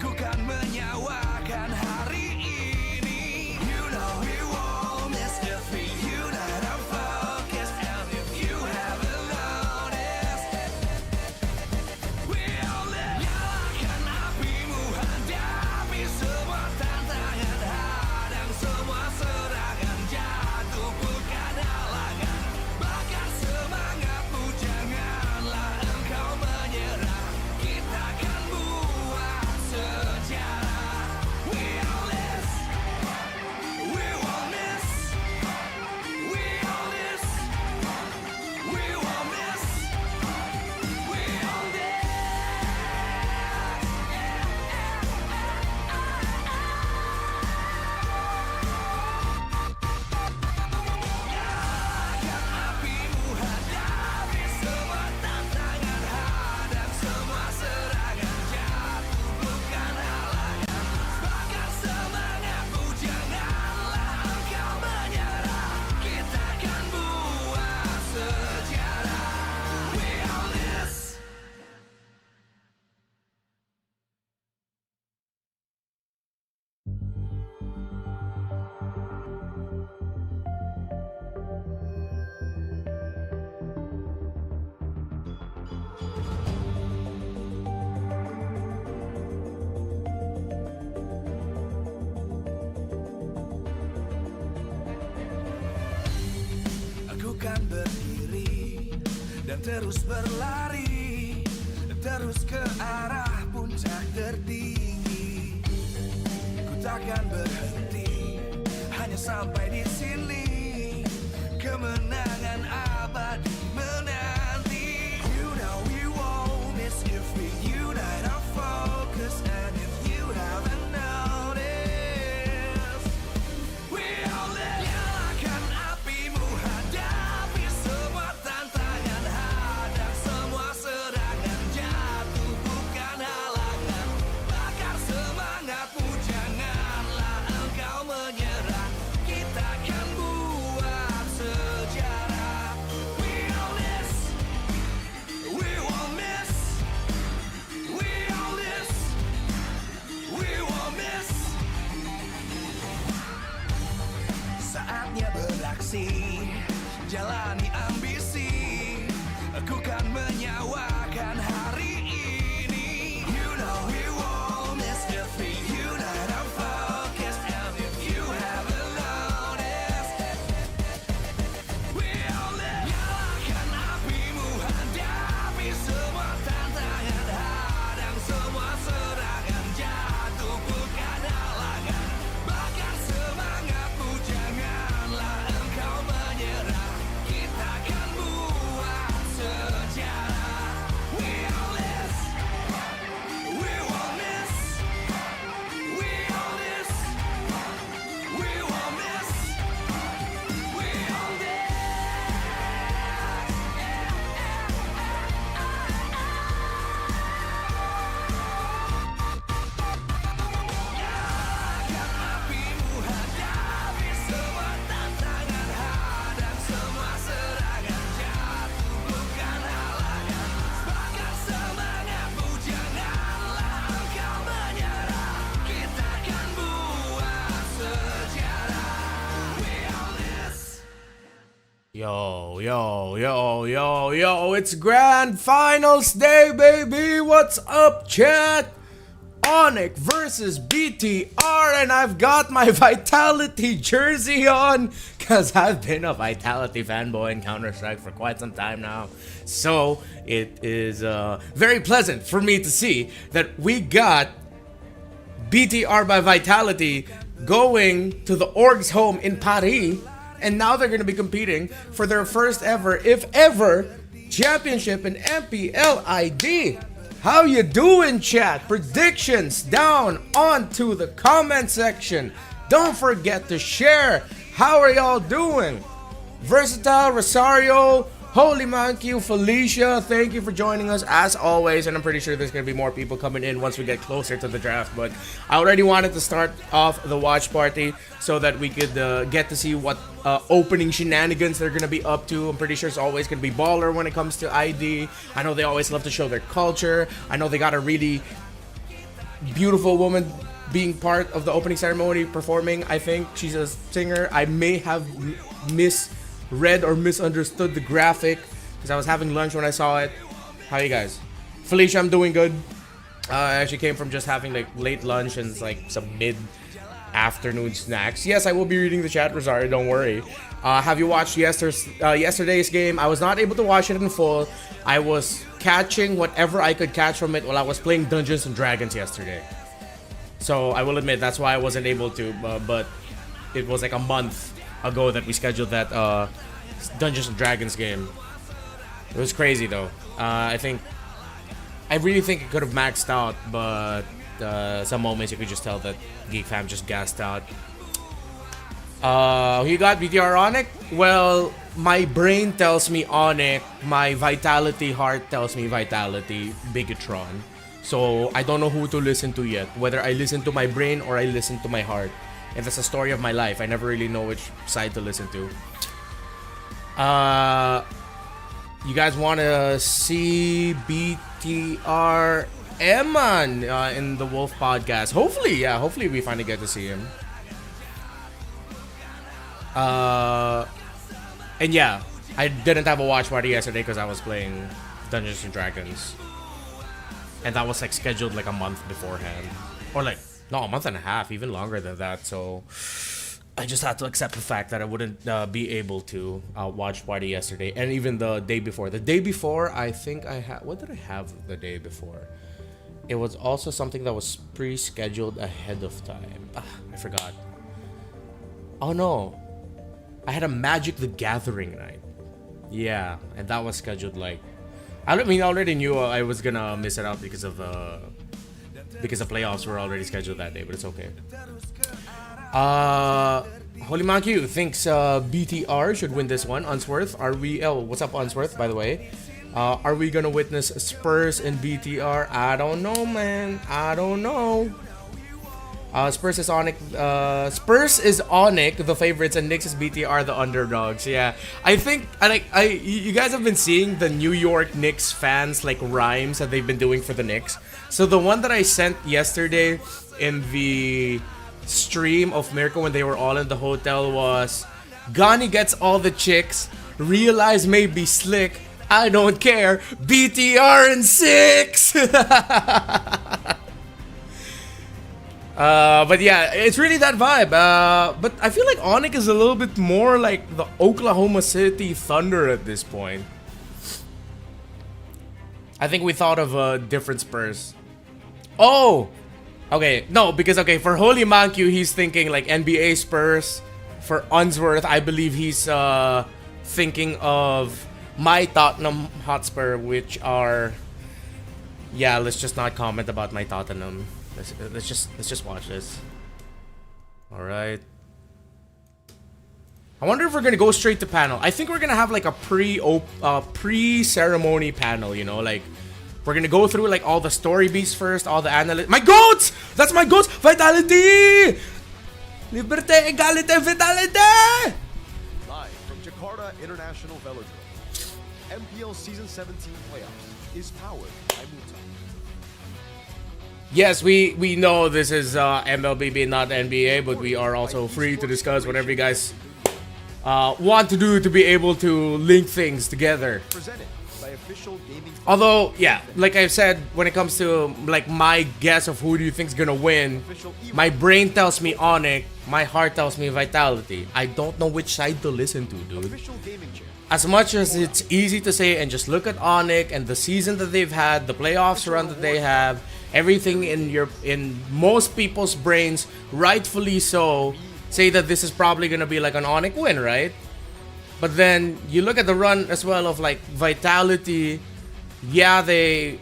Aku kan menyawakan hari ini. You know we won't miss if we unite our focus. And if you haven't noticed, we'll nyalakan apimu, hadapi semua tantangan, hadang semua serangan, jatuh bukan halangan, bakar semangatmu, janganlah engkau menyerah. Kita akan buat sejarah. We all this, we won't miss. We all this, we won't miss. We all this. Nyalakan apimu, hadapi semua tantangan, hadang semua serangan, jatuh bukan halangan, bakar semangatmu, janganlah engkau menyerah. Kita akan buat sejarah. We all this. Aku kan berdiri dan terus berlari, terus ke arah puncak tertinggi. Ku takkan berhenti, hanya sampai di sini. Kemenangan abadi menanti. You know we won't miss if we unite our focus. And if you haven't noticed, we all live. Nyalakan apimu, hadapi semua tantangan, hadang semua serangan, jatuh bukan halangan, bakar semangatmu, janganlah engkau menyerah. Kita akan buat sejarah. We all this, we won't miss. We all this, we won't miss. Saatnya beraksi, jalani ambisi. Aku kan menyawakan hari ini. You know we won't miss if we unite our focus. And if you haven't noticed, we all live. Nyalakan apimu, hadapi semua tantangan, hadang semua serangan, jatuh bukan halangan, bakar semangatmu, janganlah engkau menyerah. Kita akan buat sejarah. We all this, we won't miss. We all this, we won't miss. We all this. Nyalakan apimu, hadapi semua tantangan, hadang semua serangan, jatuh bukan halangan, bakar semangatmu, janganlah engkau menyerah. Kita akan buat sejarah. We all this. Yo, yo, yo, yo, yo, it's Grand Finals Day, baby! What's up, chat? ONIC versus BTR, and I've got my Vitality jersey on, because I've been a Vitality fanboy in Counter-Strike for quite some time now. So, it is very pleasant for me to see that we got BTR by Vitality going to the org's home in Paris, and now they're going to be competing for their first ever, if ever, championship in MPL ID. How you doing, chat? Predictions down onto the comment section. Don't forget to share. How are y'all doing? Versatile, Rosario, Holy Monkey, Felicia, thank you for joining us as always, and I'm pretty sure there's going to be more people coming in once we get closer to the draft, but I already wanted to start off the watch party so that we could get to see what opening shenanigans they're going to be up to. I'm pretty sure it's always going to be baller when it comes to ID. I know they always love to show their culture. I know they got a really beautiful woman being part of the opening ceremony performing. I think she's a singer. I may have misread or misunderstood the graphic because I was having lunch when I saw it. How are you guys? Felicia, I'm doing good. I actually came from just having like late lunch and like some mid-afternoon snacks. Yes, I will be reading the chat, Rosario, don't worry. Have you watched yesterday's game? I was not able to watch it in full. I was catching whatever I could catch from it while I was playing Dungeons and Dragons yesterday. So I will admit that's why I wasn't able to, but it was like a month ago that we scheduled that Dungeons and Dragons game. It was crazy though. I really think it could have maxed out, but some moments you could just tell that Geek Fam just gassed out. Who you got? BTR ONIC? Well, my brain tells me ONIC, my vitality heart tells me vitality, Bigatron. So I don't know who to listen to yet, whether I listen to my brain or I listen to my heart. And that's the story of my life. I never really know which side to listen to. You guys want to see BTR Eman in the Wolf podcast? Hopefully, yeah. Hopefully we finally get to see him. And yeah, I didn't have a watch party yesterday because I was playing Dungeons and Dragons. And that was like scheduled like a month beforehand. Or like, no, a month and a half, even longer than that. So I just had to accept the fact that I wouldn't be able to watch party yesterday. And even the day before. The day before, I think I had... What did I have the day before? It was also something that was pre-scheduled ahead of time. I forgot. Oh no. I had a Magic the Gathering night. Yeah, and that was scheduled like... I mean, I already knew I was gonna miss it out because of playoffs were already scheduled that day, but it's okay. Holy Monkey thinks BTR should win this one. Unsworth, are we... Oh, what's up, Unsworth, by the way? Are we gonna witness Spurs and BTR? I don't know, man. I don't know. Spurs is ONIC, the favorites, and Knicks is BTR, the underdogs. Yeah, I think you guys have been seeing the New York Knicks fans like rhymes that they've been doing for the Knicks. So the one that I sent yesterday in the stream of Miracle when they were all in the hotel was, Ghani gets all the chicks, realize maybe slick, I don't care, BTR and 6. But yeah, it's really that vibe. But I feel like ONIC is a little bit more like the Oklahoma City Thunder at this point. I think we thought of different Spurs. Oh! Okay, no, because okay, for Holy Mankyu, he's thinking like NBA Spurs. For Unsworth, I believe he's thinking of my Tottenham Hotspur, which are... Yeah, let's just not comment about my Tottenham. Let's just watch this. All right. I wonder if we're gonna go straight to panel. I think we're gonna have like a pre-ceremony panel. You know, like we're gonna go through like all the story beats first, all the analysts. My goats! That's my goats! Vitality! Liberté, égalité, vitality! Live from Jakarta International Velodrome, MPL Season 17 playoffs is powered by Muta. Yes, we know this is MLBB, not NBA, but we are also free to discuss whatever you guys want to do to be able to link things together. Presented by official gaming. Although, yeah, like I've said, when it comes to like my guess of who do you think's gonna win, my brain tells me ONIC, my heart tells me Vitality. I don't know which side to listen to, dude. Official gaming chair. As much as it's easy to say and just look at ONIC and the season that they've had, the playoffs run that they have, everything in most people's brains, rightfully so, say that this is probably gonna be like an ONIC win, right? But then you look at the run as well of like Vitality. Yeah, they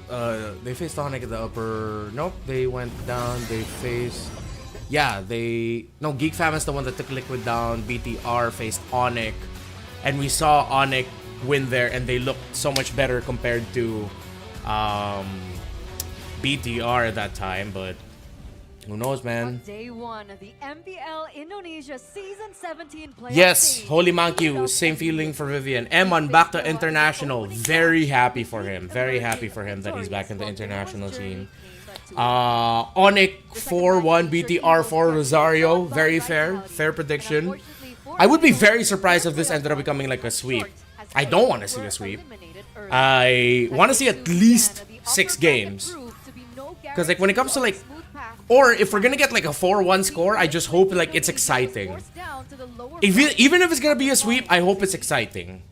faced ONIC at the upper. Nope, they went down. They faced. Yeah, no, Geek Fam is the one that took Liquid down. BTR faced ONIC, and we saw ONIC win there, and they looked so much better compared to BTR at that time, but who knows, man. Day one of the MPL Indonesia Season 17 playoff Yes, stage. Holy Monkey, same feeling for Vivian. Emon back to international. Very happy for him. Very happy for him that he's back in the international scene. ONIC 4-1, BTR 4 Rosario. Very fair. Fair prediction. I would be very surprised if this ended up becoming like a sweep. I don't want to see a sweep. I want to see at least 6 games. Because like when it comes to like, or if we're gonna get like a 4-1 score, I just hope like it's exciting. Even if it's gonna be a sweep, I hope it's exciting.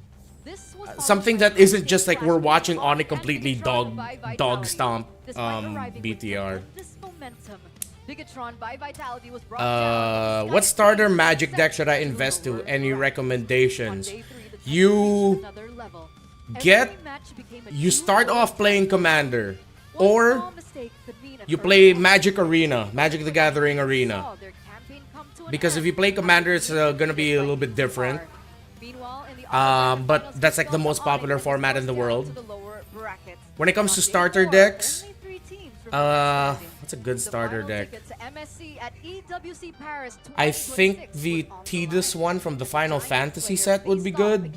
Something that isn't just like we're watching ONIC completely dog stomp BTR. What starter magic deck should I invest to? Any recommendations? You start off playing Commander, or you play Magic Arena, Magic the Gathering Arena. Because if you play Commander, it's gonna be a little bit different. But that's like the most popular format in the world. When it comes to starter decks, what's a good starter deck? I think the Tidus one from the Final Fantasy set would be good.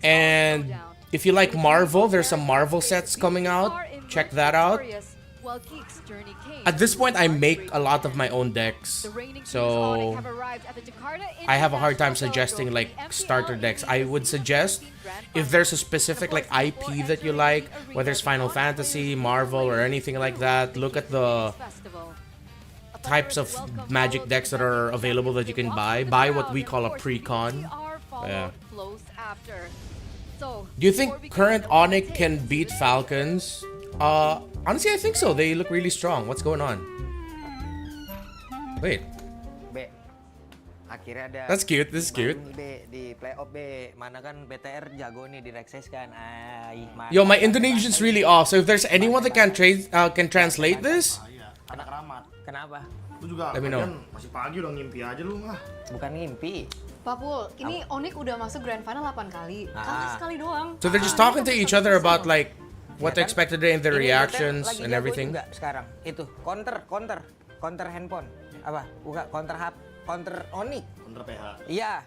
And if you like Marvel, there's some Marvel sets coming out. Check that out. At this point, I make a lot of my own decks, so I have a hard time suggesting like starter decks. I would suggest if there's a specific like IP that you like, whether it's Final Fantasy, Marvel, or anything like that, look at the types of Magic decks that are available that you can buy. Buy what we call a pre-con. Yeah. Do you think current ONIC can beat Falcons? Honestly, I think so. They look really strong. What's going on? Wait. That's cute. This is cute. Yo, my Indonesian's really off. So if there's anyone that can translate this, let me know. Masih pagi udah ngimpi aja lu mah. Bukan ngimpi. Papul, ini ONIC udah masuk Grand Final 8 kali. Kalah sekali doang. So they're just talking to each other about like what they expected in their reactions and everything. Juga sekarang itu counter handphone apa? Bukan counter ONIC. Counter PH. Iya.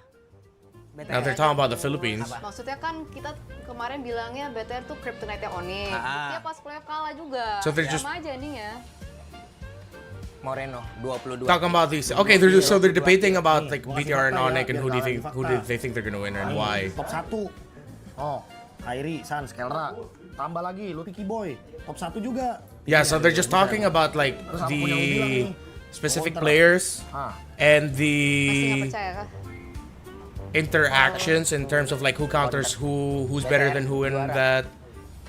Now they're talking about the Philippines. Maksudnya kan kita kemarin bilangnya BTR tuh kryptonite-nya ONIC. Dia pas playoff kalah juga. So they're just sama aja nih ya. Moreno 22. Talking about these. Okay, so they're debating about like BTR and ONIC and who do they think they're gonna win and why. Top 1. Oh, Kairi, San, Skelra. Tambah lagi, lu Tiki Boy. Top 1 juga. Yeah, so they're just talking about like the specific players and Masih the nggak percaya kah? interactions in terms of like who counters who's better than who in that.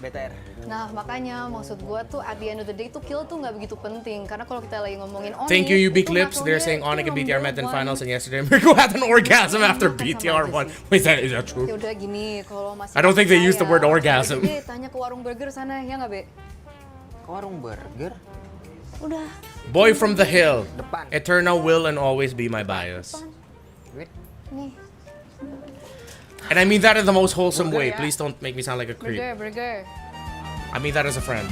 BTR. Nah makanya maksud gua tuh at the end of the day tuh kill tuh nggak begitu penting karena kalau kita lagi ngomongin ONIC. Thank you, UB itu Clips. They're makronya saying ONIC and BTR met in number finals one. and yesterday Mirko had an orgasm after BTR won. Wait, is that true? Ya udah gini, kalau masih I don't think they percaya, used the word orgasm. Jadi tanya ke warung burger sana, ya nggak Be? Ke warung burger. Udah. Boy from the hill. Depan. Eternal will and always be my bias. Nih, And I mean that in the most wholesome way. Please don't make me sound like a creep. burger. I mean that as a friend.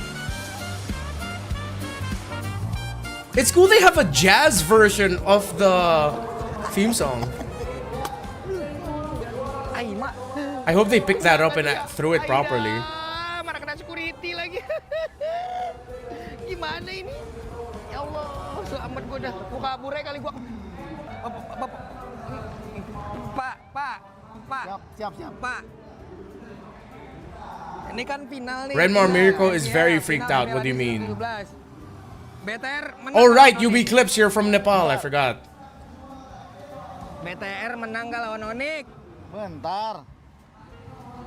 It's cool they have a jazz version of the theme song. I hope they picked that up and threw it properly. Mana kena security lagi. Gimana ini? Ya Allah, selamat gua dah. Gua kabur aja kali gua. Pak. Siap. Pak. Ini kan final nih. Renmar Miracle is Iya, very final freaked out. What Piala do you mean? 2017. BTR menang. Oh right, lawan UB ONIC. Clips, you're from Nepal. I forgot. BTR menang gak lawan ONIC? Bentar.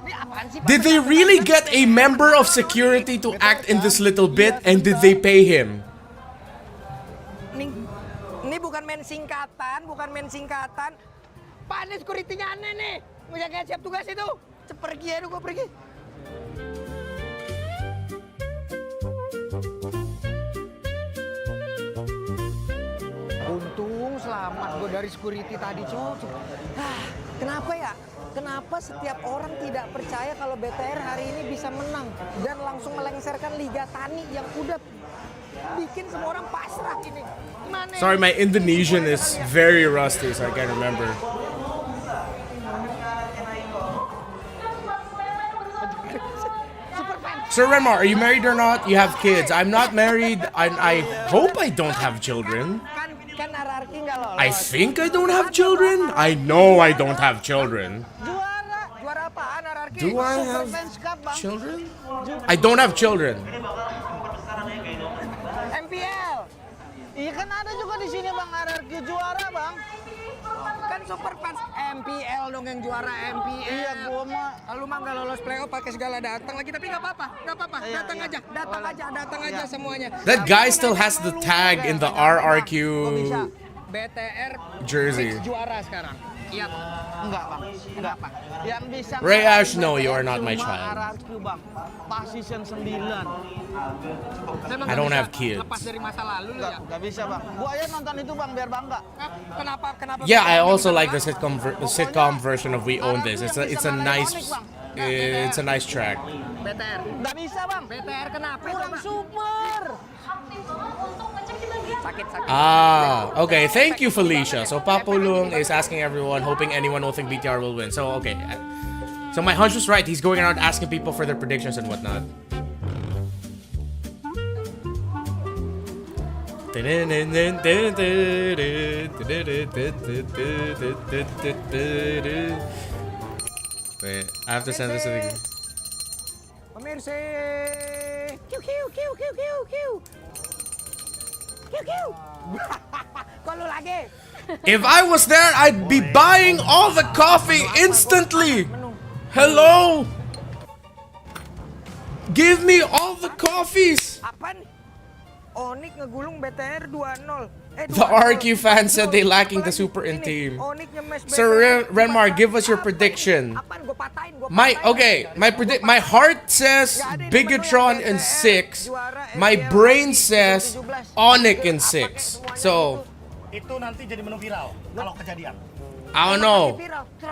Ini apaan sih? Pak? Did they really get a member of security to act in this little bit, and did they pay him? Ini bukan main singkatan. Pak, ini security-nya aneh nih. Mau jaga siap tugas itu. Pergi aja, gue pergi. Untung selamat gue dari security tadi, Cok. Kenapa ya? Kenapa setiap orang tidak percaya kalau BTR hari ini bisa menang dan langsung melengsarkan Liga Tani yang udah bikin semua orang pasrah ini? Gimana? Sorry, my Indonesian is very rusty, so I can't remember. Sir Renmar, are you married or not? You have kids. I'm not married. I hope I don't have children. Kan RRQ nggak lolos. I think I don't have children. I know I don't have children. Juara apaan RRQ? Do I Super have Fans Cup, Bang. children? I don't have children. MPL. Iya kan ada juga di sini Bang RRQ juara Bang. Kan Super Fans MPL dong yang juara MPL. Iya gua mah. Lu mah nggak lolos playoff pakai segala datang lagi tapi nggak apa-apa. Datang aja semuanya. That guy still has the tag in the RRQ BTR jersey. juara sekarang. Iya. Enggak, Bang. Kenapa? Yang bisa Ray Ash, no, you are not my child. RRQ, Bang. Pas season 9. I don't have kids. Lepas dari masa lalu lu ya? Enggak bisa, Bang. Gua aja nonton itu, Bang, biar bangga. Kenapa? Yeah, I also like the sitcom version of We Own This. It's a nice track. BTR. Enggak bisa, Bang. BTR kenapa? Kurang super. Sakit. Ah, okay. Thank you, Felicia. So Papulung is asking everyone, hoping anyone will think BTR will win. So okay. So my hunch was right. He's going around asking people for their predictions and whatnot. Wait, I have to send this to the... Pemirsa. Kiu. Kok lu lagi? If I was there, I'd be buying all the coffee instantly. Hello? Give me all the coffees. Apaan? ONIC ngegulung BTR 2-0. The RQ fans said they lacking the super in team. Sir Renmar, give us your prediction. My heart says Bigatron in 6. My brain says ONIC in 6. So Itu nanti jadi menu viral kalau kejadian. I don't know.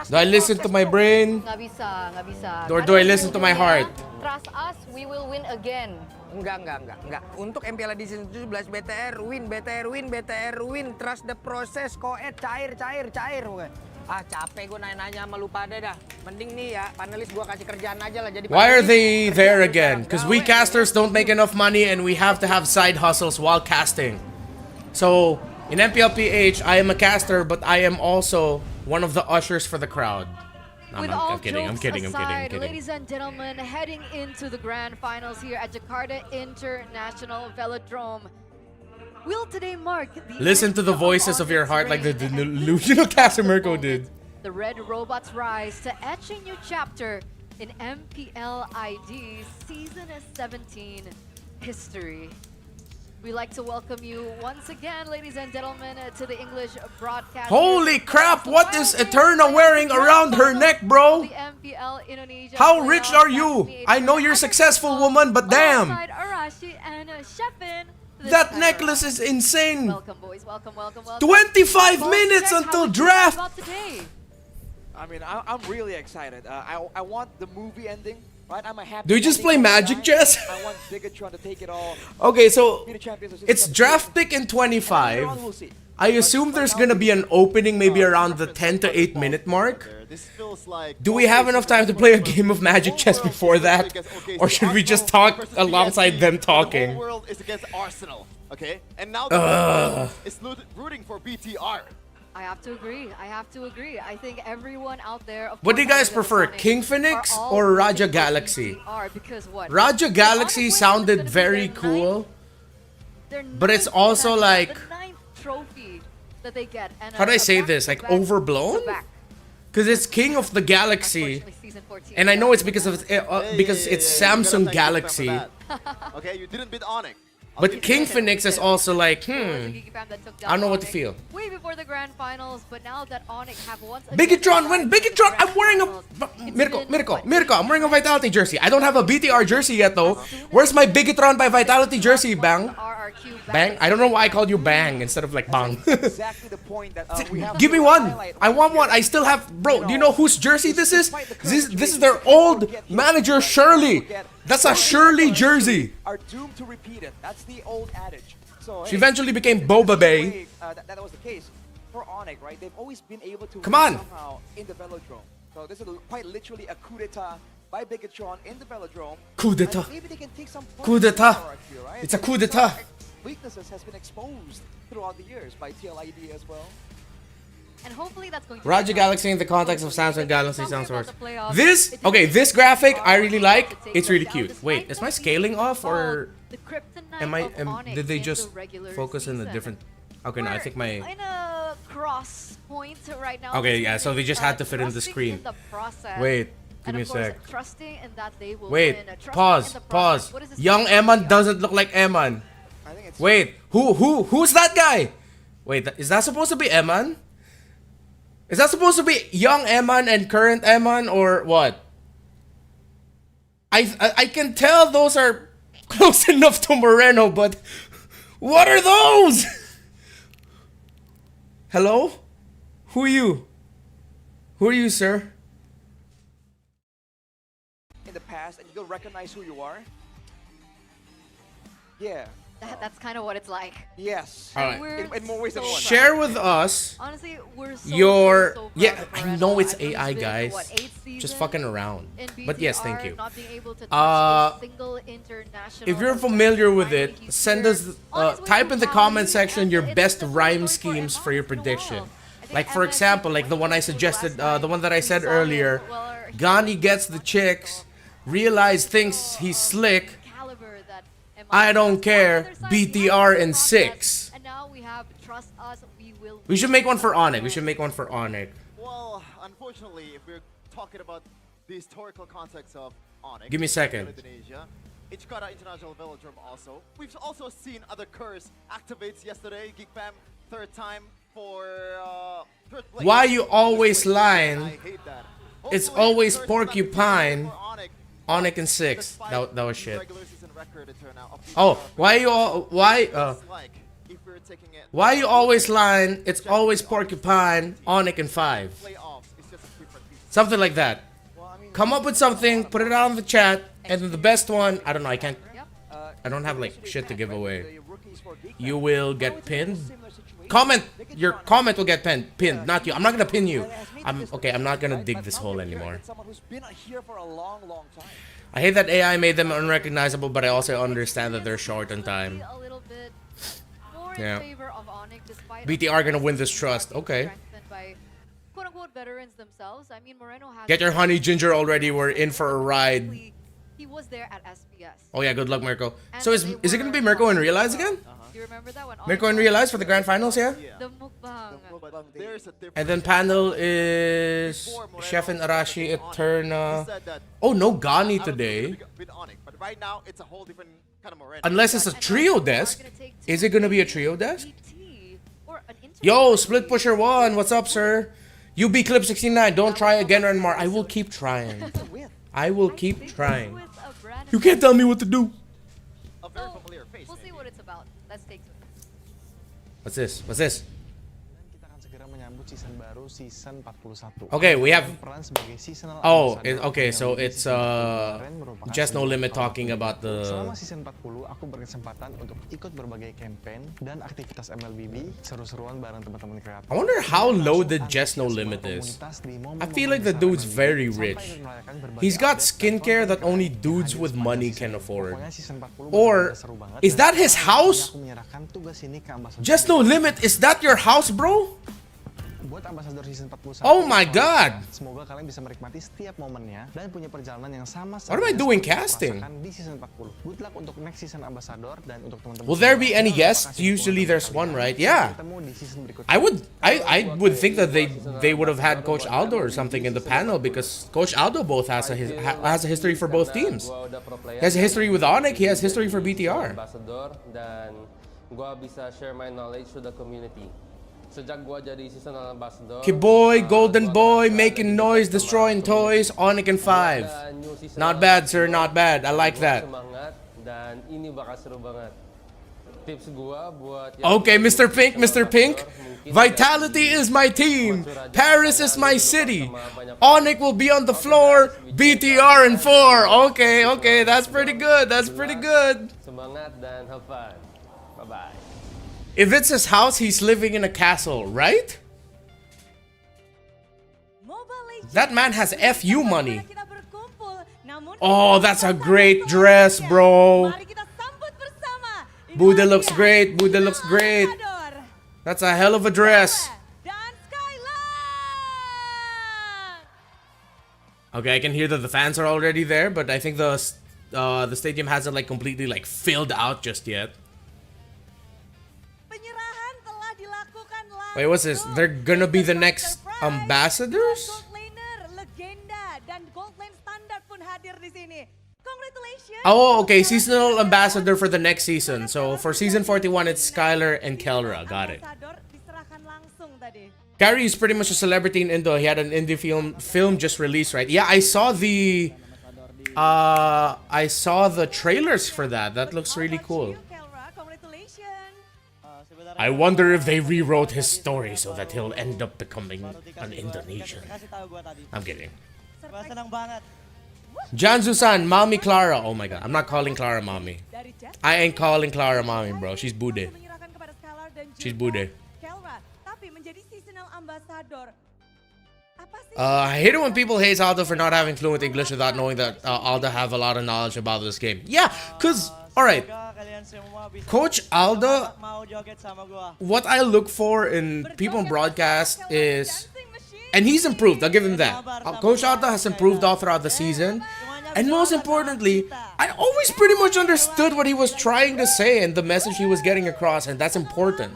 Do I listen to my brain? Nggak bisa. Or do I listen to my heart? Trust us, we will win again. Enggak. Untuk MPL di season 17 BTR win. Trust the process, koet cair. Ah capek gue nanya-nanya sama lu pada dah. Mending nih ya panelis gue kasih kerjaan aja lah jadi. Why are they there again? Because we casters don't make enough money and we have to have side hustles while casting. So in MPL PH, I am a caster, but I am also one of the ushers for the crowd. With all I'm kidding. aside, ladies and gentlemen, heading into the grand finals here at Jakarta International Velodrome. Will today mark the Listen to the voices of your heart like the delusional Casimiro did. The Red Robots rise to etch a new chapter in MPL ID Season 17 history. We'd like to welcome you once again, ladies and gentlemen, to the English broadcast. Holy crap, what is Eterna wearing around her neck, bro? The MPL Indonesia How rich playoffs are you? I know you're a successful woman, but damn! alongside Arashi and Shepin. This That time necklace is insane! Welcome, boys. Welcome. 25 Folks, minutes check until how we feel draft! about today. I mean, I'm really excited. I want the movie ending, right? I'm a happy. Do you just play ending Magic guy. Chess? I want Bigatron to take it all. Okay, so Be the champions of it's season draft 17. pick in And later 25. on we'll see. I assume there's gonna be an opening maybe around the 10 to 8 minute mark. This feels like Do we have enough time to play a game of Magic Chess before that? Or should we just talk alongside them The talking? whole world is against Arsenal, okay? And now the whole world is rooting for BTR. I have to agree. I think everyone out there. Of What do you course, guys other than prefer, Sonic, King Phoenix are all or Raja rooting for Galaxy? BTR because what? Raja If Galaxy Onyx wins, sounded it's gonna be very their cool. ninth- but it's their also ninth- like- the ninth trophy that they get. And How do I a say this? Like back-to-back overblown? to-back. Because it's King of the Galaxy. Unfortunately, season 14. And I know it's because of because Yeah, it's you gotta Samsung thank Galaxy. Japan for that. Okay, you didn't beat ONIC. But King Phoenix is also like, It was the Geeky Fam that took down I don't know what to Onyx feel. Way before the grand finals, but now that ONIC have once again Bigatron, when arrived in the Bigatron, I'm grand wearing a finals, Mirko, I'm wearing a Vitality jersey. I don't have a BTR jersey yet though. Where's my Bigatron by Vitality jersey, Bang? RRQ Bang? I don't know why I called you Bang instead of like Bang. Exactly the point that we have. Give me to one. highlight I right want here. one. I still have, bro. Do you know whose jersey this is? Despite the current This is situation, their we old forget here, manager right? Shirley. Forget That's a Shirley jersey. Are doomed to repeat it. That's the old adage. So She eventually became Boba Bay. That was the case for ONIC, right? They've always been able to Come win on. somehow in the velodrome. So this is quite literally a coup d'etat by Bigatron in the Velodrome. Coup d'etat. And maybe they can take some Coup points d'etat. from Arc here, right? It's a coup Some d'etat. weaknesses has been exposed throughout the years by TLID as well. And hopefully that's going to Roger be enough. Galaxy in the context of Samsung Galaxy Talking sounds about worse. the playoffs, This, it okay, is this graphic I really hard like. to take It's them really down cute. despite Wait, is not my being scaling off called or the kryptonite am I? of ONIC Did they in just the regular focus in a season. different? Okay, no, I We're think my. in a cross point right now. Okay, This yeah, so they means, just had to fit in the trusting screen. in the process, Wait, give and me a of course, sec. Trusting in that they will Wait, win, trusting in pause, the pause. process. What is this Young supposed to Eman be? doesn't look like Eman. I think it's Wait, who's that guy? Wait, is that supposed to be Eman? Is that supposed to be young Eman and current Eman or what? I can tell those are close enough to Moreno, but what are those? Hello? Who are you? Who are you, sir? in the past, and you'll recognize who you are. Yeah. That's kind of what it's like. Yes. All right. We're In more ways than so one. Share with us Honestly, we're so, your so proud yeah. of I Moreno. know it's I've known AI, this guys. for, what, 8th season Just fucking around. in But yes, thank BTR, you. not being able to touch Uh, a single international If you're event. familiar with Finally, it, he's send here us, on his way type to in the Cali, comment section and your it's best the first rhyme one schemes for for your Eman in a prediction. while. I think Like for Eman example, like the one I went through suggested, last the one that I night. said We saw him, earlier. well, he Gani was gets the much chicks, more realize thinks he's slick. caliber that Eman I don't has. care. On the other side, we BTR have in the process, 6. And now we have trust us, we will. We should make one for ONIC. We should make one for ONIC. Well, unfortunately, if we're talking about the historical context of ONIC, Give me a second. Indonesia, Jakarta International Velodrome also. We've also seen other curse activates yesterday. Geekfam, third time for third place. Why you always And lying? I hate that. It's Hopefully, always curse Porcupine. for ONIC. ONIC in 6. Despite That was the shit. regular season record turnout of Oh, BTR, why you all it's like if we're taking it why you always lying? It's always Porcupine, ONIC in 5. playoffs, it's just a different piece. Something like that. Well, I mean, Come up with something, put it out in the chat, and then the best one, I don't know, I can't, Yep. I don't have like shit to give away. The rookies for Geekfam. You will Now get it's a pinned. similar situation. Comment! They can Your run it. comment will get pinned, not you. I'm not gonna pin you. It has made I'm this okay, I'm not gonna right? dig But this now hole they're here anymore. against someone who's been here for a long, long time. I hate that AI made them unrecognizable, but I also understand that they're short on time. A little bit more Yeah. in favor of ONIC despite BTR gonna win this trust. Okay. strengthened by quote-unquote veterans themselves. I mean, Moreno has Get your honey ginger already. We're in for a ride. He was there at SBS. Oh yeah, good luck, Mirko. And So is they it gonna were be Mirko in talking Realize about- again? Do you remember that one? Mirko in Realize for the grand finals, yeah? The mukbang. but there's a difference. And then panel is Chef and Arashi Eterna. Oh, no Gani today. With ONIC, but right now it's a whole different kind of Moreno. Unless it's a And trio now we are desk. gonna take Is it gonna be a trio desk? BT or an Yo, interview. Split Pusher 1, what's up, sir? UB Clip 69, don't try again or more. I will keep trying. I will I keep think trying. with a brand You can't tell me what to do. A very So, familiar face. we'll see what it's about. Let's take it. What's this? What's this? Kita akan segera menyambut season baru, season 41. Okay, we have. Peran sebagai seasonal Oh, ambassador okay. yang So menjadi it's season 40 kemarin merupakan just no sebuah limit pengalaman talking about Selama the. season 40, aku berkesempatan untuk ikut berbagai campaign dan aktivitas MLBB, seru-seruan bareng teman-teman kreator. I wonder how loaded Just No Limit is. I feel like the dude's very rich. He's got skincare that only dudes with money can afford. Or is that his house? Just No Limit, is that your house, bro? Buat ambasador season 41. Oh my God. Semoga kalian bisa menikmati setiap momennya dan punya perjalanan yang sama. What am I doing casting? Di season 40. Good luck untuk next season ambassador dan untuk teman-teman. Will there be any guests? Usually there's one, right? Yeah. Ketemu di season berikutnya. I would think that they would have had Coach Aldo or something in the panel because Coach Aldo both has a history for both teams. He has a history with ONIC, he has history for BTR. Ambassador dan gua bisa share my knowledge to the community. Sejak gua jadi seasonal ambassador. Kiboy, Golden Boy, making noise, destroying toys, ONIC in 5. Not bad, sir, not bad. I like that. Semangat dan ini bakal seru banget. Tips gua buat Okay, Mr. Pink, Mr. Pink. Vitality is my team. Paris is my city. ONIC will be on the floor. BTR in 4. Okay, that's pretty good. That's pretty good. semangat dan have fun. Bye bye. If it's his house, he's living in a castle, right? That man has FU money. Oh, that's a great dress, bro. Mari kita sambut bersama. Buddha looks great. Buddha looks great. That's a hell of a dress. Dan Skylar. Okay, I can hear that the fans are already there, but I think the stadium hasn't like completely like filled out just yet. Penyerahan telah dilakukan langsung. Wait, what's this? They're gonna be the next ambassadors? Gold laner, legenda dan gold lane standard pun hadir di sini. Congratulations. Oh, okay, seasonal ambassador for the next season. So for season 41, it's Skylar and Kelra. Got it. Ambassador diserahkan langsung tadi. Gary is pretty much a celebrity in Indo. He had an indie film just released, right? Yeah, I saw the trailers for that. That looks really cool. Kelra, congratulations. I wonder if they rewrote his story so that he'll end up becoming an Indonesian. I'm kidding. Janzu-san, Mommy Clara. Oh my god, I'm not calling Clara Mommy. I ain't calling Clara Mommy, bro. She's Bude. Menyerahkan kepada Skylar dan She's juga Bude. Kelra, tapi menjadi seasonal ambassador. Apa sih? I hate it when people hate Aldo for not having fluent English without knowing that Aldo have a lot of knowledge about this game. Yeah, cause alright, Coach Aldo, what I look for in people in broadcast is, and he's improved, I'll give him that. Coach Aldo has improved all throughout the season. And most importantly, I always pretty much understood what he was trying to say and the message he was getting across, and that's important.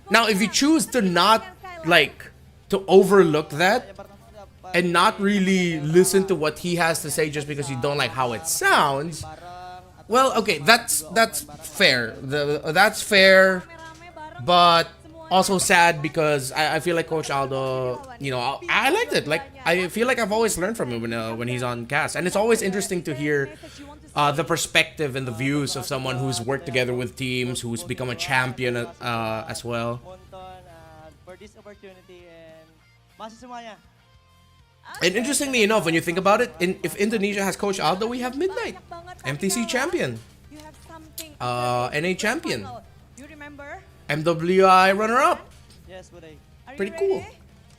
Now, if you choose to not, like, to overlook that and not really listen to what he has to say just because you don't like how it sounds, well, okay, that's fair. That's fair, but also sad because I feel like Coach Aldo, you know, I liked it. Like, I feel like I've always learned from him when he's on cast, and it's always interesting to hear the perspective and the views of someone who's worked together with teams, who's become a champion as well. For this opportunity and masih semuanya. And interestingly enough, when you think about it, if Indonesia has Coach Aldo, we have Midnight, MTC champion, NA champion, You remember? MWI runner-up. Yes, Budai. Pretty cool.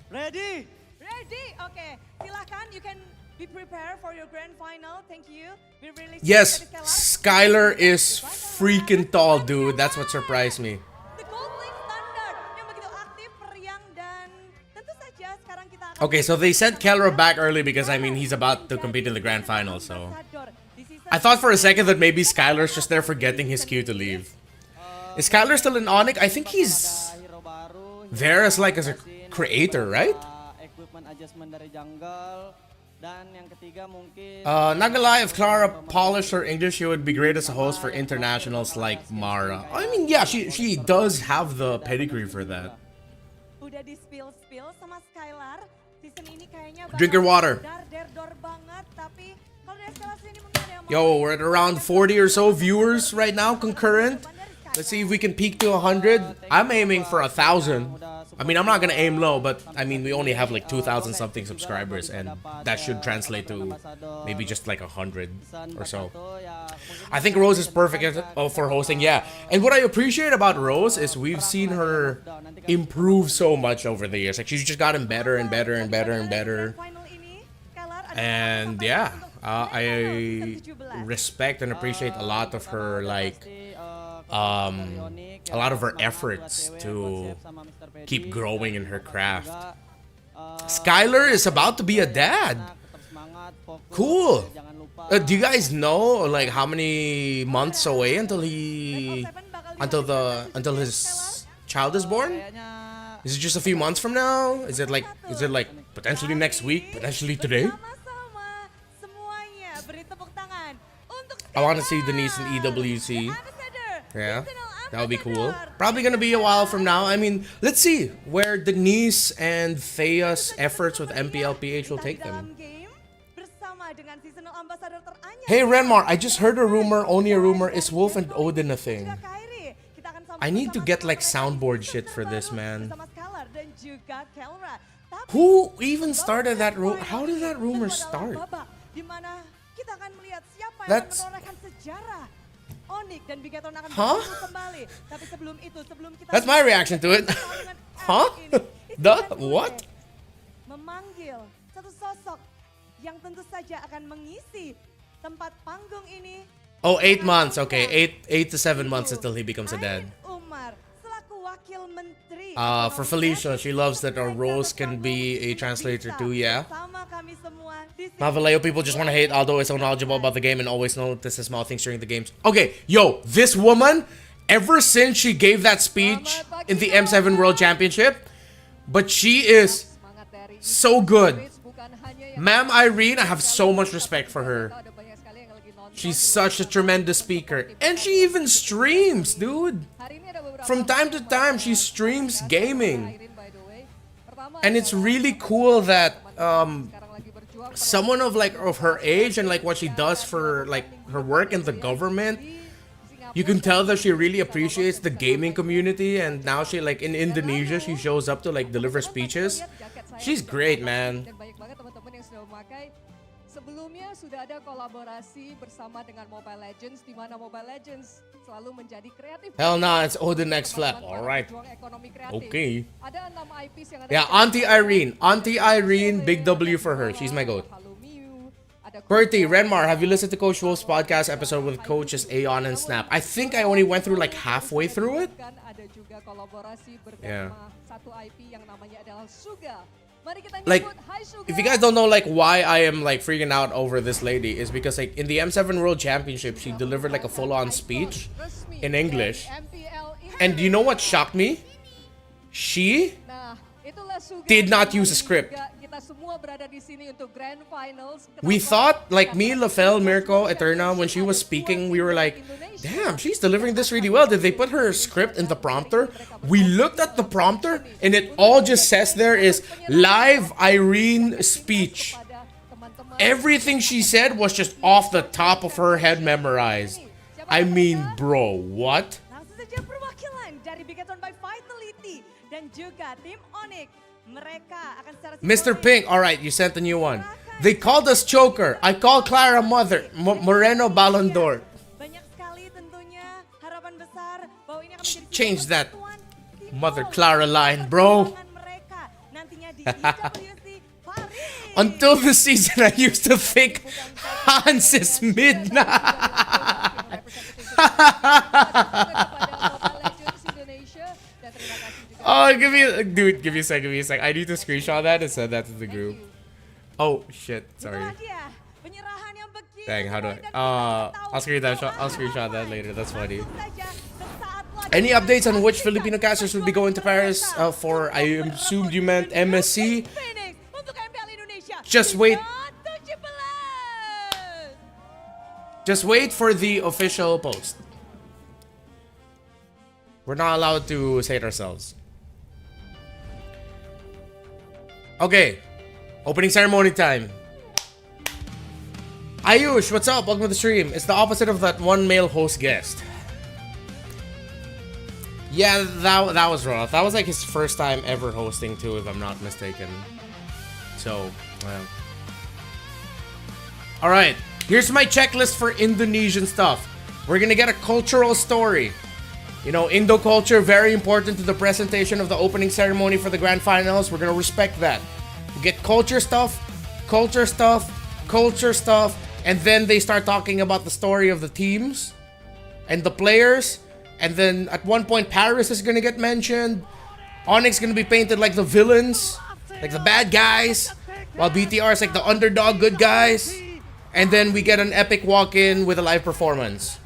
Ready? Ready? Okay. Silahkan, you can be prepared for your grand final. Thank you. We really Yes, excited, Skylar is freaking tall, dude. That's what surprised me. The gold lane standard yang begitu aktif, periang dan tentu saja sekarang kita akan Okay, so they sent Kelra back early because, I mean, he's about to compete in the grand final, so. I thought for a second that maybe Skylar's just there forgetting his cue to leave. Is Skylar still in ONIC? I think he's there as like as a creator, right? Equipment adjustment dari jungle dan yang ketiga mungkin Not gonna lie, if Clara polished her English, she would be great as a host for internationals like Mara. I mean, yeah, she does have the pedigree for that. udah di spill sama Skylar. Season ini kayaknya Drink your water. dar banget, tapi kalau dari eskalasi ini mungkin ada yang Yo, we're at around 40 or so viewers right now, concurrent. Let's see if we can peak to 100. I'm aiming for 1,000. I mean, I'm not gonna aim low, but I mean, we only have like 2,000 something subscribers, and that should translate to maybe just like 100 or so. I think Rose is perfect for hosting, yeah. And what I appreciate about Rose is we've seen her improve so much over the years. Like, she's just gotten better and better and better and better. And yeah, I respect and appreciate a lot of her, like, a lot of her efforts to keep growing in her craft. Skylar is about to be a dad. Cool. Do you guys know like how many months away until his child is born? Is it just a few months from now? Is it like potentially next week, potentially today? I want to see Denise in EWC. Yeah, that would be cool. Probably gonna be a while from now. I mean, let's see where Denise and Thea's efforts with MPL PH will take them. Hey Renmar, I just heard a rumor, only a rumor, is Wolf and Odin a thing? I need to get like soundboard shit for this, man. Who even started that rumor? How did that rumor start? That's... Huh? That's my reaction to it. Huh? The what? yang tentu saja akan mengisi tempat panggung ini. Oh, 8 months. Okay, 8 to 7 months until he becomes a dad. Umar selaku wakil menteri. For Felicia, she loves that our roles can be a translator too. Yeah. Sama kami semua di sini. Mavaleo people just want to hate Aldo is so knowledgeable about the game and always notice the small things during the games. Okay, yo, this woman, ever since she gave that speech in the M7 World Championship, but she is so good. Ma'am Irene, I have so much respect for her. She's such a tremendous speaker. And she even streams, dude. From time to time, she streams gaming. And it's really cool that someone of her age and like what she does for like her work in the government, you can tell that she really appreciates the gaming community. And now she like in Indonesia, she shows up to like deliver speeches. She's great, man. Sebelumnya sudah ada kolaborasi bersama dengan Mobile Legends, di mana Mobile Legends selalu menjadi kreatif. Hell nah, it's Odin X Flap. Alright. Okay. Ada 6 IPs yang ada. Yeah, Auntie Irene. Auntie Irene, big W for her. She's my goat. Bertie, Renmar, have you listened to Coach Wolf's podcast episode with coaches Aeon and Snap? I think I only went through like halfway through it. Ada juga kolaborasi Yeah. bersama satu IP yang namanya adalah Suga. Like, if you guys don't know like why I am like freaking out over this lady is because like in the M7 World Championship she delivered like a full-on speech in English, and you know what shocked me? She did not use a script. We thought, like me, Lafel, Mirko, Eterna, when she was speaking, we were like, damn, she's delivering this really well. Did they put her script in the prompter? We looked at the prompter and it all just says there is live Irene speech. Everything she said was just off the top of her head memorized. I mean, bro, what? Langsung saja perwakilan dari Bigaton by Vitality dan juga tim ONIC. Mereka akan secara Mr. Pink, alright, you sent a new one. They called us choker. I call Clara mother. Moreno Ballon d'Or. banyak sekali tentunya harapan besar bahwa ini akan menjadi Change that Mother Clara line, bro. mereka nantinya di IWC Paris. Until this season, I used to think Hans is midnight. Oh, give me a sec. I need to screenshot that and send that to the group. Oh shit, sorry. Dang, how do I? I'll screenshot that later. That's funny. Any updates on which Filipino casters will be going to Paris for? I assumed you meant MSC. Just wait. Just wait for the official post. We're not allowed to say it ourselves. Okay, opening ceremony time. Ayush, what's up? Welcome to the stream. It's the opposite of that one male host guest. Yeah, that was rough. That was like his first time ever hosting too, if I'm not mistaken. So, well. Alright, here's my checklist for Indonesian stuff. We're gonna get a cultural story. You know, Indo culture, very important to the presentation of the opening ceremony for the grand finals. We're gonna respect that. We get culture stuff, and then they start talking about the story of the teams and the players. And then at one point, Paris is gonna get mentioned. ONIC's gonna be painted like the villains, like the bad guys, while BTR is like the underdog good guys. And then we get an epic walk-in with a live performance.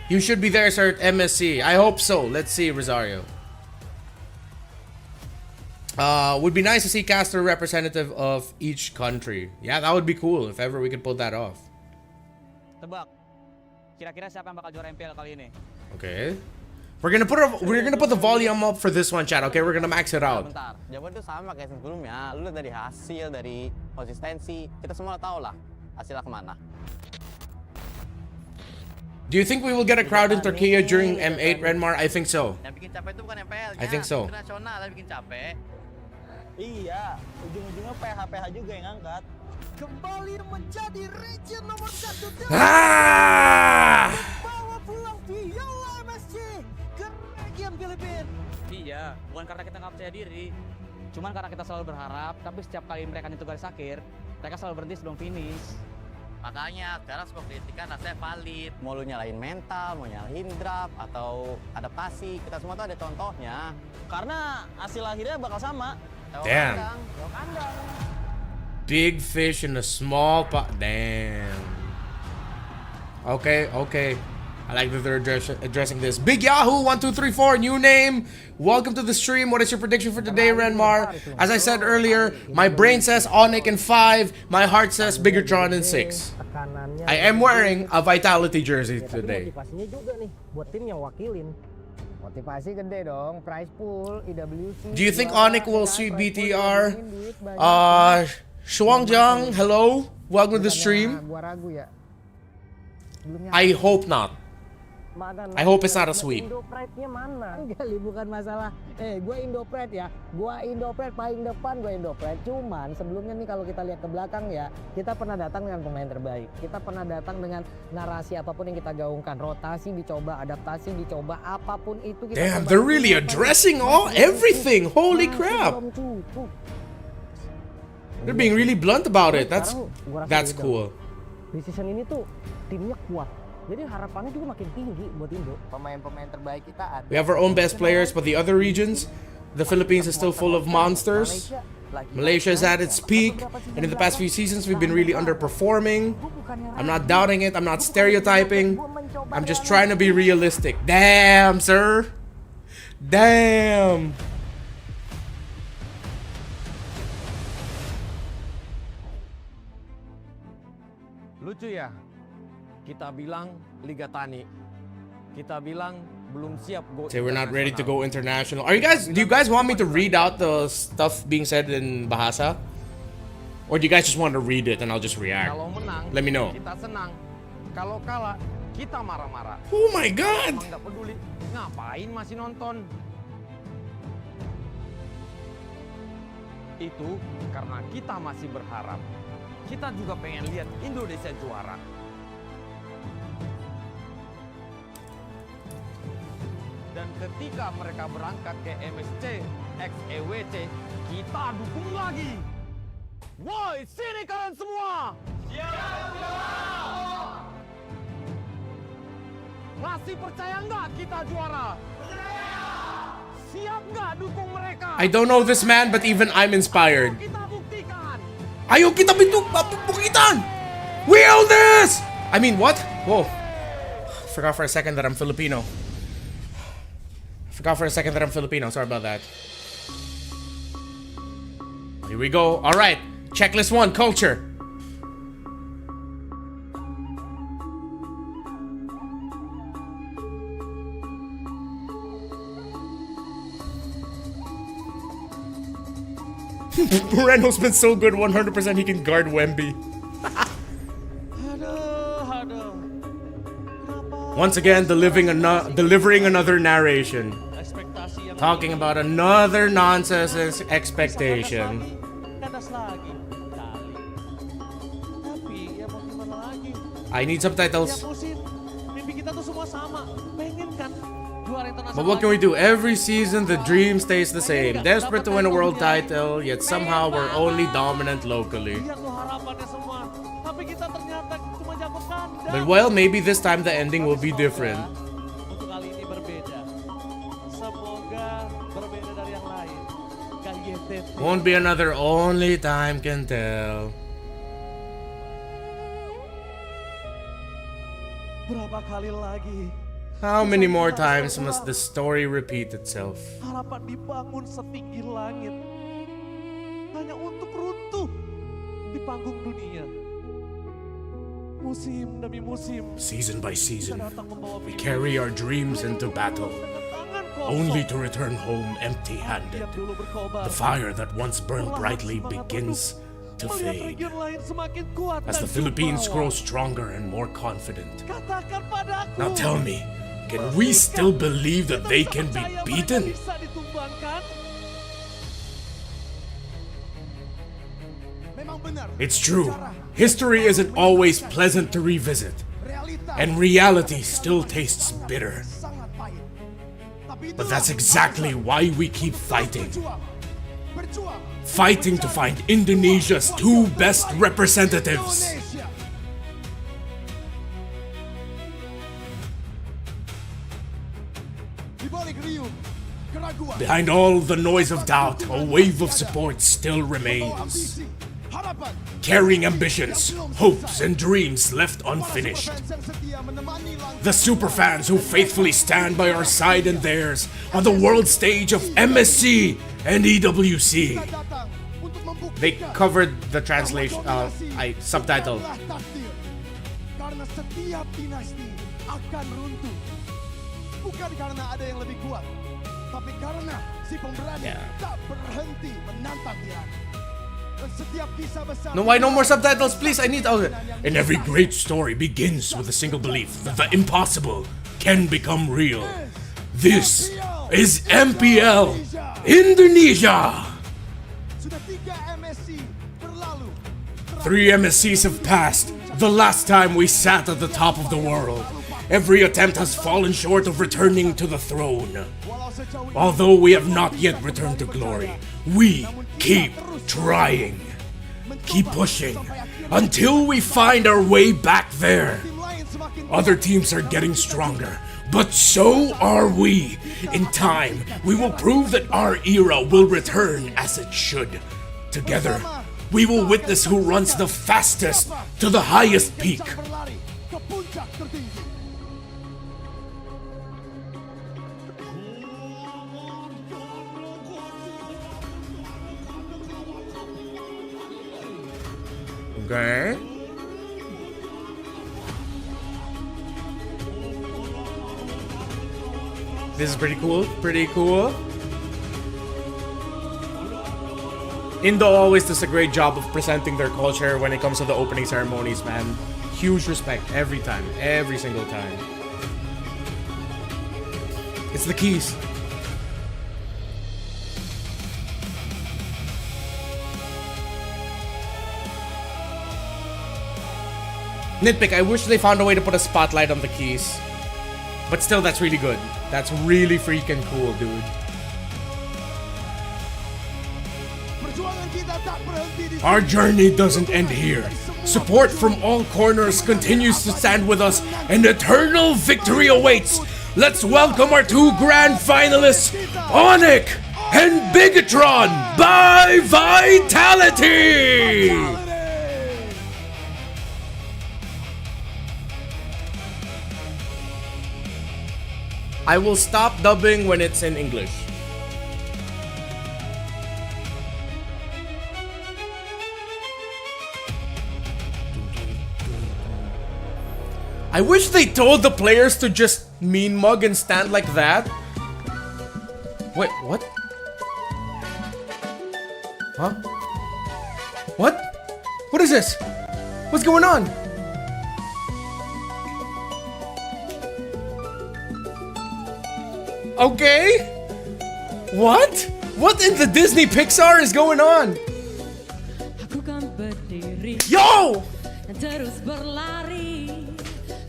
You should be there, sir, at MSC. I hope so. Let's see, Rosario. Would be nice to see caster representative of each country. Yeah, that would be cool if ever we could pull that off. Tebak. Kira-kira siapa yang bakal juara MPL kali ini? Okay. We're gonna put the volume up for this one, chat. Okay, we're gonna max it out. Bentar, jawaban itu sama kayak sebelumnya. Lu lihat dari hasil, dari konsistensi, kita semua tahu lah hasilnya kemana. Do you think we will get a crowd in Turkey during M8, Renmar? I think so. Yang bikin capek itu bukan MPL-nya. I think so. Internasional yang bikin capek. Iya, ujung-ujungnya PH juga yang angkat. Kembali menjadi region nomor 1 Ah! Bawa pulang Viola MSC ke region Filipina. Iya, bukan karena kita nggak percaya diri. Cuman karena kita selalu berharap, tapi setiap kali mereka nyentuh garis akhir, mereka selalu berhenti sebelum finish. Makanya sekarang semua kritikan rasanya valid. Mau lu nyalahin mental, mau nyalahin draft, atau adaptasi, kita semua tuh ada contohnya. Karena hasil akhirnya bakal sama. Damn. Lewat kandang. Big fish in a small pot. Damn. Okay, okay. I like that they're addressing this. Big Yahoo 1234, new name. Welcome to the stream. What is your prediction for today, Renmar? As I said earlier, my brain says ONIC in 5. My heart says Biggotron in 6. I am wearing a Vitality jersey today. Motivasinya juga nih buat tim yang wakilin. Motivasi gede dong, prize pool, IWC. Do you think ONIC will see BTR? Shuangjiang, hello. Welcome to the stream. Gua ragu ya. I hope not. I hope it's not a sweep. Indo Pride-nya mana? Enggak, bukan masalah. Gue Indo Pride ya. Gue Indo Pride paling depan, gue Indo Pride. Cuman sebelumnya nih kalau kita lihat ke belakang ya, kita pernah datang dengan pemain terbaik. Kita pernah datang dengan narasi apapun yang kita gaungkan. Rotasi dicoba, adaptasi dicoba, apapun itu kita Damn, they're really addressing everything. Holy crap. They're being really blunt about it. That's cool. Di season ini tuh timnya kuat. Jadi harapannya juga makin tinggi buat Indo. Pemain-pemain terbaik kita ada. We have our own best players, but the other regions, the Philippines is still full of monsters. Malaysia is at its peak, and in the past few seasons we've been really underperforming. I'm not doubting it, I'm not stereotyping. I'm just trying to be realistic. Damn, sir. Damn. Lucu ya? Kita bilang Liga Tani. Kita bilang belum siap go. Say we're not ready to go international. Do you guys want me to read out the stuff being said in Bahasa? Or do you guys just want to read it and I'll just react? Kalau menang, let me know. Kita senang. Kalau kalah, kita marah-marah. Oh my god. Emang nggak peduli. Ngapain masih nonton? Itu karena kita masih berharap. Kita juga pengen lihat Indonesia juara. Dan ketika mereka berangkat ke MSC X EWC, kita dukung lagi. Woi, sini kalian semua! Siap! Masih percaya nggak kita juara? Siap nggak dukung mereka? I don't know this man, but even I'm inspired. Kita buktikan! Ayo kita buktikan! Will this! I mean, what? Whoa. Forgot for a second that I'm Filipino. Sorry about that. Here we go. All right. Checklist 1, culture. Moreno's been so good, 100% he can guard Wemby. Once again, delivering another narration. Talking about another nonsense expectation. I need subtitles. But what can we do? Every season the dream stays the same. Desperate to win a world title, yet somehow we're only dominant locally. But well, maybe this time the ending will be different. Won't be another only time can tell. Berapa kali lagi? How many more times must the story repeat itself? Harapan dibangun setinggi langit hanya untuk runtuh di panggung dunia. Musim demi musim, season by season, we carry our dreams into battle, only to return home empty-handed. The fire that once burned brightly begins to fade as the Philippines grow stronger and more confident. Now tell me, can we still believe that they can be beaten? It's true, history isn't always pleasant to revisit, and reality still tastes bitter. But that's exactly why we keep fighting. fighting to find Indonesia's two best representatives. Behind all the noise of doubt, a wave of support still remains. Carrying ambitions, hopes, and dreams left unfinished. The superfans who faithfully stand by our side and theirs on the world stage of MSC and EWC. They covered the translation, subtitle. Karena setiap dinasti akan runtuh. Bukan karena ada yang lebih kuat, tapi karena si pemberani tak berhenti menantang tirani. Dan setiap kisah besar. No, why no more subtitles, please? I need. Okay. And every great story begins with a single belief that the impossible can become real. This is MPL Indonesia. Sudah 3 MSC berlalu. 3 MSCs have passed. The last time we sat at the top of the world. Every attempt has fallen short of returning to the throne. Although we have not yet returned to glory, we keep trying. Keep pushing until we find our way back there. Other teams are getting stronger, but so are we. In time, we will prove that our era will return as it should. Together, we will witness who runs the fastest to the highest peak. Okay. This is pretty cool. Pretty cool. Indo always does a great job of presenting their culture when it comes to the opening ceremonies, man. Huge respect every time, every single time. It's the keys. Nitpick, I wish they found a way to put a spotlight on the keys. But still, that's really good. That's really freaking cool, dude. Our journey doesn't end here. Support from all corners continues to stand with us, and eternal victory awaits. Let's welcome our 2 grand finalists, ONIC and Bigatron by Vitality! I will stop dubbing when it's in English. I wish they told the players to just mean mug and stand like that. Wait, what? Huh? What? What is this? What's going on? Okay? What? What in the Disney Pixar is going on? Yo! Terus berlari,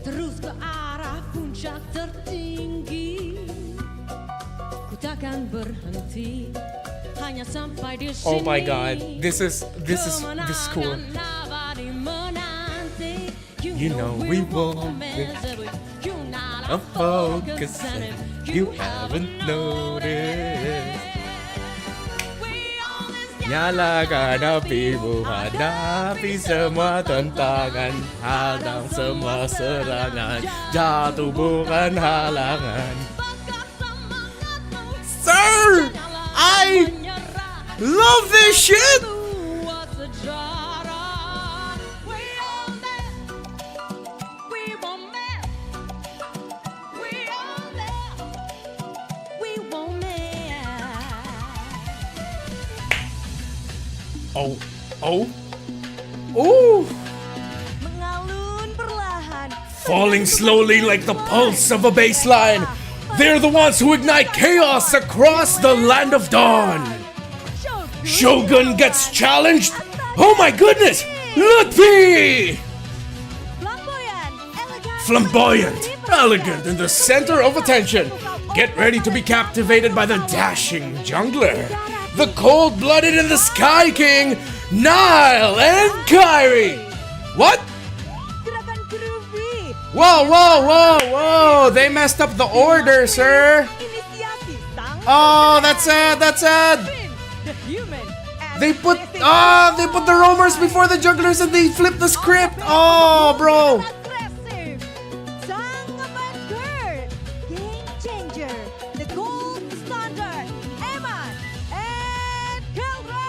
terus ke arah puncak tertinggi. Ku takkan berhenti, hanya sampai di sini. Oh my god, this is cool. You know we won't miss a focus. You haven't noticed. Nyalakan apimu, hadapi semua tantangan, hadang semua serangan, jatuh bukan halangan. Sir, I love this shit. Ooh! Falling slowly like the pulse of a bass line, they're the ones who ignite chaos across the land of dawn. Shogun gets challenged. Oh my goodness! Lutfi! Flamboyant, elegant, in the center of attention. Get ready to be captivated by the dashing jungler. the cold-blooded and the Sky King, Nile and Kyrie. What? Gerakan groovy. Whoa, whoa, whoa, whoa! They messed up the order, sir. Inisiasi sang Oh, that's sad. That's sad. the human. They put the roamers before the jugglers and they flipped the script. Oh, bro. Aggressive. Sang Avenger. Game changer. The gold standard. Eman and Keldra.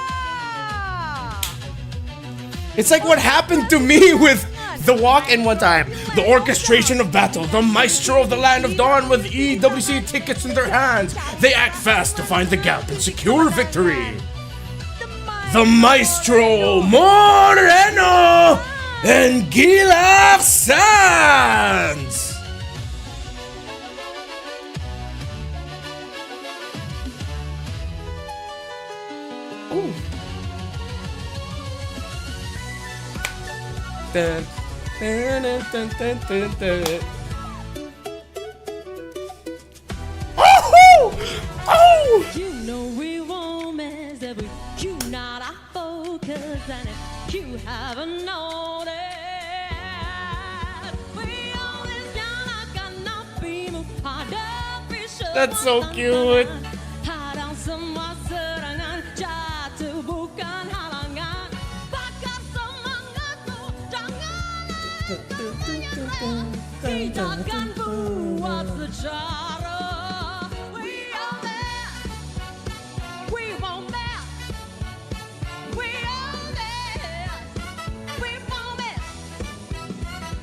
It's like what happened to me with the walk-in one time. The orchestration of battle, the maestro of the land of dawn with EWC tickets in their hands. They act fast to find the gap and secure victory. The maestro Moreno and Gilaf Sands. Ooh. Dun, dun, dun, dun, dun, dun. Oh! Oh! You know we won't mess up with you, not our focus, and if you haven't noticed, we always gonna be moved. That's so cute. Hadang semua serangan jatuh bukan halangan. Bakar semangatmu, jangan menyerah. Kita akan buat sejarah. We are there. We won't miss. We are there. We won't miss.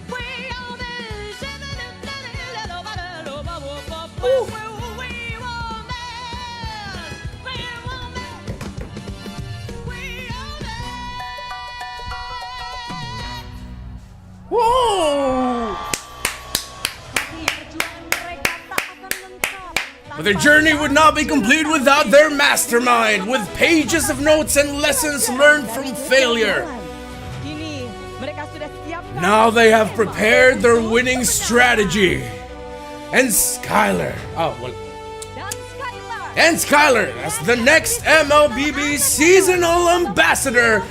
We are miss. Whoa! But their journey would not be complete without their mastermind, with pages of notes and lessons learned from failure. Kini mereka sudah siap. Now they have prepared their winning strategy. And Skylar, and Skylar as the next MLBB seasonal ambassador,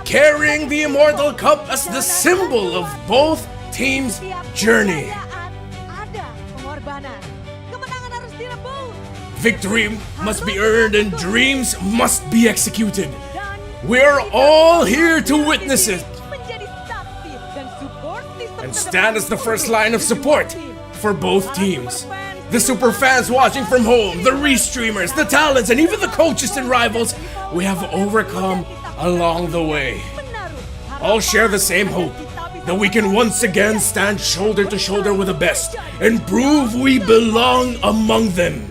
carrying the Immortal Cup as the symbol of both teams' journey. Ada pengorbanan. Kemenangan harus direbut. Victory must be earned and dreams must be executed. We're all here to witness it Menjadi saksi dan support sistem and stand as the first line of support for both teams. The super fans watching from home, the restreamers, the talents, and even the coaches and rivals we have overcome along the way. All share the same hope that we can once again stand shoulder to shoulder with the best and prove we belong among them.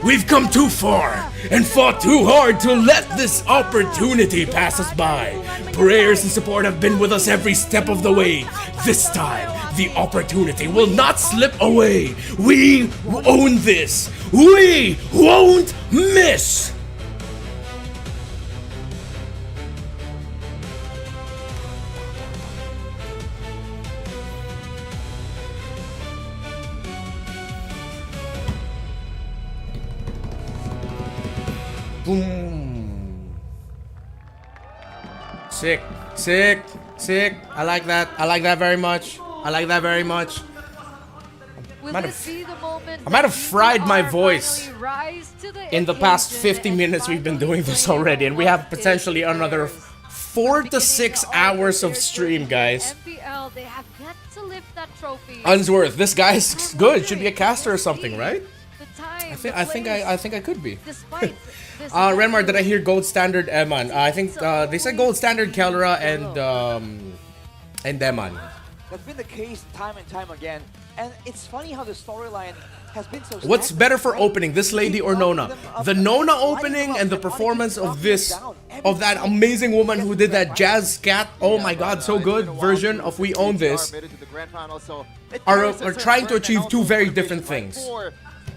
We've come too far and fought too hard to let this opportunity pass us by. Prayers and support have been with us every step of the way. This time, the opportunity will not slip away. We own this. We won't miss. Boom. Sick, sick, sick. I like that. I like that very much. I like that very much. Will might it have- be the moment I might have that fried my BTR voice finally rise to the in the past occasion 50 and minutes we've been doing this already, and we have potentially another 4 to 6 hours of stream, guys. MPL, they have yet to lift that trophy. Unsworth, this guy's good. Should be a caster or something, right? The time, I think I could be. Despite this Renmar, did I hear gold standard Eman? I think they said gold standard Kelra and Eman. That's been the case time and time again. And it's funny how the storyline has been so What's stagnant, better for right? opening, this lady or Nona? The Nona opening and the performance of that amazing woman who did that jazz scat, oh my god, so good version of We Own This, are trying to achieve two very different things.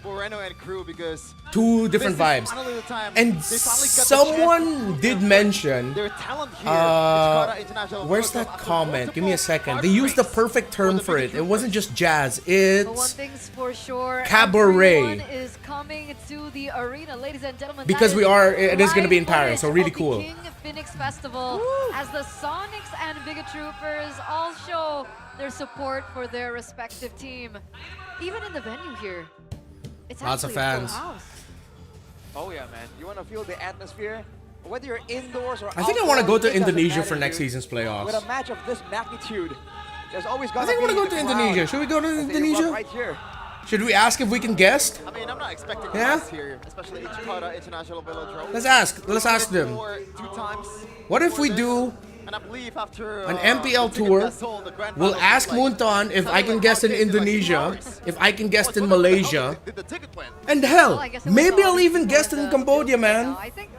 For Moreno and crew because two different this is vibes. finally the time And they finally got the someone chance to did prove mention, their talent here. Ichikara International where's Pro that Club after comment? Give me a multiple second. hard They used the race perfect term for it. It wasn't just jazz. But one It's thing's for sure, cabaret. everyone is coming to the arena, ladies and gentlemen. Because it is going to be in Paris, so really cool. King Phoenix Festival, as the Sonics and Biga Troopers all show their support for their respective team. Even in the venue here, it's Lots of actually a full fans. house. Oh yeah, man. You want to feel the atmosphere? Whether you're indoors or I think I want to go to outdoors, it doesn't Indonesia matter, for next dude. season's playoffs. With a match of this magnitude, there's always I gonna think I want to be go to the Indonesia. crowd Should we go to as they erupt Indonesia? right here. Should we ask if we can guest? I mean, I'm not expecting Yeah? us here, especially Ichikara International Velodrome. Let's ask. Let's ask them. Two times What if we do and I believe after an MPL tour? We'll ask Munton if I can guest in Indonesia, if I can guest in Malaysia, and hell, maybe I'll even guest in Cambodia, man. I think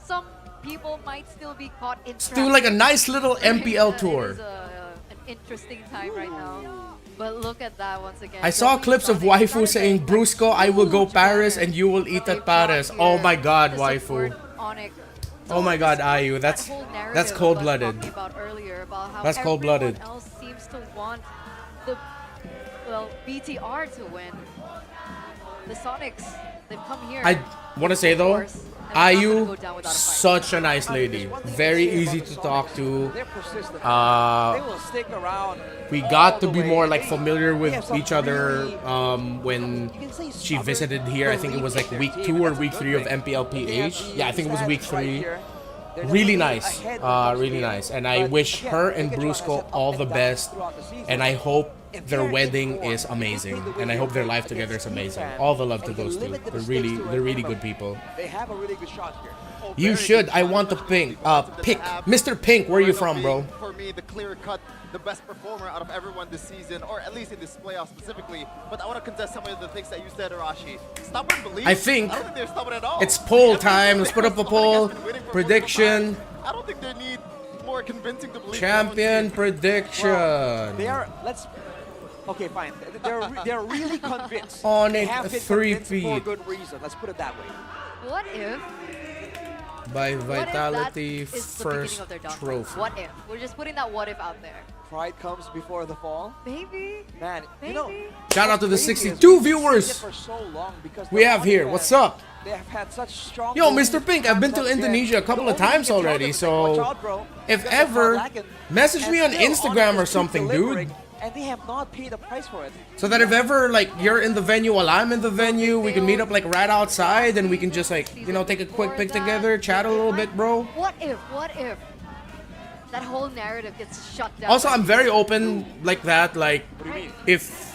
some people might still be caught in Let's do like a nice little MPL tour. It is an interesting time right now. But look at that once again. I saw clips of waifu saying, Brusco, I will go Paris and you will eat at Paris. Oh my god, waifu. ONIC. Oh my god, Ayu, that's cold-blooded. That's cold-blooded. Everyone else seems to want the BTR to win. The Sonics, they've come here. I want to say though, Ayu, such a nice lady. Very easy to talk to. They're persistent. They will stick around. We got to be more like familiar with each other when she visited here. I think it was like week 2 or week 3 of MPLPH. Yeah, I think it was week 3. Really nice, really nice. And I wish her and Brusco all the best. And I hope their wedding is amazing. And I hope their life together is amazing. All the love to those two. They're really good people. They have a really good shot here. You should. I want to pick Mr. Pink. Where are you from, bro? For me, the clear cut, the best performer out of everyone this season, or at least in this playoff specifically. But I want to contest some of the things that you said, Arashi. Stubborn belief. I think don't think they're stubborn at all. it's poll time. Let's put up a poll. Prediction. I don't think they need more convincing to believe. Champion prediction. They are. Okay, fine. They're really convinced. ONIC They have been convinced for a three-peat. good reason. Let's put it that way. What if? By What if Vitality that is the first beginning of their downfall? trophy. What if? We're just putting that what if out there. Pride comes before the fall. Maybe. Man, you know. Shout out to the crazy is 62 we've seen viewers it for so long because we the have here. ONIC What's fans, up? They have had such strong. Yo, belief Mr. Pink, I've been to concept Indonesia there. a couple The of only times thing you can tell already, them is, like, watch so out, bro, if because they're ever, lacking. message And me on still, Instagram ONIC or is something, delivering, dude. And they have not paid the price for it. So that if ever, like, you're in the venue while I'm in the venue, we can meet up, like, right outside, and we can just, like, you know, take a quick pic together, chat a little bit, bro. What if? What if? That whole narrative gets shut down. Also, I'm very open like that, like, if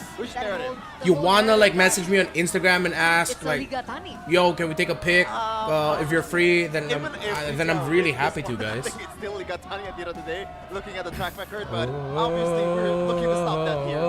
you wanna, like, message me on Instagram and ask, like, yo, can we take a pic? If you're free, then I'm really happy to, guys. I think it's still Ligatani at the end of the day, looking at the track record, but obviously we're looking to stop that here.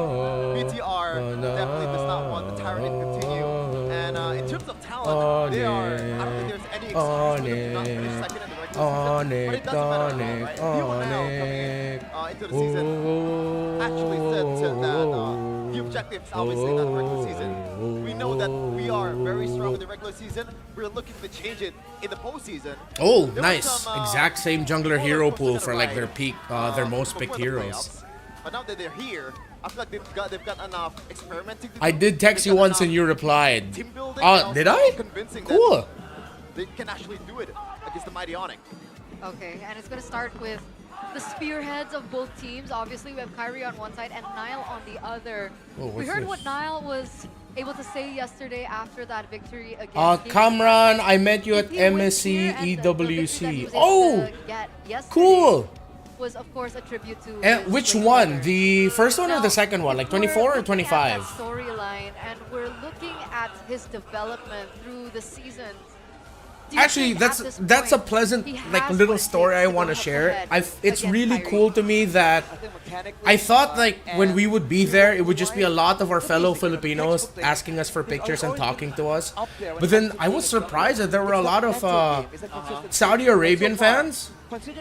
BTR definitely does not want the tyranny to continue. And in terms of talent, they are, I don't think there's any excuse for them to not finish second in the regular season. But it doesn't matter at all, right? P1 now coming into the season actually said that the objective is obviously not the regular season. We know that we are very strong in the regular season. We're looking to change it in the postseason. Oh, There nice. was some, Exact same jungler hero pool for, like, their peak, their most picked before the heroes. playoffs. But now that they're here, I feel like they've got enough experimenting to do. I did text They've you got once and enough you replied. team building and also Did I? convincing Cool. that they can actually do it against the mighty ONIC. Okay, and it's going to start with the spearheads of both teams. Obviously, we have Kyrie on one side and Nile on the other. Oh, We what's heard this? what Nile was able to say yesterday after that victory against Kamran, I met you at If he wins MSC here and the victory that he was EWC. able Oh, to get yesterday cool. Was of course a tribute to And his which twin one? brother. The first one or the second one? Like 24 or 25? Storyline, and we're looking at his development through the season. Do you Actually, think that's at this that's a point pleasant, he like, has little what it story takes I to go want to head share. head It's against really Kyrie? cool to me that I thought, like, when we would be there, it would just be a lot of our fellow Filipinos asking us for pictures and talking to us. But then I was surprised that there were a lot of Saudi Arabian fans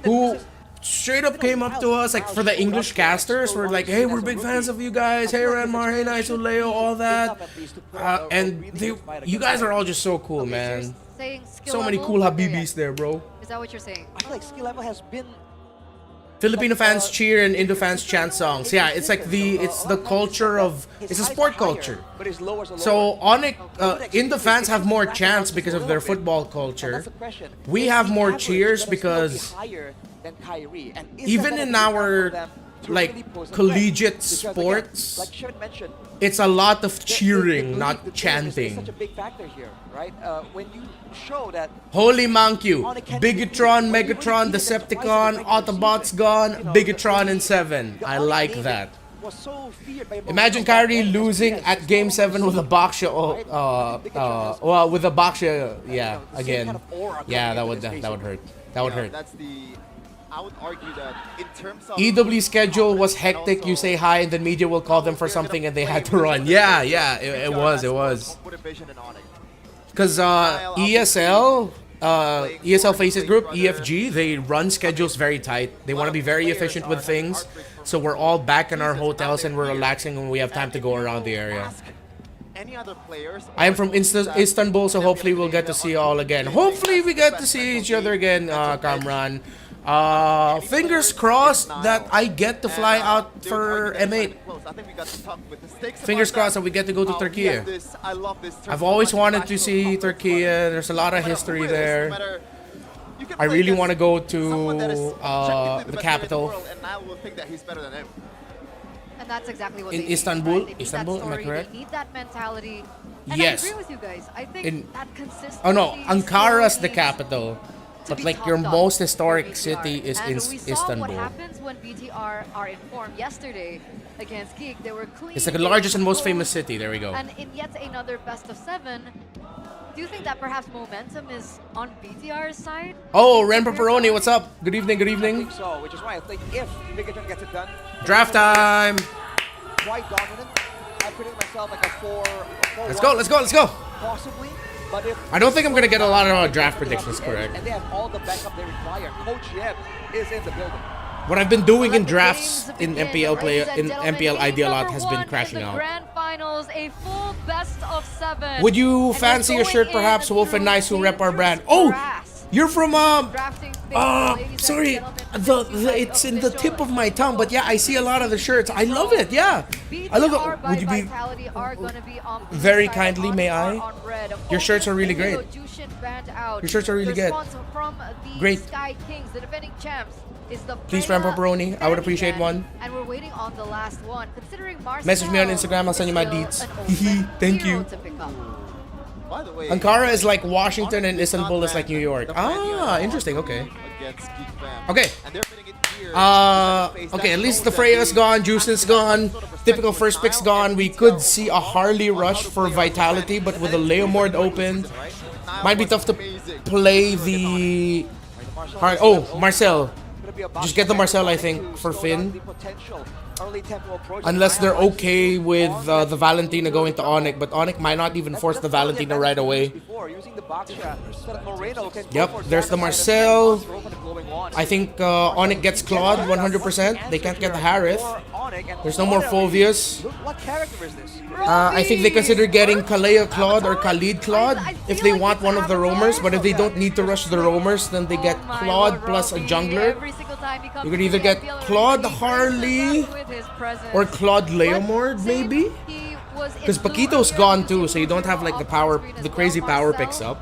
who straight up came up to us, like for the English casters, we're like, hey, we're big fans of you guys. Hey, Ranmar, hey, Nice, all that. And you guys are all just so cool, man. Saying skill So many level, cool but yeah. Habibis there, bro. Is that what you're saying? I feel like skill level has been Filipino fans cheer and Indo fans chant songs. Yeah, it's like it's the culture of, it's a sport culture. but his lowers are So ONIC, Indo fans have more chants because of their football culture. We have more cheers because higher than Kyrie. And is even that in gonna be our enough for them to like really pose a threat? collegiate Because again, sports, like Shevin mentioned, it's a lot of the cheering, league, not the team is chanting. such a big factor here, right? When you show that Holy Mankyu, Bigatron, Megatron, Decepticon, Autobots gone, Bigatron in 7. I like that. was so feared by Imagine Kyrie losing at Game 7 with a Baksha, well, with a Baksha, yeah, again. Yeah, that would hurt. That would hurt. That's I would argue that in terms of EW schedule was hectic. You say hi, and then media will call them for something, and they had to run. Yeah, it was. Because ESL Faces Group, EFG, they run schedules very tight. They want to be very efficient with things. So we're all back in our hotels and we're relaxing when we have time to go around the area. any other players. I am from Istanbul, so hopefully we'll get to see you all again. Hopefully we get to see each other again, Kamran. Fingers crossed that I get to fly out for M8. Fingers crossed that we get to go to Turkey. I've always wanted to see Turkey. There's a lot of history there. I really want to go to the capital. And that's exactly what In they Istanbul? Need, right? They need Istanbul, that am I story, correct? They need that mentality. And Yes. I agree with you guys. I think that consistency. Oh no, Ankara's the still capital. to But be like your topped up most for historic BTR. city is and in we saw Istanbul. what happens when BTR are informed yesterday against Geek. They were clean. It's like the they largest and most controlled, famous city. There we go. And in yet another best of 7, do you think that perhaps momentum is on BTR's side? Oh, Ren Pepperoni, what's up? Good evening, good evening. So, which is why I think if Bigatron gets it done, Draft time. quite dominant. I predict myself like a 4. Let's go, let's go, let's go. Possibly, but if I don't think I'm gonna get a lot of draft predictions correct. and they have all the backup they require. Coach Yeb is in the building. What I've been doing in drafts in MPL MPL ID a lot has been crashing out. Grand finals, a full best of 7. Would you fancy a shirt perhaps, Wolf and Nice, who rep our brand? Oh, you're from sorry, it's in the tip of my tongue, but yeah, I see a lot of the shirts. I love it. Yeah, I love it. Would you be very kindly? May I? Your shirts are really great. Your shirts are really good. Great. Sky Kings, the defending champs, is the Please, Ram Pepperoni. I would appreciate one. And we're waiting on the last one. Considering Marcel Message me on Instagram. I'll send you my deets. Thank you. to pick up. By the way, Ankara is like Washington and Istanbul is like New York. Ah, interesting. Okay. Okay. Okay, at least the Freya's gone, Juicen's gone, typical first pick's gone. We could see a Harley rush for Vitality, but with the Leomord open, might be tough to play the... Oh, Marcel. Just get the Marcel, I think, for Finn. Unless they're okay with the Valentina going to ONIC, but ONIC might not even force the Valentina right away. Yep, there's the Marcel. I think ONIC gets Claude 100%. They can't get the Harith. There's no more Phovius. What character is this? I think they consider getting Kalea Claude or Khalid Claude if they want one of the roamers, but if they don't need to rush the roamers, then they get Claude plus a jungler. You could either get Claude Harley or Claude Leomord, maybe? Because Paquito's gone too, so you don't have like the crazy power picks up.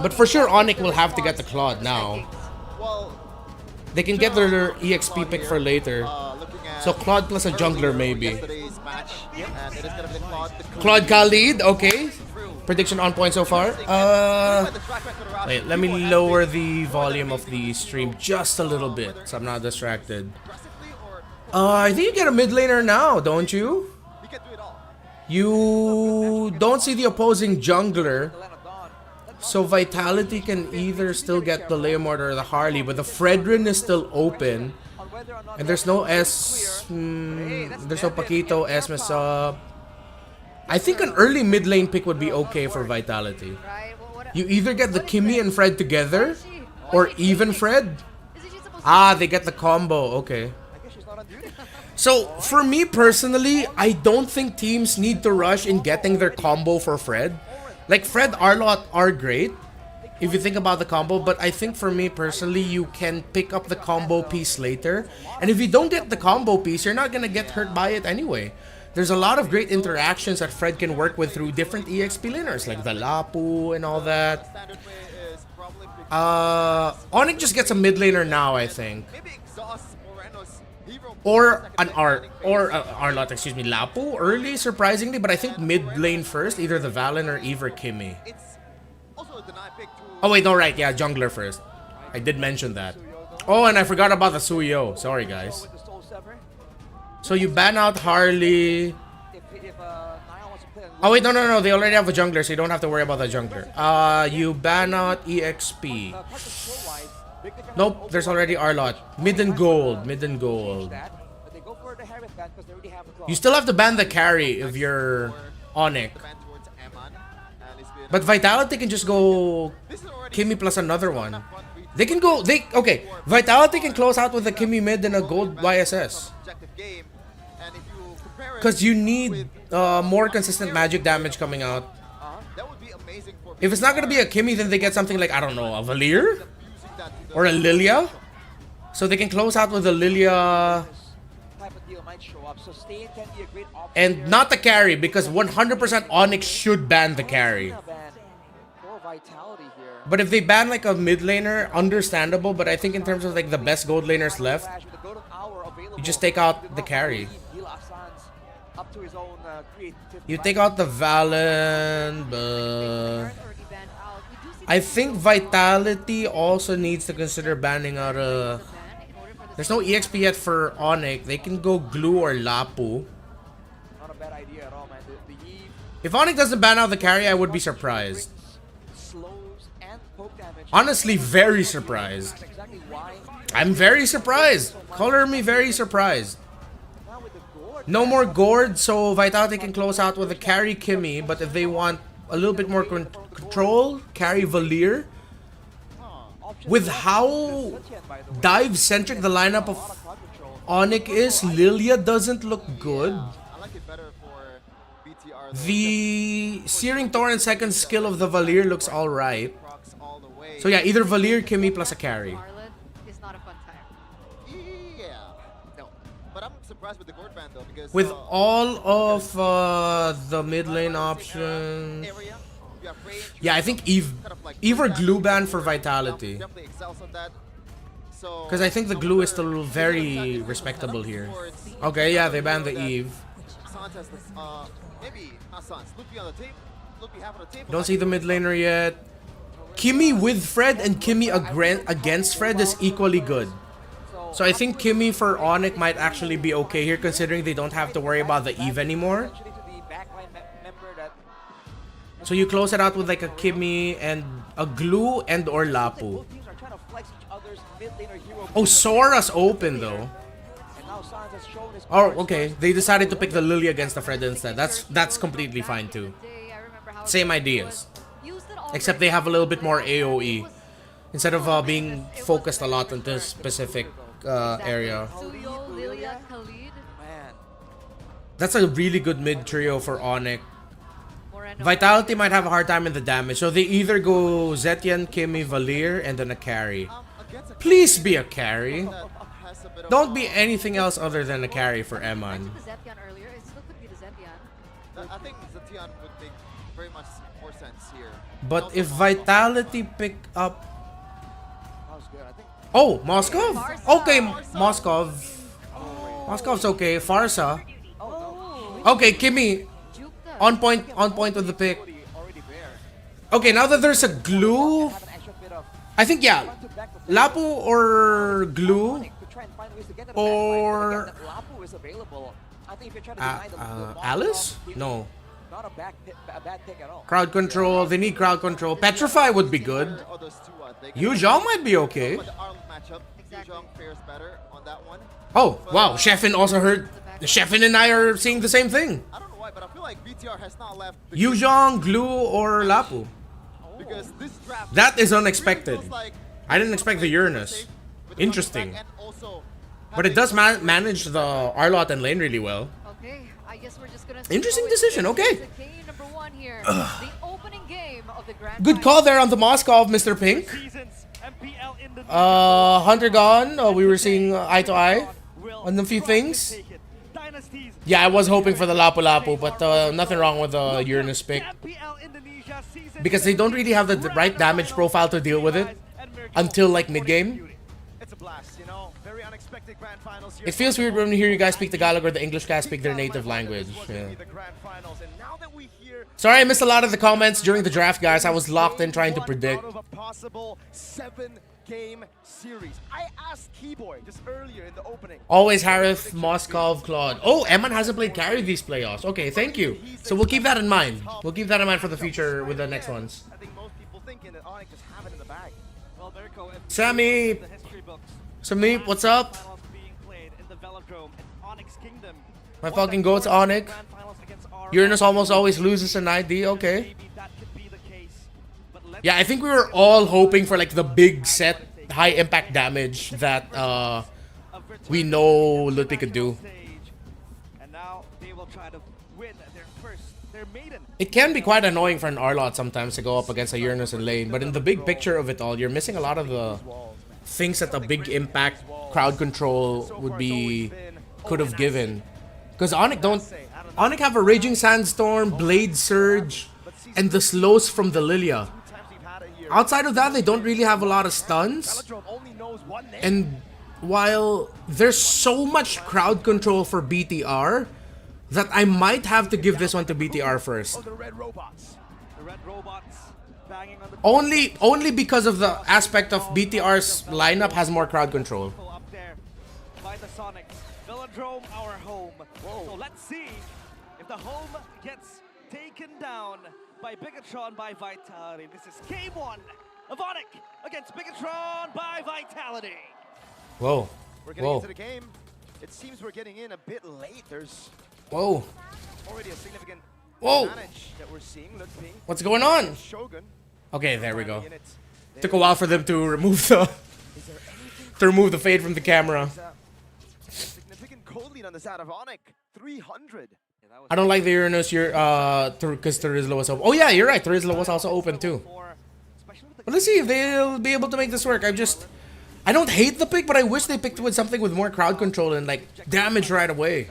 But for sure, ONIC will have to get the Claude now. They can get their EXP pick for later. So Claude plus a jungler maybe. Claude Khalid, okay. Prediction on point so far. Wait, let me lower the volume of the stream just a little bit so I'm not distracted. I think you get a mid laner now, don't you? You don't see the opposing jungler. So Vitality can either still get the Leomord or the Harley, but the Fredrin is still open. And there's no there's no Paquito, Esmes. I think an early mid lane pick would be okay for Vitality. You either get the Kimmy and Fred together, or even Fred. Ah, they get the combo. Okay. So, for me personally, I don't think teams need to rush in getting their combo for Fred. Like, Fred Arlott are great, if you think about the combo, but I think for me personally, you can pick up the combo piece later. And if you don't get the combo piece, you're not gonna get hurt by it anyway. There's a lot of great interactions that Fred can work with through different EXP laners, like the Lapu and all that. ONIC just gets a mid laner now, I think. Or an Arlott, excuse me, Lapu early, surprisingly, but I think mid lane first, either the Valen or Eve or Kimmy. Oh wait, no, right, yeah, jungler first. I did mention that. Oh, and I forgot about the Suyo. Sorry, guys. So you ban out Harley. Oh wait, no, they already have a jungler, so you don't have to worry about the jungler. You ban out EXP. Nope, there's already Arlott. Mid and gold. You still have to ban the carry if you're ONIC. But Vitality can just go Kimmy plus another one. They can go, okay, Vitality can close out with a Kimmy mid and a gold YSS. Because you need more consistent magic damage coming out. If it's not going to be a Kimmy, then they get something like, I don't know, a Valier? Or a Lilia? So they can close out with a Lilia. And not the carry, because 100% ONIC should ban the carry. But if they ban like a mid laner, understandable. But I think in terms of like the best gold laners left, you just take out the carry. You take out the Valen, but I think Vitality also needs to consider banning out a... There's no EXP yet for ONIC. They can go Glue or Lapu. If ONIC doesn't ban out the carry, I would be surprised. Honestly, very surprised. I'm very surprised. Color me very surprised. No more Gord, so Vitality can close out with a carry Kimmy. But if they want a little bit more control, carry Valier. With how dive-centric the lineup of ONIC is, Lilia doesn't look good. The Searing Torrent second skill of the Valier looks alright. So yeah, either Valier, Kimmy plus a carry. With all of the mid lane options, yeah, I think Eve or Glue ban for Vitality. Because I think the Glue is still very respectable here. Okay, yeah, they banned the Eve. Don't see the mid laner yet. Kimmy with Fred and Kimmy against Fred is equally good. So I think Kimmy for ONIC might actually be okay here, considering they don't have to worry about the Eve anymore. So you close it out with like a Kimmy and a Glue and or Lapu. Oh, Sora's open though. Oh, okay. They decided to pick the Lily against the Fred instead. That's completely fine too. Same ideas. Except they have a little bit more AoE. Instead of being focused a lot on this specific area. That's a really good mid trio for ONIC. Vitality might have a hard time in the damage. So they either go Zetian, Kimmy, Valier, and then a carry. Please be a carry. Don't be anything else other than a carry for Eman. I think Zetian would make very much more sense here. But if Vitality pick up... Oh, Moskov? Okay, Moskov. Moskov's okay. Farsa. Okay, Kimmy. On point with the pick. Okay, now that there's a Glue... I think, yeah. Lapu or Glue. Or... Alice? No. Crowd control. They need crowd control. Petrify would be good. Yu Zhong might be okay. Oh, wow. Sheffin also heard. Sheffin and I are seeing the same thing. Yu Zhong, Glue, or Lapu. That is unexpected. I didn't expect the Uranus. Interesting. But it does manage the Arlott and lane really well. Okay, I guess we're just gonna Interesting decision, okay. Number one here, the opening game of the grand Good call there on the Moskov, Mr. Pink. Hunter gone. We were seeing eye to eye on a few things. Yeah, I was hoping for the Lapu Lapu, but nothing wrong with the Uranus pick. Because they don't really have the right damage profile to deal with it until like mid-game. It's a blast, you know. Very unexpected grand finals here. It feels weird when you hear you guys speak Tagalog or the English guys speak their native language. Yeah. Sorry I missed a lot of the comments during the draft, guys. I was locked in trying to predict. Out of a possible 7-game series. I asked Keyboy just earlier in the opening. Always Harith, Moskov, Claude. Oh, Eman hasn't played carry these playoffs. Okay, thank you. So we'll keep that in mind. We'll keep that in mind for the future with the next ones. I think most people thinking that ONIC just have it in the bag. Well, there you go. Sammy! Sammy, what's up? My fucking goat's ONIC. Uranus almost always loses an ID, okay. Yeah, I think we were all hoping for like the big set, high impact damage that we know Lutti could do. It can be quite annoying for an Arlott sometimes to go up against a Uranus in lane, but in the big picture of it all, you're missing a lot of the things that a big impact crowd control could have given. Because ONIC have a Raging Sandstorm, Blade Surge, and the slows from the Lilia. Outside of that, they don't really have a lot of stuns. And while there's so much crowd control for BTR, that I might have to give this one to BTR first. Only because of the aspect of BTR's lineup has more crowd control. Velodrome, our home. So let's see if the home gets taken down by Bigatron by Vitality. This is game one of ONIC against Bigatron by Vitality. Whoa. We're getting into the game. It seems we're getting in a bit late. There's Whoa. already a significant Whoa. advantage that we're seeing. Let's ping. What's going on? Shogun. Okay, there we go. Took a while for them to remove the fade from the camera. Significant cold lead on the side of ONIC. 300. I don't like the Uranus here, because Turisla was open. Oh yeah, you're right. Turisla was also open too. But let's see if they'll be able to make this work. I don't hate the pick, but I wish they picked with something with more crowd control and like damage right away.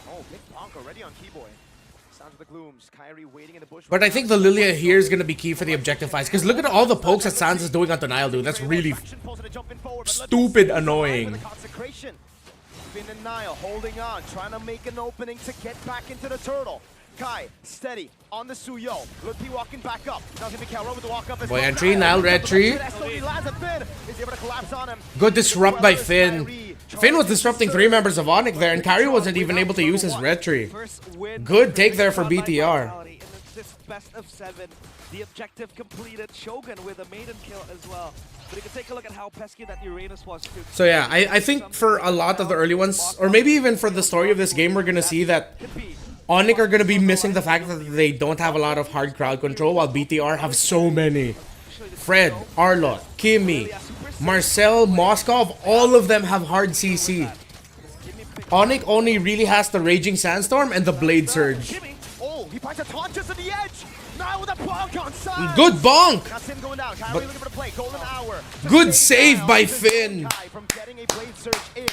Oh, big bonk already on Keyboy. Sounds of the glooms. Kyrie waiting in the bush. But I think the Lilia here is gonna be key for the objective fights. Because look at all the pokes that Sans is doing on Denial, dude. That's really stupid annoying. Finn and Nile holding on, trying to make an opening to get back into the turtle. Kai, steady, on the Suyo. Lutti walking back up. Now it's gonna be Calro with the walk up. Boy entry, Nile red tree. Good disrupt by Finn. Finn was disrupting 3 members of ONIC there, and Kyrie wasn't even able to use his red tree. Good take there for BTR. This best of 7, the objective completed. Shogun with a maiden kill as well. But you can take a look at how pesky that Uranus was too. So yeah, I think for a lot of the early ones, or maybe even for the story of this game, we're gonna see that ONIC are gonna be missing the fact that they don't have a lot of hard crowd control, while BTR have so many. Fred, Arlott, Kimmy, Marcel, Moskov, all of them have hard CC. ONIC only really has the Raging Sandstorm and the Blade Surge. Oh, he finds a taunt just at the edge. Now with a bonk on side. Good bonk. That's him going down. Kyrie looking for the play. Golden hour. Good save by Finn. From getting a Blade Surge in.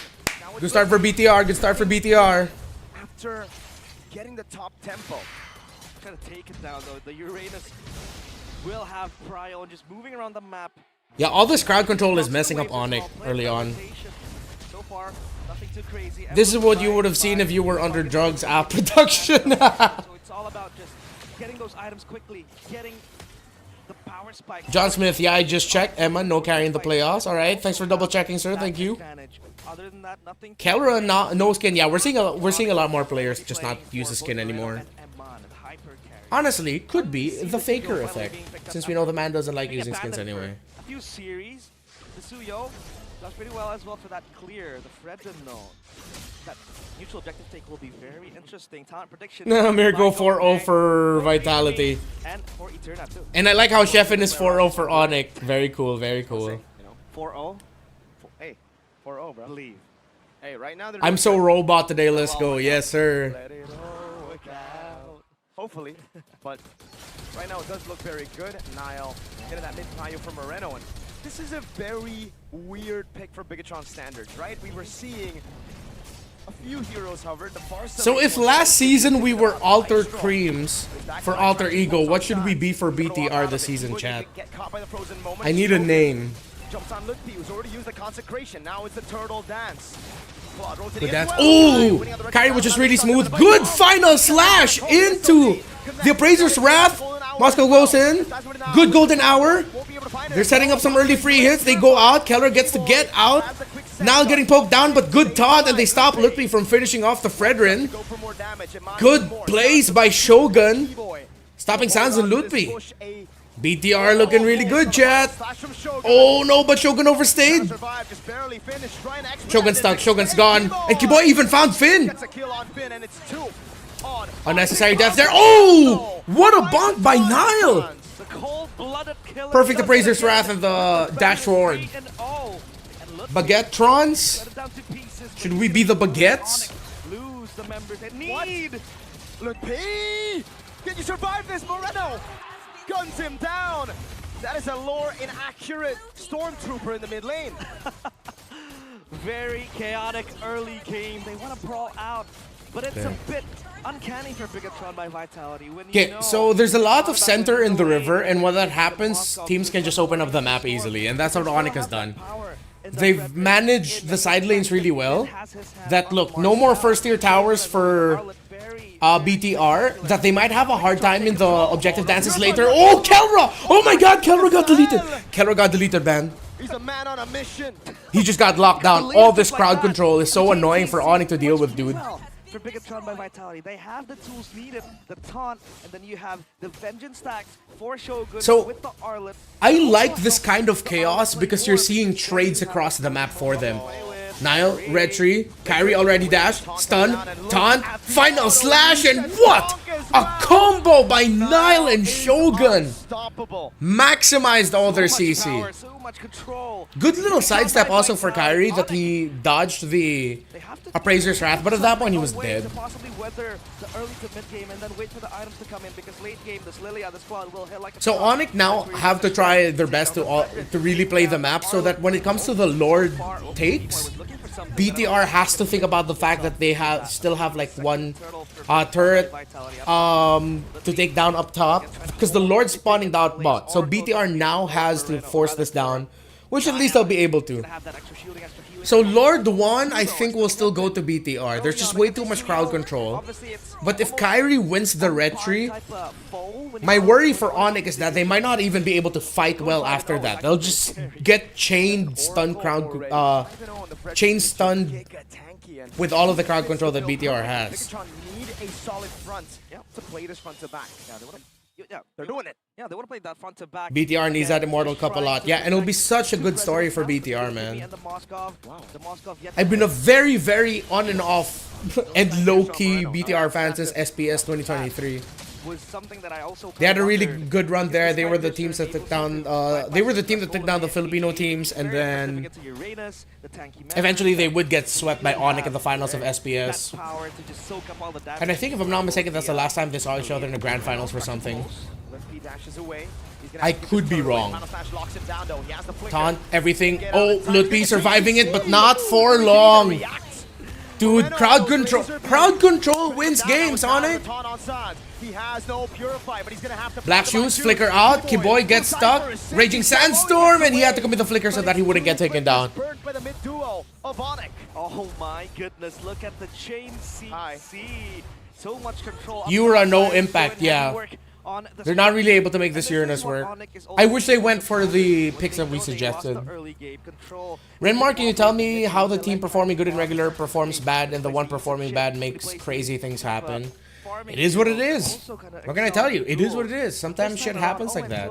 Good start for BTR. Good start for BTR. After getting the top tempo. Trying to take it down though. The Uranus will have Prio and just moving around the map. Yeah, all this crowd control is messing up ONIC early on. So far, nothing too crazy. This is what you would have seen if you were under drugs app production. So it's all about just getting those items quickly, getting the power spike. John Smith, yeah, I just checked. Emma, no carrying the playoffs. All right, thanks for double checking, sir. Thank you. Other than that, nothing. Kelra, no skin. Yeah, we're seeing a lot more players just not use the skin anymore. Honestly, could be the Faker effect, since we know the man doesn't like using skins anyway. A few series, the Suyo Does pretty well as well for that clear. The Fredden though. That neutral objective take will be very interesting. Talent prediction. Miracle 4-0 for Vitality. And for Eterna too. And I like how Sheffin is 4-0 for ONIC. Very cool, very cool. 4-0. Hey, 4-0, bro. Believe. Hey, right now they're I'm doing so good. robot today, let's go. Yes, sir. Let it all work out. Hopefully, but right now it does look very good. Nile getting that mid-value from Moreno, and this is a very weird pick for Bigatron standards, right? We were seeing a few heroes hover. The Barca So if last season we were Alter Creams for Alter Ego, what should we be for BTR this season, chat? I need a name. Jumps on Lutfi, who's already used the consecration. Now it's the turtle dance. Good dance. Oh, Kyrie was just really smooth. Good final slash into the Appraiser's Wrath. Moscow goes in. Good golden hour. They're setting up some early free hits. They go out. Keller gets to get out. Now getting poked down, but good taunt, and they stop Lutfi from finishing off the Fredrin. Good plays by Shogun. Stopping Sans and Lutfi. BTR looking really good, chat. Oh no, but Shogun overstayed. Shogun's stuck, Shogun's gone. And Kiboy even found Finn. Unnecessary death there. Oh! What a bonk by Nile! Perfect Appraiser's Wrath and the dash forward. Baguettrons? Should we be the Baguettes? Lose the members that need. Lutfi! Can you survive this, Moreno? Guns him down. That is a lore inaccurate Stormtrooper in the mid lane. Very chaotic early game. They want to brawl out, but it's a bit uncanny for Bigatron by Vitality. Okay, so there's a lot of center in the river, and when that happens, teams can just open up the map easily, and that's what ONIC has done. They've managed the side lanes really well. That look, no more first tier towers for BTR, that they might have a hard time in the objective dances later. Oh, Kelra! Oh my god, Kelra got deleted. Kelra got deleted, man. He's a man on a mission. He just got locked down. All this crowd control is so annoying for ONIC to deal with, dude. For Bigatron by Vitality, they have the tools needed, the taunt, and then you have the vengeance stacks for Shogun with the Arlet. I like this kind of chaos because you're seeing trades across the map for them. Nile, red tree, Kyrie already dashed, stun, taunt, final slash, and what? A combo by Nile and Shogun. Maximized all their CC. Good little sidestep also for Kyrie that he dodged the Appraiser's Wrath, but at that point he was dead. So ONIC now have to try their best to really play the map so that when it comes to the Lord takes, BTR has to think about the fact that they still have like one turret to take down up top, because the Lord's spawning down bot. So BTR now has to force this down, which at least they'll be able to. So Lord 1, I think, will still go to BTR. There's just way too much crowd control. But if Kyrie wins the red tree, my worry for ONIC is that they might not even be able to fight well after that. They'll just get chained stun chain stunned with all of the crowd control that BTR has. Need a solid front to play this front to back. Yeah, they're doing it. Yeah, they want to play that front to back. BTR needs that Immortal Cup a lot. Yeah, and it'll be such a good story for BTR, man. I've been a very, very on and off and low-key BTR fan since SPS 2023. They had a really good run there. They were the teams that took down. They were the team that took down the Filipino teams, and then eventually they would get swept by ONIC in the finals of SPS. And I think, if I'm not mistaken, that's the last time they saw each other in the grand finals for something. I could be wrong. Taunt, everything. Oh, Lutfi surviving it, but not for long. Dude, crowd control. Crowd control wins games, ONIC. He has no purify, but he's gonna have to Black Shoes flicker out. Kiboy gets stuck. Raging Sandstorm, and he had to commit the flicker so that he wouldn't get taken down. Burned by the mid duo of ONIC. Oh my goodness! Look at the chain CC. So much control. Yura no impact. Yeah, they're not really able to make this Uranus work. I wish they went for the picks that we suggested. Renmark, can you tell me how the team performing good in regular performs bad, and the one performing bad makes crazy things happen? It is what it is. What can I tell you? It is what it is. Sometimes shit happens like that.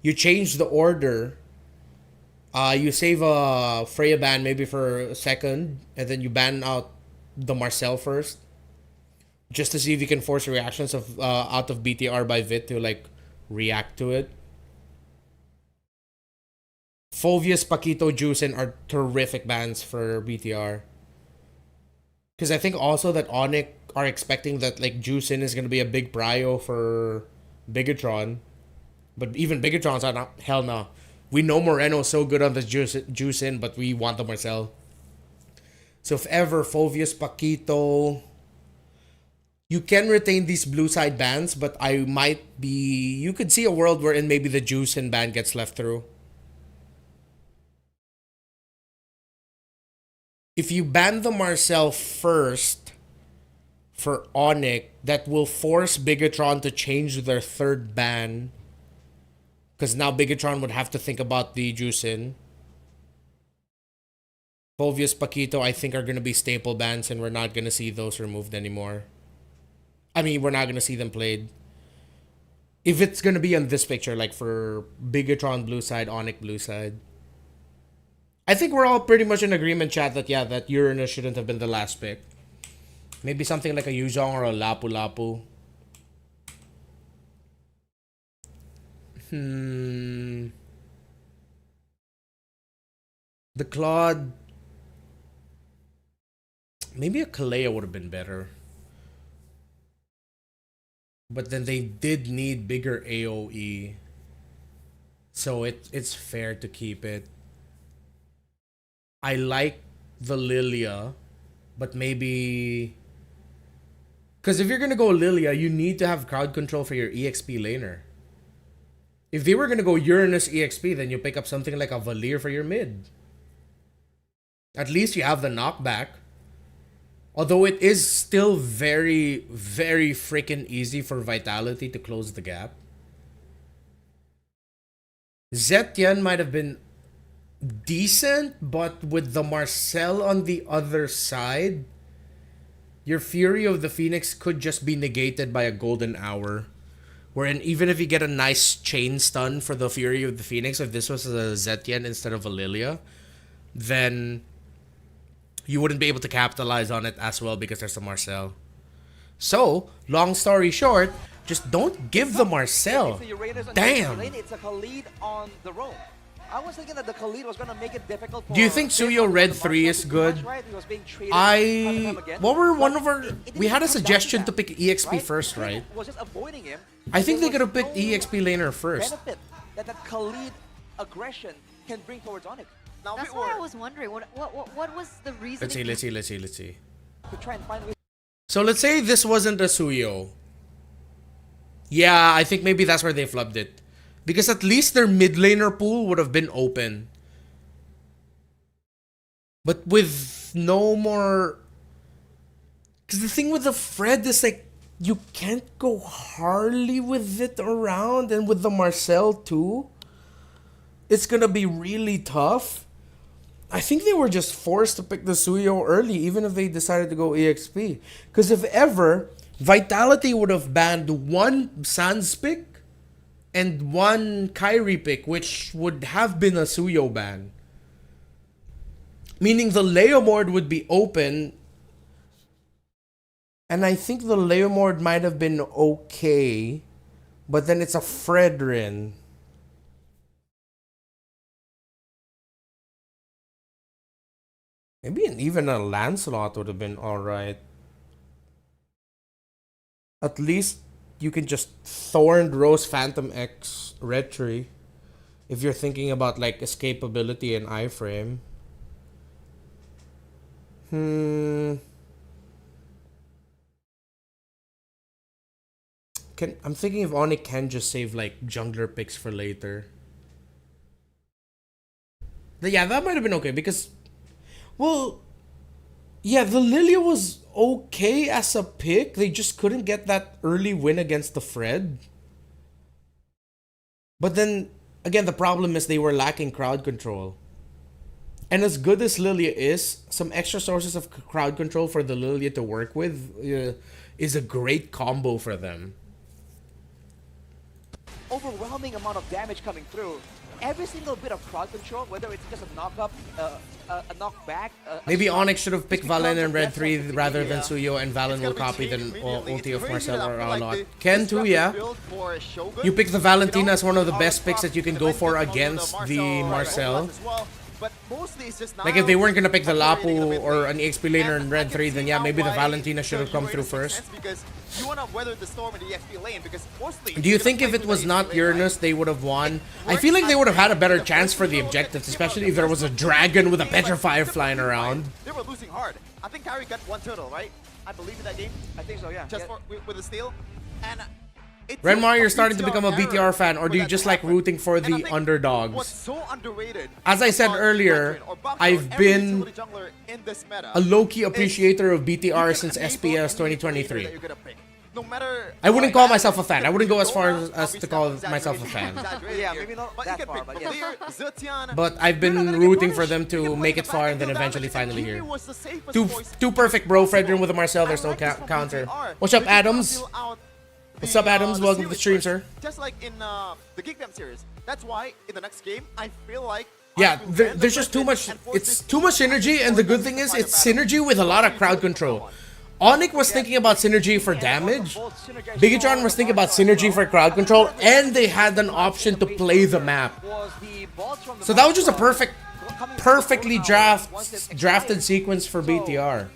you change the order. You save a Freya ban maybe for a second, and then you ban out the Marcel first, just to see if you can force reactions of out of BTR by Vit to like react to it. Fovius, Paquito, Juicin are terrific bans for BTR. Because I think also that ONIC are expecting that like Juicin is going to be a big prio for Bigatron. But even Bigatron's not, hell no. We know Moreno's so good on this Juicin, but we want the Marcel. So if ever, Fovius, Paquito... You can retain these blue side bans, but I might be... You could see a world wherein maybe the Juicin ban gets left through. If you ban the Marcel first for ONIC, that will force Bigatron to change their third ban. Because now Bigatron would have to think about the Juicin. Fovius, Paquito, I think are going to be staple bans and we're not going to see those removed anymore. I mean, we're not going to see them played. If it's going to be on this picture, like for Bigatron blue side, ONIC blue side. I think we're all pretty much in agreement, chat, that yeah, that Uranus shouldn't have been the last pick. Maybe something like a Yuzhong or a Lapu Lapu. The Claude. Maybe a Kalea would have been better. But then they did need bigger AoE. So it's fair to keep it. I like the Lilia, but maybe... Because if you're going to go Lilia, you need to have crowd control for your EXP laner. If they were going to go Uranus EXP, then you pick up something like a Valir for your mid. At least you have the knockback. Although it is still very, very freaking easy for Vitality to close the gap. Zetian might have been decent, but with the Marcel on the other side, your Fury of the Phoenix could just be negated by a golden hour. Wherein even if you get a nice chain stun for the Fury of the Phoenix, if this was a Zetian instead of a Lilia, then you wouldn't be able to capitalize on it as well because there's a Marcel. So, long story short, just don't give the Marcel. Damn. It's a Khalid on the roam. I was thinking that the Khalid was going to make it difficult for... Do you think Suyo Red 3 is good? What were one of our... We had a suggestion to pick EXP first, right? Was just avoiding him. I think they could have picked EXP laner first. Benefit that Khalid aggression can bring towards ONIC. Now, that's why I was wondering, what was the reason? Let's see. To try and find... So let's say this wasn't a Suyo. Yeah, I think maybe that's where they flubbed it. Because at least their mid laner pool would have been open. But with no more... Because the thing with the Fred is like, you can't go Harley with it around. And with the Marcel too, it's going to be really tough. I think they were just forced to pick the Suyo early, even if they decided to go EXP. Because if ever, Vitality would have banned one Sans pick and one Kyrie pick, which would have been a Suyo ban. Meaning the Leomord would be open. And I think the Leomord might have been okay. But then it's a Fredrin. Maybe even a Lancelot would have been alright. At least you can just Thorned Rose Phantom X Red Tree. If you're thinking about like escapability and iframe. I'm thinking if ONIC can just save like jungler picks for later. Yeah, that might have been okay because... Well, yeah, the Lilia was okay as a pick. They just couldn't get that early win against the Fred. But then, again, the problem is they were lacking crowd control. And as good as Lilia is, some extra sources of crowd control for the Lilia to work with is a great combo for them. overwhelming amount of damage coming through. Every single bit of crowd control, whether it's just a knock-up, a knockback... Maybe ONIC should have picked Valen and Red 3 rather than Suyo, and Valen will copy the ulti of Marcel or Alot. Ken too, yeah. You pick the Valentina as one of the best picks that you can go for against the Marcel. But mostly it's just Like if they weren't gonna pick the Lapu or an EXP laner in Red 3, then yeah, maybe the Valentina should have come through first. Because you want to weather the storm in the EXP lane, because mostly... Do you think if it was not Uranus, they would have won? I feel like they would have had a better chance for the objectives, especially if there was a dragon with a Petrifier flying around. They were losing hard. I think Kyrie got 1 turtle, right? I believe in that game. I think so, yeah. Just with the steal. And Renmar, you're starting to become a BTR fan, or do you just like rooting for the underdogs? What's so underrated, As I said earlier, I've been a low-key appreciator of BTR since SPS 2023. I wouldn't call myself a fan. I wouldn't go as far as to call myself a fan. Yeah, maybe not that far, but yeah. But I've been rooting for them to make it far and then eventually finally here. Too perfect, bro. Fredrin with a Marcel, there's no counter. What's up, Adams? What's up, Adams? Welcome to the stream, sir. Just like in the Geek Fam series. That's why in the next game, I feel like... Yeah, there's just too much. It's too much synergy, and the good thing is it's synergy with a lot of crowd control. ONIC was thinking about synergy for damage. Bigatron was thinking about synergy for crowd control, and they had an option to play the map. So that was just a perfectly drafted sequence for BTR.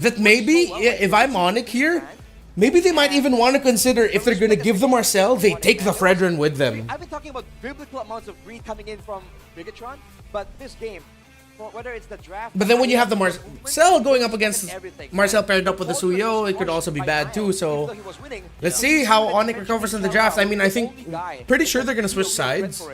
That maybe, if I'm ONIC here, maybe they might even want to consider if they're going to give the Marcel, they take the Fredrin with them. I've been talking about biblical amounts of greed coming in from Bigatron, but this game, whether it's the draft... But then when you have the Marcel going up against Marcel paired up with the Suyo, it could also be bad too, so... Let's see how ONIC recovers in the draft. I mean, I think... Pretty sure they're going to switch sides.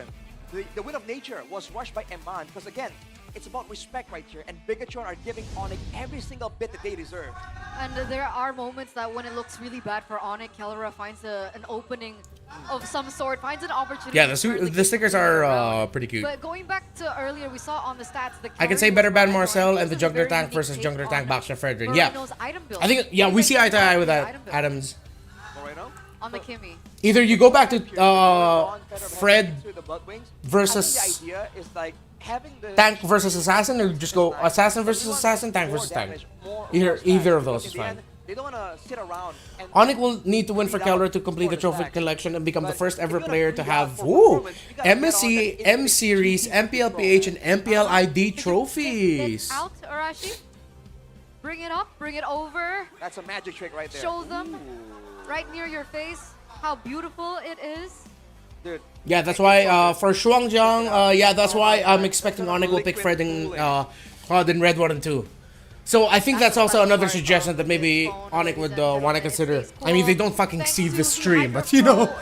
The Wind of Nature was rushed by Eman, because again, it's about respect right here, and Bigatron are giving ONIC every single bit that they deserve. And there are moments that when it looks really bad for ONIC, Kelra finds an opening of some sort, finds an opportunity. Yeah, the stickers are pretty cute. But going back to earlier, we saw on the stats, I can say better bad Marcel and the jungler tank versus jungler tank Baxter Fredrin. Yeah, I think, yeah, we see eye to eye with that, Adams. On the Kimmy. Either you go back to Fred versus tank versus assassin, or just go assassin versus assassin, tank versus tank. Either of those is fine. They don't want to sit around. ONIC will need to win for Kelra to complete the trophy collection and become the first ever player to have MSC, M Series, MPL PH, and MPL ID trophies. Out, Arashi. Bring it up, bring it over. That's a magic trick right there. Show them right near your face how beautiful it is. Dude. Yeah, that's why for Shuangjiang, yeah, that's why I'm expecting ONIC will pick Fred and Cloud in Red 1 and 2. So I think that's also another suggestion that maybe ONIC would want to consider. I mean, they don't fucking see this stream, but you know,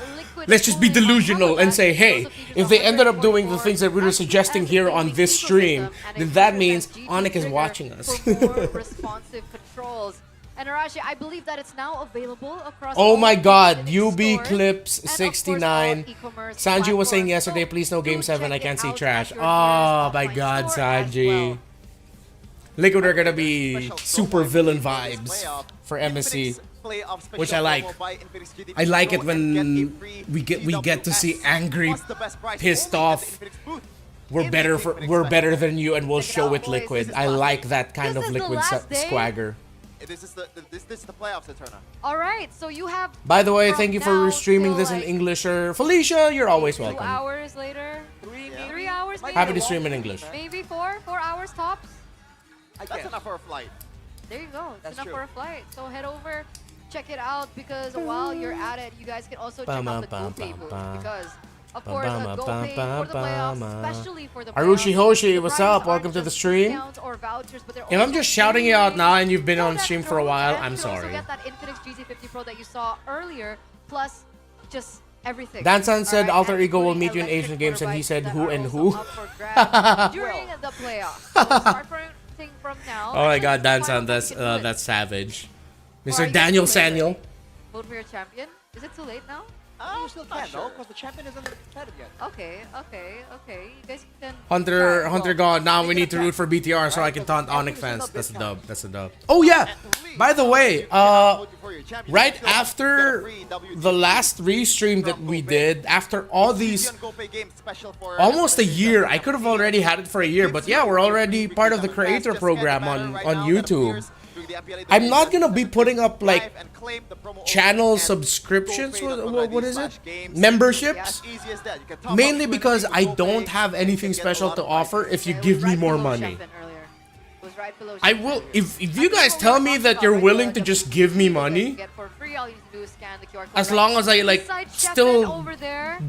let's just be delusional and say, hey, if they ended up doing the things that we were suggesting here on this stream, then that means ONIC is watching us. Responsive controls. And Arashi, I believe that it's now available across. Oh my god, UB Clips 69. Sanji was saying yesterday, please no Game 7, I can't see trash. Oh my god, Sanji. Liquid are gonna be super villain vibes for MSC, which I like. I like it when we get to see angry, pissed off. We're better than you, and we'll show it Liquid. I like that kind of Liquid swagger. This is the playoffs, Eterna. All right, so you have. By the way, thank you for streaming this in English. Felicia, you're always welcome. 2 hours later, 3 hours. Maybe? Happy to stream in English. Maybe 4 hours tops. That's enough for a flight. There you go. It's enough for a flight. So head over, check it out, because while you're at it, you guys can also check out the GoPay booth, because of course a GoPay for the playoffs, especially for the Arushi Hoshi, what's up? Welcome to the stream. If I'm just shouting you out now and you've been on stream for a while, I'm sorry. You can also get that Infinix GZ50 Pro that you saw earlier, plus just everything. Dansan said Alter Ego will meet you in Asian Games, and he said who and who. During the playoffs. So we'll start from now. Oh my god, Dansan, that's savage. Mr. Daniel Saniel. Vote for your champion. Is it too late now? You still can, though, because the champion isn't decided yet. Okay. You guys can... Hunter gone. Now we need to root for BTR so I can taunt ONIC fans. That's a dub. Oh yeah. By the way, for your championship. Right Still get a after free WT the last restream that we did, after all these, GOOOOOOOOO game special for almost a year. I could have already had it for a year, but yeah, we're already part of the creator program on YouTube. I'm not gonna be putting up like channel subscriptions. What is it? Memberships. Mainly because I don't have anything special to offer if you give me more money. I will, if you guys tell me that you're willing to just give me money, as long as I like still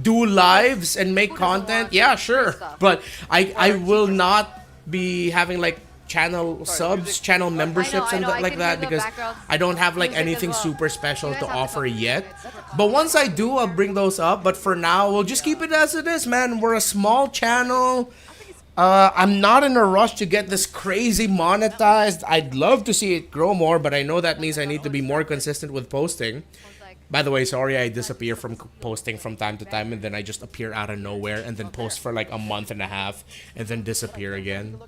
do lives and make content, yeah, sure. But I will not be having like channel subs, channel memberships and like that, because I don't have like anything super special to offer yet. But once I do, I'll bring those up. But for now, we'll just keep it as it is, man. We're a small channel. I'm not in a rush to get this crazy monetized. I'd love to see it grow more, but I know that means I need to be more consistent with posting. By the way, sorry I disappear from posting from time to time, and then I just appear out of nowhere and then post for like a month and a half and then disappear again.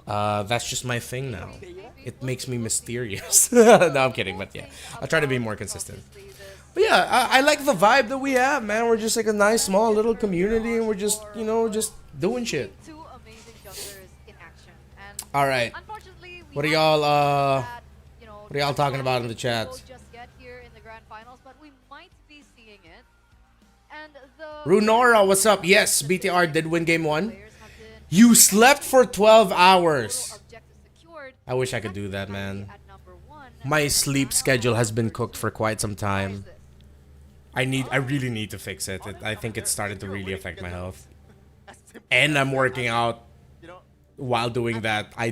That's just my thing now. It makes me mysterious. No, I'm kidding, but yeah, I'll try to be more consistent. But yeah, I like the vibe that we have, man. We're just like a nice, small, little community, and we're just, you know, just doing shit. All right. What are y'all talking about in the chat? Runora, what's up? Yes, BTR did win game 1. You slept for 12 hours. I wish I could do that, man. My sleep schedule has been cooked for quite some time. I really need to fix it. I think it started to really affect my health. And I'm working out while doing that. I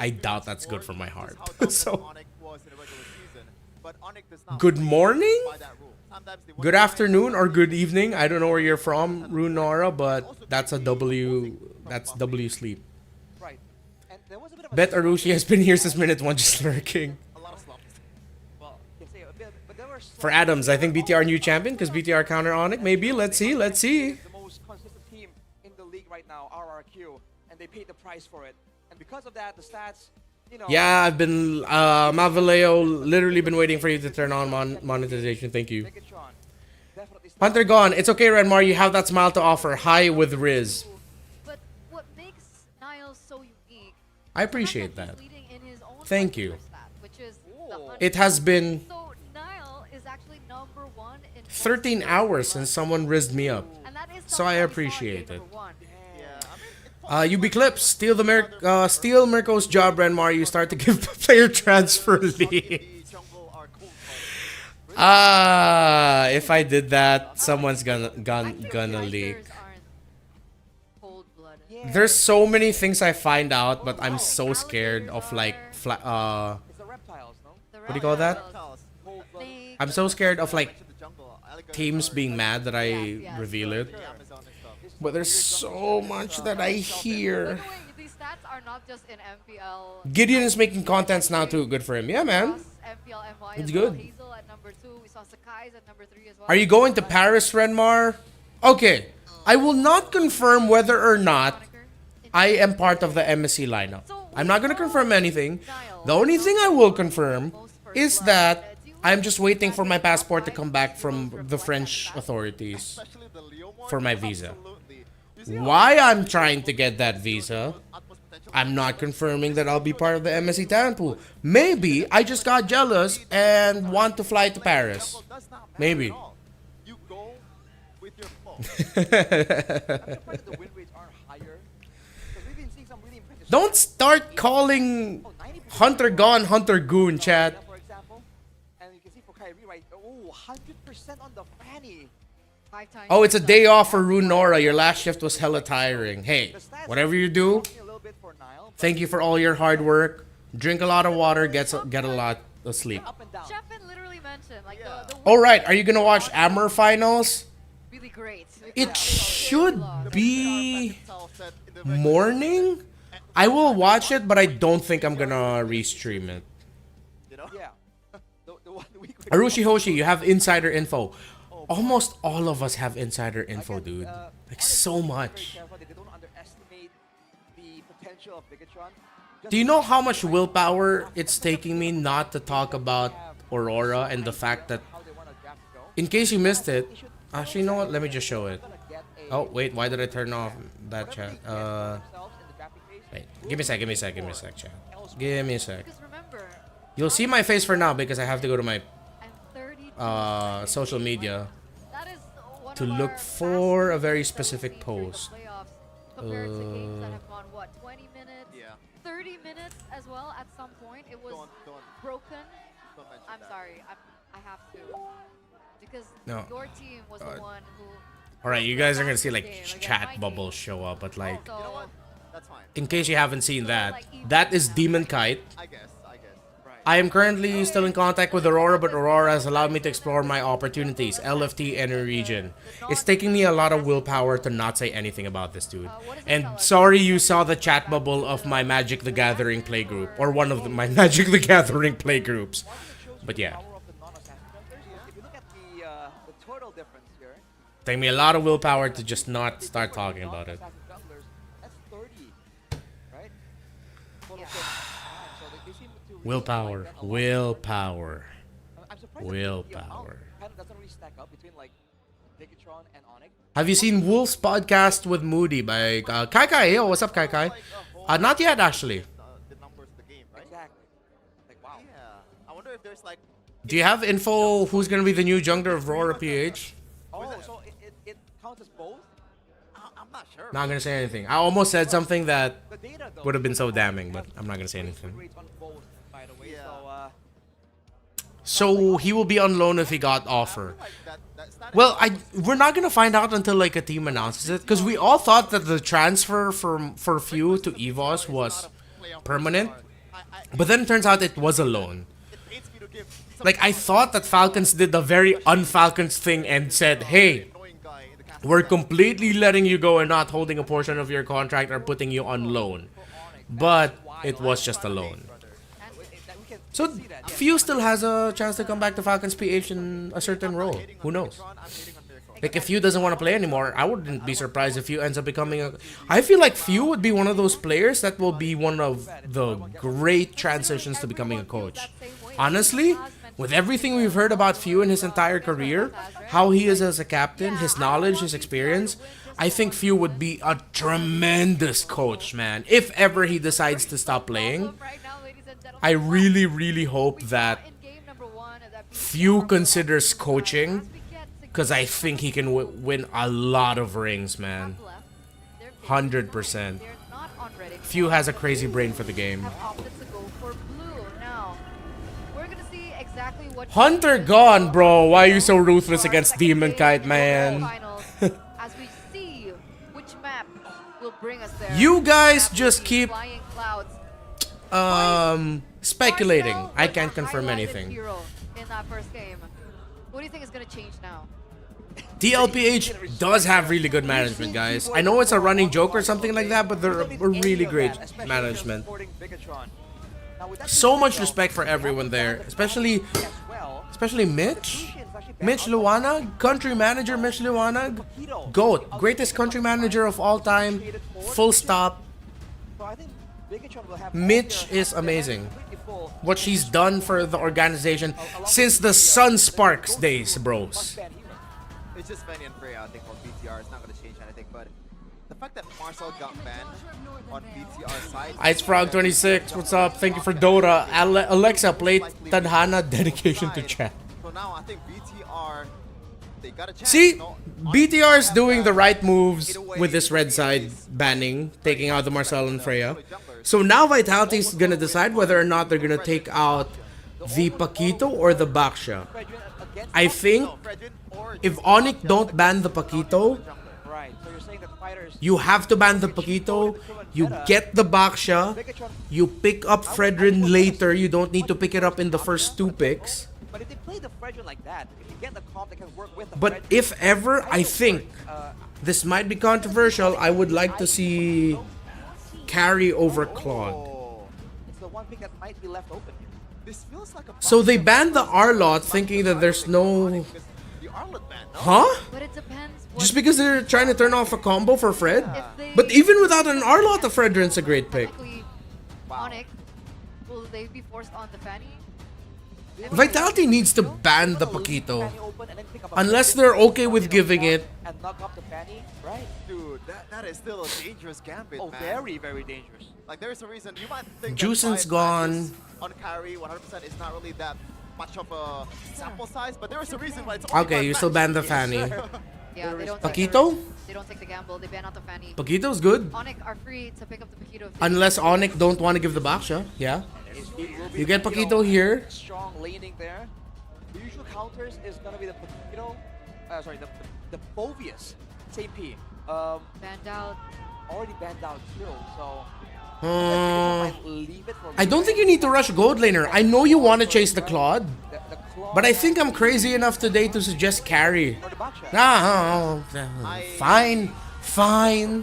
doubt that's good for my heart. So, good morning? Good afternoon or good evening. I don't know where you're from, Runora, but that's a W. That's W sleep. Bet Arushi has been here since minute 1 just lurking. For Adams, I think BTR new champion because BTR counter ONIC. Maybe. Let's see. Let's see. The most consistent team in the league right now, RRQ, and they paid the price for it. And because of that, the stats, you know. Yeah, I've been Malvaleo, literally been waiting for you to turn on monetization. Thank you. Hunter gone. It's okay, Redmar. You have that smile to offer. Hi with Riz. But what makes Niall so unique? I appreciate that. Thank you. It has been 13 hours since someone rizzed me up, so I appreciate it. UB Clips, steal Mirko's job, Renmar. You start to give player transfer league. If I did that, someone's gonna leak. There's so many things I find out, but I'm so scared of like what do you call that? I'm so scared of like teams being mad that I reveal it. But there's so much that I hear. These stats are not just in MPL. Gideon is making contents now too. Good for him. Yeah, man. It's good. Are you going to Paris, Renmar? Okay. I will not confirm whether or not I am part of the MSC lineup. I'm not going to confirm anything. The only thing I will confirm is that I'm just waiting for my passport to come back from the French authorities for my visa. Why I'm trying to get that visa, I'm not confirming that I'll be part of the MSC talent pool. Maybe I just got jealous and want to fly to Paris. Maybe. Don't start calling Hunter gone, Hunter goon, chat. Oh, it's a day off for Runora. Your last shift was hella tiring. Hey, whatever you do, thank you for all your hard work. Drink a lot of water, get a lot of sleep. Alright, are you gonna watch Amber Finals? It should be morning. I will watch it, but I don't think I'm gonna restream it. Arushi Hoshi, you have insider info. Almost all of us have insider info, dude. Like, so much. Do you know how much willpower it's taking me not to talk about Aurora and the fact that, in case you missed it, actually, you know what? Let me just show it. Oh, wait, why did I turn off that chat? Wait, give me a sec, chat. Give me a sec. You'll see my face for now because I have to go to my social media to look for a very specific post. Compared to games that have gone, what, 20 minutes? Yeah. 30 minutes as well at some point. It was broken. I'm sorry, I have to. Because your team was the one who... Alright, you guys are gonna see like chat bubbles show up, but like, in case you haven't seen that, that is Demon Kite. I am currently still in contact with Aurora, but Aurora has allowed me to explore my opportunities, LFT and region. It's taking me a lot of willpower to not say anything about this, dude. And sorry you saw the chat bubble of my Magic the Gathering playgroup, or one of my Magic the Gathering playgroups. But yeah. Take me a lot of willpower to just not start talking about it. Willpower. Willpower. Willpower. Have you seen Wolf's podcast with Moody by Kai Kai? Yo, what's up, Kai Kai? Not yet, actually. Do you have info who's gonna be the new jungler of Aurora PH? Oh, so it counts as both? I'm not sure. Not gonna say anything. I almost said something that would have been so damning, but I'm not gonna say anything. So he will be on loan if he got offer. Well, we're not gonna find out until like a team announces it, because we all thought that the transfer for Few to EVOS was permanent, but then it turns out it was a loan. Like, I thought that Falcons did the very un-Falcons thing and said, hey, we're completely letting you go and not holding a portion of your contract or putting you on loan. But it was just a loan. So Few still has a chance to come back to Falcons PH in a certain role. Who knows? Like, if Few doesn't want to play anymore, I wouldn't be surprised if Few ends up becoming a... I feel like Few would be one of those players that will be one of the great transitions to becoming a coach. Honestly, with everything we've heard about Few in his entire career, how he is as a captain, his knowledge, his experience, I think Few would be a tremendous coach, man. If ever he decides to stop playing, I really, really hope that Few considers coaching, because I think he can win a lot of rings, man. 100%. Few has a crazy brain for the game. Hunter gone, bro. Why are you so ruthless against Demon Kite, man? You guys just keep speculating. I can't confirm anything. What do you think is going to change now? DLPH does have really good management, guys. I know it's a running joke or something like that, but they're a really great management. So much respect for everyone there, especially Mitch. Mitch Luwanag, country manager Mitch Luwanag. GOAT, greatest country manager of all time. Full stop. Mitch is amazing. What she's done for the organization since the Sun Sparks days, bros. It's just Fanny and Freya, I think, on BTR. It's not going to change anything, but the fact that Marcel got banned on BTR side... Ice Frog 26, what's up? Thank you for Dota. Alexa, play Tadhana dedication to chat. So now I think BTR, they got a chance. See, BTR is doing the right moves with this red side banning, taking out the Marcel and Freya. So now Vitality is gonna decide whether or not they're gonna take out the Paquito or the Baksha. I think if ONIC don't ban the Paquito, you have to ban the Paquito. You get the Baksha. You pick up Fredrin later. You don't need to pick it up in the first two picks. But if they play the Fredrin like that, if you get the comp that can work with the But if ever, I think this might be controversial. I would like to see carry over Claude. It's the one pick that might be left open here. This feels like a... So they banned the Arlot thinking that there's no... Huh? Just because they're trying to turn off a combo for Fred? But even without an Arlot, the Fredrin's a great pick. ONIC, will they be forced on the Fanny? Vitality needs to ban the Paquito. Unless they're okay with giving it. And knock up the Fanny, right? Dude, that is still a dangerous gambit, Oh, man. very, very dangerous. Like, there's a reason you might think Juicing's that 5 gone. matches on carry 100% is not really that much of a sample size, but there is a reason why it's only Okay, 5 you still matches. ban the Fanny. Yeah, they don't Paquito? They don't take the gamble. They ban out the Fanny. Paquito's good. ONIC are free to pick up the Paquito. if they Unless want. ONIC don't want to give the Baksha. Yeah. It will be, You get Paquito here. Strong laning there. The usual counters is gonna be the Paquito, sorry, the Bovius, same P. Banned out. Already banned out too, so leave it for I don't think you need to rush gold laner. I know you want to chase the Claude, but I think I'm crazy enough today to suggest carry. Nah, fine.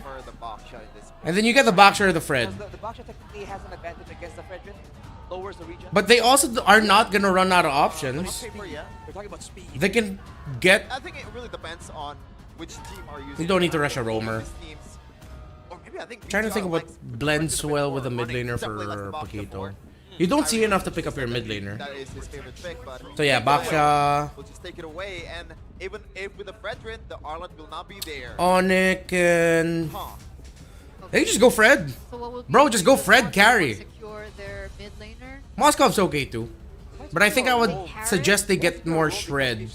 For the Baksha in this. And then you get the Baksha or the Fred. the Baksha technically has an advantage against the Fredrin. Lowers the region. But they also are not gonna run out of options. Paper, yeah. We're talking about speed. They can get. I think it really depends on which team are using. You don't need to rush a Both roamer. these teams- or maybe I think Trying to think of what blends well with a mid laner for Paquito. You don't see enough to pick up your mid laner. That is his favorite pick, but So yeah, Baksha, will just take it away, and even if with the Fredrin, the Arlott will not be there. ONIC, and they just go Fred. So what will be Bro, just go the Fred ones carry. who secure their mid laner? Moscov's okay too. But I think I would suggest they get more Shred.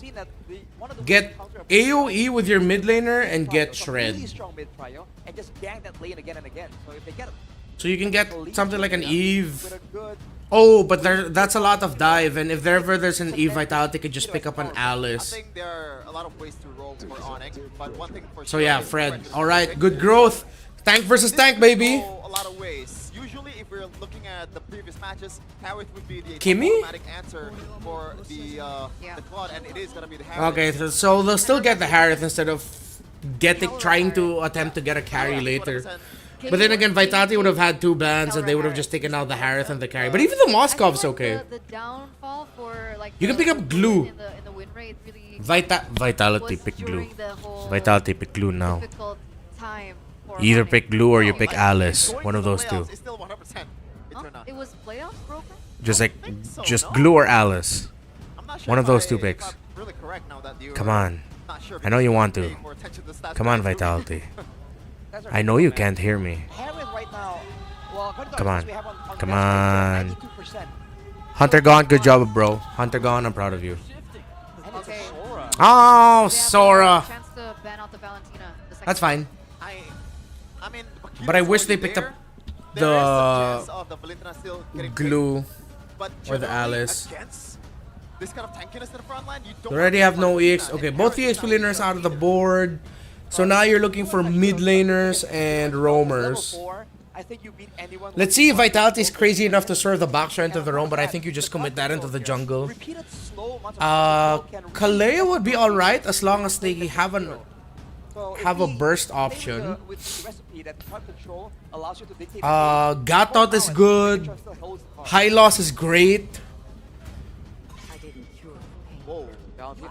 Get AoE with your mid laner and get Shred. Really strong mid trio and just gang that lane again and again. So if they get So you can get something like an Eve. with a good Oh, but that's a lot of dive, and if ever there's an Eve, Vitality could just pick up an I Alice. think there are a lot of ways to roll for ONIC, but one thing for So sure yeah, is Fred. is Alright, good growth. Tank versus tank, baby. go a lot of ways. Usually, if we're looking at the previous matches, Harith would be the Kimmy? automatic answer for the Claude, and it is gonna be the Harith. Okay, so they'll still get the Harith instead of trying to attempt to get a carry later. But then again, Vitality would have had 2 bans and they would have just taken out the Harith and the carry. But even the Moscov's okay. The downfall for like You can pick up glue. in the win rate really Vitality was pick glue. during the whole Vitality pick glue now. difficult time for Either ONIC. pick glue or you pick Alice. Going One to of the those two. playoffs is still 100%. It was playoffs broken? Just glue or Alice. I'm not sure One of if those two if picks. I'm really correct now that you Come are on. not sure I know you because want you're to. paying more attention to the stats Come on, than I do. Vitality. I know you can't hear me. Harith right now. Well, according to Come our on. stats we have on Come bench right on. here, 92%. Hunter gone, good job, bro. Hunter gone, I'm proud of you. And it's a Sora. Oh, They have Sora. a chance to ban out the Valentina the second That's fine. I mean, But I Paquito's wish they already picked up there. There is a the chance of the Valentina still getting glue picked, but or the generally Alice. against this kind of tankiness in the front line, you don't They already have no EX. Okay, both EX laners out of the board. So now you're looking for mid laners and roamers. I think you beat anyone. Let's see if Vitality is crazy enough to serve the Baksha into the roam, but I think you just commit that into the jungle. Repeated slow amounts of Kalea would be alright as long as they have a burst option. with the recipe that part control allows you to dictate Gatot is good. High loss is great.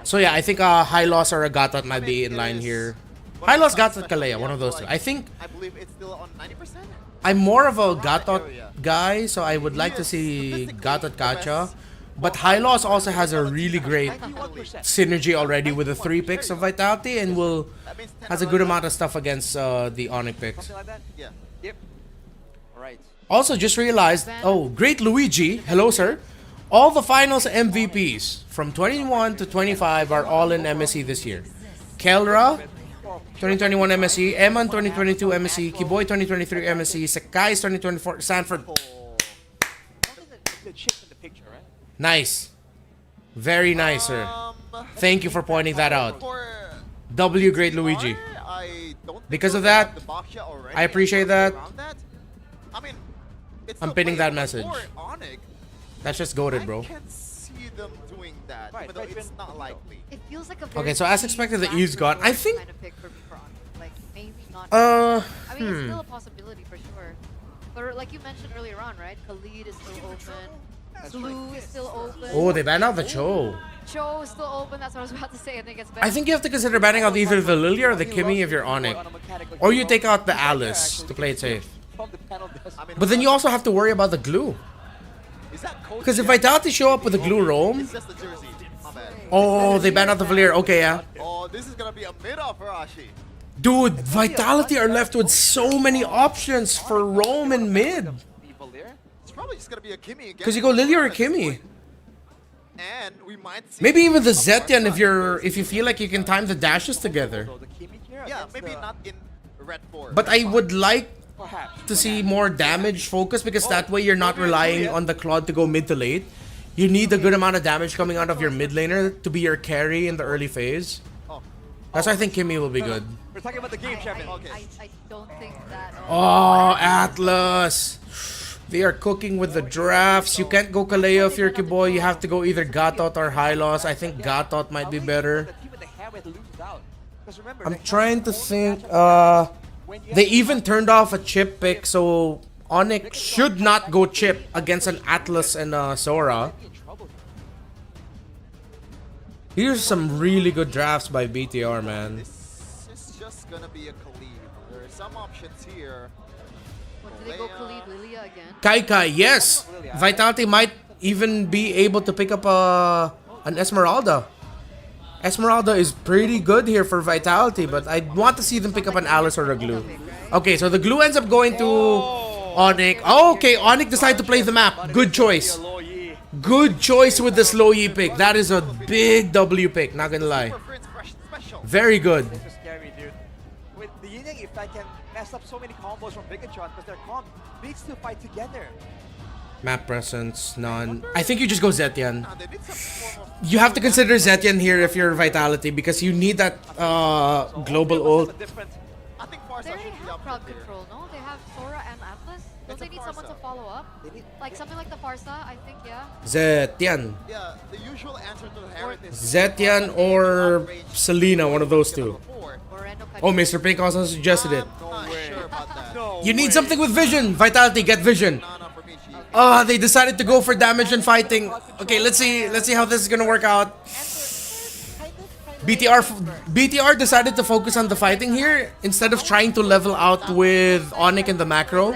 So yeah, I think High loss or a Gatot might be in line here. High loss, Gatot, Kalea, one of those two. I think I believe it's still on 90%. I'm more of a Gatot guy, so I would like to see Gatot Kacha. But High loss also has a really great synergy already with the 3 picks of Vitality and has a good amount of stuff against the ONIC picks. something like that. Yeah. Yep. All right. Also, just realized, oh, great Luigi, hello sir. All the finals MVPs from 21 to 25 are all in MSC this year. Kelra, 2021 MSC, Eman 2022 MSC, Kiboy 2023 MSC, Sakai's 2024, Sanford. The chips in the picture, right? Nice. Very nice, sir. Thank you for pointing that out. W great Luigi. Because of that, I appreciate that. I mean, it's I'm still pinning that playable message. for ONIC. That's just goated, bro. I can see them doing that, even though it's not likely. It feels like a Okay, very so as expected, the Eve's gone. I think. kind of pick for me for ONIC. Like maybe not. Uh, I mean, it's still a possibility for sure. But like you mentioned earlier on, right? Khalid is still open. Blue is still open. Oh, they banned out the Cho. Cho is still open. That's what I was about to say. I think it's I think you have to consider banning out either the Lilia or the Kimmy if you're ONIC. Or you take out the Alice to play it safe. But then you also have to worry about the glue. Is that Coach Because if Jeff? Vitality show up with a glue roam, It's just the jersey. My bad. oh, they banned out the Valier. Okay, yeah. Oh, this is gonna be a mid-off for Ashi. Dude, Vitality are left with so many options for roam and mid. It's probably just gonna be a Kimmy again. Because you go Lily or Kimmy. And we might see Maybe even the Zetian if you feel like you can time the dashes together. Yeah, maybe not in red 4. But I would like to see more damage focus because that way you're not relying on the Claude to go mid to late. You need a good amount of damage coming out of your mid laner to be your carry in the early phase. That's why I think Kimmy will be good. We're talking about the game, champion. I don't think that. Oh, Atlas! They are cooking with the drafts. You can't go Kaleo if you're Kiboy. You have to go either Gatot or Hylos. I think Gatot might be better. I'm trying to think. They even turned off a chip pick, so ONIC should not go chip against an Atlas and Sora. Here's some really good drafts by BTR, man. This is just gonna be a Khalid. There are some options here. Did they go Khalid Lilia again? Kai, yes! Vitality might even be able to pick up an Esmeralda. Esmeralda is pretty good here for Vitality, but I want to see them pick up an Alice or a Glue. Okay, so the Glue ends up going to ONIC. Oh, okay, ONIC decided to play the map. Good choice. Good choice with the slow Yi pick. That is a big W pick, not gonna lie. Very good. This is scary, dude. With the Yin Yang effect can mess up so many combos from Bigatron because their comp needs to fight together. Map presence, none. I think you just go Zetian. You have to consider Zetian here if you're Vitality because you need that global ult. They already have crowd control, no? They have Sora and Atlas. Don't they need someone to follow up? Like something like the Farsa, I think, yeah. Zetian. Yeah, the usual answer to the Herald is Zetian or Selena, one of those two. Oh, Mr. Pink also suggested it. You need something with vision. Vitality, get vision. They decided to go for damage and fighting. Okay, let's see how this is gonna work out. BTR decided to focus on the fighting here instead of trying to level out with ONIC and the macro.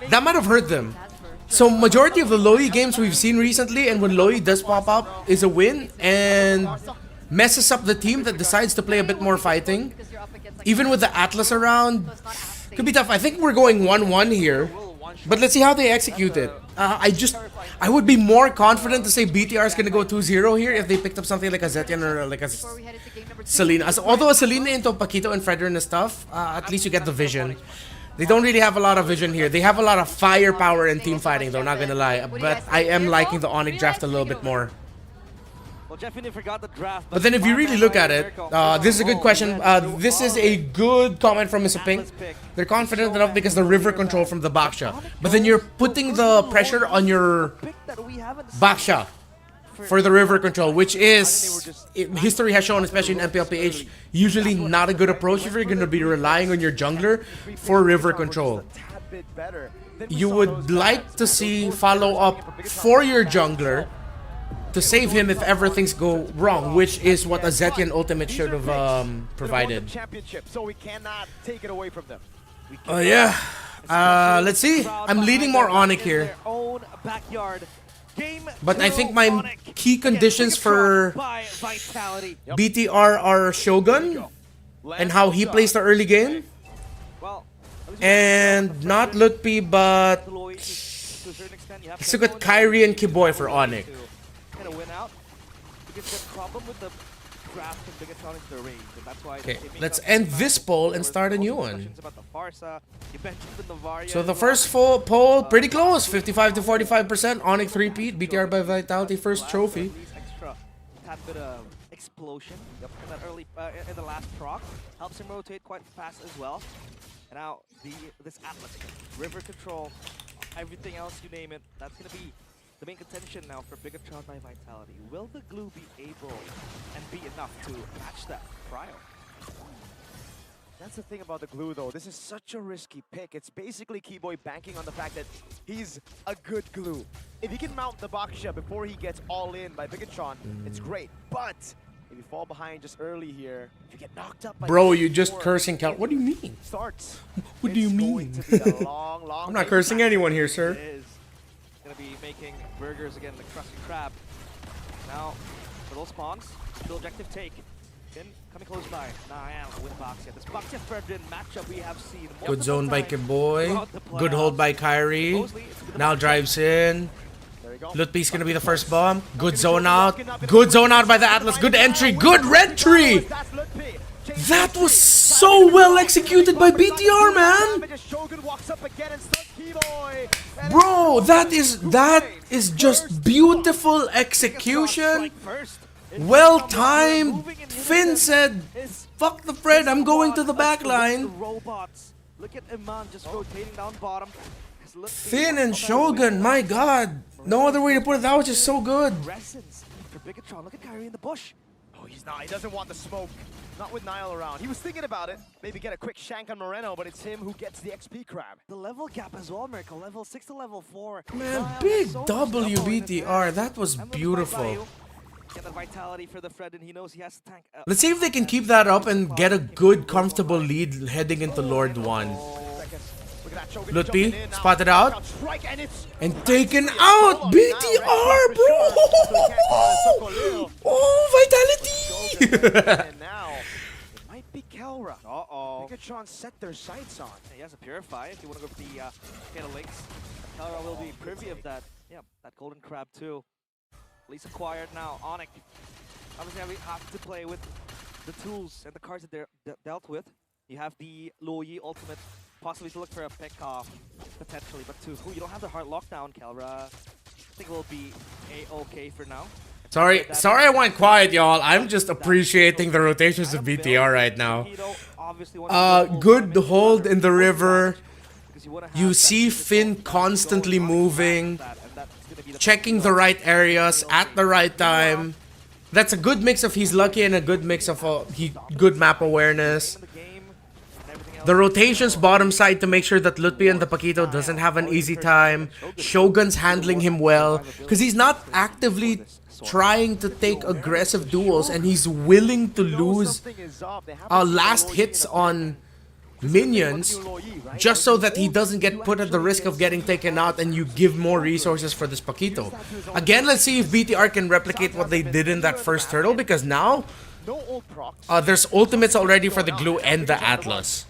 That might have hurt them. So majority of the Loi games we've seen recently, and when Loi does pop up, is a win and messes up the team that decides to play a bit more fighting. Even with the Atlas around, could be tough. I think we're going 1-1 here. But let's see how they execute it. I would be more confident to say BTR is gonna go 2-0 here if they picked up something like a Zetian or like a Selena. Although a Selena into Paquito and Fredrin and stuff, at least you get the vision. They don't really have a lot of vision here. They have a lot of firepower in team fighting though, not gonna lie. But I am liking the ONIC draft a little bit more. Well, definitely forgot the draft. But then if you really look at it, this is a good question. This is a good comment from Mr. Pink. They're confident enough because the river control from the Baksha. But then you're putting the pressure on your Baksha for the river control, which is, history has shown, especially in MPL PH, usually not a good approach if you're going to be relying on your jungler for river control. You would like to see follow-up for your jungler to save him if ever things go wrong, which is what a Zetian ultimate should have provided. So we cannot take it away from them. Yeah. Let's see. I'm leaning more ONIC here. But I think my key conditions for BTR are Shogun and how he plays the early game. And not Lutpi, but let's look at Kyrie and Kiboy for ONIC. Win out because the problem with the draft of Bigatron is the range, and that's why. Okay, let's end this poll and start a new one. So the first poll, pretty close, 55 to 45%. ONIC 3-peat, BTR by Vitality, first trophy. Extra tad bit of explosion in that early in the last proc helps him rotate quite fast as well. And now this Atlas, river control, everything else you name it, that's gonna be the main contention now for Bigatron by Vitality. Will the glue be able and be enough to match that cryo? That's the thing about the glue though. This is such a risky pick. It's basically Keyboy banking on the fact that he's a good glue. If he can mount the Baksha before he gets all in by Bigatron, it's great. But if you fall behind just early here, if you get knocked up by Bro, you just cursing count. What do you mean? Starts. What do you mean? Long I'm not cursing anyone here, sir. gonna be making burgers again, the Krusty Krab. Now, for those spawns, the objective take. Finn coming close by. Niall with Boxia. This Boxia Fredrin matchup we have seen. Good zone by Kiboy. Good hold by Kyrie. Now drives in. Lutpi's gonna be the first bomb. Good zone out. Good zone out by the Atlas. Good entry. Good red tree. That was so well executed by BTR, man. Bro, that is just beautiful execution. Well timed. Finn said, "Fuck the Fred, I'm going to the back line." Look at Iman just rotating down bottom. Finn and Shogun, my god. No other way to put it, that was just so good. For Bigatron, look at Kyrie in the bush. Oh, he's not. He doesn't want the smoke. Not with Niall around. He was thinking about it. Maybe get a quick shank on Moreno, but it's him who gets the XP crab. The level gap as well, Miracle. Level 6 to level 4. Man, big W BTR. That was beautiful. Get the vitality for the Fred, and he knows he has to tank. Let's see if they can keep that up and get a good, comfortable lead heading into Lord 1. Lutpi, spotted out. And taken out! BTR, bro! Oh, vitality! And now, it might be Kelra. Uh-oh. Bigatron set their sights on. He has a Purify if you want to go for the Fatal Links. Kelra will be privy of that. Yeah, that Golden Crab too. At least acquired now. ONIC. Obviously, we have to play with the tools and the cards that they're dealt with. You have the Luoyi ultimate, possibly to look for a pick off, potentially, but you don't have the hard lockdown, Kelra. I think it will be a-okay for now. Sorry I went quiet, y'all. I'm just appreciating the rotations of BTR right now. Good hold in the river. You see Finn constantly moving, checking the right areas at the right time. That's a good mix of he's lucky and a good mix of good map awareness. The rotations bottom side to make sure that Lutpi and the Paquito doesn't have an easy time. Shogun's handling him well because he's not actively trying to take aggressive duels and he's willing to lose last hits on minions just so that he doesn't get put at the risk of getting taken out and you give more resources for this Paquito. Again, let's see if BTR can replicate what they did in that first turtle because now there's ultimates already for the Glue and the Atlas.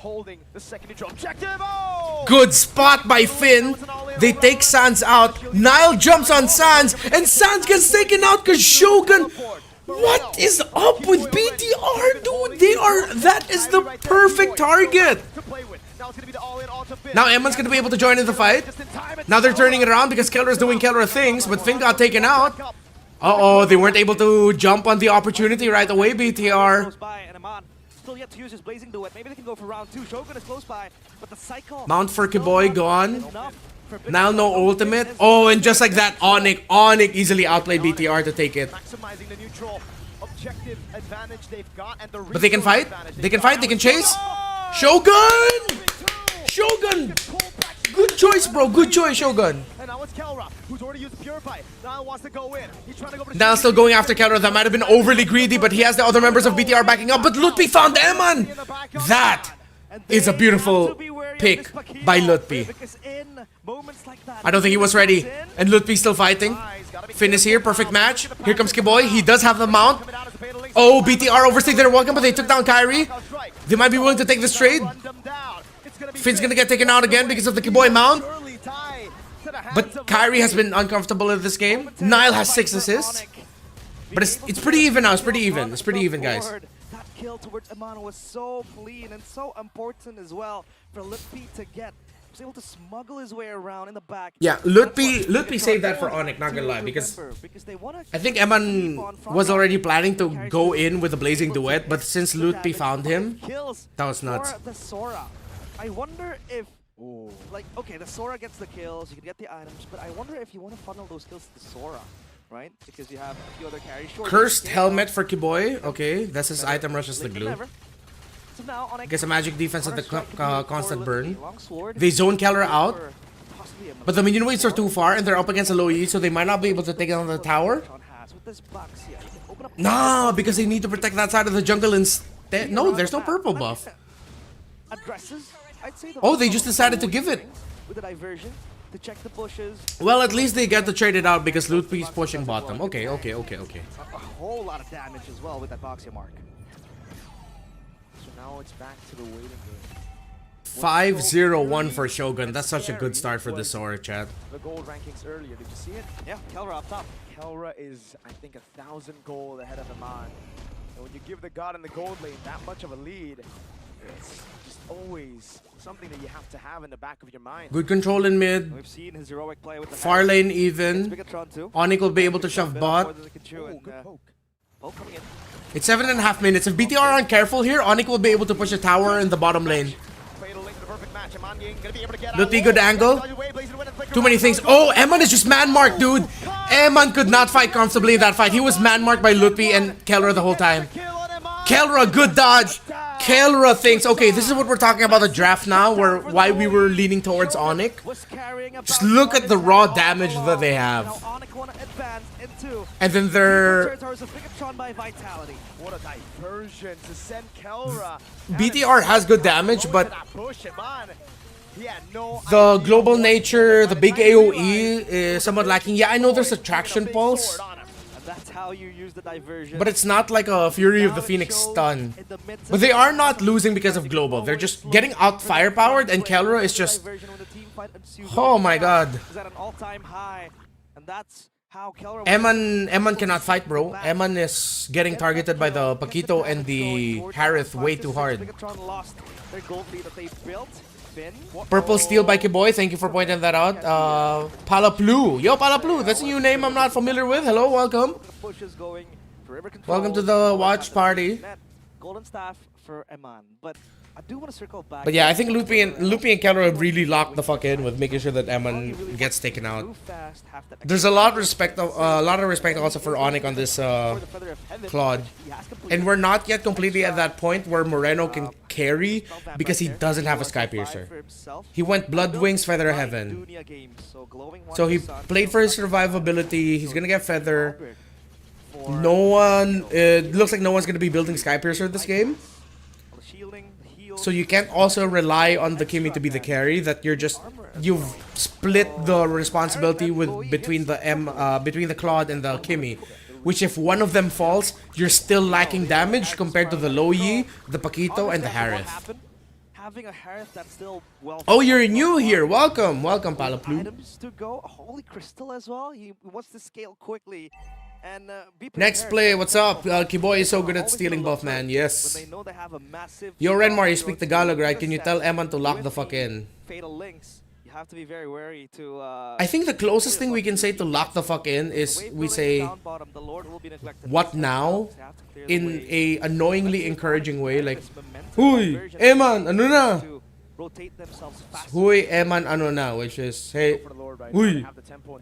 Good spot by Finn. They take Sans out. Niall jumps on Sans and Sans gets taken out because Shogun. What is up with BTR, dude? That is the perfect target. Now Emman's gonna be able to join in the fight. Now they're turning it around because Kelra's doing Kelra things, but Finn got taken out. Uh-oh, they weren't able to jump on the opportunity right away, BTR. Still yet to use his blazing duet. Maybe they can go for round 2. Shogun is close by, but the cycle. Mount for Kiboy gone. Now no ultimate. Oh, and just like that, ONIC easily outplayed BTR to take it. Maximizing the neutral objective advantage they've got and the But they can fight. They can fight. They can chase. Shogun! Shogun! Good choice, bro. Good choice, Shogun. And now it's Kelra, who's already used Purify. Now wants to go in. He's trying to go for Now still going after Kelra. That might have been overly greedy, but he has the other members of BTR backing up. But Lutpi found Emman. That is a beautiful pick by Lutpi. I don't think he was ready. And Lutpi still fighting. Finn is here. Perfect match. Here comes Kiboy. He does have the mount. Oh, BTR overstayed their welcome, but they took down Kyrie. They might be willing to take this trade. Finn's gonna get taken out again because of the Kiboy mount. But Kyrie has been uncomfortable in this game. Niall has 6 assists. But it's pretty even now. It's pretty even. It's pretty even, guys. That kill towards Amano was so clean and so important as well for Lutpi to get. He was able to smuggle his way around in the back. Yeah, Lutpi saved that for ONIC, not gonna lie, because I think Emman was already planning to go in with a blazing duet, but since Lutpi found him, that was nuts. The Sora. I wonder if, like, okay, the Sora gets the kills, you can get the items, but I wonder if you want to funnel those kills to the Sora, right? Because you have a few other carries. Cursed helmet for Kiboy. Okay, that's his item rush as the glue. Gets a magic defense at the constant burn. They zone Kelra out. But the minion waves are too far and they're up against a low E, so they might not be able to take down the tower. Nah, because they need to protect that side of the jungle instead. No, there's no purple buff. Oh, they just decided to give it. With the diversion. to check the bushes. Well, at least they get to trade it out because Lutpi's pushing bottom. Okay. A whole lot of damage as well with that Boxia mark. So now it's back to the waiting game. 5-0-1 for Shogun. That's such a good start for this Sora, chat. The gold rankings earlier, did you see it? Yeah, Kelra up top. Kelra is, I think, 1,000 gold ahead of Aman. And when you give the god in the gold lane that much of a lead, it's just always something that you have to have in the back of your mind. Good control in mid. We've seen his heroic play with the Far lane even. ONIC will be able to shove bot. Good poke. Poke coming in. It's 7.5 minutes. If BTR aren't careful here, ONIC will be able to push a tower in the bottom lane. Luti, good angle. Too many things. Oh, Eman is just man-marked, dude. Eman could not fight comfortably in that fight. He was man-marked by Lutpi and Kelra the whole time. Kelra, good dodge. Kelra thinks, okay, this is what we're talking about the draft now, why we were leaning towards ONIC. Just look at the raw damage that they have. And then they're... What a diversion to send Kelra. BTR has good damage, but the global nature, the big AoE is somewhat lacking. Yeah, I know there's a traction pulse, That's how you use the diversion. but it's not like a Fury of the Phoenix stun. But they are not losing because of global. They're just getting out firepowered, and Kelra is just... Oh my god. Is at an all-time high, and that's how Kelra. Eman cannot fight, bro. Eman is getting targeted by the Paquito and the Harith way too hard. Bigatron lost their gold lead that they built. Finn. Purple Steel Bikey Boy, thank you for pointing that out. Palaplu. Yo, Palaplu, that's a new name I'm not familiar with. Hello, welcome. Bushes going for river control. Welcome to the watch party. Golden staff for Eman, but I do want to circle back. But yeah, I think Lupi and Kelra have really locked the fuck in with making sure that Eman gets taken out. There's a lot of respect also for ONIC on this Claude. And we're not yet completely at that point where Moreno can carry because he doesn't have a Sky Piercer. He went Blood Wings, Feather of Heaven. So he played for his survivability. He's gonna get Feather. It looks like no one's gonna be building Sky Piercer this game. So you can't also rely on the Kimi to be the carry. That you've split the responsibility between the Claude and the Kimi. Which if one of them falls, you're still lacking damage compared to the Lo Yi, the Paquito, and the Harith. Having a Harith that's still well. Oh, you're new here. Welcome, Palaplu. Items to go. A Holy Crystal as well. He wants to scale quickly. And next play, what's up? Kiboy is so good at stealing buff, man. Yes. Yo, Renmar, you speak Tagalog, right? Can you tell Eman to lock the fuck in? Fatal links. You have to be very wary to. I think the closest thing we can say to lock the fuck in is we say, "What now?" in a annoyingly encouraging way, like, "Huy, Eman, ano na?" Huy, Eman, ano na? Which is, hey, huy,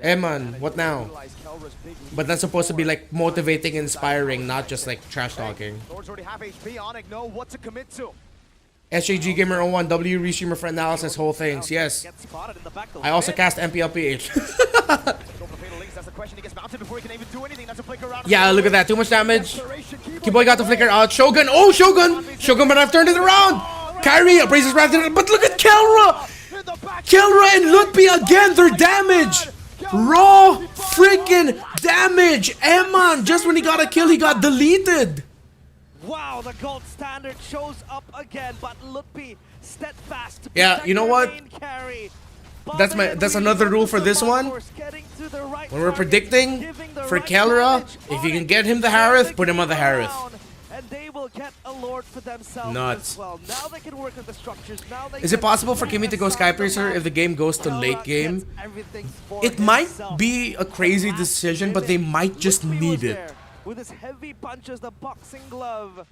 Eman, what now? But that's supposed to be like motivating, inspiring, not just like trash talking. SJG Gamer 01 W Restreamer for analysis, whole things. Yes. I also cast MPL PEAT. Yeah, look at that. Too much damage. Kiboy got the flicker out. Shogun. Oh, Shogun. Shogun, but I've turned it around. Kyrie appraises wrath. But look at Kelra. Kelra and Lutpi again. Their damage. Raw freaking damage. Eman, just when he got a kill, he got deleted. Wow, the gold standard shows up again, but Lutpi steadfast. Yeah, you know what? That's another rule for this one. When we're predicting for Kelra, if you can get him the Harith, put him on the Harith. And they will get a lord for themselves Nuts. as well. Now they can work with the structures. Now they Is it possible for Kimi to go Sky Piercer if the game goes to late game? It might be a crazy decision, but they might just need it. With his heavy punches, the boxing glove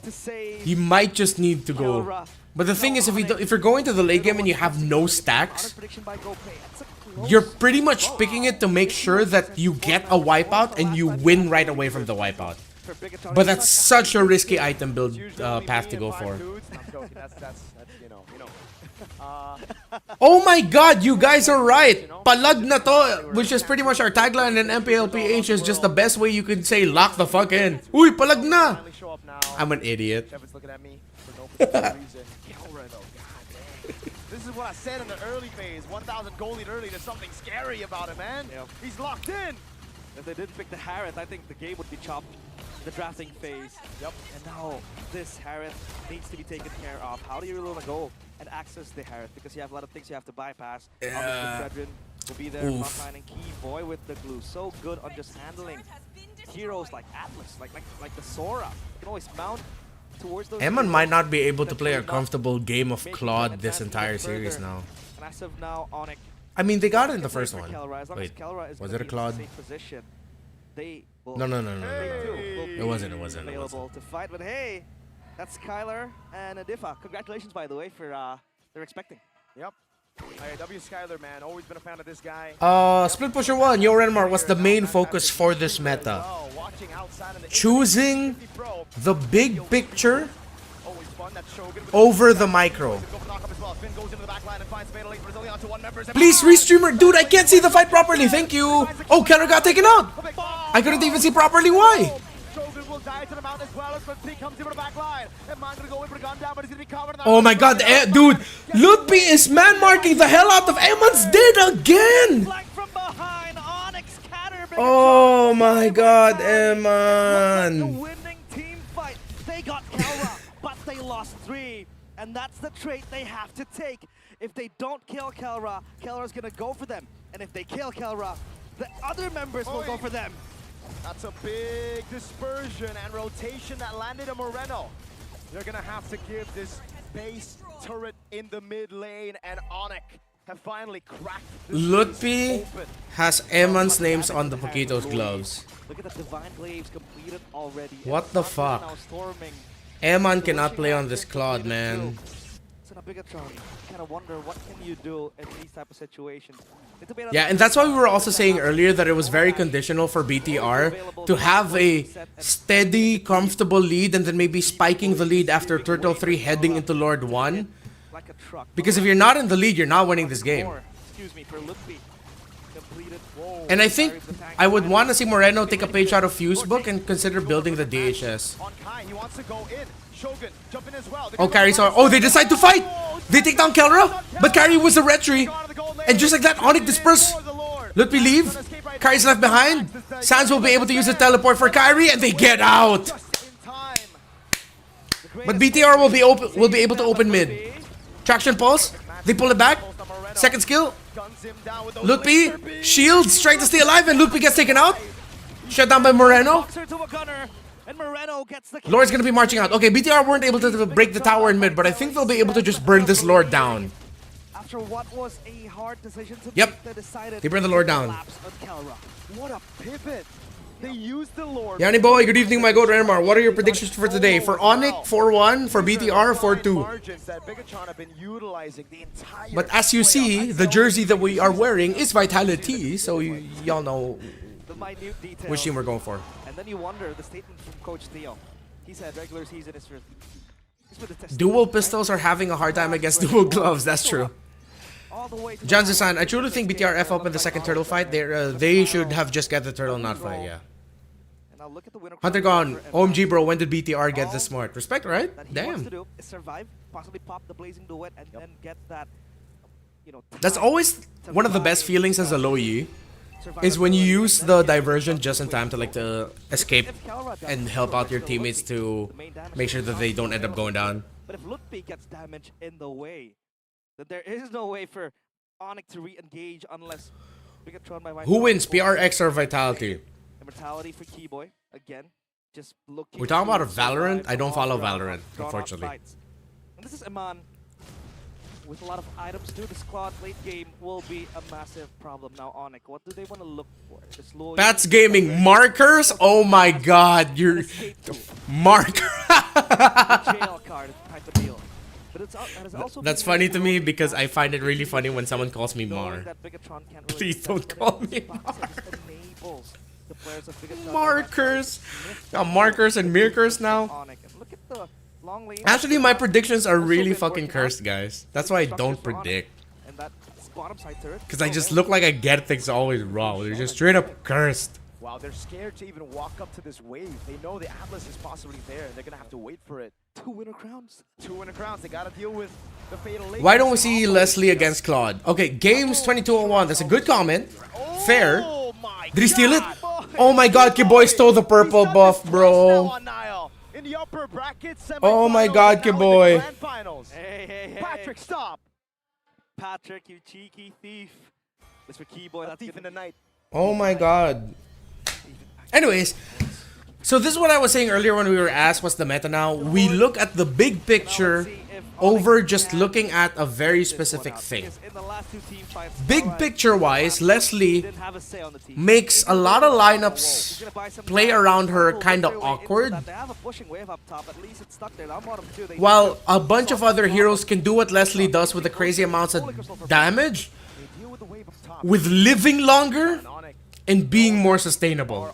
to save. He might just need to go. But the thing is, if you're going to the late game and you have no stacks, you're pretty much picking it to make sure that you get a wipeout and you win right away from the wipeout. But that's such a risky item build path to go for. Oh my god, you guys are right! Palag na to! Which is pretty much our tagline in MPL PH is just the best way you can say lock the fuck in. Uy, palag na! I'm an idiot. This is what I said in the early phase. 1,000 goal lead early. There's something scary about him, man. Yep. He's locked in. If they didn't pick the Harith, I think the game would be chopped in the drafting phase. Yep. And now this Harith needs to be taken care of. How do you really want to go and access the Harith? Because you have a lot of things you have to bypass. Obviously, Fredrin will be there, frontline, and Key Boy with the glue. So good on just handling heroes like Atlas, like the Sora. You can always mount towards those. Eman heroes. might not be able to play a That's comfortable game of making Claude them this advance entire even series further. now. And as of now, ONIC. I mean, they got it in the As long first as one. Kelra Wait, is was gonna it a be in Claude? safe position, they will No. It wasn't. available to fight, but hey, that's Skylar and Adifa. Congratulations, by the way, for they're expecting. Yep. W Skylar, man, always been a fan of this guy. Split Pusher 1, Yo Renmar, what's the main focus for this meta? Choosing the big picture over the micro. Please, restreamer. Dude, I can't see the fight properly. Thank you. Oh, Keller got taken out. I couldn't even see properly why. Oh my god, dude. Ludby is man marking the hell out of Eman's dead again. Oh my god, Eman. Winning team fight. They got Kelra, but they lost 3. And that's the trait they have to take. If they don't kill Kelra, Kelra's gonna go for them. And if they kill Kelra, the other members will go for them. That's a big dispersion and rotation that landed on Moreno. They're gonna have to give this base turret in the mid lane, and ONIC have finally cracked this Ludby open. has Eman's names on the Paquito's gloves. Look at the Divine Glaives completed already. What the fuck? Now storming. Eman cannot play on this Claude, man. It's in a Bigatron. You kind of wonder what can you do in these type of situations. Yeah, and that's why we were also saying earlier that it was very conditional for BTR to have a steady, comfortable lead and then maybe spiking the lead after Turtle 3 heading into Lord 1. Because if you're not in the lead, you're not winning this game. Excuse me, for Ludby. Completed. Whoa. And I think I would want to see Moreno take a page out of Fusebook and consider building the DHS. On Kai, he wants to go in. Shogun, jump in as well. Oh, Carrie saw. Oh, they decide to fight! They take down Kelra, but Carrie was a retry. And just like that, ONIC disperse. Let me leave. Kyrie's left behind. Sans will be able to use the teleport for Kyrie, and they get out. But BTR will be able to open mid. Traction pulse. They pull it back. Second skill. Ludby, shields, trying to stay alive, and Ludby gets taken out. Shut down by Moreno. Lord's gonna be marching out. Okay, BTR weren't able to break the tower in mid, but I think they'll be able to just burn this Lord down. After what was a hard decision to Yep. make, they decided They burn the Lord down. collapse on Kelra. What a pivot. They used the Lord. Yanni boy, good evening, my goat Renmar. What are your predictions for today? For ONIC, 4-1. For BTR, 4-2. But as you see, the jersey that we are wearing is Vitality, so y'all know The minute details. which team we're going for. And then you wonder the statement from Coach Theo. He said regular season is for Dual pistols are having a hard time against dual gloves, that's true. Janzu-san, I truly think BTR F up in the second turtle fight. They should have just get the turtle, not fight, yeah. Hunter gone. OMG, bro, when did BTR get this smart? Respect, right? That he wants to Damn. do is survive, possibly pop the blazing duet, and then get that, you know. That's always one of the best feelings as a low Yi, is when you use the diversion just in time to like to escape and help out your teammates to make sure that they don't end up going down. But if Ludby gets damage in the way, then there is no way for ONIC to re-engage unless Bigatron by Who wins, PRX or Vitality? Immortality for Keyboy again. Just looking. We're talking to about Valorant? survive I don't follow drawn-out Valorant, unfortunately. fights. And this is Iman with a lot of items too. The squad late game will be a massive problem now. ONIC, what do they want to look for? Just low. Bats Gaming markers? Oh my god, you're marker. jail card type of deal. But it's that is also That's being funny to me used because I find it really funny when someone calls me knowing Mar. that Bigatron can't really Please set don't the call records, me but Mar. it just enables the players of Bigatron Markers. Got markers and mirkers now. ONIC. And look at the long lane. Actually, my predictions are really fucking cursed, guys. That's why I don't predict. And that bottom side turret. Because I just look like I get things always wrong. They're just straight up cursed. Wow, they're scared to even walk up to this wave. They know the Atlas is possibly there, and they're gonna have to wait for it. 2 winner crowns. 2 winner crowns. They gotta deal with The fatal link. Why don't we see Leslie against Claude? Okay, games 2201. That's a good comment. Fair. Did he steal it? Oh my god, Kiboy stole the purple buff, bro. In the upper bracket, Oh my god, Kiboy. Hey. Patrick, stop. Patrick, you cheeky thief. This for Keyboy. That's Thief in the night. Oh my god. Anyways, so this is what I was saying earlier when we were asked what's the meta now. We look at the big picture over just looking at a very specific thing. Big picture wise, Leslie makes a lot of lineups play around her kind of awkward, while a bunch of other heroes can do what Leslie does with the crazy amounts of damage with living longer and being more sustainable.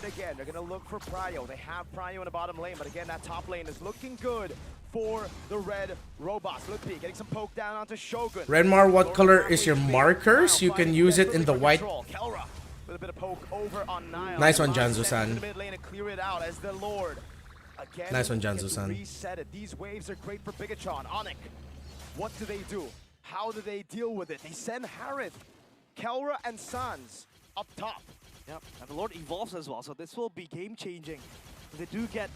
Again, they're gonna look for Prio. They have Prio in the bottom lane, but again, that top lane is looking good for the red robots. Lutpi getting some poke down onto Shogun. Redmar, what color is your markers? You can use it in the white. Kelra with a bit of poke over on Nile. Nice one, Janzu-san. Mid lane and clear it out as the Lord. Again, Nice one, Janzu-san. Reset it. These waves are great for Bigatron. ONIC, what do they do? How do they deal with it? They send Harith, Kelra, and Sans up top. Yep, and the Lord evolves as well, so this will be game-changing. They do get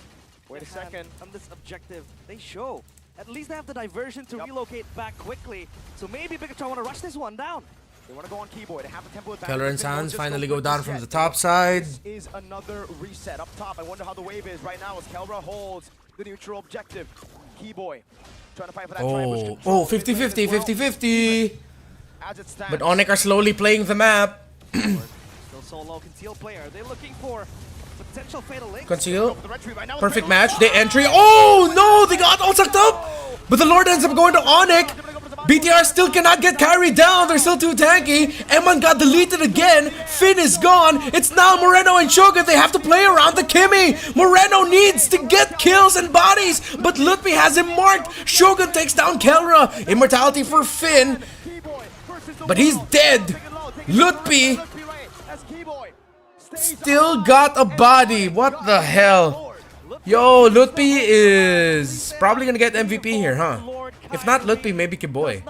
Wait a second. on this objective. They show. At least they have the diversion to relocate back quickly. So maybe Bigatron want to rush this one down. They want to go on Keyboy. They have the tempo advantage. Keller and Sans finally go down from the top side. This is another reset up top. I wonder how the wave is right now as Kelra holds the neutral objective. Keyboy trying to fight for that triangle. Oh, 50-50, 50-50. As it stands. But ONIC are slowly playing the map. Still solo conceal player. They're looking for potential fatal link. Conceal. Perfect match. They entry. Oh no, they got all sucked up. But the Lord ends up going to ONIC. BTR still cannot get carried down. They're still too tanky. Eman got deleted again. Finn is gone. It's now Moreno and Shogun. They have to play around the Kimmy. Moreno needs to get kills and bodies, but Lutpi has him marked. Shogun takes down Kelra. Immortality for Finn. But he's dead. Lutpi still got a body. What the hell? Yo, Lutpi is probably gonna get MVP here, huh? If not Lutpi, maybe Kiboy.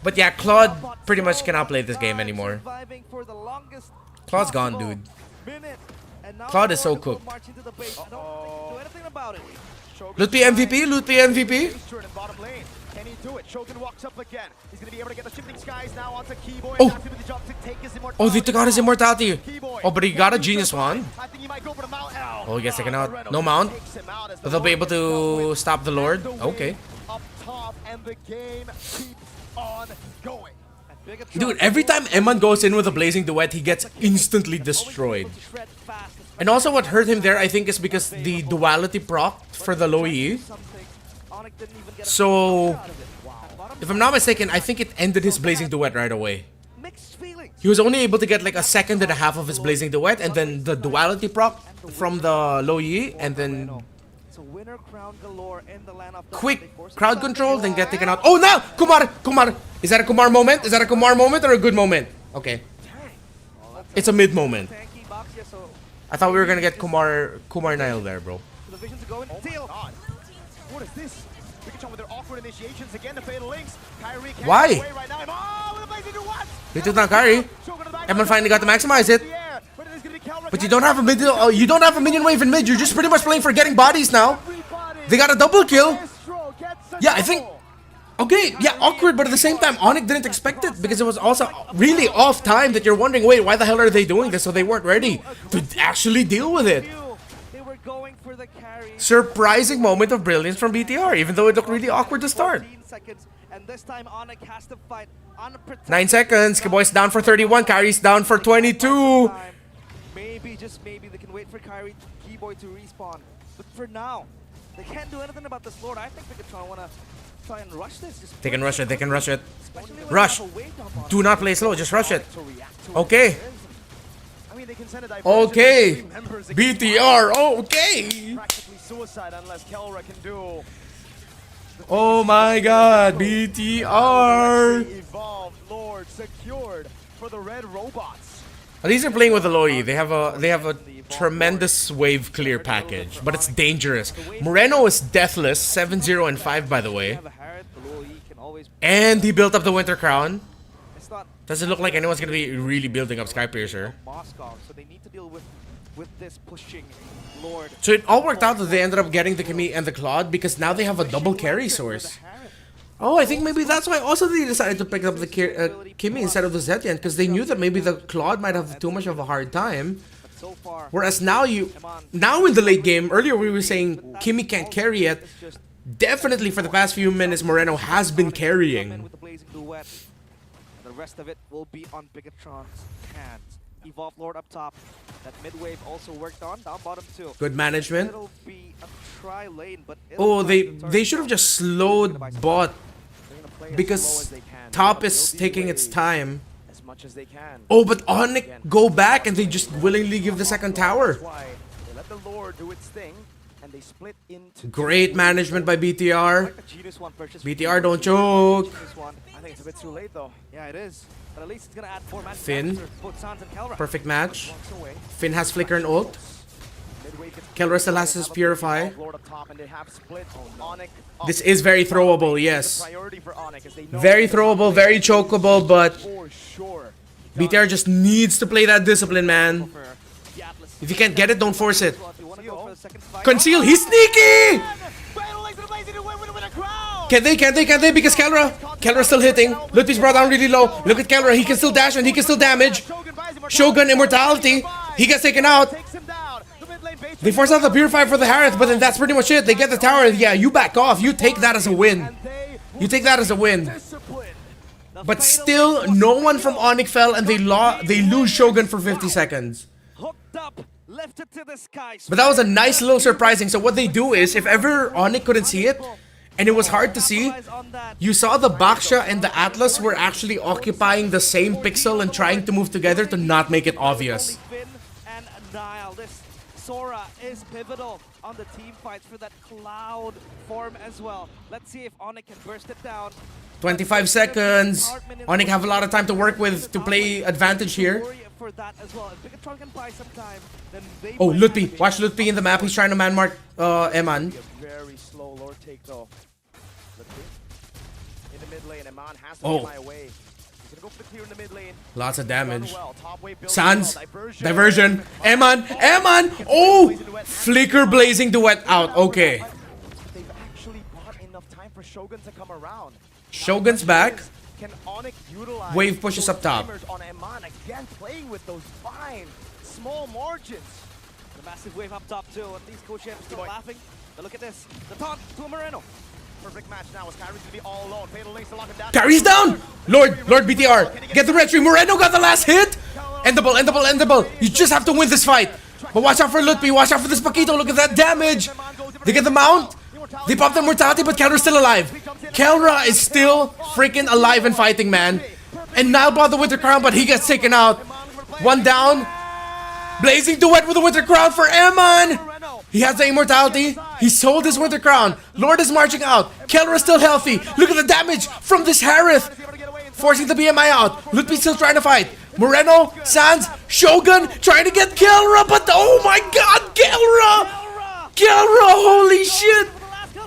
But yeah, Claude pretty much cannot play this game anymore. Claude's gone, dude. Claude is so cooked. Lutpi MVP, Lutpi MVP. Can he do it? Shogun walks up again. He's going to be able to get the shifting skies now onto Keyboy. Oh! Oh, they took out his immortality. Oh, but he got a genius one. Oh, he gets taken out. No mount. But they'll be able to stop the Lord. Okay. Up top, and the game keeps on going. Dude, every time Eman goes in with a blazing duet, he gets instantly destroyed. And also what hurt him there, I think, is because the duality proc for the low E. So, if I'm not mistaken, I think it ended his blazing duet right away. He was only able to get like a second and a half of his blazing duet, and then the duality proc from the low E, and then quick crowd control, then get taken out. Oh, now Kumar. Is that a Kumar moment? Is that a Kumar moment or a good moment? Okay, it's a mid moment. I thought we were gonna get Kumar Nile there, bro. What is this? Bigatron with their awkward initiations again, the fatal links. Kyrie can't Why? get away right now. Oh, with a blazing duet! They took down Kari. Eman finally got to maximize it. But you don't have a mid. You don't have a minion wave in mid. You're just pretty much playing for getting bodies now. They got a double kill. Yeah, I think. Okay, yeah, awkward, but at the same time, ONIC didn't expect it because it was also really off time that you're wondering, wait, why the hell are they doing this? So they weren't ready to actually deal with it. Surprising moment of brilliance from BTR, even though it looked really awkward to start. 9 seconds. Kiboy's down for 31. Kyrie's down for 22. Maybe, just maybe, they can wait for Kyrie Keyboy to respawn. But for now, they can't do anything about this Lord. I think Bigatron want to try and rush this. They can rush it. They can rush it. Rush. Do not play slow. Just rush it. Okay. Okay. BTR. Okay. Suicide unless Kelra can do. Oh my god, BTR. Evolved Lord secured for the red robots. These are playing with the low E. They have a tremendous wave clear package, but it's dangerous. Moreno is deathless, 7-0 and 5 by the way. And he built up the Winter Crown. Doesn't look like anyone's gonna be really building up Skypiercer. Moscow, so they need to deal with this pushing Lord. So it all worked out that they ended up getting the Kimi and the Claude because now they have a double carry source. Oh, I think maybe that's why also they decided to pick up the Kimi instead of the Zetian, because they knew that maybe the Claude might have too much of a hard time. Whereas now in the late game, earlier we were saying Kimi can't carry it. Definitely for the past few minutes, Moreno has been carrying. With the blazing duet. The rest of it will be on Bigatron's hands. Evolve Lord up top. That mid wave also worked on. Down bottom too. Good management. It'll be a try lane, but oh, they should have just slowed bot because top is taking its time. As much as they can. Oh, but ONIC go back and they just willingly give the second tower. They let the Lord do its thing, and they split into Great management by BTR. BTR, don't choke. I think it's a bit too late though. Yeah, it is. But at least it's gonna add 4 matches. Finn. Both Sans and Kelra. Perfect match. Finn has Flicker and ult. Kelra still has his Purify. This is very throwable, yes. Very throwable, very chokeable, but BTR just needs to play that discipline, man. If you can't get it, don't force it. Conceal, he's sneaky! Can they? Because Kelra's still hitting. Lutpi's brought down really low. Look at Kelra, he can still dash and he can still damage. Shogun Immortality, he gets taken out. They force out the Purify for the Harith, but then that's pretty much it. They get the tower, yeah, you back off. You take that as a win. You take that as a win. But still, no one from ONIC fell and they lose Shogun for 50 seconds. But that was a nice little surprising. So what they do is, if ever ONIC couldn't see it, and it was hard to see, you saw the Baksha and the Atlas were actually occupying the same pixel and trying to move together to not make it obvious. This Sora is pivotal on the team fights for that cloud form as well. Let's see if ONIC can burst it down. 25 seconds. ONIC have a lot of time to work with to play advantage here. Oh, Lutpi. Watch Lutpi in the map. He's trying to man mark Eman. Very slow Lord take though. In the mid lane, Eman has to Oh. fly away. He's gonna go for the clear in the mid lane. Lots of damage. Sans. Diversion. Eman. Oh! Flicker blazing duet out. Okay. They've actually bought enough time for Shogun to come around. Shogun's back. Can ONIC utilize Wave pushes up top. on Eman again, playing with those fine small margins. The massive wave up top too, and these co-champs still laughing. But look at this, the taunt to Moreno. Perfect match now as Kyrie's gonna be all alone. Fatal links to lock him down. Carries down! Lord BTR. Get the retry. Moreno got the last hit. Endable. You just have to win this fight. But watch out for Lutpi. Watch out for this Paquito. Look at that damage. They get the mount. They pop the Mortality, but Kelra's still alive. Kelra is still freaking alive and fighting, man. And Nile bought the Winter Crown, but he gets taken out. One down. Blazing duet with the Winter Crown for Eman. He has the Immortality. He sold his Winter Crown. Lord is marching out. Kelra is still healthy. Look at the damage from this Harith. Forcing the BMI out. Lutpi still trying to fight. Moreno, Sans, Shogun trying to get Kelra, but oh my god, Kelra, holy shit.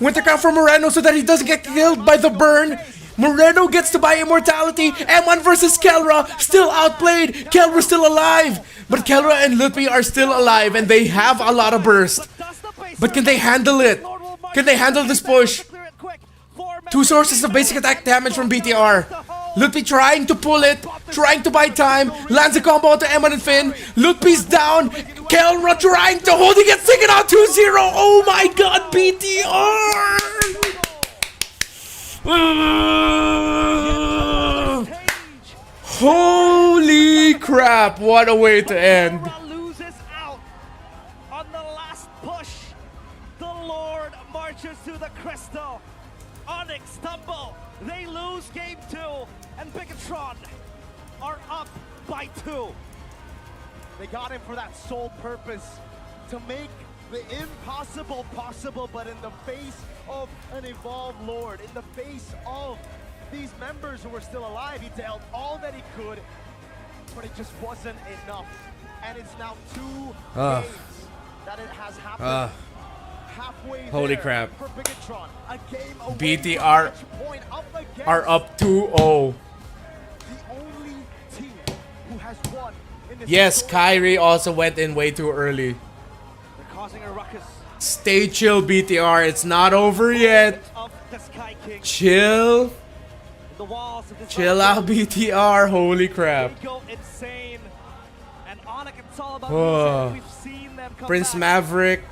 Winter Crown for Moreno so that he doesn't get killed by the burn. Moreno gets to buy Immortality. M1 versus Kelra, still outplayed. Kelra still alive. But Kelra and Lutpi are still alive and they have a lot of burst. But can they handle it? Can they handle this push? 2 sources of basic attack damage from BTR. Lutpi trying to pull it, trying to buy time. Lands a combo to M1 and Finn. Lutpi's down. Kelra trying to hold. He gets taken out 2-0. Oh my god, BTR! Holy crap, what a way to end. Loses out on the last push. The Lord marches to the crystal. ONIC stumble. They lose game 2. And Bigatron are up by 2. They got him for that sole purpose, to make the impossible possible, but in the face of an evolved Lord, in the face of these members who were still alive, he dealt all that he could, but it just wasn't enough. and it's now 2 Ugh. games that it has happened. Halfway Holy there crap. for Bigatron. A game away BTR from match point up against are up 2-0. the only team who has won in this Yes, historic- Kyrie also went in way too early. They're causing a ruckus Stay chill, BTR. It's not over yet. of the Sky King. Chill. The walls of this Chill out, BTR. Holy crap. They go insane. And ONIC, it's all about Whoa. We've seen them come Prince back. Maverick.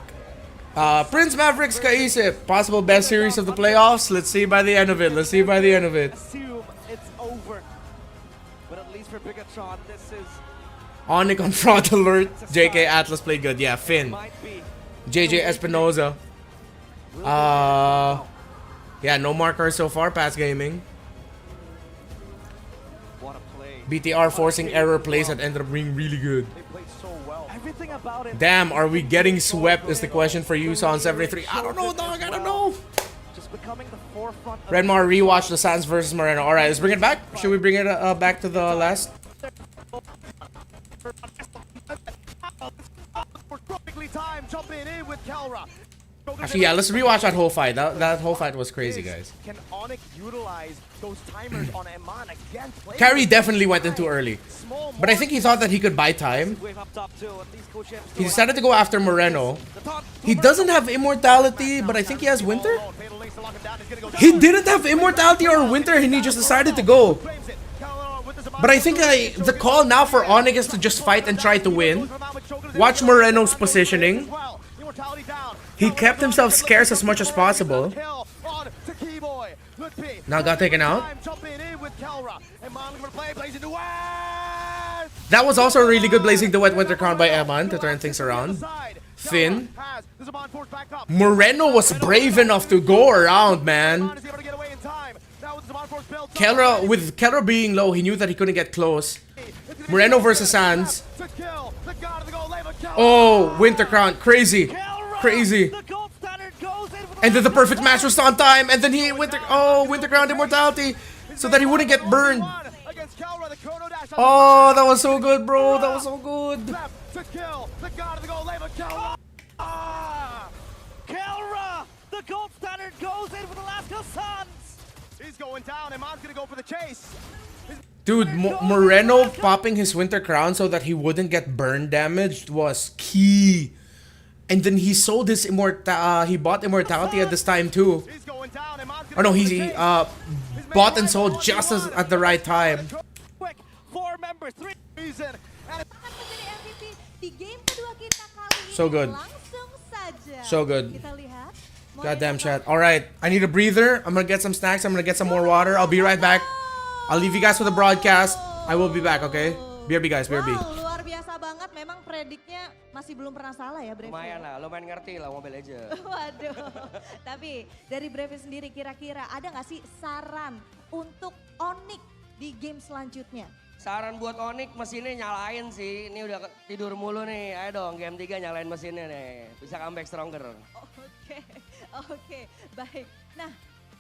Prince Maverick's kaisip. Possible best series of the playoffs. Let's see by the end of it. Let's see by the end of it. Assume it's over. But at least for Bigatron, this is ONIC on fraud alert. JK Atlas played good. Yeah, Finn. JJ Espinoza. Yeah, no markers so far. Pass gaming. what a play. BTR forcing error plays that ended up being really good. They played so well. Everything about it. Damn, are we getting swept is the question for you, on 73. I don't know, dog. I don't know. Just becoming the forefront of Redmar rewatch the Sands versus Moreno. All right, let's bring it back. Should we bring it back to the last? Perfectly timed, jumping in with Kelra. Actually, yeah, let's rewatch that whole fight. That whole fight was crazy, guys. Can ONIC utilize those timers on Eman again? Kyrie definitely went in too early. But I think he thought that he could buy time. wave up top two, and these co-champs He decided to go after Moreno. He doesn't have immortality, but I think he has Winter. He didn't have immortality or Winter, and he just decided to go. But I think the call now for ONIC is to just fight and try to win. Watch Moreno's positioning. He kept himself scarce as much as possible. Now got taken out. That was also a really good Blazing Duet Winter Crown by Eman to turn things around. Finn. Moreno was brave enough to go around, man. Kelra, with Kelra being low, he knew that he couldn't get close. Moreno versus Sands. Oh, Winter Crown. Crazy. Crazy. And then the perfect match was on time. And then he Winter Crown immortality. So that he wouldn't get burned. Oh, that was so good, bro. That was so good. Kelra, the gold standard, goes in for the last Suns. He's going down, and Man's gonna go for the chase. Dude, Moreno popping his Winter Crown so that he wouldn't get burn damaged was key. And then he sold his he bought immortality at this time too. Oh no, he bought and sold just at the right time. Four members, three. Di game kedua kita kali ini So good. langsung saja. So good. Kita lihat. Goddamn chat. Alright, I need a breather. I'm gonna get some snacks. I'm gonna get some more water. I'll be right back. I'll leave you guys with the broadcast. I will be back, okay? BRB guys, BRB. Wow, luar biasa banget. Memang prediknya masih belum pernah salah ya, Brevi. Lumayan lah, lumayan ngerti lah Mobile Legends. Waduh. Tapi dari Brevi sendiri kira-kira ada nggak sih saran untuk ONIC di game selanjutnya? Saran buat ONIC mesinnya nyalain sih. Ini udah tidur mulu nih. Ayo dong game 3 nyalain mesinnya nih. Bisa comeback stronger. Oke, baik. Nah,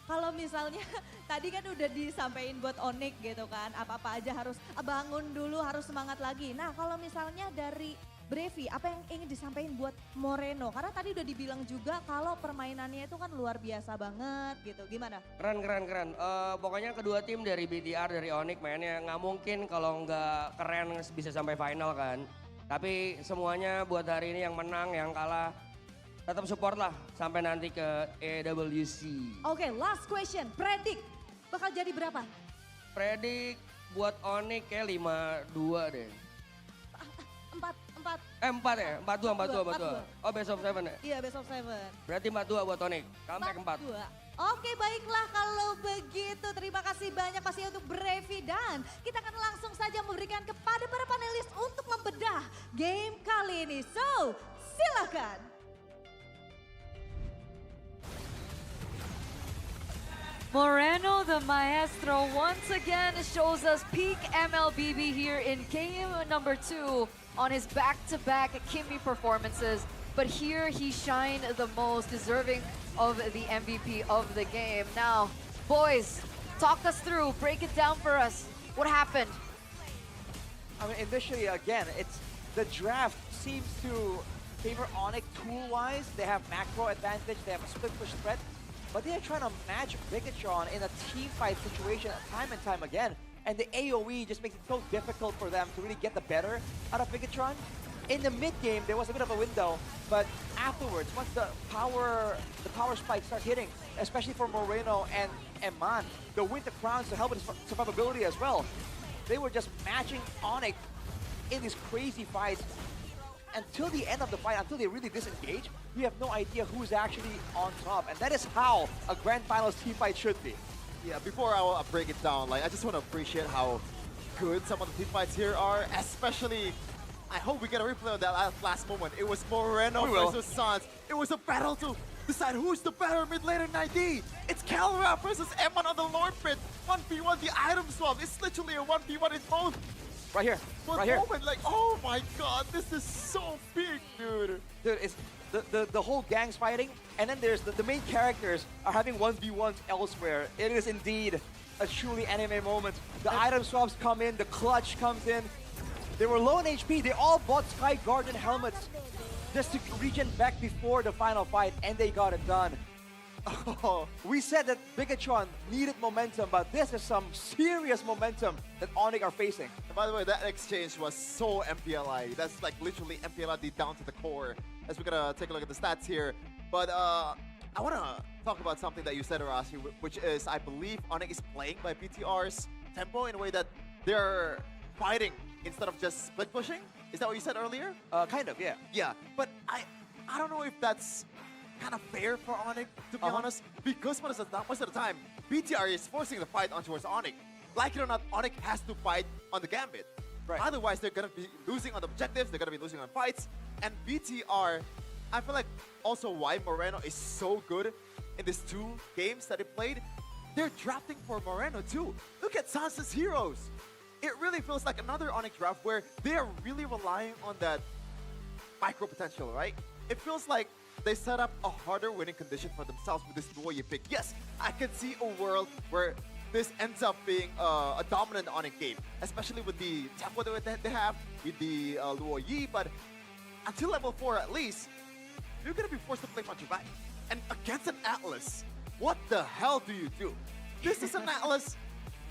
kalau misalnya tadi kan udah disampaikan buat ONIC gitu kan, apa-apa aja harus bangun dulu, harus semangat lagi. Nah, kalau misalnya dari Brevi, apa yang ingin disampaikan buat Moreno? Karena tadi udah dibilang juga kalau permainannya itu kan luar biasa banget gitu. Gimana? Keren. Pokoknya kedua tim dari BTR, dari ONIC mainnya nggak mungkin kalau nggak keren bisa sampai final kan. Tapi semuanya buat hari ini yang menang, yang kalah, tetap support lah sampai nanti ke AWC. Oke, last question. Predik bakal jadi berapa? Predik buat ONIC kayak 5-2 deh. 4 ya? 4-2. Oh, best of 7 ya? Iya, best of 7. Berarti 4-2 buat ONIC. Comeback 4. Oke, baiklah kalau begitu. Terima kasih banyak pasti untuk Brevi dan kita akan langsung saja memberikan kepada para panelis untuk membedah game kali ini. So, silakan. Moreno, the maestro, once again shows us peak MLBB here in game number 2 on his back-to-back Kimmy performances. But here he shined the most, deserving of the MVP of the game. Now, boys, talk us through, break it down for us. What happened? I mean, initially, again, the draft seems to favor ONIC tool-wise. They have macro advantage, they have a split push threat, but they are trying to match Bigatron in a team fight situation time and time again. And the AoE just makes it so difficult for them to really get the better out of Bigatron. In the mid game, there was a bit of a window, but afterwards, once the power spikes start hitting, especially for Moreno and Eman, the Winter Crowns to help with his survivability as well, they were just matching ONIC in these crazy fights until the end of the fight, until they really disengage. We have no idea who's actually on top, and that is how a Grand Finals team fight should be. Yeah, before I break it down, like I just want to appreciate how good some of the team fights here are, especially. I hope we get a replay of that last moment. It was Moreno versus Sans. It was a battle to decide who's the better mid laner 9D. It's Calra versus Eman on the Lord Pit. 1v1, the item swap. It's literally a 1v1 in both. Right here, For right a here. moment, like, oh my god, this is so big, dude. Dude, it's the whole gang's fighting, and then there's the main characters are having 1v1s elsewhere. It is indeed a truly anime moment. The item swaps come in, the clutch comes in. They were low in HP. They all bought Sky Guardian helmets just to regen back before the final fight, and they got it done. Oh, we said that Bigatron needed momentum, but this is some serious momentum that ONIC are facing. And by the way, that exchange was so MPLI. That's like literally MPLI down to the core. As we're gonna take a look at the stats here. But I wanna talk about something that you said, Arasi, which is I believe ONIC is playing by BTR's tempo in a way that they're fighting instead of just split pushing. Is that what you said earlier? Kind of, yeah. Yeah, but I don't know if that's kind of fair for ONIC, to be honest, because most of the time, BTR is forcing the fight on towards ONIC. Like it or not, ONIC has to fight on the Gambit. Right. Otherwise, they're going to be losing on the objectives, they're going to be losing on fights. And BTR, I feel like also why Moreno is so good in these 2 games that he played, they're drafting for Moreno too. Look at Sansa's heroes. It really feels like another ONIC draft where they are really relying on that micro potential, right? It feels like they set up a harder winning condition for themselves with this Luoyi pick. Yes, I can see a world where this ends up being a dominant ONIC game, especially with the tempo that they have, with the Luoyi, but until level 4 at least, you're going to be forced to play front to back. And against an Atlas, what the hell do you do? This is an Atlas,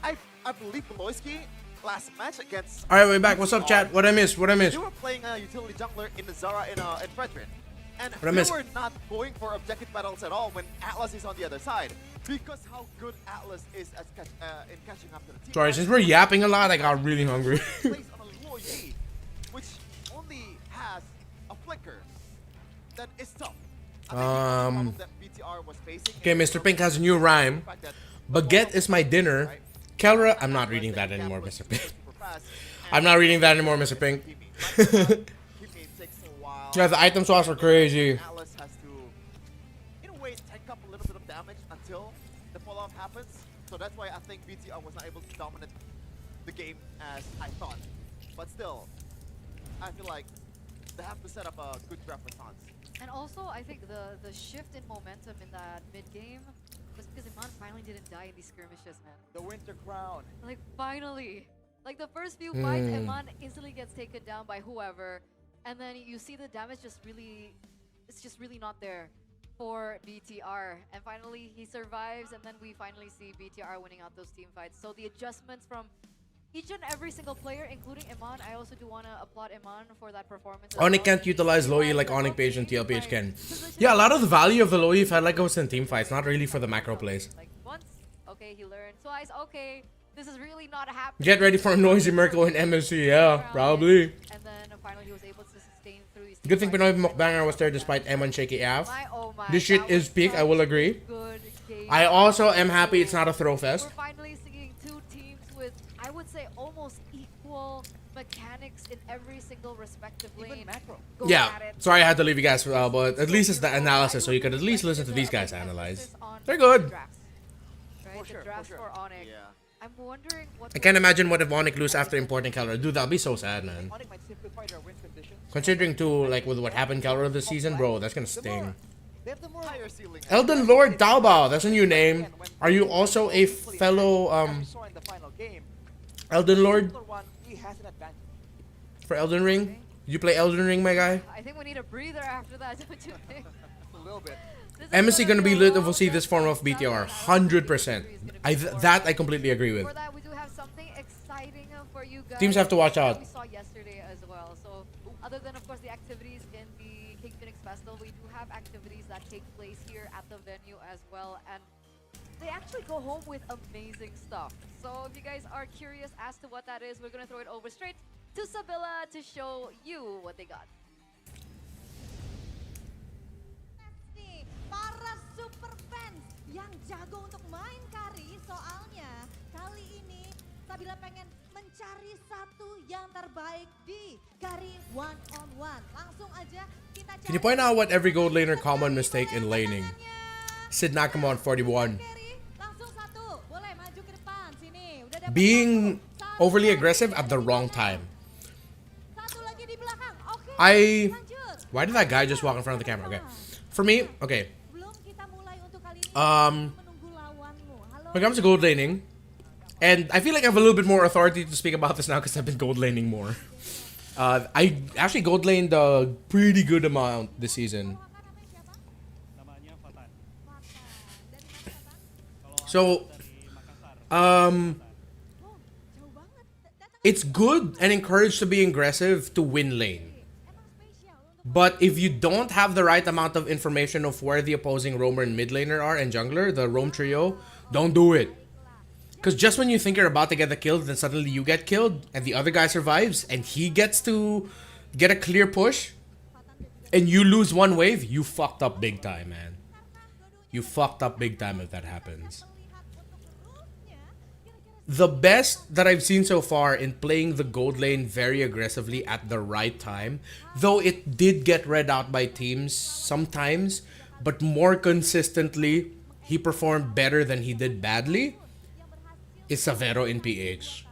I believe Beloyski last match against... Alright, we're back. What's up, chat? What I missed? They were playing a utility jungler in the Zara in Fredrin. And they were not going for objective battles at all when Atlas is on the other side. Because how good Atlas is in catching up to the team. Sorry, since we're yapping a lot, I got really hungry. Plays on a Luoyi, which only has a flicker. That is tough. Okay, Mr. Pink has a new rhyme. Baguette is my dinner. Kelra, I'm not reading that anymore, Mr. Pink. I'm not reading that anymore, Mr. Pink. Yeah, the item swaps are crazy. Atlas has to, in a way, tank up a little bit of damage until the fall-off happens. So that's why I think BTR was not able to dominate the game as I thought. But still, I feel like they have to set up a good draft response. And also, I think the shift in momentum in that mid-game was because Iman finally didn't die in these skirmishes, man. The Winter Crown. Like, finally. Like, the first few fights, Iman instantly gets taken down by whoever. And then you see the damage just really, it's just really not there for BTR. And finally, he survives, and then we finally see BTR winning out those team fights. So the adjustments from each and every single player, including Iman, I also do want to applaud Iman for that performance. ONIC can't utilize Luoyi like ONIC Page and TLPH can. Yeah, a lot of the value of the Luoyi felt like it was in team fights, not really for the macro plays. Like once, okay, he learned. Twice, okay, this is really not happening. Get ready for a noisy Merkel in MSC, yeah, probably. And then finally he was able to sustain through his Good thing Pinoy Mukbanger was there despite M1 shaky AF. This shit is peak, I will agree. I also am happy it's not a throw fest. We're finally seeing 2 teams with, I would say, almost equal mechanics in every single respective lane. Yeah, sorry I had to leave you guys, but at least it's the analysis, so you could at least listen to these guys analyze. They're good. Right, the drafts for ONIC. I'm wondering what... I can't imagine what if ONIC lose after importing Calra. Dude, that'll be so sad, man. Considering too, like with what happened Calra this season, bro, that's gonna sting. Elden Lord Taobao, that's a new name. Are you also a fellow Elden Lord? For Elden Ring? Did you play Elden Ring, my guy? I think we need a breather after that, don't you think? A little bit. MSC gonna be lit if we'll see this form of BTR. 100%. That I completely agree with. For that, we do have something exciting for you guys. Teams have to watch out. We saw yesterday as well. So, other than of course the activities in the King Phoenix Festival, we do have activities that take place here at the venue as well, and they actually go home with amazing stuff. So, if you guys are curious as to what that is, we're gonna throw it over straight to Sabilla to show you what they got. Nih, para super fans yang jago untuk main carry, soalnya kali ini Sabila pengen mencari satu yang terbaik di carry one on one. Langsung aja kita cari. Can you point out what every gold laner common mistake in laning? Sid Nakama on 41. Langsung satu, boleh maju ke depan sini. Udah dapat Being overly aggressive at the wrong time. satu lagi di belakang. Oke. Why did that guy just walk in front of the camera? Okay. For me, okay. Belum kita mulai untuk kali ini When menunggu lawanmu. Halo. it comes to gold laning, and I feel like I have a little bit more authority to speak about this now because I've been gold laning more. I actually gold laned a pretty good amount this season. So, it's good and encouraged to be aggressive to win lane. But if you don't have the right amount of information of where the opposing roamer and mid laner are and jungler, the roam trio, don't do it. Because just when you think you're about to get the kill, then suddenly you get killed and the other guy survives and he gets to get a clear push and you lose one wave, you fucked up big time, man. You fucked up big time if that happens. The best that I've seen so far in playing the gold lane very aggressively at the right time, though it did get read out by teams sometimes, but more consistently, he performed better than he did badly, is Savero in PH.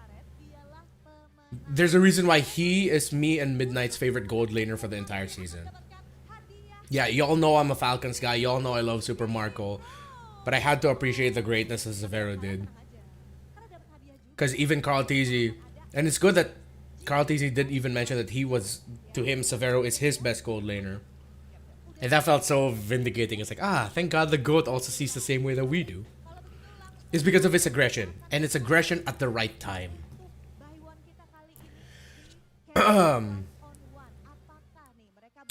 There's a reason why he is me and Midnight's favorite gold laner for the entire season. Yeah, y'all know I'm a Falcons guy, y'all know I love Super Marco, but I had to appreciate the greatness that Savero did. Because even Carl Tizzy, and it's good that Carl Tizzy did even mention that he was, to him, Savero is his best gold laner. And that felt so vindicating. It's like, thank God the GOAT also sees the same way that we do. It's because of his aggression. And it's aggression at the right time.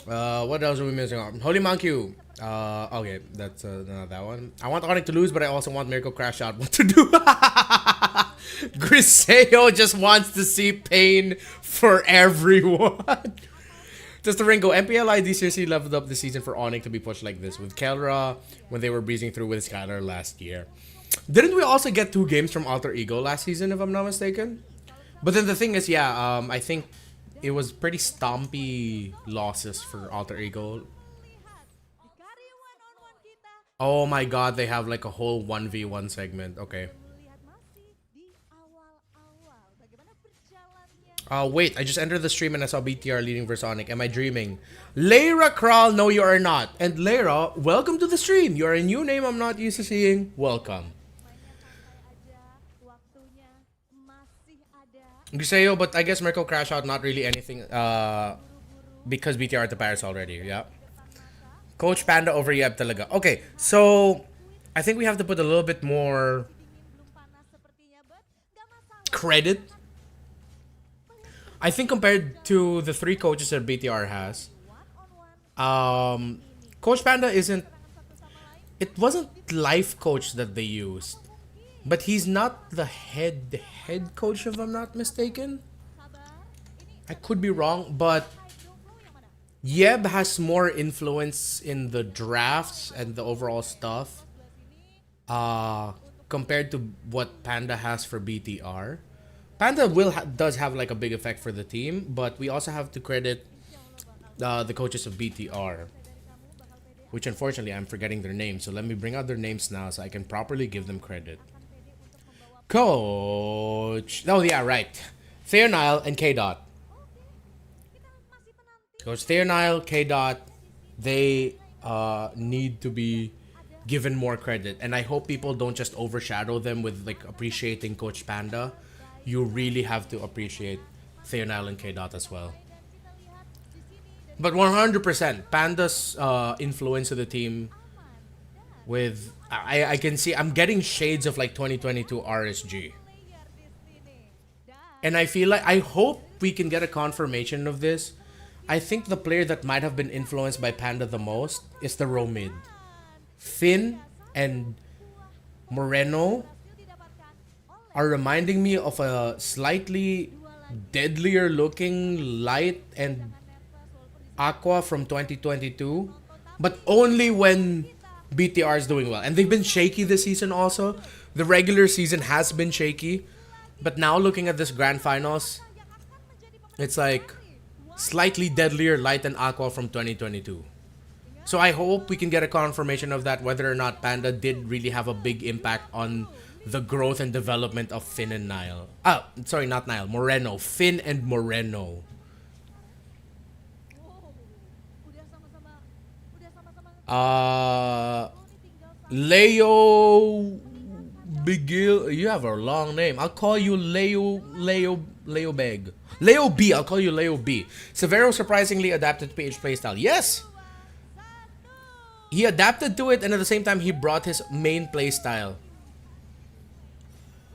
What else are we missing on? Holy Monkey. Okay, that's not that one. I want ONIC to lose, but I also want Miracle Crash Out. What to do? Griseo just wants to see pain for everyone. Just the Ringo, MPL ID seriously leveled up this season for ONIC to be pushed like this with Kelra when they were breezing through with Skylar last year. Didn't we also get 2 games from Alter Ego last season, if I'm not mistaken? But then the thing is, yeah, I think it was pretty stompy losses for Alter Ego. Oh my god, they have like a whole 1v1 segment. Okay. Wait, I just entered the stream and I saw BTR leading versus ONIC. Am I dreaming? Layra Kral, no you are not. And Layra, welcome to the stream. You are a new name I'm not used to seeing. Welcome. Griseo, but I guess Mirko Crash Out, not really anything because BTR at the Paris already, yeah. Coach Panda over Yeb talaga. Okay, so I think we have to put a little bit more credit. I think compared to the 3 coaches that BTR has, Coach Panda isn't, it wasn't life coach that they used, but he's not the head coach if I'm not mistaken. I could be wrong, but Yeb has more influence in the drafts and the overall stuff compared to what Panda has for BTR. Panda does have like a big effect for the team, but we also have to credit the coaches of BTR, which unfortunately I'm forgetting their names. So let me bring out their names now so I can properly give them credit. Coach, oh yeah, right, Theonile and K Dot. Coach Theonile, K Dot, they need to be given more credit, and I hope people don't just overshadow them with like appreciating Coach Panda. You really have to appreciate Theonile and K Dot as well. But 100%, Panda's influence of the team with... I can see, I'm getting shades of like 2022 RSG. And I feel like, I hope we can get a confirmation of this. I think the player that might have been influenced by Panda the most is the row mid. Finn and Moreno are reminding me of a slightly deadlier looking Light and Aqua from 2022, but only when BTR is doing well. And they've been shaky this season also. The regular season has been shaky, but now looking at this grand finals, it's like slightly deadlier Light and Aqua from 2022. So I hope we can get a confirmation of that, whether or not Panda did really have a big impact on the growth and development of Finn and Nile. Sorry, not Nile, Moreno. Finn and Moreno. Leo Bigil, you have a long name. I'll call you Leo Beg. Leo B, I'll call you Leo B. Severo surprisingly adapted to PH playstyle. Yes! He adapted to it, and at the same time he brought his main playstyle.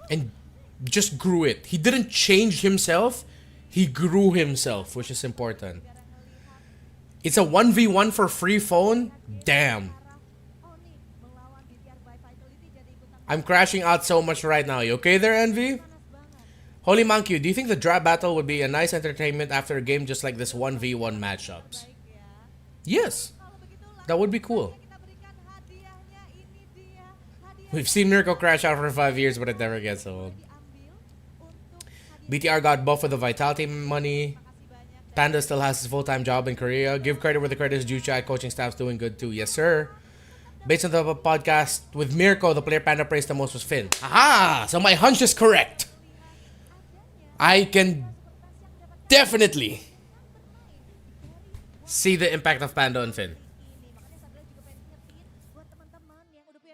And just grew it. He didn't change himself, he grew himself, which is important. It's a 1v1 for free phone? Damn. I'm crashing out so much right now. You okay there, Envy? Holy Monkey, do you think the draft battle would be a nice entertainment after a game just like this 1v1 matchups? Yes. That would be cool. We've seen Mirko crash out for 5 years, but it never gets old. BTR got buffed with the Vitality money. Panda still has his full-time job in Korea. Give credit where the credit is due. Chat coaching staff's doing good too. Yes, sir. Based on the podcast with Mirko, the player Panda praised the most was Finn. Aha! So my hunch is correct. I can definitely see the impact of Panda on Finn.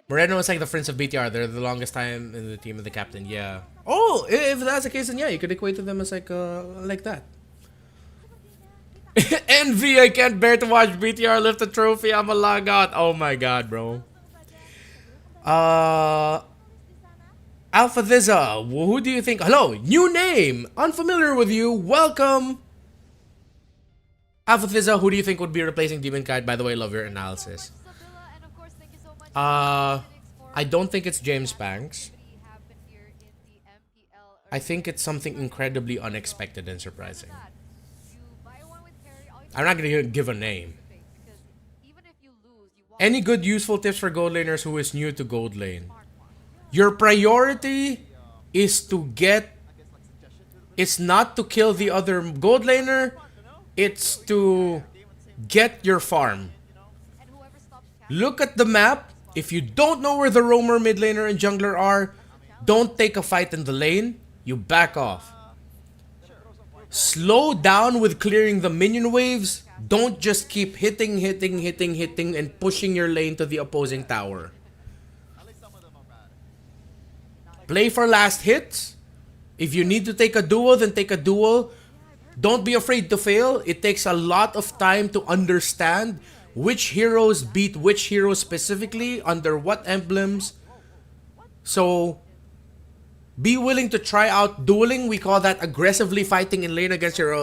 Moreno is like the Prince of BTR. They're the longest time in the team of the captain. Yeah. Oh, if that's the case, then yeah, you could equate to them as like that. Envy, I can't bear to watch BTR lift a trophy. I'm a log out. Oh my god, bro. Alpha Thiza, who do you think? Hello, new name. Unfamiliar with you. Welcome. Alpha Thiza, who do you think would be replacing Demon Kite? By the way, love your analysis. I don't think it's James Banks. I think it's something incredibly unexpected and surprising. I'm not gonna give a name. Any good useful tips for gold laners who is new to gold lane? Your priority is to get... It's not to kill the other gold laner. It's to get your farm. Look at the map. If you don't know where the roamer, mid laner, and jungler are, don't take a fight in the lane. You back off. Slow down with clearing the minion waves. Don't just keep hitting, and pushing your lane to the opposing tower. Play for last hits. If you need to take a duel, then take a duel. Don't be afraid to fail. It takes a lot of time to understand which heroes beat which heroes specifically, under what emblems. So, be willing to try out dueling. We call that aggressively fighting in lane against your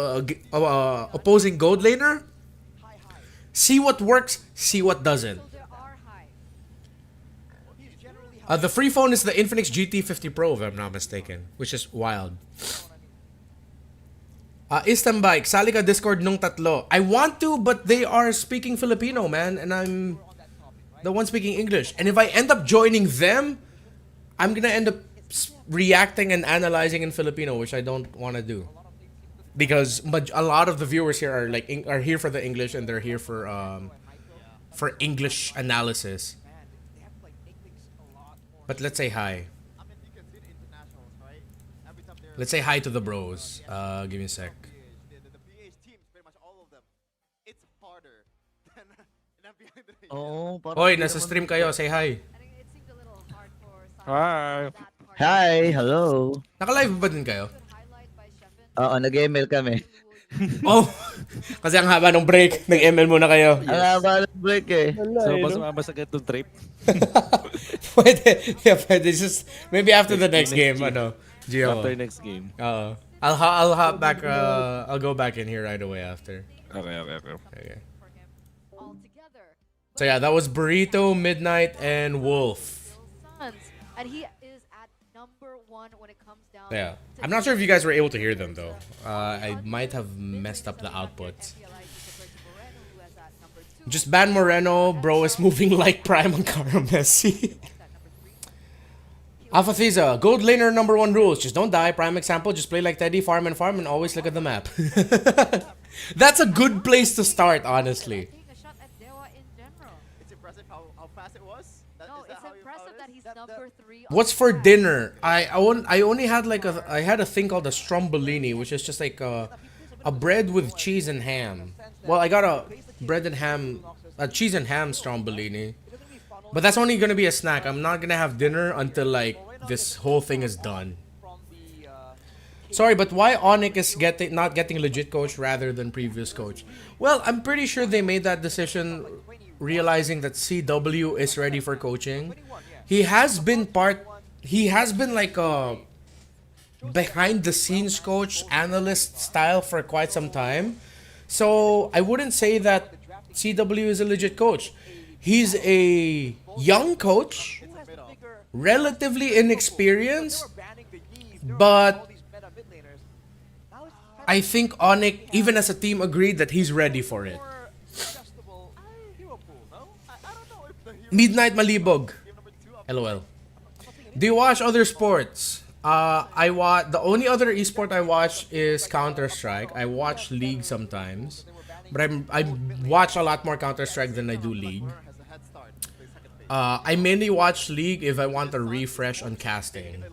opposing gold laner. See what works, see what doesn't. The free phone is the Infinix GT50 Pro, if I'm not mistaken, which is wild. Istambike, sali ka Discord nung tatlo. I want to, but they are speaking Filipino, man, and I'm the one speaking English. And if I end up joining them, I'm gonna end up reacting and analyzing in Filipino, which I don't want to do, because a lot of the viewers here are here for the English, and they're here for English analysis. But let's say hi. Let's say hi to the bros. Give me a sec. Hoy, nasa stream kayo. Say hi. Hi. Hi, hello. Naka-live ba din kayo? Oo, nag-ML kami. Oh, Kasi ang haba ng break. Nag-ML muna kayo. Ang haba ng break eh. So, mas mabasag itong trip. Pwede. Yeah, pwede. Just maybe after the next game. Ano, Gio. After next game. I'll hop back. I'll go back in here right away after. Okay. So yeah, that was Burrito, Midnight, and Wolf. And he is at number 1 when it comes down. Yeah, I'm not sure if you guys were able to hear them though. I might have messed up the outputs. Just ban Moreno, bro is moving like Prime on Cara Messi. Alpha Thesa, gold laner number 1 rules. Just don't die. Prime example, just play like Teddy, farm and always look at the map. That's a good place to start, honestly. It's impressive how fast it was. No, it's impressive that he's number 3. What's for dinner? I only had like I had a thing called a stromboli, which is just like a bread with cheese and ham. Well, I got a cheese and ham stromboli. But that's only gonna be a snack. I'm not gonna have dinner until like this whole thing is done. Sorry, but why ONIC is not getting legit coach rather than previous coach? Well, I'm pretty sure they made that decision realizing that CW is ready for coaching. He has been like a behind the scenes coach, analyst style for quite some time. So I wouldn't say that CW is a legit coach. He's a young coach, relatively inexperienced, but I think ONIC, even as a team, agreed that he's ready for it. Midnight Malibog. LOL. Do you watch other sports? I watch. The only other esport I watch is Counter-Strike. I watch League sometimes, but I watch a lot more Counter-Strike than I do League. I mainly watch League if I want a refresh on casting,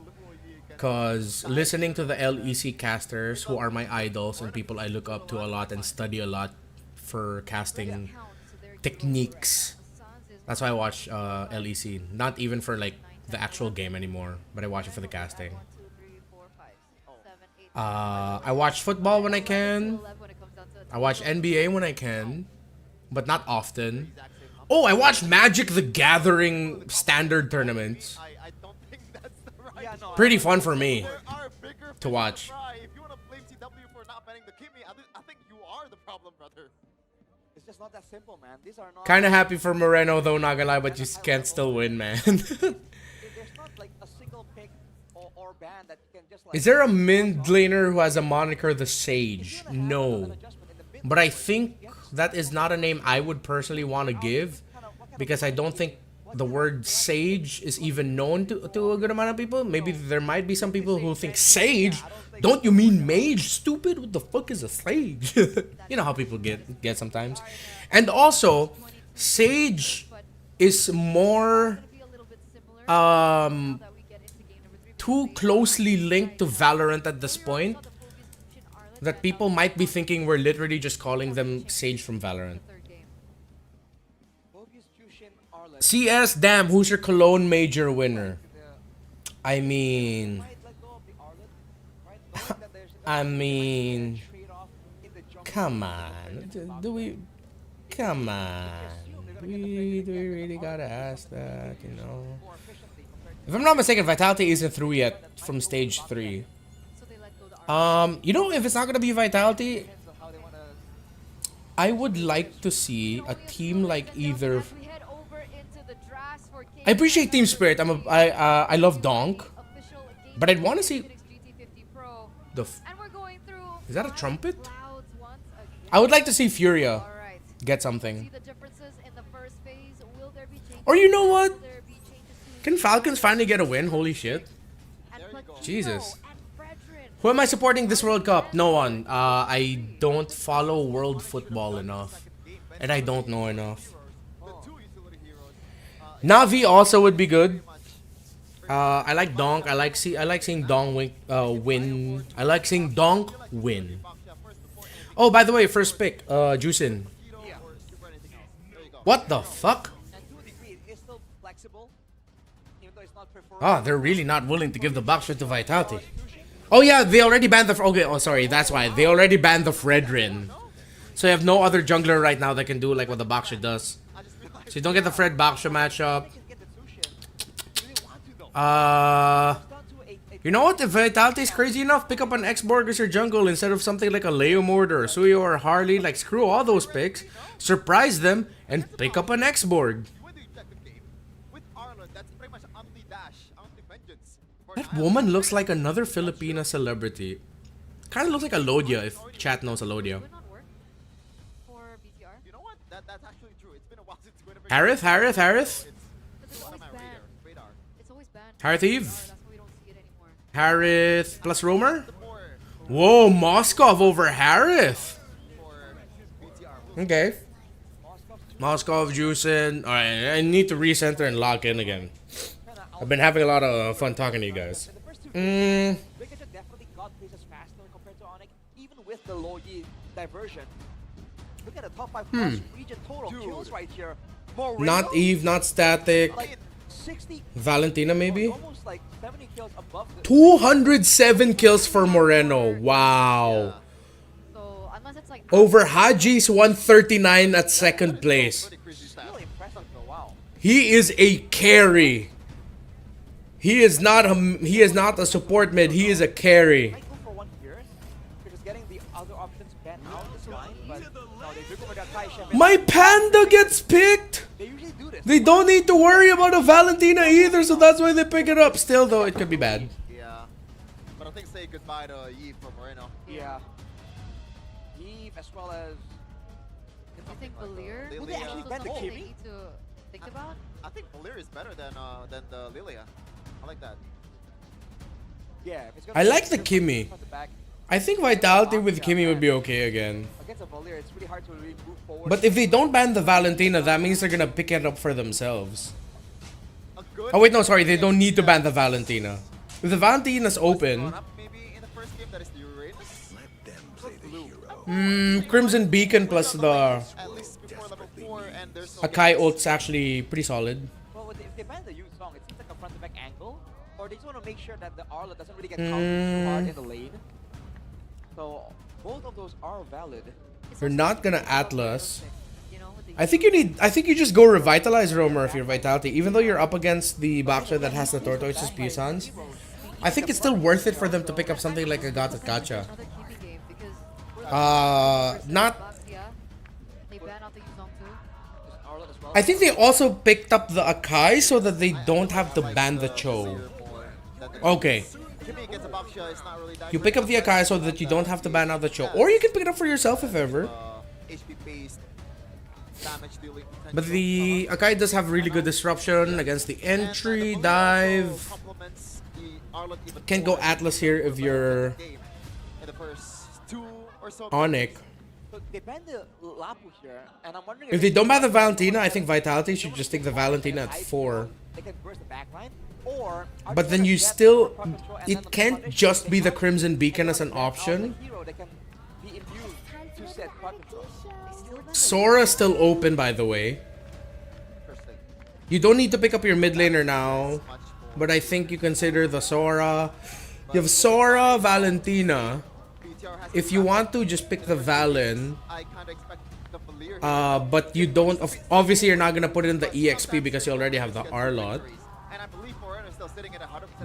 cause listening to the LEC casters, who are my idols and people I look up to a lot and study a lot for casting techniques. That's why I watch LEC. Not even for like the actual game anymore, but I watch it for the casting. I watch football when I can. I watch NBA when I can, but not often. Oh, I watch Magic the Gathering standard tournaments. Pretty fun for me to watch. If you want to blame CW for not banning the Kimmy, I think you are the problem, brother. It's just not that simple, man. These are not. Kind of happy for Moreno though, not gonna lie, but you can't still win, man. There's not like a single pick or ban that can just like. Is there a mid laner who has a moniker the Sage? No. But I think that is not a name I would personally want to give, because I don't think the word Sage is even known to a good amount of people. Maybe there might be some people who think Sage? Don't you mean mage? Stupid, what the fuck is a Sage? You know how people get sometimes. And also, Sage is more too closely linked to Valorant at this point that people might be thinking we're literally just calling them Sage from Valorant. CS, damn, who's your Cologne major winner? I mean, come on. Come on. Do we really gotta ask that, you know? If I'm not mistaken, Vitality isn't through yet from stage 3. You know, if it's not gonna be Vitality, I would like to see a team like either. I appreciate Team Spirit. I love Donk, but I'd want to see is that a trumpet? I would like to see Furia get something. Or you know what? Can Falcons finally get a win? Holy shit! Jesus. Who am I supporting this World Cup? No one. I don't follow world football enough, and I don't know enough. Navi also would be good. I like Donk. I like seeing Donk win. I like seeing Donk win. Oh, by the way, first pick, Juicin. What the fuck? Ah, they're really not willing to give the box shot to Vitality. Oh yeah, they already banned the. Okay, oh sorry, that's why they already banned the Fredrin. So you have no other jungler right now that can do like what the Baksha does. So you don't get the Fred Baksha matchup. You know what? If Vitality is crazy enough, pick up an X-Borg as your jungle instead of something like a Leomord or a Suyo or a Harley. Like, screw all those picks. Surprise them and pick up an X-Borg. That woman looks like another Filipina celebrity. Kind of looks like a Lodia if chat knows a Lodia. Harith? Harith Eve? Harith plus Roamer? Whoa, Moskov over Harith. Okay. Moskov juicing. Alright, I need to recenter and lock in again. I've been having a lot of fun talking to you guys. Definitely got places faster compared to ONIC, even with the Logi diversion. Look at the top 5 plus region total kills right here. Not Eve, not Static. Like 60, Valentina maybe? almost like 70 kills above the 207 kills for Moreno. Wow. So unless it's like Over Haji's 139 at second place. He is a carry. He is not a support mid. He is a carry. My Panda gets picked. They don't need to worry about a Valentina either, so that's why they pick it up. Still though, it could be bad. Yeah. But I think say goodbye to Eve for Moreno. Yeah. Eve as well as I think Valir. Will they actually ban the Kimi? Need to think about. I think Valir is better than the Lilia. I like that. Yeah, if it's gonna I be like the Kimi. front to back, I think Vitality with Kimi would be okay again. against a Valir, it's really hard to really move forward. But if they don't ban the Valentina, that means they're gonna pick it up for themselves. Oh wait, no, sorry, they don't need to ban the Valentina. If the Valentina's open, Crimson Beacon plus the Akai ult's actually pretty solid. Well, if they ban the Yu Song, it seems like a front to back angle, or they just want to make sure that the Arla doesn't really get counted too hard in the lane. So both of those are valid. You're not gonna Atlas. I think you just go revitalize Roamer if you're Vitality, even though you're up against the boxer that has the Tortoises Pisans. I think it's still worth it for them to pick up something like a Gatot Kacha. Not. I think they also picked up the Akai so that they don't have to ban the Cho. Okay. You pick up the Akai so that you don't have to ban out the Cho. Or you can pick it up for yourself if ever. But the Akai does have really good disruption against the entry, dive. Can't go Atlas here if you're ONIC. They banned the Lapu here, and I'm wondering If they don't ban the Valentina, I think Vitality should just take the Valentina at 4. they can burst the backline, or But then you still... It can't just be the Crimson Beacon as an option. hero that can be immune to set crowd control. Sora's still open, by the way. You don't need to pick up your mid laner now. But I think you consider the Sora. You have Sora, Valentina. If you want to, just pick the Valen. But you don't... Obviously, you're not going to put it in the EXP because you already have the Arlot.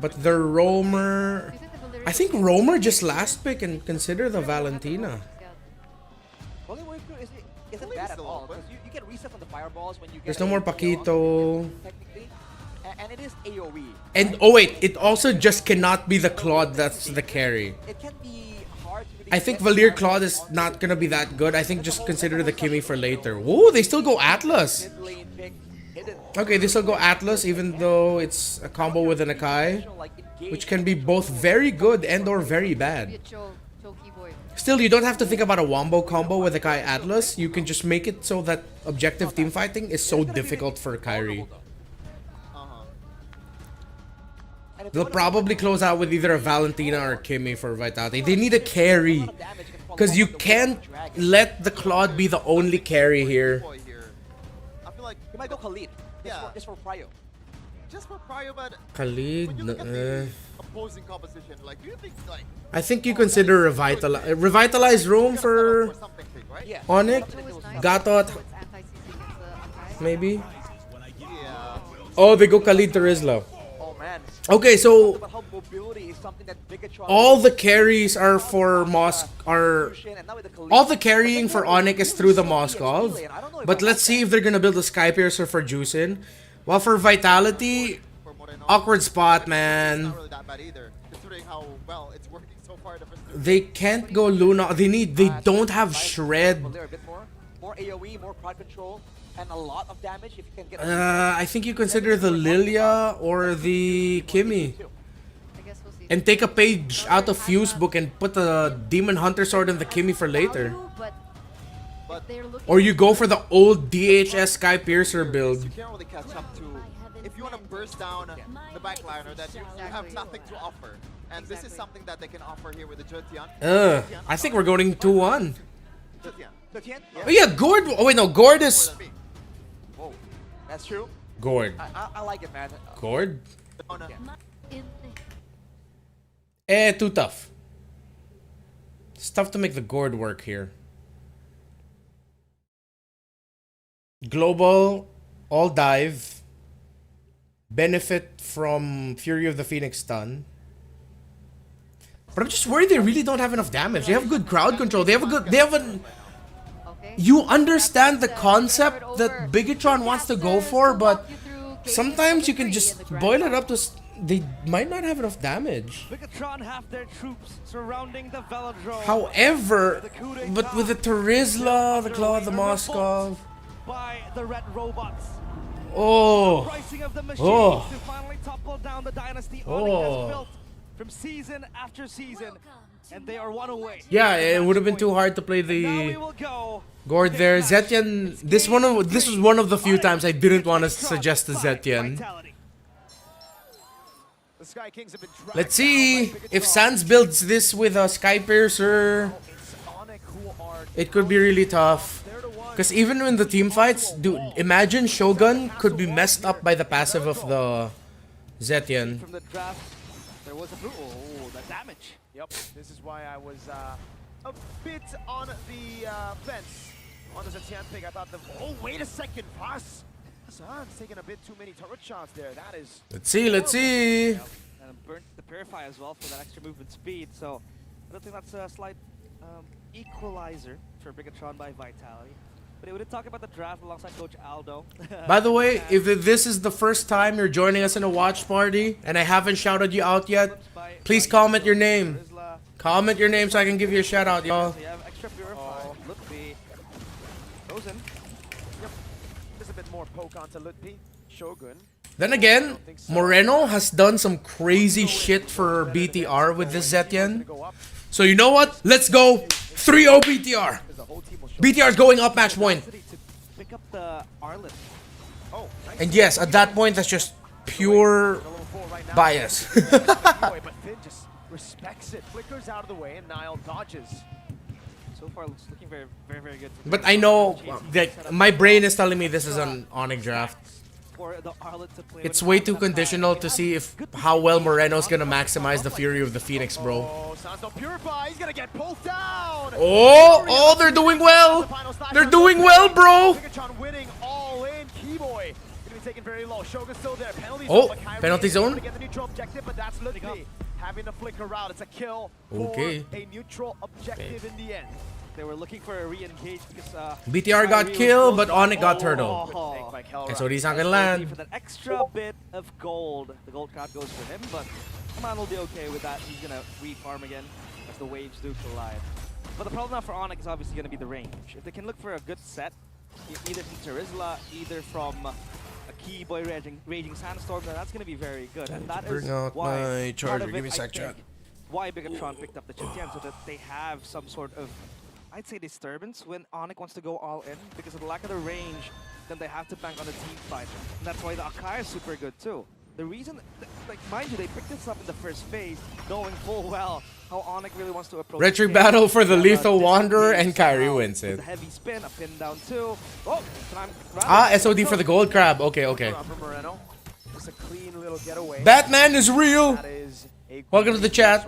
But the Roamer... I think Roamer just last pick and consider the Valentina. Isn't bad at all, because you can reset from the fireballs when you get There's no more Paquito. technically, and it is AoE. And oh wait, it also just cannot be the Claude that's the carry. It can be hard to really I think Valir Claude is not gonna be that good. I think just consider the Kimi for later. Whoa, they still go Atlas. Okay, they still go Atlas even though it's a combo with an Akai, which can be both very good and or very bad. Still, you don't have to think about a wombo combo with Akai Atlas. You can just make it so that objective team fighting is so difficult for Kyrie. They'll probably close out with either a Valentina or a Kimi for Vitality. They need a carry. Because you can't let the Claude be the only carry here. You might go Khalid, just for Prio. just for Prio, but Khalid, when you look at the opposing composition, like, do you think, like, I think you consider revitalize room for ONIC. Gatot, maybe. Oh, they go Khalid to Rizla. Okay, so all the carries are for all the carrying for ONIC is through the Moskov. But let's see if they're gonna build a Sky Piercer for Juicin. While for Vitality, awkward spot, man. They can't go Luna. They don't have Shred. More AoE, more prod control, and a lot of damage if you can get. I think you consider the Lilia or the Kimmy. And take a page out of Fuse Book and put the Demon Hunter Sword in the Kimmy for later. Or you go for the old DHS Sky Piercer build. You can't really catch up to, if you want to burst down the backliner, that you have nothing to offer. And this is something that they can offer here with the Jutian. I think we're going 2-1. Jutian? Oh yeah, Gord. Oh wait, no, Gord is. Whoa, that's true. Gord. I like it, man. Gord? Oh, no. Too tough. It's tough to make the Gord work here. Global, all dive. Benefit from Fury of the Phoenix stun. But I'm just worried they really don't have enough damage. They have good crowd control. They have an. You understand the concept that Bigatron wants to go for, but sometimes you can just boil it up to. They might not have enough damage. Bigatron have their troops surrounding the Velodrome. However, but with the Terizla, the Claw, the Moskov. By the red robots. Oh. Pricing of the machines to finally topple down the dynasty ONIC has built from season after season, and they are one away. Yeah, it would have been too hard to play the Gord there. Zetian, this was one of the few times I didn't want to suggest the Zetian. Let's see if Sans builds this with a Sky Piercer. It could be really tough. Because even in the team fights, dude, imagine Shogun could be messed up by the passive of the Zetian. From the draft, there was a the damage. Yep, this is why I was a bit on the fence on the Zetian pick. I thought oh, wait a second, pass. Hassan's taking a bit too many turret shots there. That is. Let's see. Yep. And burnt the Purify as well for that extra movement speed. So I don't think that's a slight equalizer for Bigatron by Vitality. But we did talk about the draft alongside Coach Aldo. By the way, if this is the first time you're joining us in a watch party and I haven't shouted you out yet, please comment your name. Comment your name so I can give you a shout out, y'all. You have extra Purify. Lutpi. Frozen. Yep. There's a bit more poke onto Lutpi. Shogun. Then again, Moreno has done some crazy shit for BTR with this Zetian. So you know what? Let's go 3-0 BTR. BTR is going up match point. Pick up the Arlet. And yes, at that point, that's just pure bias. But Finn just respects it, flickers out of the way, and Nile dodges. So far, it's looking very, very, very good. But I know that my brain is telling me this is an ONIC draft. For the Arlet to play It's way too conditional to see how well Moreno's gonna maximize the Fury of the Phoenix, bro. Purify, he's gonna get pulled down. Oh, they're doing well. They're doing well, bro. Bigatron winning all in. Keyboy gonna be taken very low. Shogun's still there. Penalty Oh, zone, but penalty zone. to get the neutral objective, but that's Lutpi having to flicker out. It's a kill Okay. for a neutral objective in the end. They were looking for a re-engage because BTR got killed, but ONIC got turtle. And so he's not gonna land. For that extra bit of gold, the gold crowd goes for him, but Command will be okay with that. He's gonna re-farm again as the waves do collide. But the problem now for ONIC is obviously gonna be the range. If they can look for a good set, either from Terizla, either from a Keyboy Raging Sandstorm, then that's gonna be very good. And that is why my charger. Give me a sec, chat. Why Bigatron picked up the Chitian, so that they have some sort of, I'd say, disturbance when ONIC wants to go all in, because of the lack of the range, then they have to bank on the team fight. And that's why the Akai is super good too. The reason, like, mind you, they picked this up in the first phase, knowing full well how ONIC really wants to approach. Retro battle for the Lethal Wanderer, and Kyrie wins it. The heavy spin, a pin down too. Oh, SOD for the gold crab. Okay. gets a clean little getaway. Batman is real. That is a Welcome to the chat.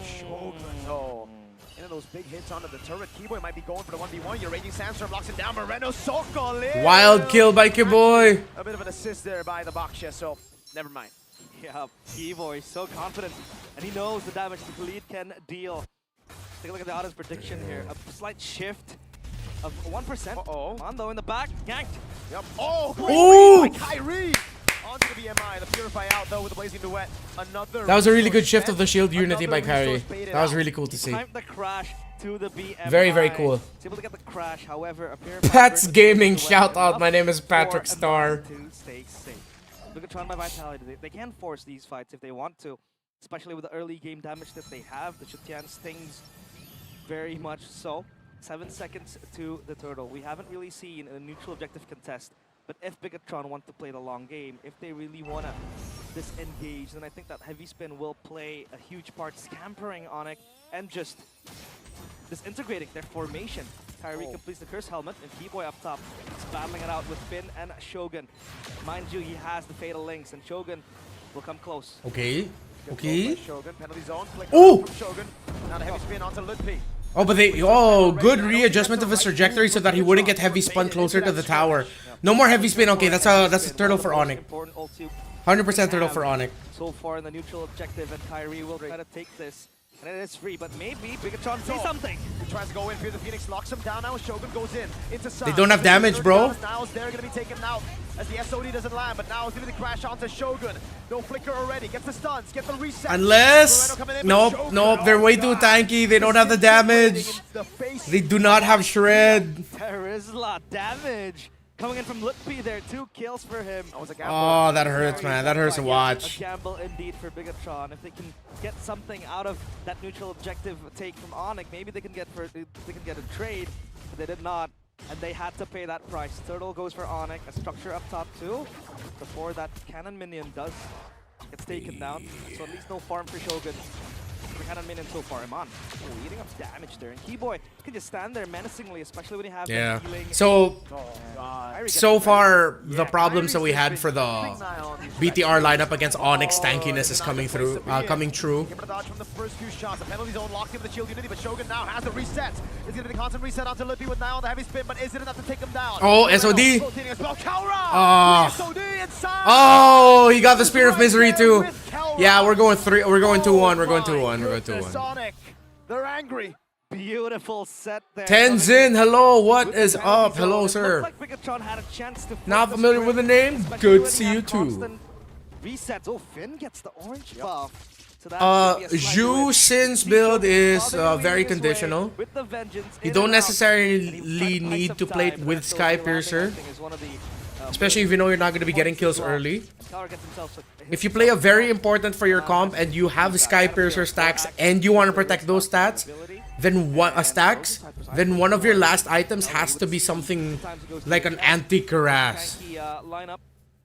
Shogun, though. Into those big hits onto the turret. Keyboy might be going for the 1v1. Your Raging Sandstorm locks him down. Moreno Sokol. Wild kill by Keyboy. A bit of an assist there by the Baksha, so never mind. Yeah, Keyboy so confident, and he knows the damage the lead can deal. Take a look at the audience prediction here. A slight shift of 1%. Uh-oh. Mondo in the back, ganked. Yep. Oh, great Ooh. read by Kyrie. Onto the BMI. The Purify out, though, with the Blazing Duet. Another That was a really good resource shift of the spent. shield unity by Another Kyrie. resource baited That was out. really cool to see. Timed the crash to the BMI. Very, very cool. He's able to get the crash, however, a Purify Pat's versus Gaming, Duet shout out. enough My name is for Patrick Amaz Starr. to stay safe. Look at Tron by Vitality. They can force these fights if they want to, especially with the early game damage that they have. The Chutian stings very much so. 7 seconds to the turtle. We haven't really seen a neutral objective contest, but if Bigatron want to play the long game, if they really want to disengage, then I think that Heavy Spin will play a huge part, scampering ONIC and just disintegrating their formation. Kyrie completes the Curse Helmet, and Keyboy up top is battling it out with Finn and Shogun. Mind you, he has the Fatal Links, and Shogun will come close. Okay. Okay. Shogun, penalty zone. Flick Ooh. from Shogun. Now the heavy spin onto Ludpi. Oh, but they... Oh, good readjustment of his trajectory so that he wouldn't get heavy spun closer to the tower. No more heavy spin. Okay, that's a turtle for ONIC. 100% turtle for ONIC. So far in the neutral objective, and Kyrie will try to take this. And it is free, but maybe Bigatron say something. He tries to go in, Fear the Phoenix locks him down now. Shogun goes in into side. They don't have damage, bro. Now they're gonna be taken out as the SOD doesn't land, but now it's gonna crash onto Shogun. No flicker already. Gets the stuns, get the reset. Unless... Nope, nope. They're way too tanky. They don't have the damage. They do not have shred. There is a lot of damage. Coming in from Lutpi there, 2 kills for him. Oh, that hurts, man. That hurts to watch. A gamble indeed for Bigatron. If they can get something out of that neutral objective take from ONIC, maybe they can get a trade. But they did not, and they had to pay that price. Turtle goes for ONIC, a structure up top too, before that cannon minion gets taken down. So at least no farm for Shogun. For cannon minion so far, Iman. Oh, eating up damage there. And Keyboy can just stand there menacingly, especially when you have Yeah. healing. So far, the problems that we had for the BTR lineup against ONIC's tankiness is coming true. Able to dodge from the first few shots. The penalty zone locked in with the shield unity, but Shogun now has the reset. It's gonna be the constant reset onto Ludpi with now on the heavy spin, but is it enough to take him down? Oh, SOD. Oh. Oh, he got the Spear of Misery too. Yeah, we're going 3. We're going 2-1. We're going 2-1. We're going 2-1. Sonic, they're angry. Beautiful set there. Tenzin, hello. What is up? Hello, sir. Like Bigatron had a chance to Not familiar with the name? Good to see you too. Resets. Oh, Finn gets the orange buff. So that Zhu Sin's build is very conditional. You don't necessarily need to play it with Sky Piercer, especially if you know you're not going to be getting kills early. If you play a very important for your comp and you have Sky Piercer stacks and you want to protect those stats, then then one of your last items has to be something like an anti-Karas.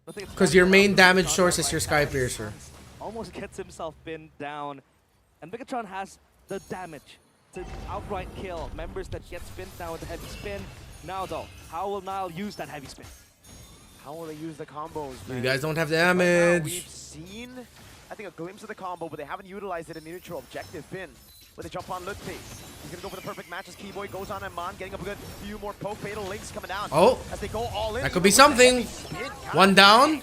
Because your main damage source is your Sky Piercer. Almost gets himself pinned down. And Bigatron has the damage to outright kill members that get pinned down with the heavy spin. Now though, how will Nile use that heavy spin? How will they use the combos, man? You guys don't have Right now, damage. we've seen, I think, a glimpse of the combo, but they haven't utilized it in the neutral objective. Finn with a jump on Lutfi. He's going to go for the perfect match as Keyboy goes on Iman, getting up a good few more poke. Fatal Links coming down. Oh, as they go all in. that could be something. 1 down.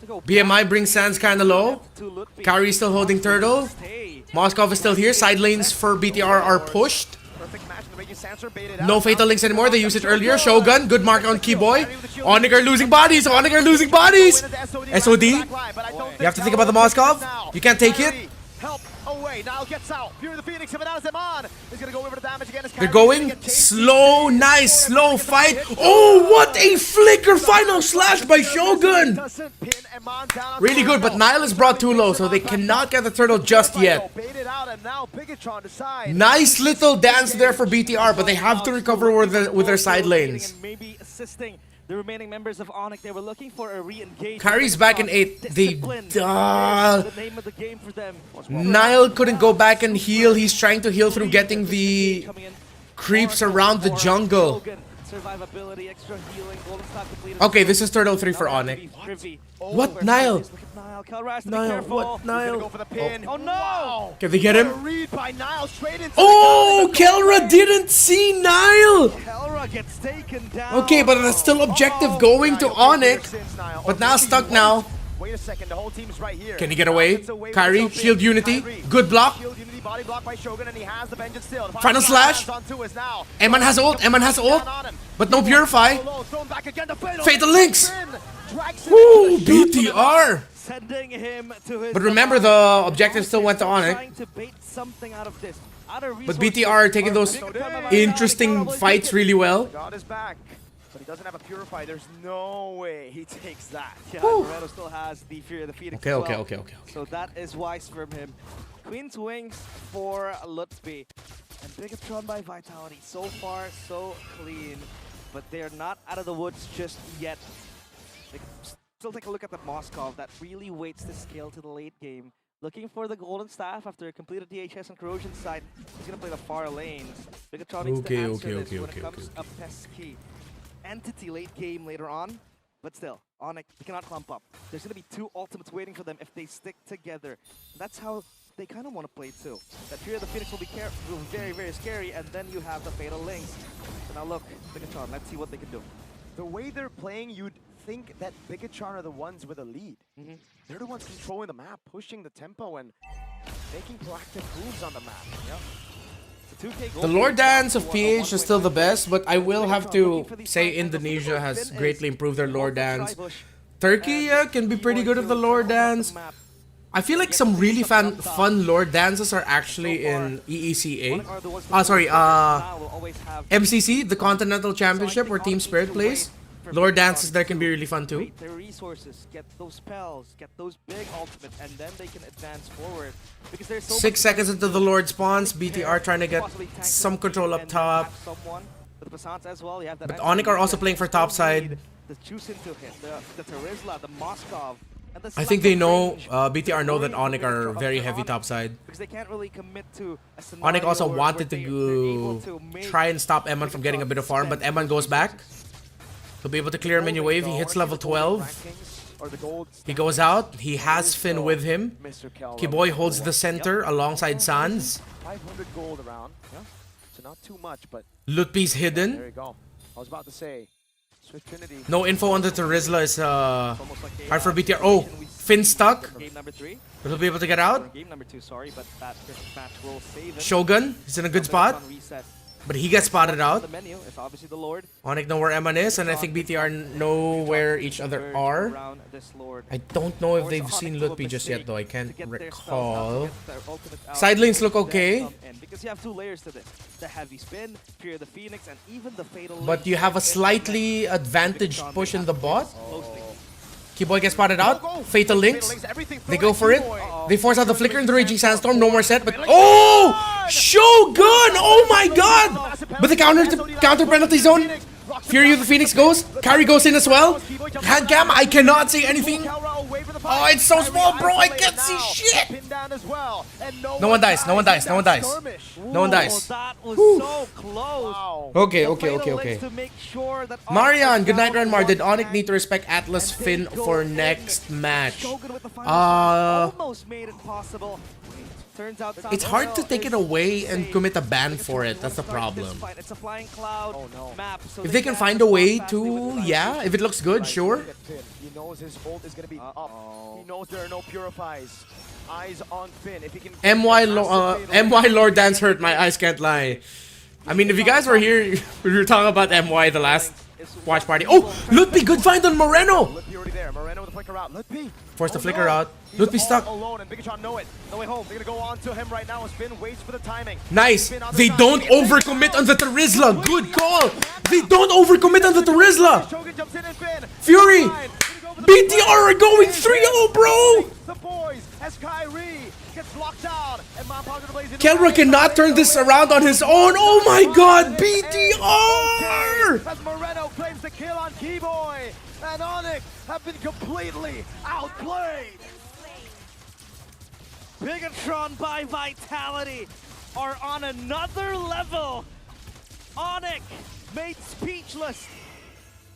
BMI brings Sands kind of low. Kyrie's still holding Turtle. Moskov is still here. Side lanes for BTR are pushed. No Fatal Links anymore. They used it earlier. Shogun, good mark on Keyboy. ONIC are losing bodies. ONIC are losing bodies. SOD. You have to think about the Moskov. You can't take it. Help away. Now gets out. Fury the Phoenix coming out as Iman. He's going to go over the damage again. They're going slow, nice, slow fight. Oh, what a flicker final slash by Shogun. Really good, but Nile is brought too low, so they cannot get the turtle just yet. Nice little dance there for BTR, but they have to recover with their side lanes. Maybe assisting the remaining members of ONIC. They were looking for a re-engage. Kyrie's back in 8. They the name of the game for them. Nile couldn't go back and heal. He's trying to heal through getting the creeps around the jungle. survivability, extra healing, golden staff completed. Okay, this is turtle 3 for Now ONIC. Privy. What? Nile? Look at Nile. Kelraz, be Nile, careful. what? Nile? Go for the pin. Oh no! Can they get him? What a read by Nile straight into Oh, Kelra didn't see Nile! Kelra gets taken down. Okay, but it's still objective going to ONIC. But now stuck now. Wait a second, the whole team's right here. Can he get away? Kyrie, shield unity. Good block. Shield unity, body block by Shogun, and he has the vengeance still. The Final slash. Eman has ult. Eman has ult. But no purify. Fatal links. Woo, BTR. Sending him to his But remember, the objective still went to ONIC. trying to bait something out of this. But BTR taking those interesting fights really well. God is back, but he doesn't have a purify. There's no way he takes that. Yeah, Moreno still has the Fury of the Phoenix. Okay, as okay, well. okay. So that is wise from him. Queen's Wings for Lutfi. And Bigatron by Vitality. So far, so clean. But they're not out of the woods just yet. Still take a look at the Moskov that really waits to scale to the late game. Looking for the Golden Staff after a completed DHS on Corrosion side. He's going to play the far lanes. Bigatron needs to answer this when it comes a pesky entity late game later on. But still, ONIC, they cannot clump up. There's going to be 2 ultimates waiting for them if they stick together. That's how they kind of want to play too. That Fury of the Phoenix will be very, very scary, and then you have the Fatal Links. So now look, Bigatron, let's see what they can do. The way they're playing, you'd think that Bigatron are the ones with a lead. They're the ones controlling the map, pushing the tempo, and making proactive moves on the map. The Lord Dance of PH is still the best, but I will have to say Indonesia has greatly improved their Lord Dance. Turkey, yeah, can be pretty good at the Lord Dance. I feel like some really fun Lord Dances are actually in EECA. MCC, the Continental Championship, where Team Spirit plays. Lord Dances there can be really fun too. Their resources, get those spells, get those big ultimates, and then they can advance forward. Because there's so 6 seconds into the Lord spawns, BTR trying to get some control up top. But ONIC are also playing for top side. The Chusin to hit, the Terizla, the Moskov. I think they know, BTR know that ONIC are very heavy top side. Because they can't really commit to a ONIC also wanted to try and stop Eman from getting a bit of farm, but Eman goes back. He'll be able to clear a minion wave. He hits level 12. He goes out. He has Finn with him. Kiboy holds the center alongside Sans. 500 gold around. Yeah. So not too much, but Lutpi's hidden. there you go. I was about to say, Swift Trinity. No info on the Terizla is hard for BTR. Oh, Finn stuck. Game number 3. He'll be able to get out. Game number 2, sorry, but that match will save it. Shogun, he's in a good spot. But he gets spotted out. The menu is obviously the Lord. ONIC know where Eman is, and I think BTR know where each other are. I don't know if they've seen Lutpi just yet, though. I can't recall. Side lanes look okay. Because you have 2 layers to this. The heavy spin, Fear the Phoenix, and even the Fatal But you have a slightly advantaged push in the bot. Keyboy gets spotted out. Fatal links. They go for it. They force out the flicker in the Raging Sandstorm. No more set, but oh! Shogun! Oh my god! But the counter penalty zone. Fury of the Phoenix goes. Kyrie goes in as well. Hand cam, I cannot see anything. Oh, it's so small, bro. I can't see shit. No one dies. No one dies. No one dies. No one dies. That was so close. Okay. Marian, good night, Ranmar. Did ONIC need to respect Atlas Finn for next match? Almost made it possible. Turns out It's hard to take it away and commit a ban for it. That's the problem. It's a flying cloud map. So If they can find a way to, yeah, if it looks good, sure. He knows his ult is going to be up. He knows there are no purifies. Eyes on Finn. If he can MY Lord Dance hurt. My eyes can't lie. I mean, if you guys were here, we were talking about MY the last watch party. Oh, Lutpi, good find on Moreno. Lutpi already there. Moreno with the flicker out. Lutpi. Force the flicker out. Lutpi stuck. Alone, and Bigatron know it. No way home. They're gonna go on to him right now as Finn waits for the timing. Nice. They don't overcommit on the Terizla. Good call. They don't overcommit on the Terizla. Fury. BTR are going 3-0, bro. The boys as Kyrie gets locked out. And Kelra cannot turn this around on his own. Oh my god, BTR. As Moreno claims the kill on Keyboy. And ONIC have been completely outplayed. Bigatron by Vitality are on another level. ONIC made speechless,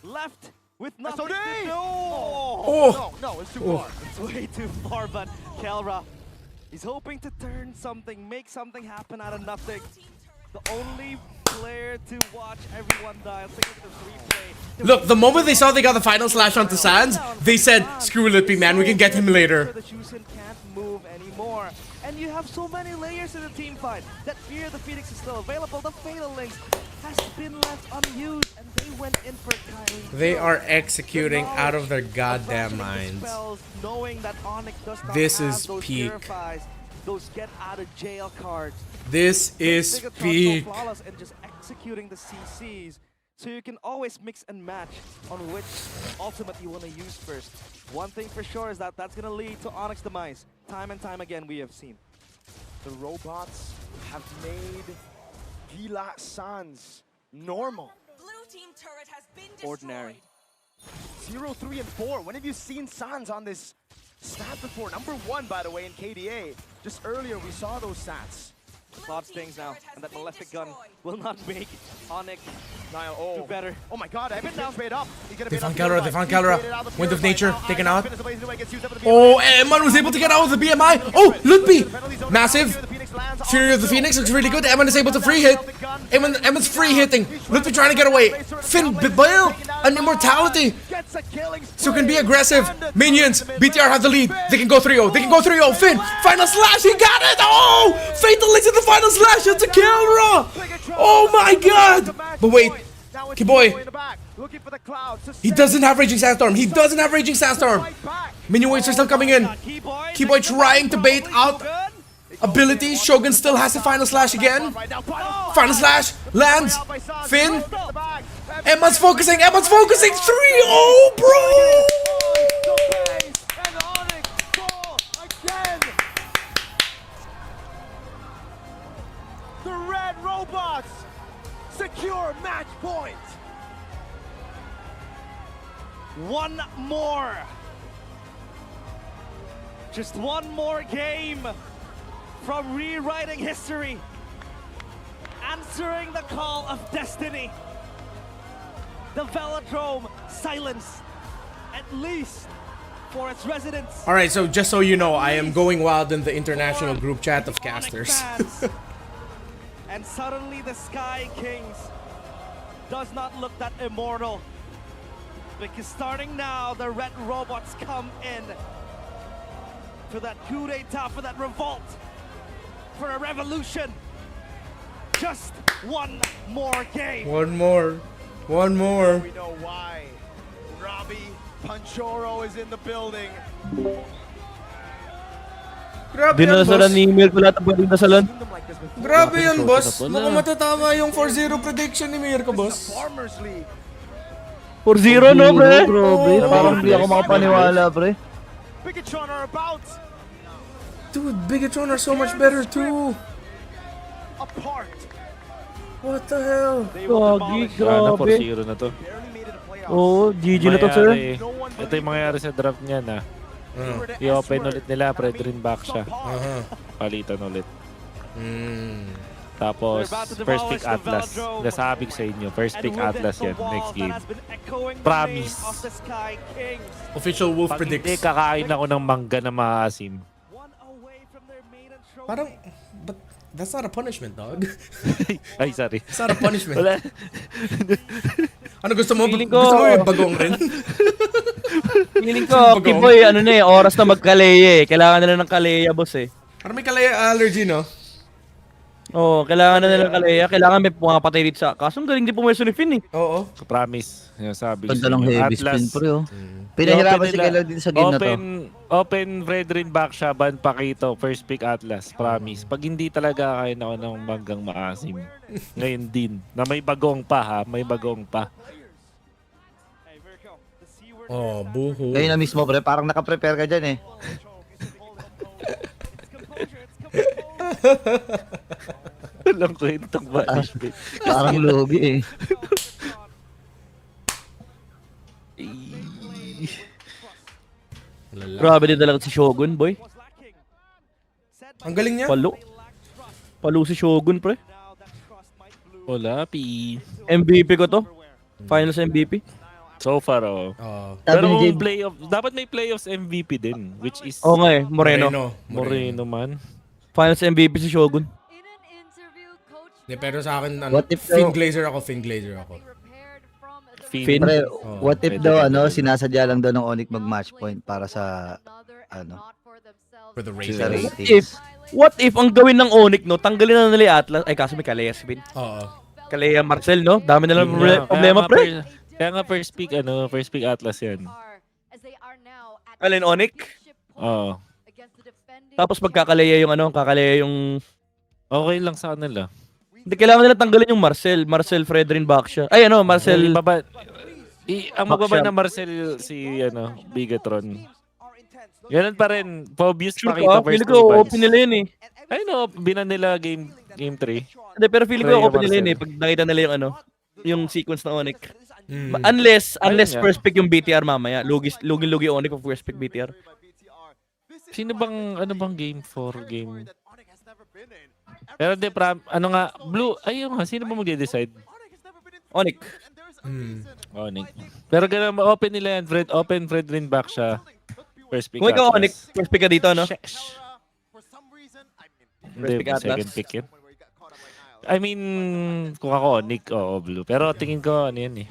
left with nothing SOD! to do. Oh. No, it's too Oh. far. It's way too far, but Kelra, he's hoping to turn something, make something happen out of nothing. The only player to watch everyone die. I'll take the replay. Look, the moment they saw they got the final slash onto Sands, they said, screw Lippy, man, we can get him later. The Shusen can't move anymore. And you have so many layers in the team fight. That Fear the Phoenix is still available. The Fatal Links has been left unused, and they went in for Kyrie. They are executing out of their goddamn minds. Spells, knowing that ONIC does not This have is those peak. purifies, those get out of jail cards. This is Bigatron so peak. flawless and just executing the CCs. So you can always mix and match on which ultimate you want to use first. One thing for sure is that that's going to lead to ONIC's demise. Time and time again we have seen. The robots have made Gila Sans normal. Ordinary. 0, 3, and 4. When have you seen Sans on this stat before? Number 1, by the way, in KDA. Just earlier we saw those stats. Cloud stings now, and that Malefic gun will not make ONIC do better. Oh my god, Evan now bait up. They found Calera, they found Calera. Wind of Nature, taken out. Oh, Eman was able to get out with the BMI. Oh, Ludby! Massive. Fury of the Phoenix looks really good. Eman is able to free hit. Eman's free hitting. Ludby trying to get away. Finn Bill, an immortality. So can be aggressive. Minions, BTR have the lead. They can go 3-0. They can go 3-0. Finn, final slash, he got it. Oh, Fatal Links in the final slash. It's a Calera. Oh my god. But wait, Kiboy. He doesn't have Raging Sandstorm. He doesn't have Raging Sandstorm. Minion waves are still coming in. Kiboy trying to bait out abilities. Shogun still has the final slash again. Final slash lands. Finn. Emma's focusing. Emma's focusing. 3-0, bro. The red robots secure match point. One more. Just one more game from rewriting history. Answering the call of destiny. The Velodrome silence, at least for its residents. Alright, so just so you know, I am going wild in the international group chat of casters. And suddenly the Sky Kings does not look that immortal. Because starting now, the red robots come in for that coup d'etat, for that revolt, for a revolution. Just one more game. One more. One more. We know why. Robbie Panchoro is in the building. Grabe yan, Dinasalan boss. ni Mirko lahat ang pwedeng dasalan. Grabe yan, boss. Mukhang matatama yung 4-0 prediction ni Mirko, boss. 4-0, no, pre? Parang hindi ako makapaniwala, pre. Bigatron are about Dude, Bigatron are so much better too. apart. What the hell? Gagi, Sana grabe. 4-0 na to. Oo, GG na to, sir. Ito yung mangyayari sa draft niya na. I-open ulit nila, pre-dream back siya. Palitan ulit. Tapos, first pick Atlas. Nasabi ko sa inyo, first pick Atlas yan, next game. Promise. Official Wolf Pag predicts. hindi, kakain ako ng mangga na maasim. Parang, but that's not a punishment, dog. Ay, sorry. It's not a punishment. Wala. Ano gusto mo? Feeling ko- Gusto mo yung bagong rin? Feeling ko, Kiboy, ano na eh, oras na magkaleya eh. Kailangan nila ng kaleya, boss eh. Parang may kalaya allergy, no? Oo, kailangan na nila ng kaleya. Kailangan may pumapatay dito sa... Kaso ang galing din pumeso ni Finn eh. Oo. Promise. Yung sabi ko Ganda sa ng inyo. heavy spin, pre, oh. Pinahirapan si Kailaw din sa game na to. Open red ring back siya, ban Pakito, first pick Atlas, promise. Pag hindi talaga kain ako ng manggang maasim. Ngayon din. Na may bagong pa ha, may bagong pa. Oh, buho. Ngayon na mismo, pre, parang nakaprepare ka dyan eh. Walang kwentang punishment. Parang lugi eh. Grabe din talaga si Shogun, boy. Ang galing niya. Palo si Shogun, pre. Wala, PE. MVP ko to. Finals MVP. So far, Sabi Pero ni kung Jade- playoff, dapat may playoffs MVP din, which is... Oo nga eh, Moreno. Moreno man. Finals MVP si Shogun. Pero sa akin, What if Finn daw- Glazer ako. Fin. Pre, Oh, what if pwede, daw, pwede. sinasadya lang daw ng ONIC mag-match point para sa, For the sa ratings. What if ang gawin ng ONIC, no, tanggalin na nila yung Atlas. Ay, kaso may Kalea Spin. Oo. Kalea Marcel, no? Dami na lang Kaya problema, nga, pre. Kaya nga first pick Atlas yan. Alin, ONIC? Oo. Tapos magkakalaya yung kakalaya yung... Okay lang sa kanila. Hindi, kailangan nila tanggalin yung Marcel Fredrin Baksha. Ay, Marcel... Ang magbaba na Marcel si Bigatron. Ganun pa rin. Obvious Sure pakita ka? Feeling ko open nila yun eh. Ay no, binan nila game 3. Hindi, pero feeling ko open nila yun eh. Pag nakita nila yung sequence ng ONIC. Unless Ayun nga. first pick yung BTR mamaya. Lugi-lugi ONIC of first pick BTR. Sino bang, game 4, game... Pero di, Blue, ayun nga, sino ba magde-decide? ONIC. ONIC. Pero ganun, open nila yan, Fredrin back siya. First pick Kung ikaw Atlas. ONIC, first pick ka dito, no? Hindi, pick Atlas. second pick yun. I mean, kung ako ONIC, Blue. Pero tingin ko, yan eh.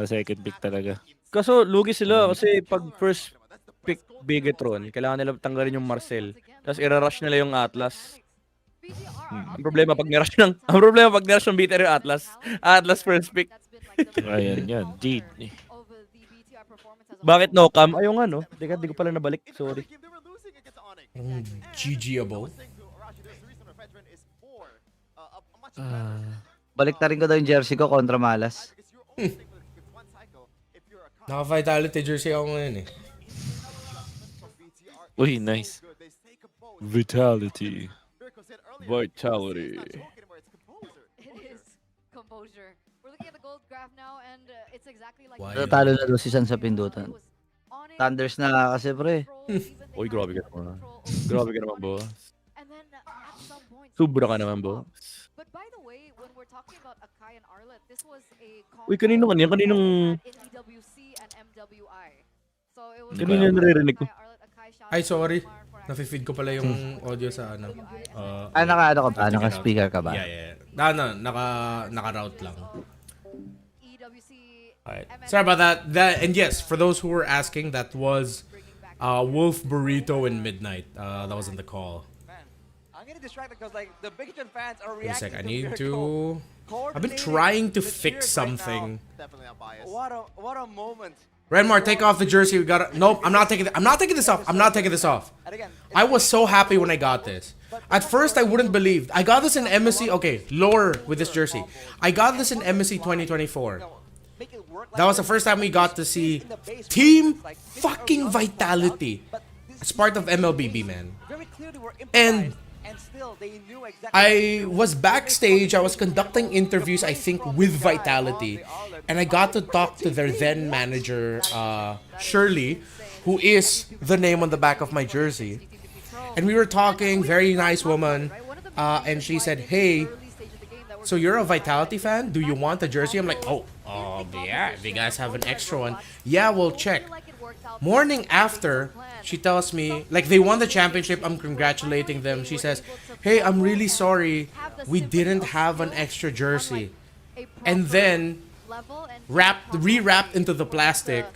Second pick talaga. Kaso lugi sila kasi pag first pick Bigatron, kailangan nila tanggalin yung Marcel. Tapos ira-rush nila yung Atlas. Ang problema pag ni-rush ng BTR yung Atlas first pick. Ayan yan, Jade. Bakit no cam? Ayaw nga no. Teka, di ko pala nabalik. Sorry. GG-able. Balik na rin ko daw yung jersey ko kontra Malas. Naka-vitality jersey ako ngayon eh. Uy, nice. Vitality. Vitality. It is composure. We're looking at the gold graph now and it's exactly like Talo na daw si San sa pindutan. Thunders na kasi pre. Uy, grabe ka naman. Grabe ka naman, boss. Sobra ka naman, boss. But by the way, when we're talking about Akai and Arlet, this was a Uy, kanino kanina? Kaninong... in EWC and MWI. So it was Kanino yung naririnig ko? Ay, sorry. Nafe-feed ko pala yung audio sa Naka-ano ka ba? Naka-speaker ka ba? Yeah. Naka-route lang. Alright. Sorry about that. And yes, for those who were asking, that was Wolf Burrito in Midnight. That was in the call. I'm getting distracted because the Bigatron fans are Wait a reacting sec, I to need Miracle. to... I've been trying to fix something. Definitely not biased. What a moment. Renmar, take off the jersey. We got Nope, I'm not taking this off. I'm not taking this off. I was so happy when I got this. At first, I wouldn't believe. I got this in MSC. Okay, lower with this jersey. I got this in MSC 2024. That was the first time we got to see Team fucking Vitality as part of MLBB, man. And I was backstage. I was conducting interviews, I think, with Vitality. And I got to talk to their then manager, Shirley, who is the name on the back of my jersey. And we were talking, very nice woman. And she said, hey, so you're a Vitality fan? Do you want a jersey? I'm like, oh, yeah, if you guys have an extra one. Yeah, we'll check. Morning after, she tells me, like, they won the championship. I'm congratulating them. She says, hey, I'm really sorry. We didn't have an extra jersey. And then, re-wrapped into the plastic.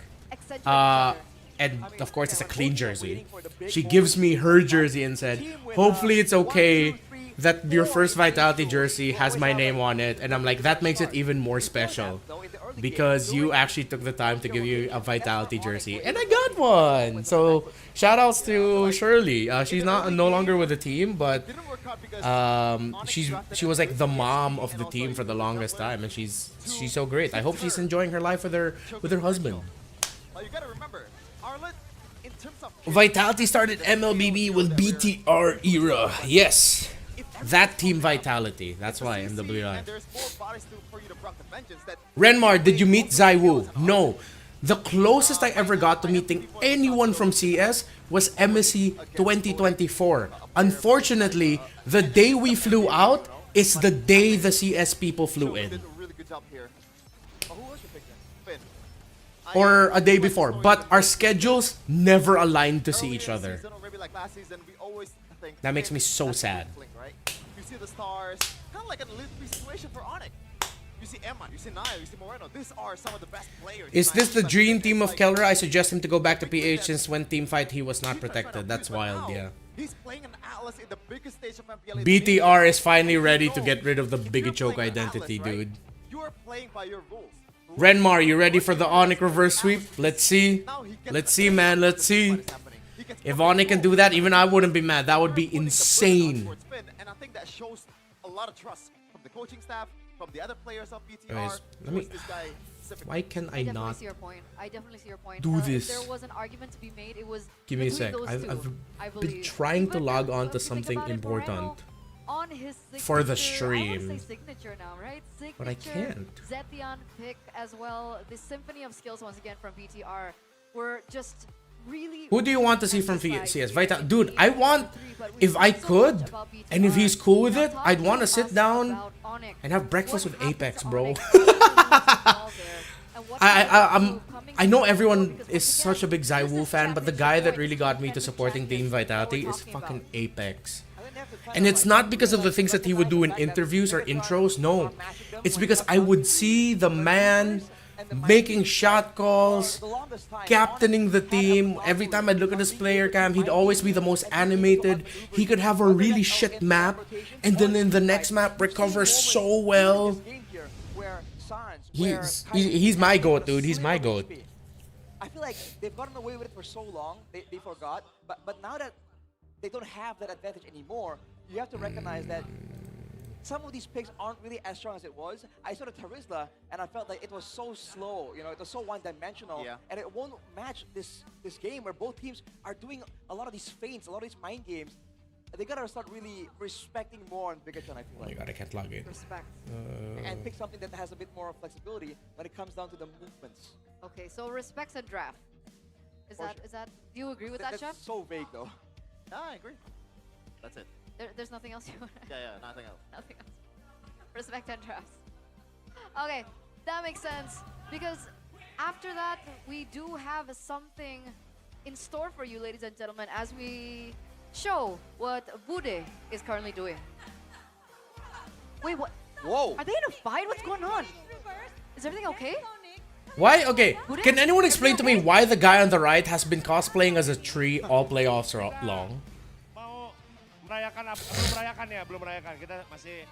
And of course, it's a clean jersey. She gives me her jersey and said, hopefully it's okay that your first Vitality jersey has my name on it. And I'm like, that makes it even more special. Because you actually took the time to give you a Vitality jersey. And I got one! So, shoutouts to Shirley. She's no longer with the team, but she was like the mom of the team for the longest time. And she's so great. I hope she's enjoying her life with her husband. Vitality started MLBB with BTR era. Yes. That Team Vitality. That's why MWI. Renmar, did you meet Zaiwu? No. The closest I ever got to meeting anyone from CS was MSC 2024. Unfortunately, the day we flew out, is the day the CS people flew in. Did a really good job here. Oh, who was your pick then? Finn. Or a day before. But our schedules never aligned to see each other. Season, or maybe like last season, we always think That makes me Finn, so that's sad. Blink, right? You see the stars, kind of like an elite situation for ONIC. You see Emma, you see Naya, you see Moreno. These are some of the best players. Is this the dream team of Keller? I suggest him to go back to PH since when team fight he was not protected. That's wild, yeah. He's playing an Atlas in the biggest stage of MPL. BTR is finally ready to get rid of the Bigochoke identity, dude. You are playing by your rules. Renmar, you ready for the ONIC reverse sweep? Let's see. Let's see, man. Let's see. If ONIC can do that, even I wouldn't be mad. That would be insane. And I think that shows a lot of trust from the coaching staff, from the other players of BTR. Anyways, let me. Why can I not see your point. I definitely see your point. do If this? there was an argument to be made, it was Give me a between sec. those two, I've I been believe. trying to Even log on if to you think something about it, important Moreno, on his for the signature, I wanna stream. say signature now, right? Signature, But I can't. Zetian pick as well. The symphony of skills once again from BTR were just really. Who do you want to see from CS? Vital, dude. I want, if I could, and if he's cool with it, I'd want to sit down and have breakfast with Apex, bro. I know everyone is such a big Zywoo fan, but the guy that really got me to supporting Team Vitality is fucking Apex. And it's not because of the things that he would do in interviews or intros, no. It's because I would see the man making shot calls, captaining the team. Every time I'd look at his player cam, he'd always be the most animated. He could have a really shit map, and then in the next map recover so well. He's my goat, dude. He's my goat. I feel like they've gotten away with it for so long, they forgot. But now that they don't have that advantage anymore, you have to recognize that some of these picks aren't really as strong as it was. I saw the Tarisla, and I felt like it was so slow. You know, it was so one-dimensional, and it won't match this game where both teams are doing a lot of these feints, a lot of these mind games. They gotta start really respecting more on Bigatron, I feel like. Oh my god, I can't log in. Respect. And pick something that has a bit more flexibility when it comes down to the movements. Okay, so respects and draft. Is that? Do you agree with that, Chef? That's so vague, though. Yeah, I agree. That's it. There's nothing else you want. Yeah, nothing else. Nothing else. Respect and drafts. Okay, that makes sense because after that we do have something in store for you, ladies and gentlemen, as we show what Bude is currently doing. Wait, what? Whoa! Are they in a fight? What's going on? Is everything okay? Why? Okay, can anyone explain to me why the guy on the right has been cosplaying as a tree all playoffs long? Belum merayakan. Kita masih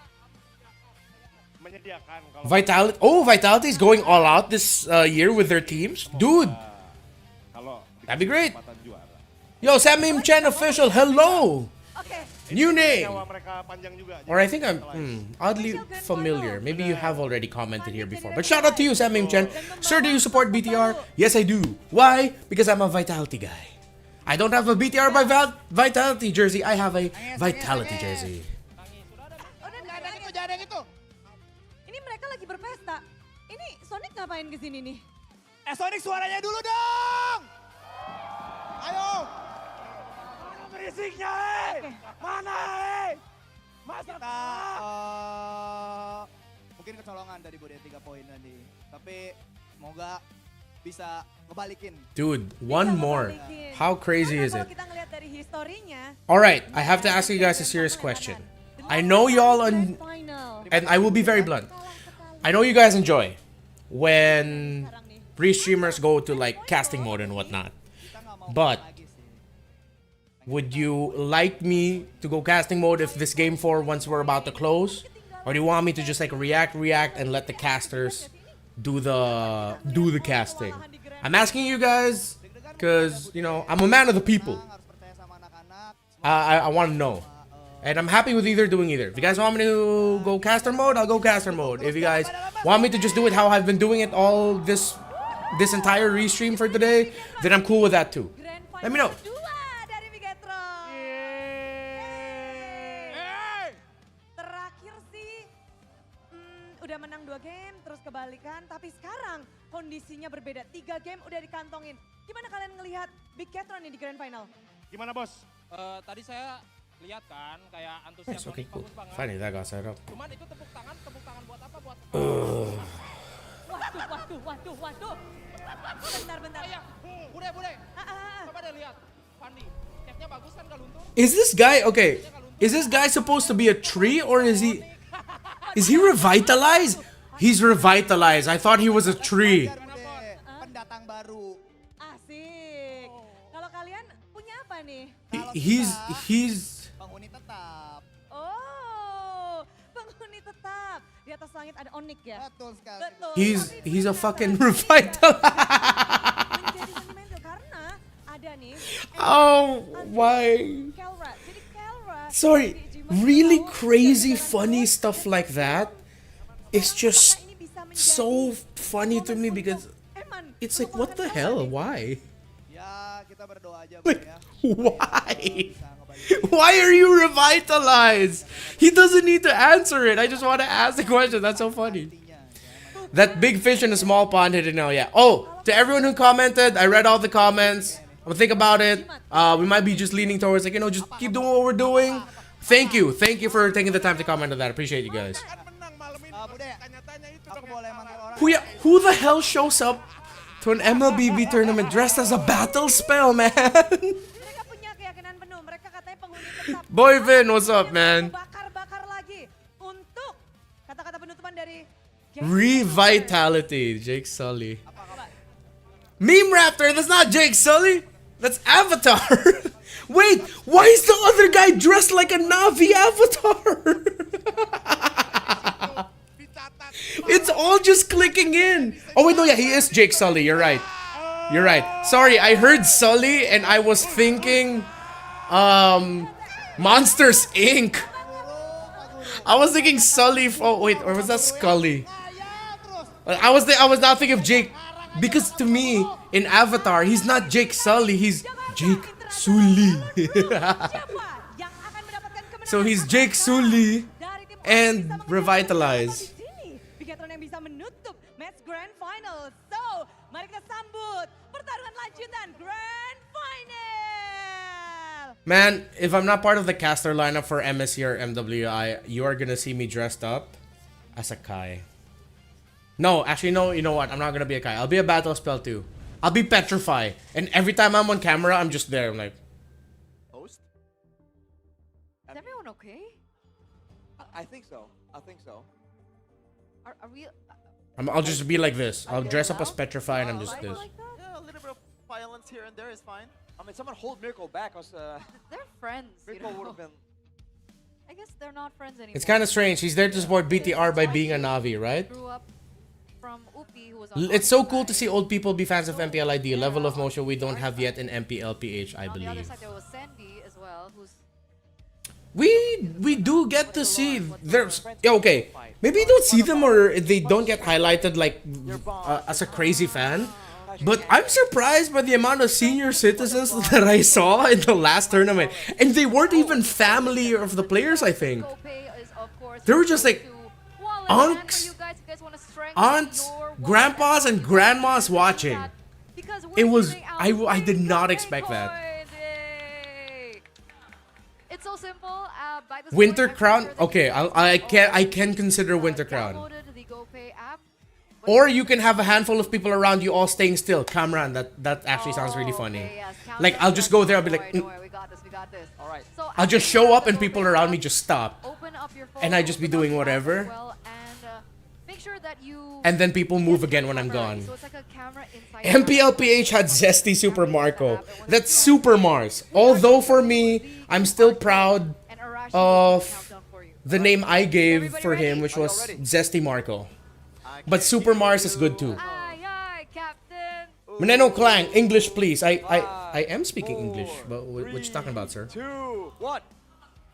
menyediakan. Vitality. Oh, Vitality is going all out this year with their teams, dude. That'd be great. Yo, Samim Chen official. Hello. New name. Or I think I'm oddly familiar. Maybe you have already commented here before. But shout out to you, Samim Chen. Sir, do you support BTR? Yes, I do. Why? Because I'm a Vitality guy. I don't have a BTR by Vitality jersey. I have a Vitality jersey. Ini mereka lagi berpesta. Ini Sonic ngapain kesini nih? Sonic suaranya dulu dong! Ayo! Berisiknya, Mana, Masa kita mungkin kecolongan dari Bude 3 poin nanti. Tapi semoga bisa ngebalikin. Dude, one more. How crazy is it? Kalau kita ngelihat dari historinya. Alright, I have to ask you guys a serious question. I know y'all and I will be very blunt. I know you guys enjoy when pre-streamers go to like casting mode and whatnot. But would you like me to go casting mode if this game 4 once we're about to close? Or do you want me to just like react and let the casters do the casting? I'm asking you guys because, you know, I'm a man of the people. I want to know. And I'm happy with doing either. If you guys want me to go caster mode, I'll go caster mode. If you guys want me to just do it how I've been doing it all this entire restream for today, then I'm cool with that too. Let me know. Terakhir sih udah menang 2 game terus kebalikan, tapi sekarang kondisinya berbeda. 3 game udah dikantongin. Gimana kalian ngelihat Big Catron nih di Grand Final? Gimana, Bos? Tadi saya Lihat kan, kayak antusias Nice, okay, ONIC cool. bagus banget. Finally, that got set up. Cuman itu tepuk tangan buat apa? Buat Waduh. Bentar. Ayah, bude. Coba deh lihat. Fandi, catnya bagus kan gak luntur? Is this guy okay? Is this guy supposed to be a tree or is he revitalized? He's revitalized. I thought he was a tree. Pendatang baru. Asik. Kalau kalian punya apa nih? He's Penghuni tetap. Oh, penghuni tetap. Di atas langit ada ONIC ya? Betul sekali. Betul. he's a fucking revitalized. Menjadi sentimental karena ada nih. Oh, why? Kelra. Jadi Kelra. Sorry, really crazy funny stuff like that. It's just so funny to me because it's like, what the hell? Why? Ya, kita berdoa aja, Like, ya. why? Why are you revitalized? He doesn't need to answer it. I just want to ask the question. That's so funny. That big fish in a small pond hidden now. Yeah. Oh, to everyone who commented, I read all the comments. I'm gonna think about it. We might be just leaning towards like, just keep doing what we're doing. Thank you for taking the time to comment on that. Appreciate you guys. Who the hell shows up to an MLBB tournament dressed as a battle spell, man? Mereka punya keyakinan penuh. Mereka katanya penghuni tetap. Boy Vin, what's up, man? Bakar lagi untuk kata-kata penutupan dari Revitality, Jake Sully. Meme Raptor, that's not Jake Sully. That's Avatar. Wait, why is the other guy dressed like a Navi Avatar? It's all just clicking in. Oh wait, no, yeah, he is Jake Sully. You're right. Sorry, I heard Sully and I was thinking, Monsters Inc. I was thinking Sully. Oh wait, or was that Scully? I was now thinking of Jake, because to me in Avatar he's not Jake Sully, he's Jake Sully. So he's Jake Sully and revitalized. Bigatron yang bisa menutup match grand final. So, mari kita sambut pertarungan lanjutan grand final. Man, if I'm not part of the caster lineup for MSC or MWI, you are gonna see me dressed up as a Kai. No, actually no, you know what? I'm not gonna be a Kai. I'll be a battle spell too. I'll be Petrify. And every time I'm on camera, I'm just there. I'm like, Host? Is everyone okay? I think so. Are we? I'll just be like this. I'll dress up as Petrify and I'm just this. Yeah, a little bit of violence here and there is fine. I mean, someone hold Miracle back, cause They're friends. Miracle would have been. I guess they're not friends anymore. It's kind of strange. He's there to support BTR by being a Navi, right? Grew up from Upi, who was on It's so cool to see old people be fans of MPL ID. A level of motion we don't have yet in MPL PH, I On the other believe. side, there was Sandy as well, who's We do get to see there's okay. Maybe you don't see them or they don't get highlighted like as a crazy fan. But I'm surprised by the amount of senior citizens that I saw in the last tournament. And they weren't even family of the players, I think. They were just like aunts, grandpas, and grandmas watching. It was, I did not expect that. It's so simple. By the Winter Crown? Okay, I can consider Winter Crown. Or you can have a handful of people around you all staying still. Kamran, that actually sounds really funny. Like, I'll just go there, I'll be like, we got this. All right. So I'll just show up and people around me just stop. open up your phone, And I just be doing whatever. and make sure that you And then people move again when I'm gone. So it's like a camera inside. MPLPH had Zesty Super Marco. That's Super Mars. Although for me, I'm still proud of the name I gave for him, which was Zesty Marco. But Super Mars is good too. Maneno Clang, English please. I am speaking English. But what you talking about, sir? 2, 1.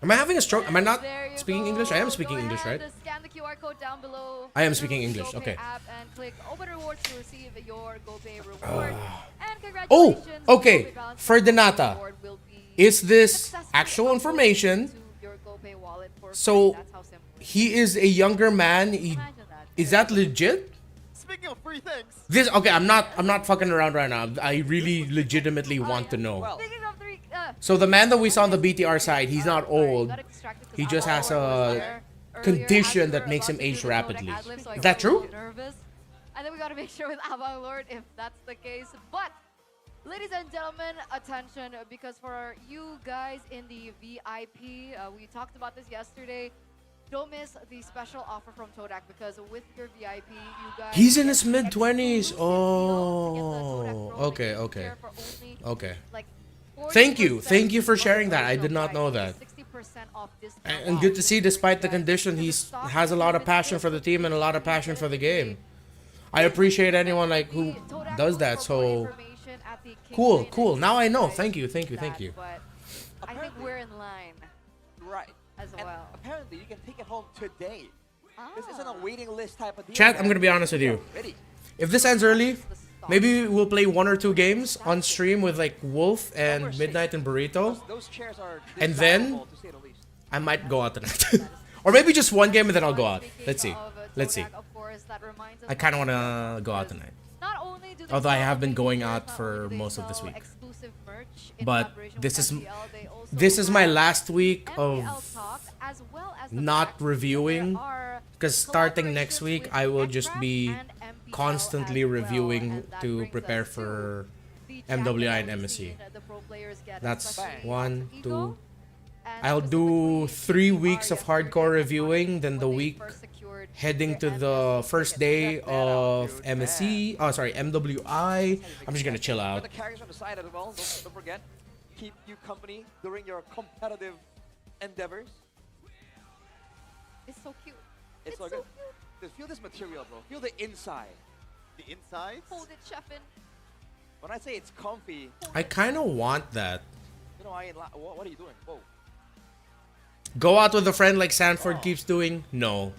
Am I having a stroke? Am I not speaking English? I am speaking English, right? Scan the QR code down below. I am speaking English, GoPay okay. App and click Open Rewards to receive your GoPay reward. And Oh, congratulations. okay. GoPay balance For Donata, reward will be is this actual information? to your GoPay wallet for free. So That's how simple. he is a younger man. Is that legit? Speaking of free things, This okay? I'm not fucking around right now. I really legitimately want to know. Speaking of So the man that we saw on the BTR side, he's not old. He just has a condition that makes him age rapidly. Is that true? I think we gotta make sure with Abang Lord if that's the case. But, ladies and gentlemen, attention, because for you guys in the VIP, we talked about this yesterday. Don't miss the special offer from Todak because with your VIP, you guys... He's in his mid-20s. Oh, okay. Thank you for sharing that. I did not know that. And good to see, despite the condition, he has a lot of passion for the team and a lot of passion for the game. I appreciate anyone like who does that. So cool. Now I know. Thank you. But I think we're in line. Right. As well. Apparently, you can take it home today. This isn't a waiting list type of deal. Chat, I'm gonna be honest with you. If this ends early, maybe we'll play 1 or 2 games on stream with like Wolf and Midnight and Burrito. Those chairs are and then desirable, to say the least. I might go out tonight. Or maybe just 1 game and then I'll go out. Let's see. I kind of want to go out tonight. Although I have been going out for most of this week. But this is my last week of not reviewing, because starting next week I will just be constantly reviewing to prepare for MWI and MSC. That's 1, 2. I'll do 3 weeks of hardcore reviewing, then the week heading to the first day of MSC, MWI. I'm just gonna chill out. The characters on the side as well, don't forget. Keep you company during your competitive endeavors. It's so cute. It's so good. Just feel this material, bro. Feel the inside. The inside? Hold it, Chefin. When I say it's comfy, I kind of want that. you know, what are you doing? Whoa. Go out with a friend like Sanford keeps doing? No.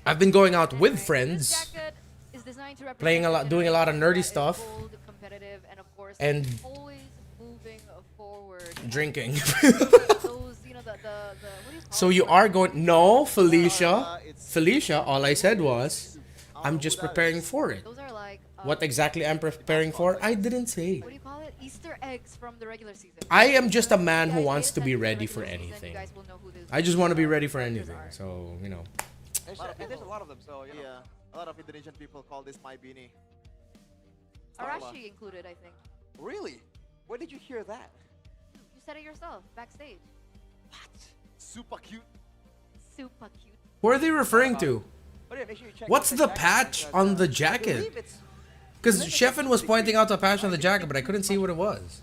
I've been going out with friends, playing a lot, doing a lot of nerdy stuff, and drinking. So you are going? No, Felicia. Felicia, all I said was, I'm just preparing for it. What exactly I'm preparing for, I didn't say. What do you call it? Easter eggs from the regular season. I am just a man who wants to be ready for anything. I just want to be ready for anything. So, you know. There's a lot of them, so you know. Yeah, a lot of Indonesian people call this my beanie. Arashi included, I think. Really? Where did you hear that? You said it yourself, backstage. What? Super cute. Super cute. Who are they referring to? What's the patch on the jacket? Because Sheffin was pointing out the patch on the jacket, but I couldn't see what it was.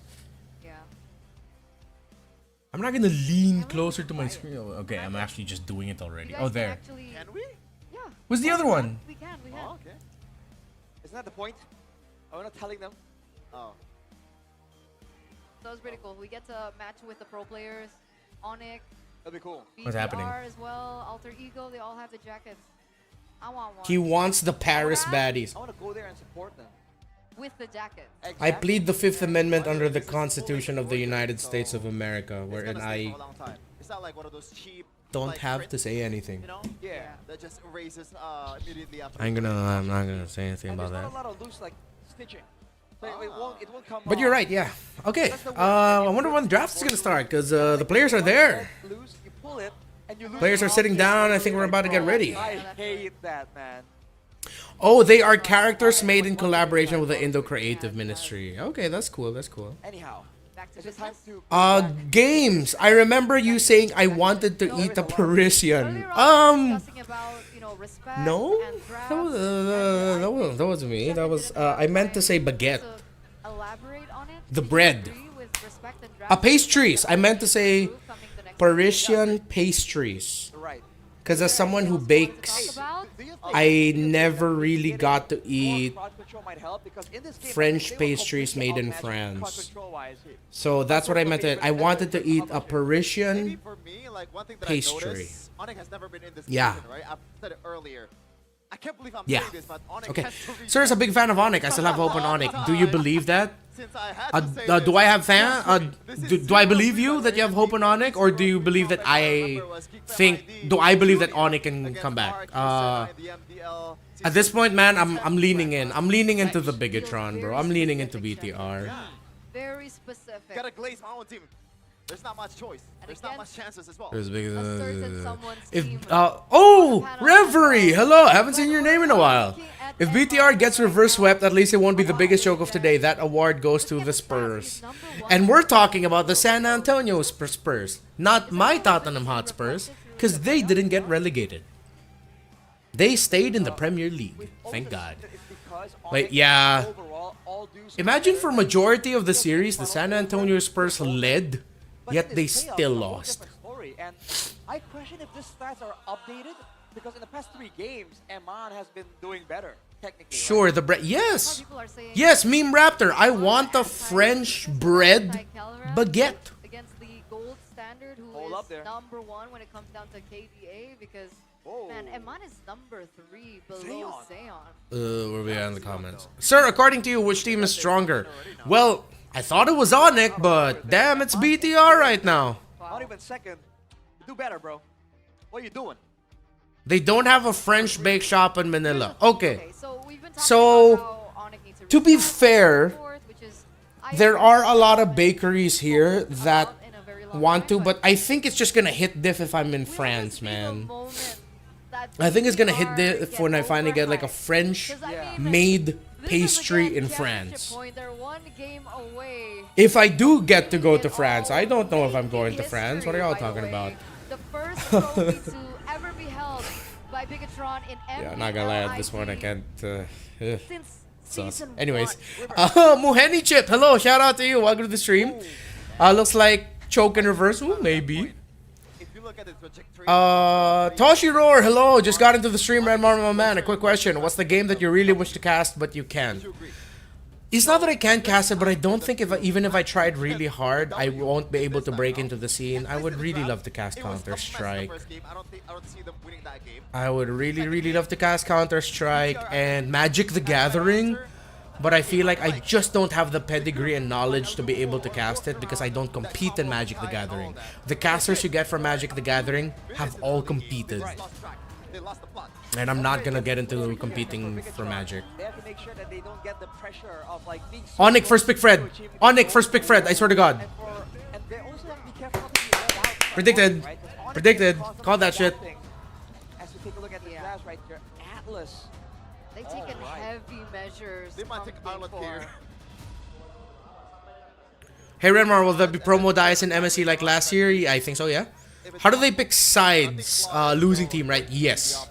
Yeah. I'm not gonna lean closer to my screen. Okay, I'm actually just doing it already. Oh, there. Can we? Yeah. What's the other one? We can. Oh, okay. Isn't that the point? Are we not telling them? Oh. So it's pretty cool. We get to match with the pro players. ONIC. That'd be cool. BTR What's happening? as well. Alter Ego. They all have the jackets. I want one. He wants the Paris baddies. I want to go there and support them. With the jacket. I plead the 5th Amendment under the Constitution of the United States of America, wherein I It's not like one of those cheap. don't like, have print, to say anything. You know? Yeah. That just erases immediately after. I'm not gonna say anything And about there's that. not a lot of loose like stitching. So it won't come But you're right, yeah. Okay, I wonder when the draft is gonna start, because the players are there. Loose, you pull it, and you lose. Players are sitting down. I think we're about to get ready. I hate that, man. Oh, they are characters made in collaboration with the Indo Creative Ministry. Okay, that's cool. That's cool. Anyhow, is it time to Games. I remember you saying I wanted to eat a Parisian. No, that was me. That was I meant to say baguette. The bread. Pastries. I meant to say Parisian pastries. Right. Because as someone who bakes, I never really got to eat French pastries made in France. So that's what I meant to. I wanted to eat a Parisian pastry. ONIC has never been in this Yeah. season, right? I've said it earlier. I can't believe I'm Yeah. saying this, but ONIC Okay. has to reach Sir is a big fan of ONIC. I still have hope on ONIC. Do you believe that? Since I had to say Do I have fan? Do I believe you that you have hope on ONIC, or do you believe that I think? Do I believe that ONIC can come back? At this point, man, I'm leaning in. I'm leaning into the Bigatron, bro. I'm leaning into BTR. Very Pacific. Gotta glaze my own team. There's not much choice. There's not much chances as well. There's big. certain someone's If team. oh, Reverie, hello. Haven't seen your name in a while. If BTR gets reverse swept, at least it won't be the biggest joke of today. That award goes to the Spurs. And we're talking about the San Antonio Spurs, not my Tottenham Hotspurs, because they didn't get relegated. They stayed in the Premier League. Thank God. But yeah, imagine for majority of the series, the San Antonio Spurs led, yet they still lost. And I question if these stats are updated because in the past 3 games, Eman has been doing better. Technically, Sure, the bread. Yes, yes, Meme Raptor. I want a French bread baguette. Against the gold standard, who is number 1 when it comes down to KDA, because man, Eman is number 3 below Zeon. Where we at in the comments? Sir, according to you, which team is stronger? Well, I thought it was ONIC, but damn, it's BTR right now. Not even second. Do better, bro. What are you doing? They don't have a French bake shop in Manila. Okay. So, to be fair, there are a lot of bakeries here that want to, but I think it's just gonna hit diff if I'm in France, man. I think it's gonna hit diff when I finally get like a French-made pastry in France. If I do get to go to France, I don't know if I'm going to France. What are y'all talking about? The first trophy to ever be held by Bigatron in MPL. Yeah, not gonna lie, at this point I can't. Since anyways, Muheni Chip, hello, shout out to you. Welcome to the stream. Looks like choke in reverse. Ooh, maybe. Toshi Roar, hello. Just got into the stream, Red Marma man. A quick question: what's the game that you really wish to cast but you can't? It's not that I can't cast it, but I don't think even if I tried really hard, I won't be able to break into the scene. I would really love to cast Counter-Strike. I would really love to cast Counter-Strike and Magic the Gathering, but I feel like I just don't have the pedigree and knowledge to be able to cast it because I don't compete in Magic the Gathering. The casters you get from Magic the Gathering have all competed. And I'm not gonna get into competing for Magic. ONIC first pick Fred. ONIC first pick Fred. I swear to God. Predicted. Predicted. Call that shit. As you take a look at the drafts right there, Atlas. They've taken heavy measures. They might take Arlott here. Hey Renmar, will there be promo dice in MSC like last year? Yeah, I think so, yeah. How do they pick sides? Losing team, right? Yes.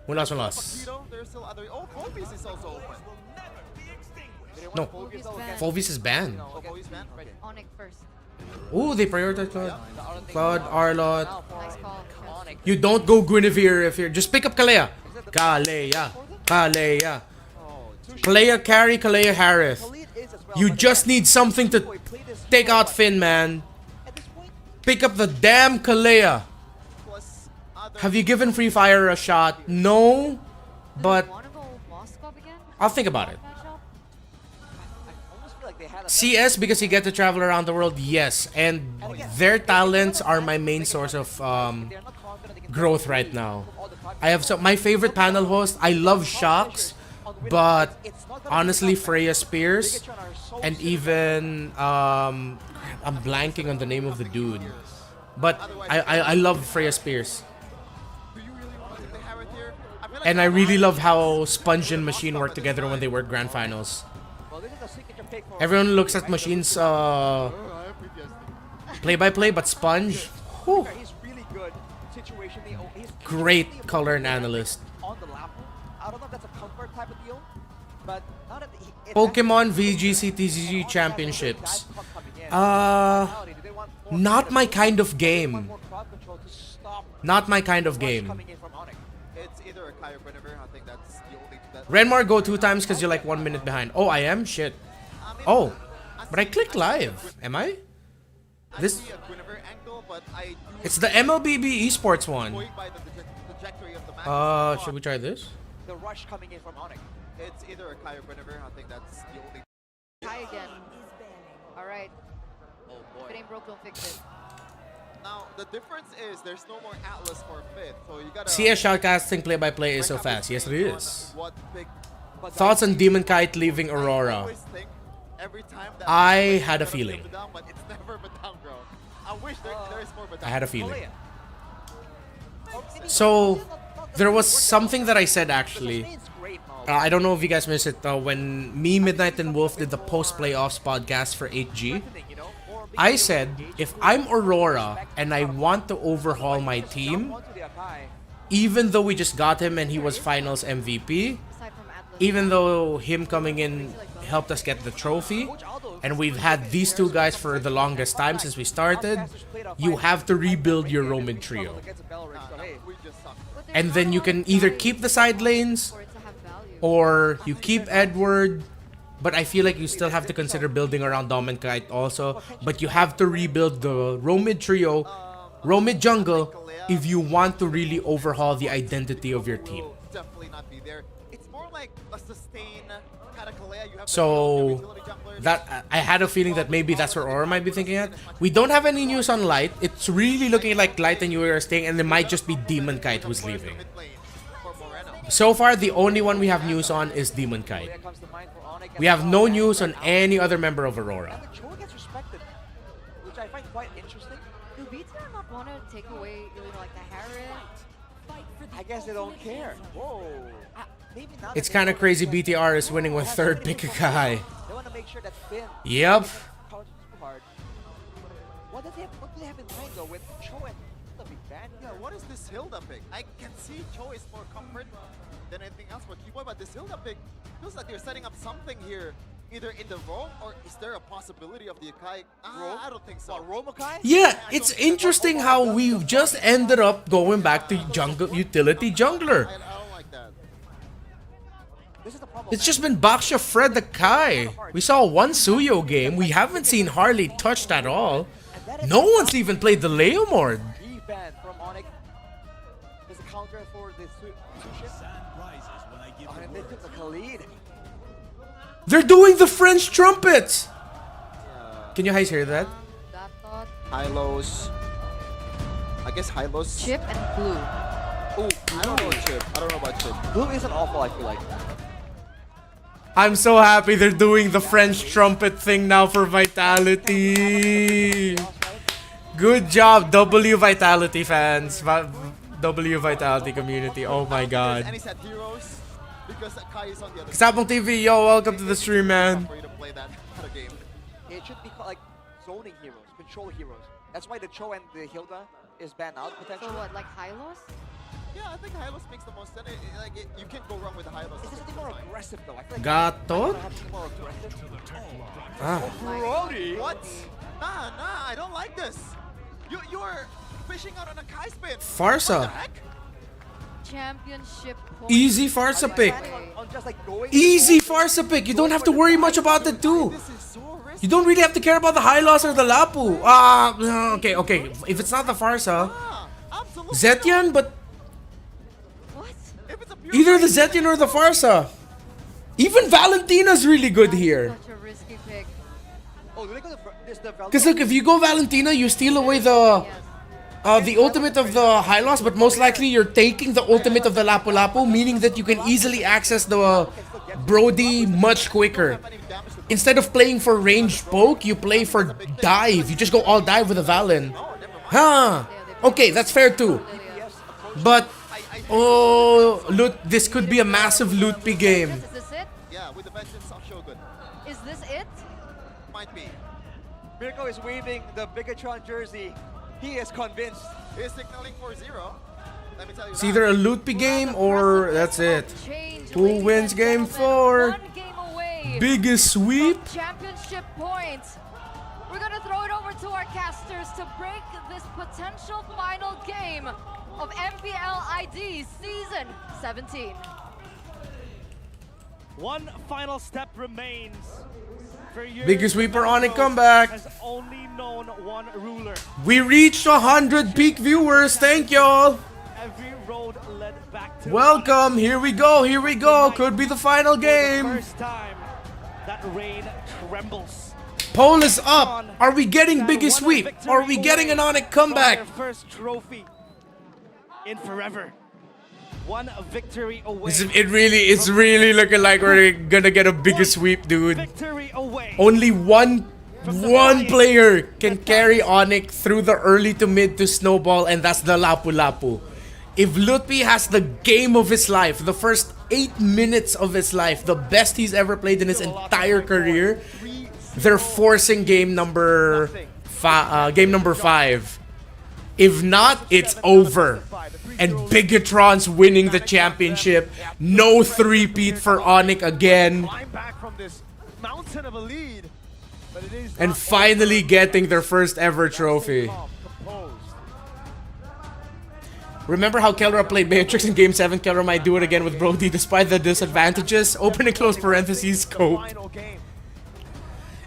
Who lost? Who lost? No. Volvis is banned. ONIC first. Ooh, they prioritize Claude. Claude, Arlott. You don't go Guinevere if you're... Just pick up Kalea. Kalea. Kalea. Kalea carry, Kalea Harith. You just need something to take out Finn, man. Pick up the damn Kalea. Have you given Free Fire a shot? No, but I'll think about it. CS because you get to travel around the world, yes, and their talents are my main source of growth right now. I have my favorite panel host. I love Shocks, but honestly, Freya Spears, and even I'm blanking on the name of the dude, but I love Freya Spears. And I really love how Sponge and Machine work together when they work Grand Finals. Everyone looks at Machine's play-by-play, but Sponge, whew, great color and analyst. Pokemon VGC TCG Championships. Not my kind of game. Not my kind of game. Renmar go 2 times because you're like 1 minute behind. Oh, I am? Shit. Oh, but I clicked live. Am I? This... It's the MLBB esports one. Should we try this? The rush coming in from ONIC. It's either a Kai or Guinevere. I think that's the only... Kai again. Alright. If it ain't broke, don't fix it. Now, the difference is there's no more Atlas for 5th, so you gotta... CS shoutcasting play-by-play is so fast. Yes, it is. Thoughts on Demon Kite leaving Aurora? every time that I had a feeling. Badang, but it's never Badang, bro. I wish there is more Badang. I had a feeling. So, there was something that I said actually. I don't know if you guys missed it when me, Midnight, and Wolf did the post-playoffs podcast for 8G. I said, if I'm Aurora and I want to overhaul my team, even though we just got him and he was finals MVP, even though him coming in helped us get the trophy, and we've had these two guys for the longest time since we started, you have to rebuild your Roman trio. And then you can either keep the side lanes, or you keep Edward, but I feel like you still have to consider building around Dom and Kite also. But you have to rebuild the Romid trio, Romid jungle, if you want to really overhaul the identity of your team. Definitely not be there. It's more like a sustain kind of Kalea. You have So that I had a feeling that maybe that's where Aura might be thinking at. We don't have any news on Light. It's really looking like Light and Yuri are staying, and it might just be Demon Kite who's leaving. So far, the only one we have news on is Demon Kite. We have no news on any other member of Aurora. Cho gets respected, which I find quite interesting. Do BTR not want to take away, like the Harris? I guess they don't care. Whoa. Maybe not. It's kind of crazy BTR is winning with third pick a guy. They want to make sure that Finn. Yep. What do they have in mind though with Cho and the big band? Yeah, what is this Hilda pick? I can see Cho is more comfort than anything else for Keyboy, but this Hilda pick feels like they're setting up something here, either in the roam or is there a possibility of the Akai? I don't think so. What, roam Akai? Yeah, it's interesting how we just ended up going back to jungle utility jungler. I don't like that. This is the problem. It's just been Baksha, Fred, Akai. We saw one Suyo game. We haven't seen Harley touched at all. No one's even played the Leomord. Ban from ONIC. There's a counter for the Suship. And they took the lead. They're doing the French trumpet. Can you guys hear that? Hylos. I guess Hylos. Chip and Blue. Oh, I don't know Chip. I don't know about Chip. Blue isn't awful, I feel like. I'm so happy they're doing the French trumpet thing now for Vitality. Good job, W Vitality fans. W Vitality community. Oh my god. And he said heroes because Kai is on the other Kasapong TV, yo, welcome to the stream, man. for you to play that game. It should be called like zoning heroes, control heroes. That's why the Cho and the Hilda is banned out potentially. So what, like Hylos? Yeah, I think Hylos makes the most sense. You can't go wrong with the Hylos. Is this something more aggressive though? I feel like Gatot? more aggressive. Ah. Brody! What? Nah, I don't like this. You're fishing out on a Kai spin. Farsa. What the heck? Championship point. Easy Farsa pick. On just like going Easy Farsa pick. You don't have to worry much about the two. You don't really have to care about the high loss or the Lapu. Okay. If it's not the Farsa, Zetian, but either the Zetian or the Farsa. Even Valentina's really good here. Such a risky pick. Oh, do they go the Because look, if you go Valentina, you steal away the ultimate of the high loss, but most likely you're taking the ultimate of the Lapu Lapu, meaning that you can easily access the Brody much quicker. Instead of playing for ranged poke, you play for dive. You just go all dive with a Valen. Huh. Okay, that's fair too. But, oh, loot, this could be a massive loot P game. Is this it? Yeah, with the vengeance of Shogun. Is this it? Might be. Mirko is waving the Bigatron jersey. He is convinced. He's signaling for 0. Let me tell you It's either a loot P game or that's it. Who wins game 4? Biggest sweep. Championship points. We're gonna throw it over to our casters to break this potential final game of MPL ID Season 17. One final step remains. For years, Biggest sweeper on a comeback. has only known one ruler. We reached 100 peak viewers. Thank y'all. Every road led back to Welcome. Here we go. Could be the final game. first time that rain trembles. Poll is up. Are we getting biggest sweep? Are we getting an ONIC comeback? Their first trophy in forever. One victory away. It's really looking like we're gonna get a biggest sweep, dude. Victory away. Only one player can carry ONIC through the early to mid to snowball, and that's the Lapu Lapu. If Lutpi has the game of his life, the first 8 minutes of his life, the best he's ever played in his entire career, they're forcing game number 5. If not, it's over. And Bigatron's winning the championship. No 3-peat for ONIC again. And finally getting their first ever trophy. Remember how Kelra played Matrix in Game 7? Kelra might do it again with Brody despite the disadvantages. Open and close parentheses, scope.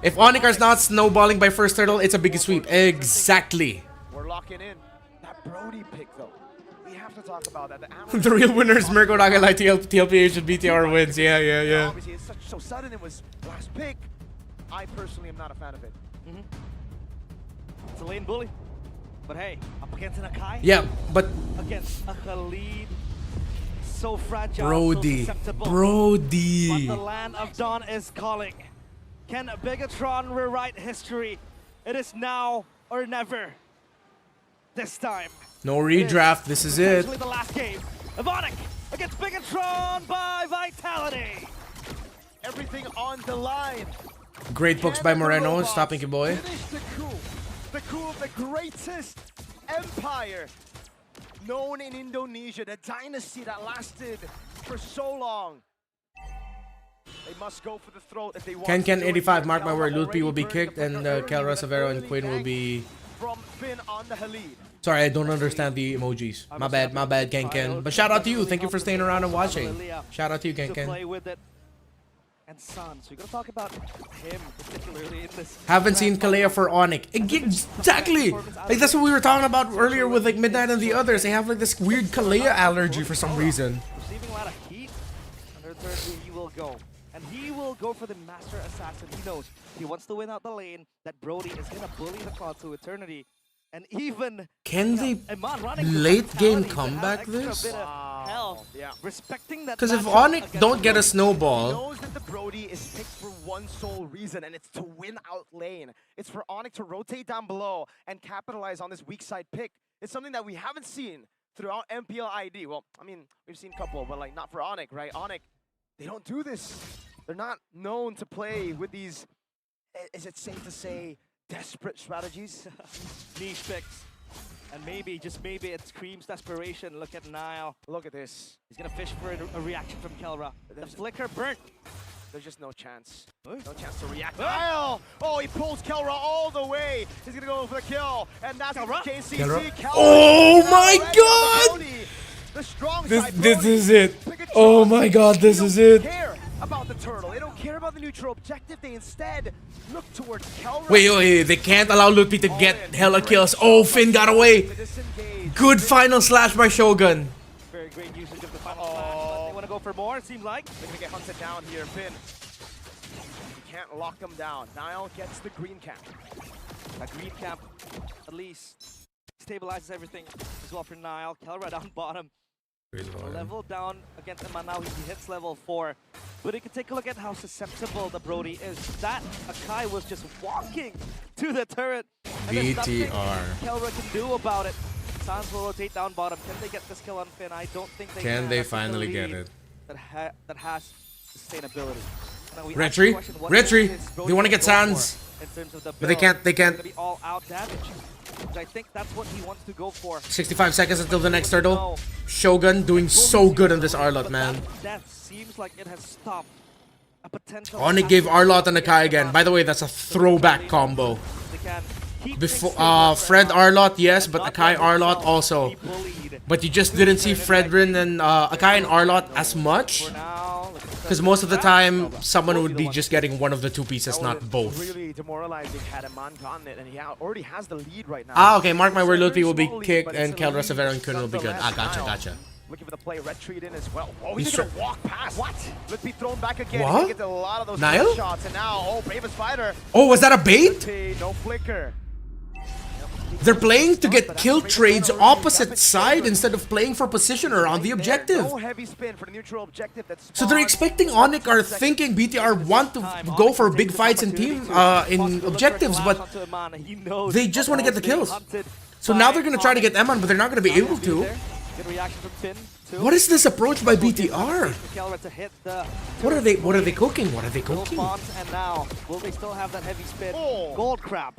If ONIC is not snowballing by first turtle, it's a big sweep. Exactly. We're locking in. That Brody pick, though. We have to talk about that. The real winner is Mirko Nagalai TLPH and BTR wins. Yeah. Obviously, it's so sudden. It was last pick. I personally am not a fan of it. It's a lane bully. But hey, up against an Akai. Yeah, but against a Khalid. So fragile, Brody. so susceptible. Brody. But the land of Dawn is calling. Can Bigatron rewrite history? It is now or never. This time. No redraft. This is it. The last game. ONIC against Bigatron by Vitality. Everything on the line. Great books by Moreno. Stopping you, boy. The coup of the greatest empire known in Indonesia, the dynasty that lasted for so long. They must go for the throat if they want. Ken 85, mark my word, Lutpi will be kicked and Kelra, Severo, and Quinn will be... From Finn on the Halid. Sorry, I don't understand the emojis. My bad, Ken. But shout out to you. Thank you for staying around and watching. Shout out to you, Ken. And Sun, so you're gonna talk about him particularly in this. Haven't seen Kalea for ONIC. Exactly! Like that's what we were talking about earlier with like Midnight and the others. They have like this weird Kalea allergy for some reason. Receiving a lot of heat. Under third, he will go. And he will go for the Master Assassin. He knows he wants to win out the lane, that Brody is gonna bully the Cloud to eternity. And even can they late game comeback this? Because if ONIC don't get a snowball, he knows that the Brody is picked for one sole reason, and it's to win out lane. It's for ONIC to rotate down below and capitalize on this weak side pick. It's something that we haven't seen throughout MPL ID. Well, I mean, we've seen a couple, but like not for ONIC, right? ONIC, they don't do this. They're not known to play with these, is it safe to say, desperate strategies. Niche picks. And maybe, just maybe, it screams desperation. Look at Nile. Look at this. He's gonna fish for a reaction from Kelra. The flicker burnt. There's just no chance. No chance to react. Nile! Oh, he pulls Kelra all the way. He's gonna go for the kill. And that's KCC. Kelra. Oh my god! The strong this is it. Oh my god, this is it. About the turtle. They don't care about the neutral objective. They instead look towards Kelra. Wait. They can't allow Lutpi to get hella kills. Oh, Finn got away. Good final slash by Shogun. Very great usage of the final slash. They want to go for more, it seems like. They're going to get hunted down here, Finn. You can't lock them down. Nile gets the green camp. That green camp, at least, stabilizes everything as well for Nile. Kelra down bottom. Level down against Manao, he hits level 4. But you can take a look at how susceptible the Brody is. That Akai was just walking to the turret. And there's nothing Kelra can do about it. Sans will rotate down bottom. Can they get this kill on Finn? I don't think they can. Can they finally get it? That has sustainability. Retry! They want to get Sans. But they can't. It's gonna be all out damage. I think that's what he wants to go for. 65 seconds until the next turtle. Shogun doing so good on this Arlot, man. That seems like it has stopped a potential. ONIC gave Arlot and Akai again. By the way, that's a throwback combo. Before Fred Arlot, yes, but Akai Arlot also. But you just didn't see Fredrin and Akai and Arlot as much. Because most of the time, someone would be just getting one of the two pieces, not both. Really demoralizing had Aman gotten it, and he already has the lead right now. Ah, okay, mark my word, Lutpi will be kicked and Kelra, Severo, and Kun will be good. Ah, gotcha. Looking for the play, retreat in as well. Oh, he's gonna walk past. What? Lutpi thrown back again. What? He gets a lot of those Nile? shots, and now, oh, bravest fighter. Oh, was that a bait? No flicker. They're playing to get kill trades opposite side instead of playing for position or on the objective. No heavy spin for the neutral objective. That's So they're expecting ONIC are thinking BTR want to go for big fights in team in objectives, but they just want to get the kills. So now they're gonna try to get Eman, but they're not gonna be able to. Good reaction from Finn. What is this approach by BTR? Kelra to hit the What are they cooking? What are they cooking? And now, will they still have that heavy spin? Gold Crab.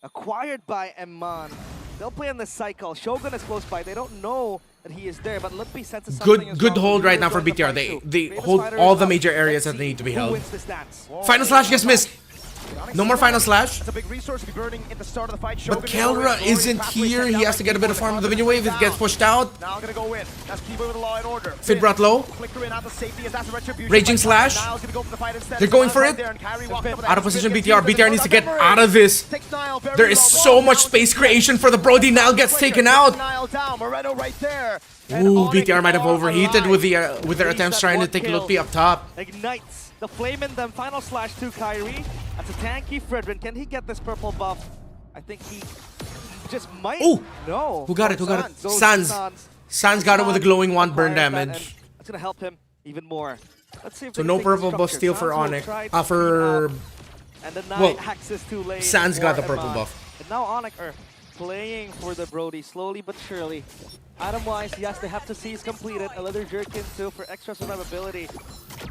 Acquired by Eman. They'll play in the cycle. Shogun is close by. They don't know that he is there, but Lutpi senses something as Good well. hold right now for BTR. They hold all the major areas that need to be held. Final slash gets missed. No more final slash. That's a big resource to be burning at the start of the fight. But Kelra isn't here. He has to get a bit of farm of the minion wave. It gets pushed out. Now gonna go in. That's Kibo with the law and order. Fit brought low. Flicker in out the safety as that's a retribution. Raging slash. Now gonna go for the fight instead. They're going for it. Out of position BTR. BTR needs to get out of this. There is so much space creation for the Brody. Nile gets taken out. Nile down. Moretto right there. Ooh, BTR might have overheated with their attempts trying to take Lutpi up top. Ignites the flame in them. Final slash to Kyrie. That's a tanky Fredrin. Can he get this purple buff? I think he just might. Oh! No. Who got it? Who got it? Sans. Sans got it with a glowing wand burn damage. That's gonna help him even more. Let's see if So they no can take purple the buff structure. steal for Sans will ONIC. try to For and the well, Knight axes too late. Sans got the for purple Eman. buff. And now ONIC are playing for the Brody slowly but surely. Item-wise, yes, they have to seize completed. A leather jerkin too for extra survivability.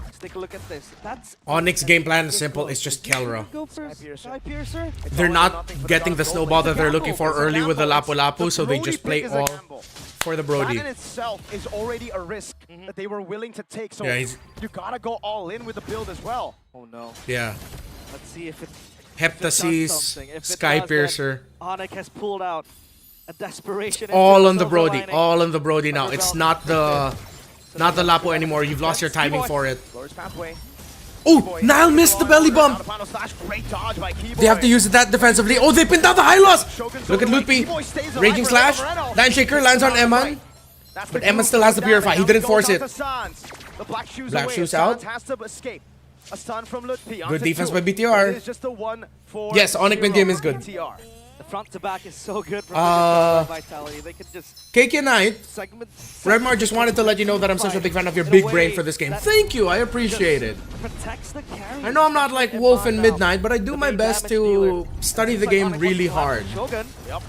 Let's take a look at this. That's ONIC's game plan is simple. It's just Kelra. Go for Sky Piercer. They're not getting the snowball that they're looking for early with the Lapu Lapu, so they just play all for the Brody. That in itself is already a risk that they were willing to take. So Yeah, you gotta go all in with the build as well. Oh no. Yeah. Let's see if it Heptasis, Sky Piercer. ONIC has pulled out a desperation. All on the Brody. All on the Brody now. It's not the Lapu anymore. You've lost your timing for it. Oh, Nile missed the belly bump. They have to use that defensively. Oh, they pinned out the high loss. Look at Lutpi. Raging slash. Landshaker lands on Eman. But Eman still has the purify. He didn't force it. The black shoes Black away. shoes out. Has to escape. A stun from Lutpi. Good defense by BTR. It is just a 1-4. Yes, ONIC mid game is good. BTR. The front to back is so good from Vitality. They could just KK Knight. segment. Redmar just wanted to let you know that I'm such a big fan of your big brain for this game. Thank you, I appreciate it. Protects the carry. I know I'm not like Wolf in Midnight, but I do my best to study the game really hard. Shogun. Yep.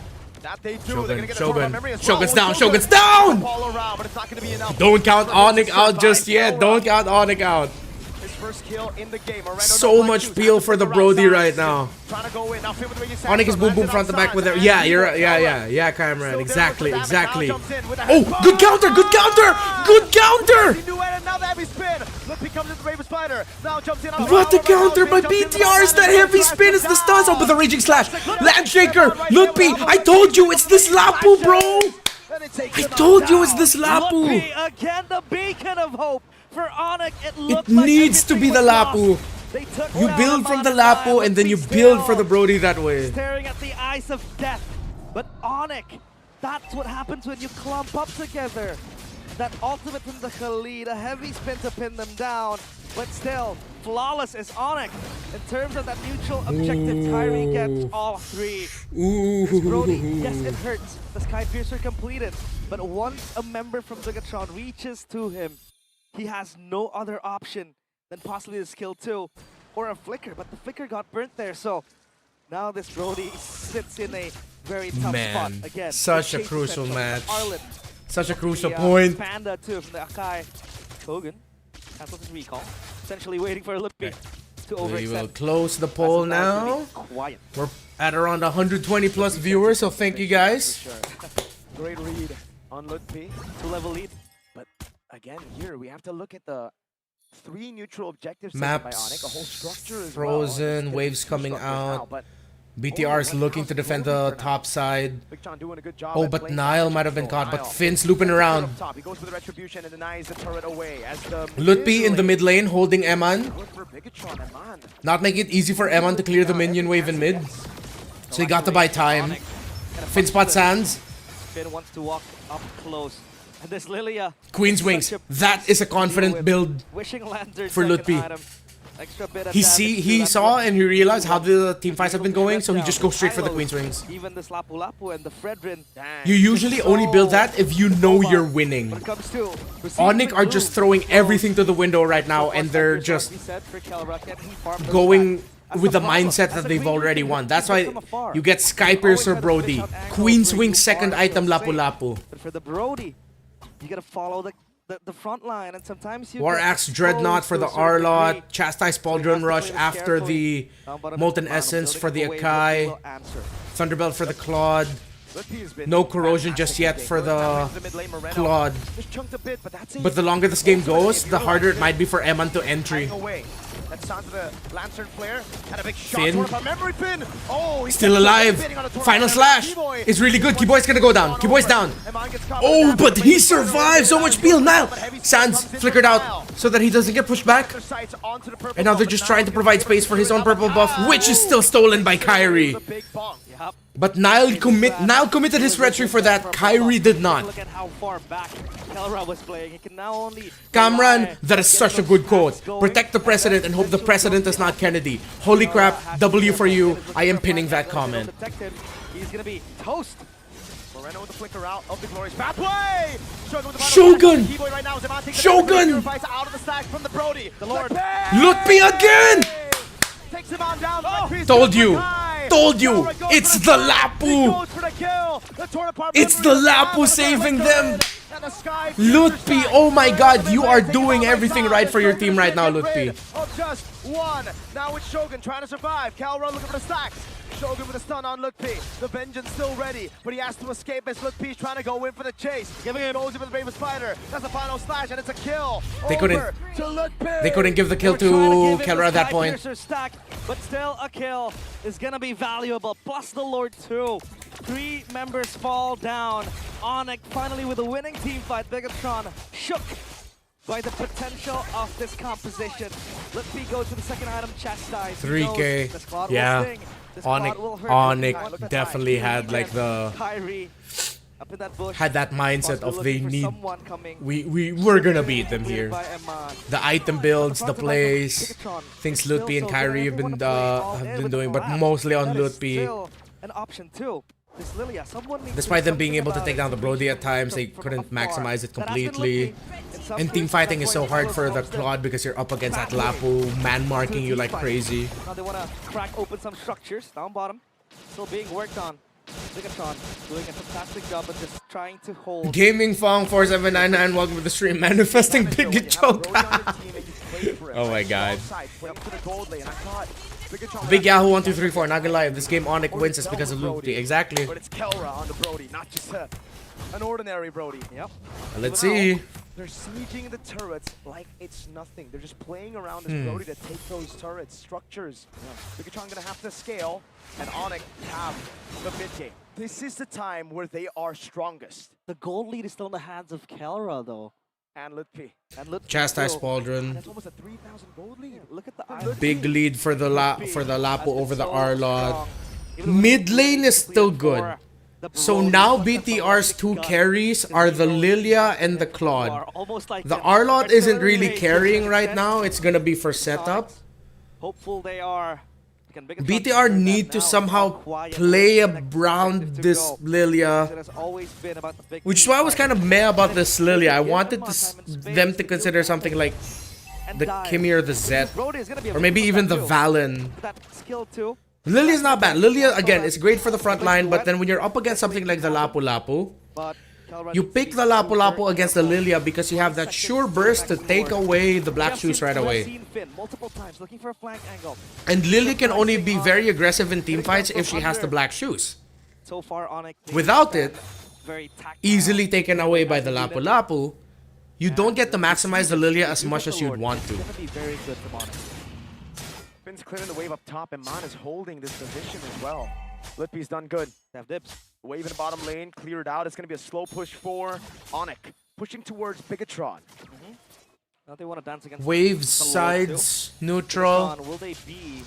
That they do. They're gonna get the Shogun. memory as well. Shogun's down, Shogun's down! All around, but it's not gonna be enough. Don't count ONIC out just yet. Don't count ONIC out. His first kill in the game. So much peel for the Brody right now. Trying to go in. Now Finn with the raging ONIC is boom boom front to back with it. Yeah, you're right. Yeah, Cameron. Exactly. Oh, good counter, good counter, good counter! Now the heavy spin. Lutpi comes in the Raven Spider. Now jumps in on What a counter by BTR is that heavy spin is the stun zone with the raging slash. Landshaker, Lutpi, I told you it's this Lapu, bro. I told you it's this Lapu. Lutpi again, the beacon of hope for ONIC. It needs to be the Lapu. You build from the Lapu and then you build for the Brody that way. Staring at the eyes of death. But ONIC, that's what happens when you clump up together. That ultimate from the Khalid, a heavy spin to pin them down. But still, flawless is ONIC. In terms of that neutral objective, Kyrie gets all three. This Brody, yes, it hurts. The Sky Piercer completed. But once a member from Bigatron reaches to him, he has no other option than possibly the skill 2 or a flicker. But the flicker got burnt there, so now this Brody sits in a very tough spot again. Such a Chase crucial potential. match. Arlen, Such a crucial the, point. Panda too from the Akai. Kogan cancels his recall, essentially waiting for a Lutpi to overextend. We will close the poll now. Quiet. We're at around 120 plus viewers, so thank you guys. Sure. Great read on Lutpi. 2-level lead. But again, here we have to look at the 3 neutral objectives taken by Maps ONIC. A whole structure as frozen, well. waves coming out. But BTR is looking to defend the top side. Big John doing a good job Oh, at but playing Nile that might have been control. caught, but Nile. Finn's looping around. Up top. He goes for the retribution and denies the turret away as the Lutpi in the mid lane holding Eman. Good for Bigatron, Eman. Not making it easy for Eman to clear the minion wave in mid. So he got to buy time. Finn spot Sands. Finn wants to walk up close. And this Lilia. Queen's Wings. That is a confident build Wishing Lantern for second Lutpi. item. Extra bit of He damage to he that saw one. and he realized how the team fights have been going, so he Down. just goes straight for the Kylo's, Queen's Wings. Even this Lapu Lapu and the Fredrin. You usually only build that if you know you're winning. When it comes to ONIC are just throwing everything to the window right now, and they're just going with the mindset that they've already won. That's why you get Skypers or Brody. Queen's Wing second item Lapu Lapu. But for the Brody, you gotta follow the front line, and sometimes you War get Axe Dreadnought for the exposed to a certain Arlot. degree. Chastise Pauldron Rush after the Molten Essence for the Akai. Thunderbelt for the Claude. No corrosion just yet for the Claude. But the longer this game goes, the harder it might be for Eman to entry. That's onto the Lantern Flare and a big shot Finn. toward a memory pin. Oh, he's Still alive. Final slash is really good. Kiboy's gonna go down. Kiboy's down. Oh, but he survives. So much peel now. Sands flickered out so that he doesn't get pushed back. And now they're just trying to provide space for his own purple buff, which is still stolen by Kyrie. But Nile committed his retry for that. Kyrie did not. Look at how far back Kelra was playing. He can now only Cameron, that is such a good quote. Protect the president and hope the president is not Kennedy. Holy crap, W for you. I am pinning that comment. He's gonna be toast. Moreno with the flicker out of the glorious pathway. Shogun! Shogun! Shogun! Out of the stack from the Brody. The Lord. Lutpi again! Takes him on down. Told you. Told you. It's the Lapu. It's the Lapu saving them. Lutpi, oh my god, you are doing everything right for your team right now, Lutpi. Of just one. Now it's Shogun trying to survive. Calro looking for the stacks. Shogun with a stun on Lutpi. The vengeance still ready, but he has to escape as Lutpi's trying to go in for the chase. Giving him Ozi for the bravest fighter. That's the final slash, and it's a kill. They couldn't. Over to Lutpi. They couldn't give the kill to Kelra at that point. Stack, but still a kill is gonna be valuable. Plus the Lord too. 3 members fall down. ONIC finally with a winning team fight. Bigatron shook by the potential of this composition. Lutpi goes to the second item, Chastise. 3K. Yeah. ONIC definitely had like the that mindset of they need we're gonna beat them here. The item builds, the plays, things Lutpi and Kyrie have been doing, but mostly on Lutpi. An option too. This Lilia, Despite them being able to take down the Brody at times, they couldn't maximize it completely. And team fighting is so hard for the Claude because you're up against that Lapu, man marking you like crazy. Now they want to crack open some structures down bottom. Still being worked on. Bigatron doing a fantastic job of just trying to hold. Gaming Fong 4799, welcome to the stream. Manifesting Big Choke. Oh my god. Big Yahoo 1234, not gonna lie, if this game ONIC wins it's because of Lutpi. Exactly. But it's Kelra on the Brody, not just an ordinary Brody. Yep. Let's see. They're sieging the turrets like it's nothing. They're just playing around this Brody to take those turrets, structures. Bigatron gonna have to scale, and ONIC have the mid game. This is the time where they are strongest. The gold lead is still in the hands of Kelra though. And Lutpi. Chastise Pauldron. That's almost a 3,000 gold lead. Look at the Big lead for the Lapu over the Arlot. Mid lane is still good. So now BTR's 2 carries are the Lilia and the Claude. The Arlot isn't really carrying right now. It's gonna be for setup. Hopeful they are. BTR need to somehow play around this Lilia, which is why I was kind of meh about this Lilia. I wanted them to consider something like the Kimmy or the Zed, or maybe even the Valen. Lilia's not bad. Lilia, again, is great for the front line, but then when you're up against something like the Lapu Lapu, you pick the Lapu Lapu against the Lilia because you have that sure burst to take away the black shoes right away. And Lilia can only be very aggressive in team fights if she has the black shoes. Without it, easily taken away by the Lapu Lapu, you don't get to maximize the Lilia as much as you'd want to. Finn's clearing the wave up top, and Man is holding this position as well. Lutpi's done good. They have dips. Wave in the bottom lane, cleared out. It's going to be a slow push for ONIC. Pushing towards Bigatron. Now they want to dance against Waves, sides, neutral. Will they be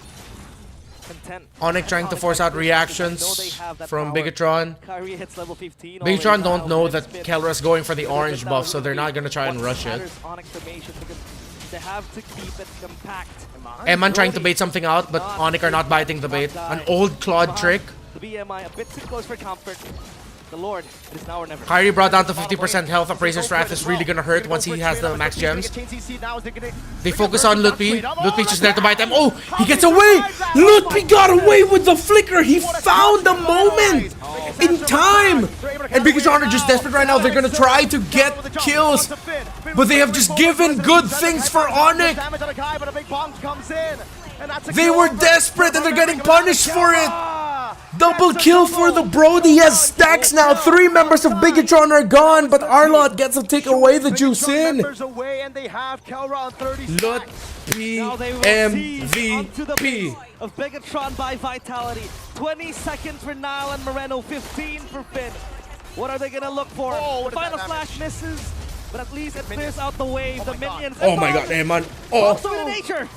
content? ONIC trying to force out reactions from Bigatron. Kyrie hits level 15. Bigatron don't know that Kelra's going for the orange buff, so they're not going to try and rush it. They have to keep it compact. Eman trying to bait something out, but ONIC are not biting the bait. An old Claude trick. The BMI a bit too close for comfort. The Lord, it is now or never. Kyrie brought down to 50% health. Appraiser's Wrath is really gonna hurt once he has the max gems. They focus on Lutpi. Lutpi's just there to bite them. Oh, he gets away! Lutpi got away with the flicker! He found the moment! In time! And Bigatron are just desperate right now. They're gonna try to get kills. But they have just given good things for ONIC. They were desperate and they're getting punished for it. Double kill for the Brody. He has stacks now. 3 members of Bigatron are gone, but Arlott gets to take away the juice in. Lutpi MVP of Bigatron by Vitality. 20 seconds for Nile and Moreno, 15 for Finn. What are they gonna look for? The final flash misses, but at least it clears out the wave. The minions. Oh my god, Eman. Oh. Also in nature.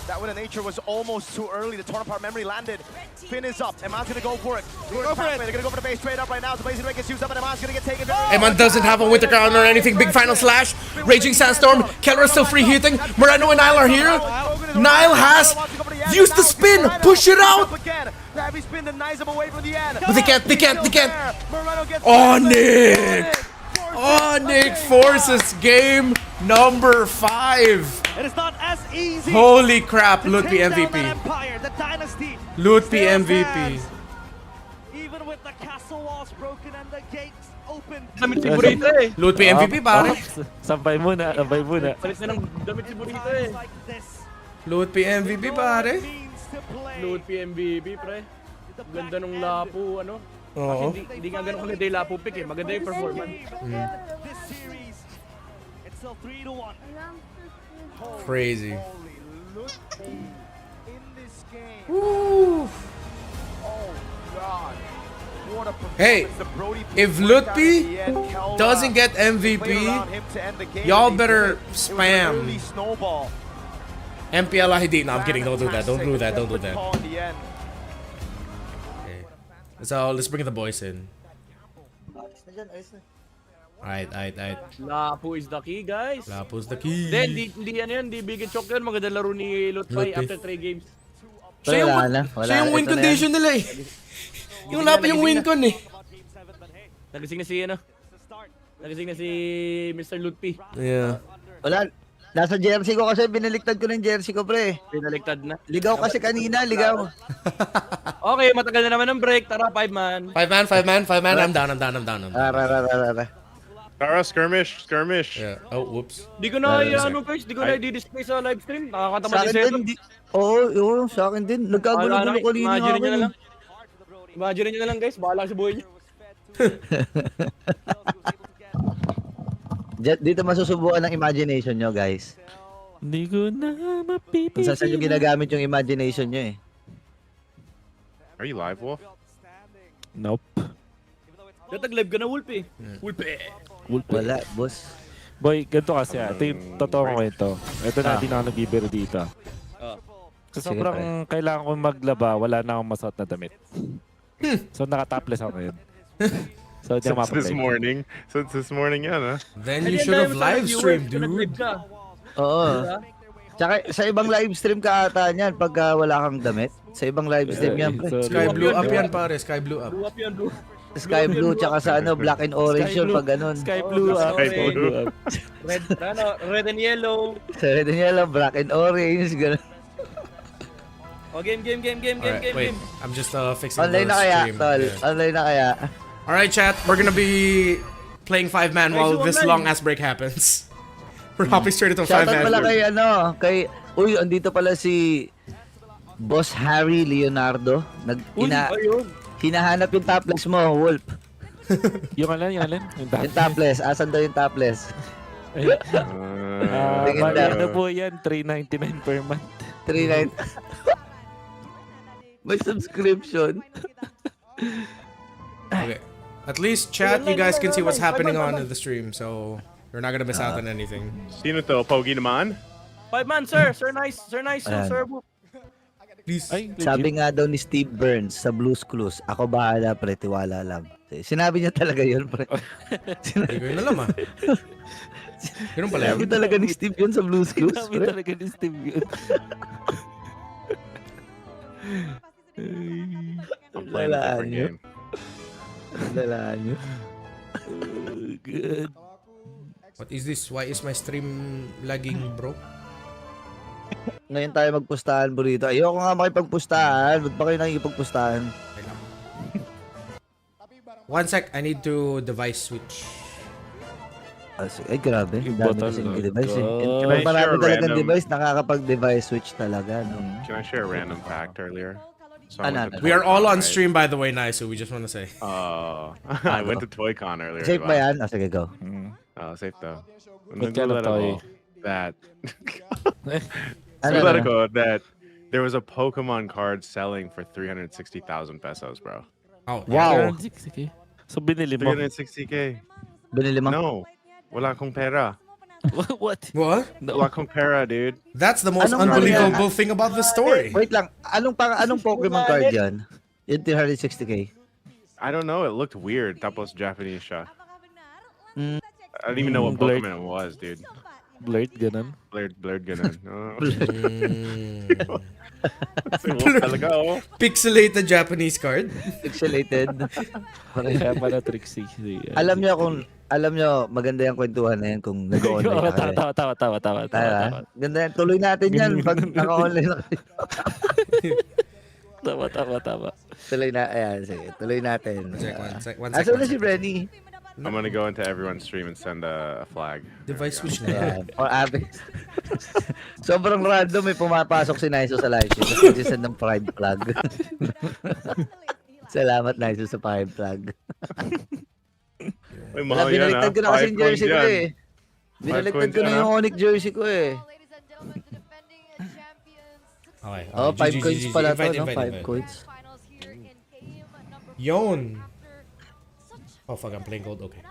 That win of nature was almost too early. The torn apart memory landed. Finn is up. Eman's gonna go for it. They're gonna go for the base straight up right now. The blazing ray gets used up and Eman's gonna get taken. Eman doesn't have a winter crown or anything. Big final slash. Raging Sandstorm. Kelra still free hitting. Moreno and Nile are here. Nile has used the spin. Push it out. But they can't. ONIC. ONIC forces game number 5. It is not as easy. Holy crap, Lutpi to take MVP. down that empire. The dynasty Lutpi still MVP. stands. Even with the castle walls broken and the gates open. Damit si Burrito eh. Lutpi MVP pare. Sampay muna. Salit na ng damit si Burrito eh. Lutpi MVP pare. Lutpi MVP pre. Ganda nung lapo ano. Oo. Kasi hindi nga ganun kaganda yung lapo pick eh. Maganda yung performance. This series, it's still 3-1. Crazy. In this game. Woo. Oh god. What a Hey, performance. The Brody if pulled Lutpi down at the end. Kelra doesn't get played MVP, around him to end the game. y'all They better did it. It was an spam early snowball. MPL ID. No, I'm kidding. Don't do that. Don't do that. Don't do that. Call in the end. Okay. So let's bring the boys in. Alright. Lapo is the key, guys. Lapo's the key. Hindi ano yan, hindi big and choke yun. Maganda laro ni Lutpi after 3 games. Siya yung win condition nila eh. Yung Lapo yung win con eh. Nagising na si ano? Nagising na si Mr. Lutpi. Yeah. Wala. Nasa jersey ko kasi, binaliktad ko ng jersey ko, pre. Pinaliktad na. Ligaw kasi kanina, ligaw. Okay, matagal na naman ng break. Tara, 5 man. 5 man. I'm down. Tara, skirmish. Yeah. Oh, whoops. Di ko na ano guys, di ko na i-display sa live stream. Nakakatama Sa din akin din, oo, sa akin din. Nagkagulo-gulo ko kanina Imagine nyo na ako. lang. Imagine nyo na lang guys, bahala sa buhay nyo. Dito masusubukan ng imagination nyo, guys. Hindi ko na Kung saan nyo ginagamit yung imagination nyo eh. Are you live, Wolf? Nope. Datag-live ka na, Wolf eh. Wala, boss. Boy, ganito kasi ito yung totoo ko ito. Ito na, hindi na ako nagbibiro dito. So Sige, sobrang kailangan ko maglaba, wala na akong masuot na damit. So naka-topless ako ngayon. So di ako Since mapag-live. this morning yan, ha? Then you should have live streamed, dude. Oo. Tsaka sa ibang live stream ka ata niyan pagka wala kang damit. Sa ibang live stream yan, pre. Sky blue up yan pare, sky blue up. Blue up yan, blue. Sky blue tsaka sa ano, black and orange yun pag ganun. Sky blue up. Sky blue up. Red and yellow. Sa red and yellow, black and orange, ganun. Oh, game. Alright, wait. I'm just fixing Online the na kaya, stream. tol. Yeah. Online na kaya. Alright, chat. We're gonna be playing 5 man while this long ass break happens. We're hopping straight into 5 Shoutout man. pala kay uy, andito pala si Boss Harry Leonardo. Hinahanap yung topless mo, Wolf. Yung alin? Yung topless. Asan daw yung topless? Ano po yan? $3.99 per month. 3.9. May subscription. Okay. At least chat, you guys can see what's happening on the stream, so you're not gonna miss out on anything. Sino to? Pogi naman? 5 man, sir. Sir nice. Sir Boop. Please. Sabi nga daw ni Steve Burns sa Blues Clues, ako bahala pre, tiwala lang. Sinabi niya talaga yun pre. Hindi ko yun alam Ganun pala Sinabi talaga ni Steve yun sa Blues Clues Sinabi pre. talaga ni Steve yun. I'm playing a different game. Dalaan nyo. Good. What is this? Why is my stream lagging, bro? Ngayon tayo magpustahan, burrito. Ayoko nga makipagpustahan. Ba't ba kayo nakikipagpustahan? 1 sec, I need to device switch. Ay, grabe. Ang dami kasing device eh. Can Pag I marami share a talagang random- device, nakakapag-device switch talaga. No? Can I share a random fact earlier? So I Ano, went to We are all ToyCon, on right? stream, by the way, nice. So we just want to say. I went to ToyCon earlier. Safe diba? ba yan? O, sige, go. Safe though. Ba't ka na toy? That. Ano, Naglalaro ano? ko that there was a Pokemon card selling for 360,000 pesos, bro. Oh, Wow. 360k. So binili mo? 360k. Binili mo? No. Wala akong pera. What? What? Wala akong pera, dude. That's the most Anong unbelievable thing about the story. Wait lang. Anong Pokemon card yan? Yung 360k? I don't know. It looked weird. Tapos Japanese siya. Mm. I didn't even know what Blurred. Pokemon it was, dude. Blurred, ganun. Blurred ganun. Oh. Talaga, Pixelated Japanese card. Pixelated. Kaya pala 360. Alam nyo, maganda yung kwentuhan na yan kung nag-online Oo, ka. tawa. Ganda yan. Tuloy natin yan pag naka-online na kayo. Tawa. Tuloy na, ayan, sige. Tuloy natin. One Asa sec. na si Brenny? I'm gonna go into everyone's stream and send a flag. Device switch na. Ayan. For Abe. Sobrang random, may pumapasok si Naiso sa live stream. Tapos nagsisend ng pride flag. Salamat, Naiso, sa pride flag. Uy, Wala, mahal yan, binaliktad ko na kasi 5 yung jersey coins ko yan. eh. Binaliktad 5 coins ko na yan, yung ONIC jersey ko eh. Okay. Oh, 5 coins pala to, no? Invite. 5 coins. Yon. Oh, fuck, I'm playing gold. Okay.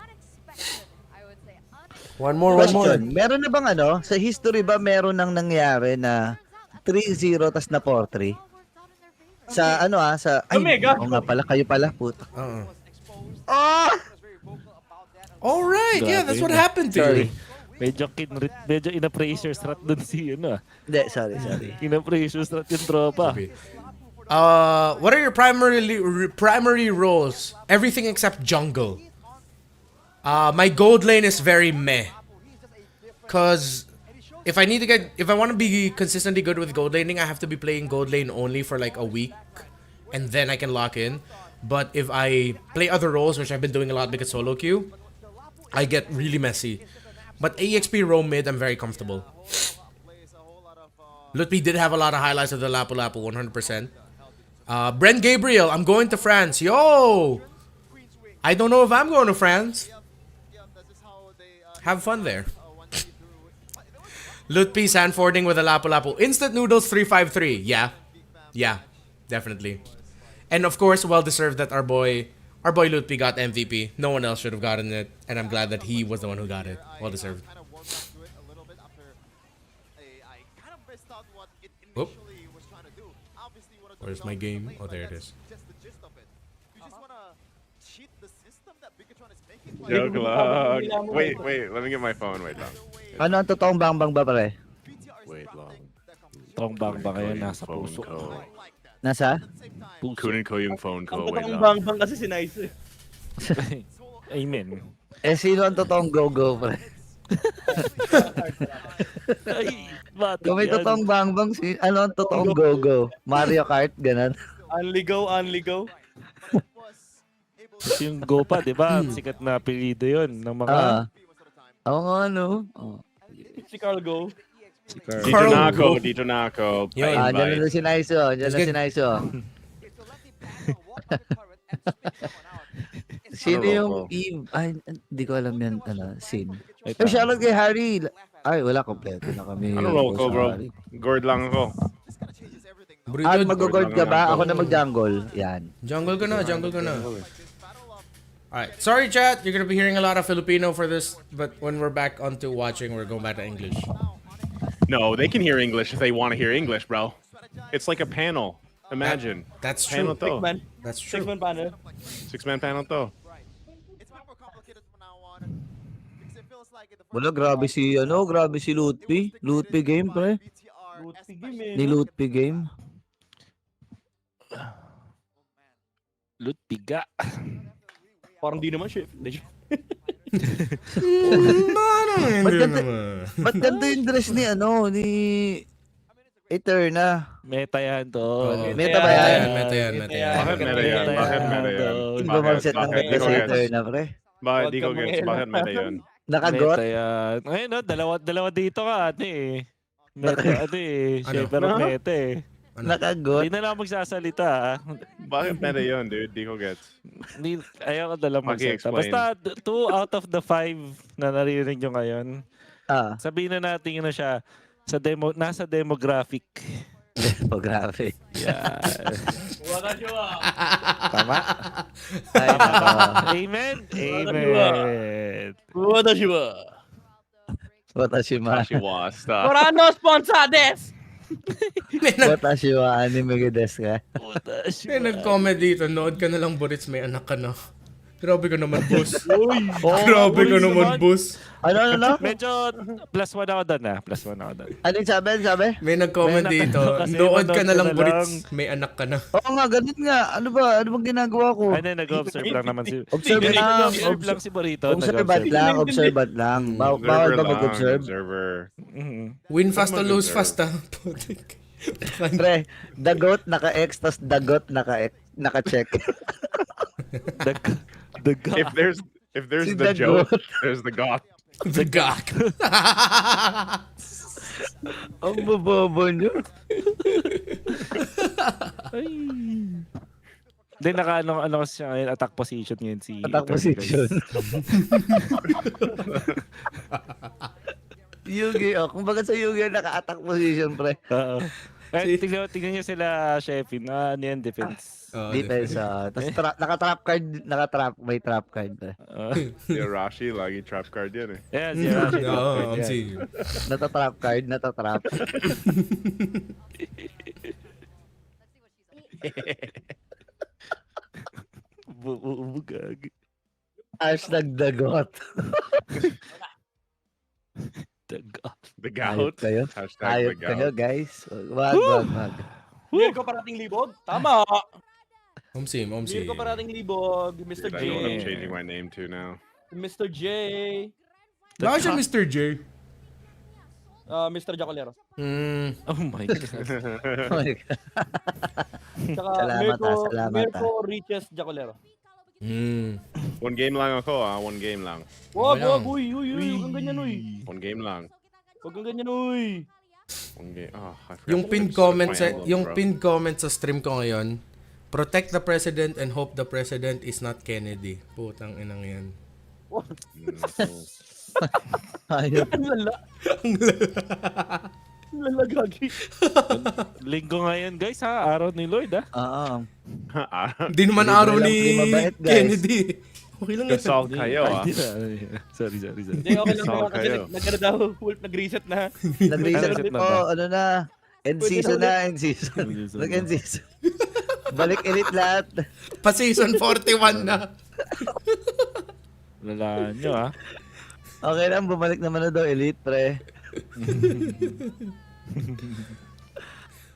One more. Question, meron na bang ano, sa history ba meron nang nangyari na 3-0 tas na 4-3? Sa ano sa... Ay, Omega. oo nga pala, kayo pala, puto. Oh! All right, yeah, that's what happened to Sorry. you. Medyo ina-pressure strat dun si Hindi, sorry. Ina-pressure strat yung tropa. What are your primary roles? Everything except jungle. My gold lane is very meh. Cause if I want to be consistently good with gold laning, I have to be playing gold lane only for like a week, and then I can lock in. But if I play other roles, which I've been doing a lot because solo queue, I get really messy. But EXP roam mid, I'm very comfortable. Lutpi did have a lot of highlights of the Lapu Lapu, 100%. Brent Gabriel, I'm going to France. Yo! I don't know if I'm going to France. Have fun there. Lutpi sandfording with a Lapu Lapu. Instant Noodles 353. Yeah, definitely. And of course, well deserved that our boy Lutpi got MVP. No one else should have gotten it, and I'm glad that he was the one who got it. Well deserved. Whoop. Where's my game? Oh, there it is. Joke lang. Wait, let me get my phone. Wait lang. Ano ang totoong bangbang ba pare? Wait lang. Toong bang ngayon nasa puso. Nasa? Kunin ko yung phone ko. Wait lang. Bang kasi si Nice eh. Amen. Sino ang totoong go-go pare? Ay, bakit Kung may yan? totoong bangbang, ano ang totoong go-go? Mario Kart, ganun. Only go. Yung Gopa, di ba? Sikat na apelido yun ng mga... Oo nga, no? Si Carl Go. Dito na ako. Diyan na si Naiso. Sino yung Eve? Ay, hindi ko alam yan, scene. Pero shoutout kay Harry. Ay, wala, kompleto na kami. Ano roll ko, bro? Guard lang ako. At mag-guard ka ba? Ako na mag-jungle. Yan. Jungle ka na. Alright, sorry chat, you're gonna be hearing a lot of Filipino for this, but when we're back onto watching, we're going back to English. No, they can hear English if they want to hear English, bro. It's like a panel. Imagine. That's Panel true. to. That's true. Six-man panel. 6-man panel to. Wala, grabe si Lutfi. Lutfi game, pre. Lutfi game eh. Ni Lutfi game. Lutfiga. Parang di naman chef. Ba't ganito yung dress ni Eterna? Meta yan to. Meta ba yan? Meta yan. Bakit meta yan? Bakit meta yan? Hindi ba mag-set ng Bakit? meta Di ko si gets. Eterna, pre? Bakit? Di ko gets. Bakit meta yun? Nakagot? Meta yan. Ayun no, dalawa dito ka ate eh. Meta ate eh. Ano? Shaper of meta eh. Nakagot? Hindi na lang magsasalita ah. Bakit meta yun, dude? Di ko gets. Ayaw ko na lang magsalita. Paki-explain. Basta 2 out of the 5 na naririnig nyo ngayon. Sabihin na natin ano siya. Nasa demographic. Demographic. Yeah. Wala siya. Tama? Ay, nako. Amen? Amen. Watashi Kashiwasta. Corano sponsor this! Watashi wa anime desu ka? May nag-comment dito, nood ka na lang Burits, may anak ka na. Grabe ka naman, boss. Grabe ka naman, boss. Ano? Medyo +1 ako doon ah. +1 ako doon. Ano yung sabi? May nag-comment May anak dito, ka na kasi, nood ka na manood lang ka na Burits, lang. may anak ka na. Oo nga, ganun nga. Ano bang ginagawa ko? Ano, nag-observe lang naman si... Observe lang. Observe lang si Burrito. Observe lang. Bawal ba mag-observe? Observer. Win fast to lose fast, ha? Pre, dagot naka-X, tas dagot naka-check. The God. If there's Si the Dagot. joke, there's the goth. The gak. Ang bobobo nyo. Hindi, ano kasi siya ngayon, attack position ngayon si... Attack position. Yugi, kumbaga sa Yugi naka-attack position, pre. Oo. Tignan niyo sila, Sheffin. Ano yan, defense. Defense. Tapos may trap card. Si Arashi, lagi trap card yan eh. Yeah, si Arashi. Oo, si... Natatrap card, natatrap. Bubugag. #dagot. The gout. Kayo? Hashtag Ayop the kayo, gout. guys. Wag. Mirko parating libog? Tama! Omsi. Mirko parating libog. Mr. Dude, I J. know what I'm changing my name to now. Mr. J. Bakit siya Mr. J? Mr. Jacolero. Oh my God. Tsaka Salamat. Mirko Riches Jacolero. One game lang ako one game lang. Wag, uy, huwag kang ganyan, uy. One game lang. Huwag kang ganyan, uy. One game. I forgot Yung to pinned set comment my sa emblem, bro. pinned comment sa stream ko ngayon, protect the president and hope the president is not Kennedy. Putang inang yan. Ayop. Ang lala. Ang lala, gagi. Linggo ngayon, guys, ha? Araw ni Lloyd, ha? Oo. Hindi naman araw ni Kennedy. Okay lang yan. Gasol kayo Sorry. Hindi, okay lang naman kasi nag-ano daw, Wolf, nag-reset na. Nag-reset po, end season na. Nag-end season. Balik elite lahat. Pa-season 41 na. Lala nyo, ha? Okay lang, bumalik naman na daw elite, pre.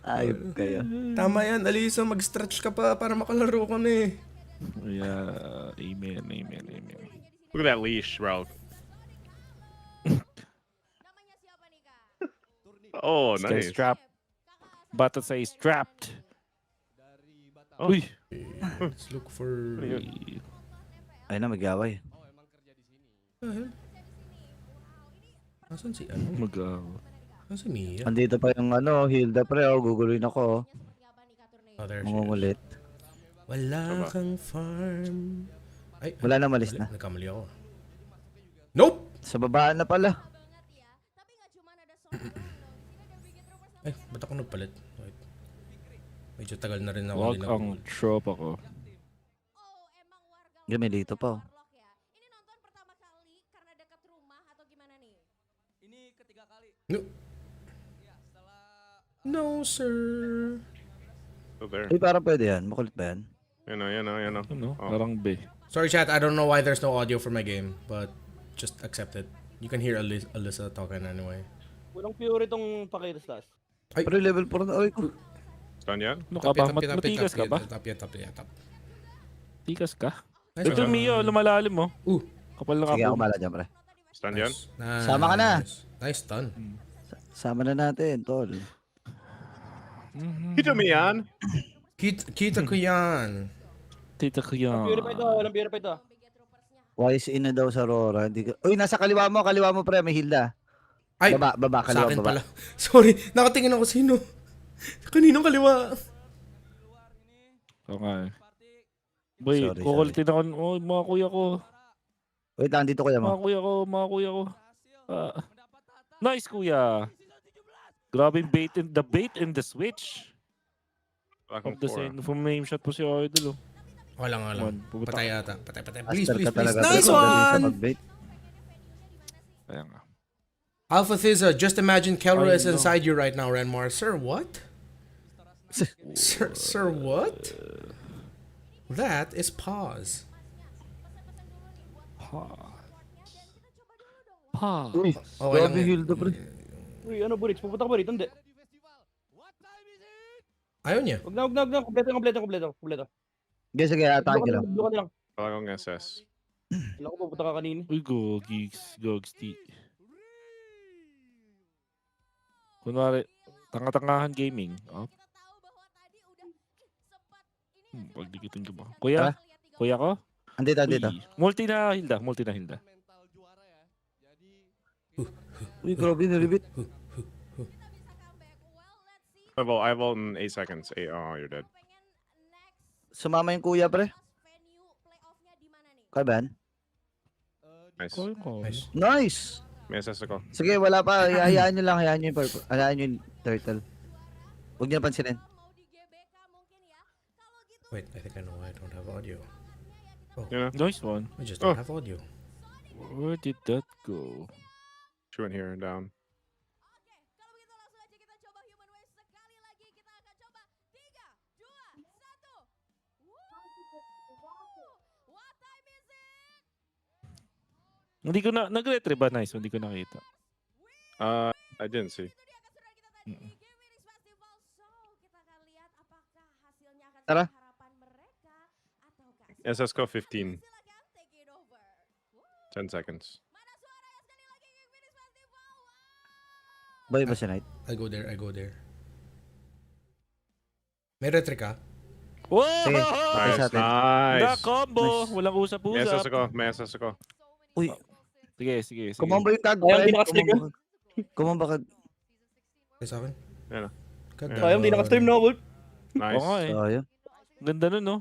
Ayop kayo. Tama yan, Alisa, mag-stretch ka pa para makalaro ka na eh. Yeah, amen. Look at that leash, bro. Oh, This guy's nice. strapped. Bata says strapped. Uy. Let's look for... Ay na, mag-away. Nasaan si ano? Nasaan si Mia? Andito pa yung Hilda, pre. Guguluin ako. Oh, there she is. Mangungulit. Wala kang farm. Ay, Wala na, malis na. Nagkamali ako. Nope! Sa babaan na pala. Ay, ba't ako nagpalit? Wait. Medyo tagal na rin ako. Wag ang tropa ko. May dito pa. No. No, sir. Still there. Uy, parang pwede yan. Makulit ba yan? You know. Ano? Oh. Parang B. Sorry, chat. I don't know why there's no audio for my game, but just accept it. You can hear Alyssa talking anyway. Walang pure itong pakitas. Pero level 4 na. Ay, Done yet? Ano ka ba? Matikas ka ba? Top. Tikas ka? Nice Ito, one. Mio, lumalalim mo. Kapal na sige, ako kapal. mala dyan, pre. Stand yan? Nice. Sama ka na. Nice stun. Sama na natin, tol. Kita mo yan? Kita ko yan. Tita ko yan. Walang pure pa ito. Wise in na daw sa Aurora. Hindi ka... Uy, nasa kaliwa mo, pre. May Hilda. Ay, baba, sa kaliwa, akin baba. pala. Sorry, nakatingin ako sino. Kaninong kaliwa? Oo nga eh. Boy, Sorry, kukulitin ako. Oh, mga kuya ko. Wait lang, dito kuya mo. Mga kuya ko. Nice, kuya. Grabe yung the bait and the switch. Of the same, from name shot po si Idol. Wala. Patay yata. Patay. Please. Talaga, Nice pre. one! Kaya nga. Alpha Thizza, just imagine Kelra is inside you right now, Renmar. Sir, what? Sir, what? That is pause. Uy, Okay lang grabe yan. Hilda, pre. Uy, ano, Burits? Pupunta ka ba rito? Hindi. Ayaw niya. Wag na. Kompleto. Guys, sige, atake lang. Doon ka na lang. Wala akong SS. Wala ko, pupunta ka kanina. Uy, Gogs T. Kunwari, tanga-tangahan gaming. Oh. Pagdikitin ko ba? Kuya? Kuya ko? Andito. Uy, multi na Hilda. Uy, grabe, nilibit. I vault in 8 seconds. 8. Oh, you're dead. Sumama yung kuya, pre. Kaya ba yan? Nice. Nice! May SS ako. Sige, wala pa. Hayaan nyo lang. Hayaan nyo yung purple. Hayaan nyo yung turtle. Huwag nyo napansinin. Wait, I think I know why I don't have audio. Oh, Nice one. I just don't have audio. Where did that go? Two in here and down. Hindi ko na, nag-retrieve ba? Nice, hindi ko nakita. I didn't see. Tara. SS ko 15. 10 seconds. Boy ba si Knight? I go there. May retry ka? Wow! Sige, Nice. Na combo! Walang usap-usap. May SS ako. Uy, Sige. kumamba yung tag. Sayang, di nakastream yun. Kumamba ka. Ay, sa akin? Yan. Sayang, di nakastream no, Wolf. Nice. Oo nga eh. Sayang. Ganda nun, no?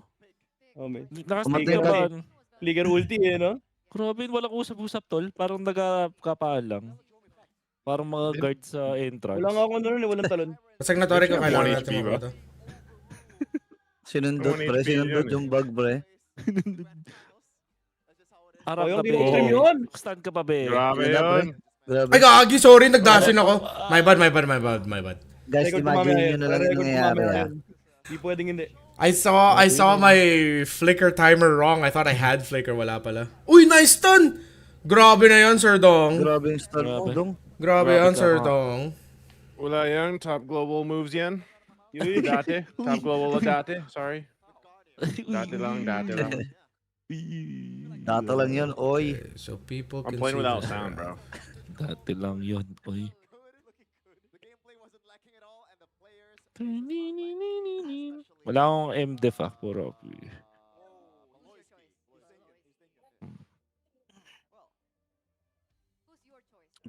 Oh, man. Nakastream Kumatay ka ka. ba? Flicker ulti eh, no? Grabe, walang usap-usap, tol. Parang nagkapaan lang. Parang mga guard sa entrance. Wala nga ako nun, walang talon. Pasag na tori ko, One kailangan HP natin ba? makita. Sinundot, One pre. HP Sinundot yun. yung bug, pre. Harap Sayang, ka, di be. nakastream yun. Stand ka pa, be. Grabe Ganda, pre. yun. Grabe. Ay, gagi, sorry, nagdashin ako. My bad. Guys, Record imagine mamaya nyo yun. na lang yung Record nangyayari, mamaya ah. yun. Di pwedeng hindi. I saw my flicker timer wrong. I thought I had flicker, wala pala. Uy, nice stun! Grabe na yan, Sir Dong. Grabe yung stun mo, Dong. Grabe yan, Grabe Sir ka, Dong. Wala yan. Top global moves yan. Dati. Top global dati. Sorry. Dati lang. Data lang yun, oy. Okay, so people I'm can playing see without this. sound, bro. Dati lang yun, oy. Wala akong MDef puro.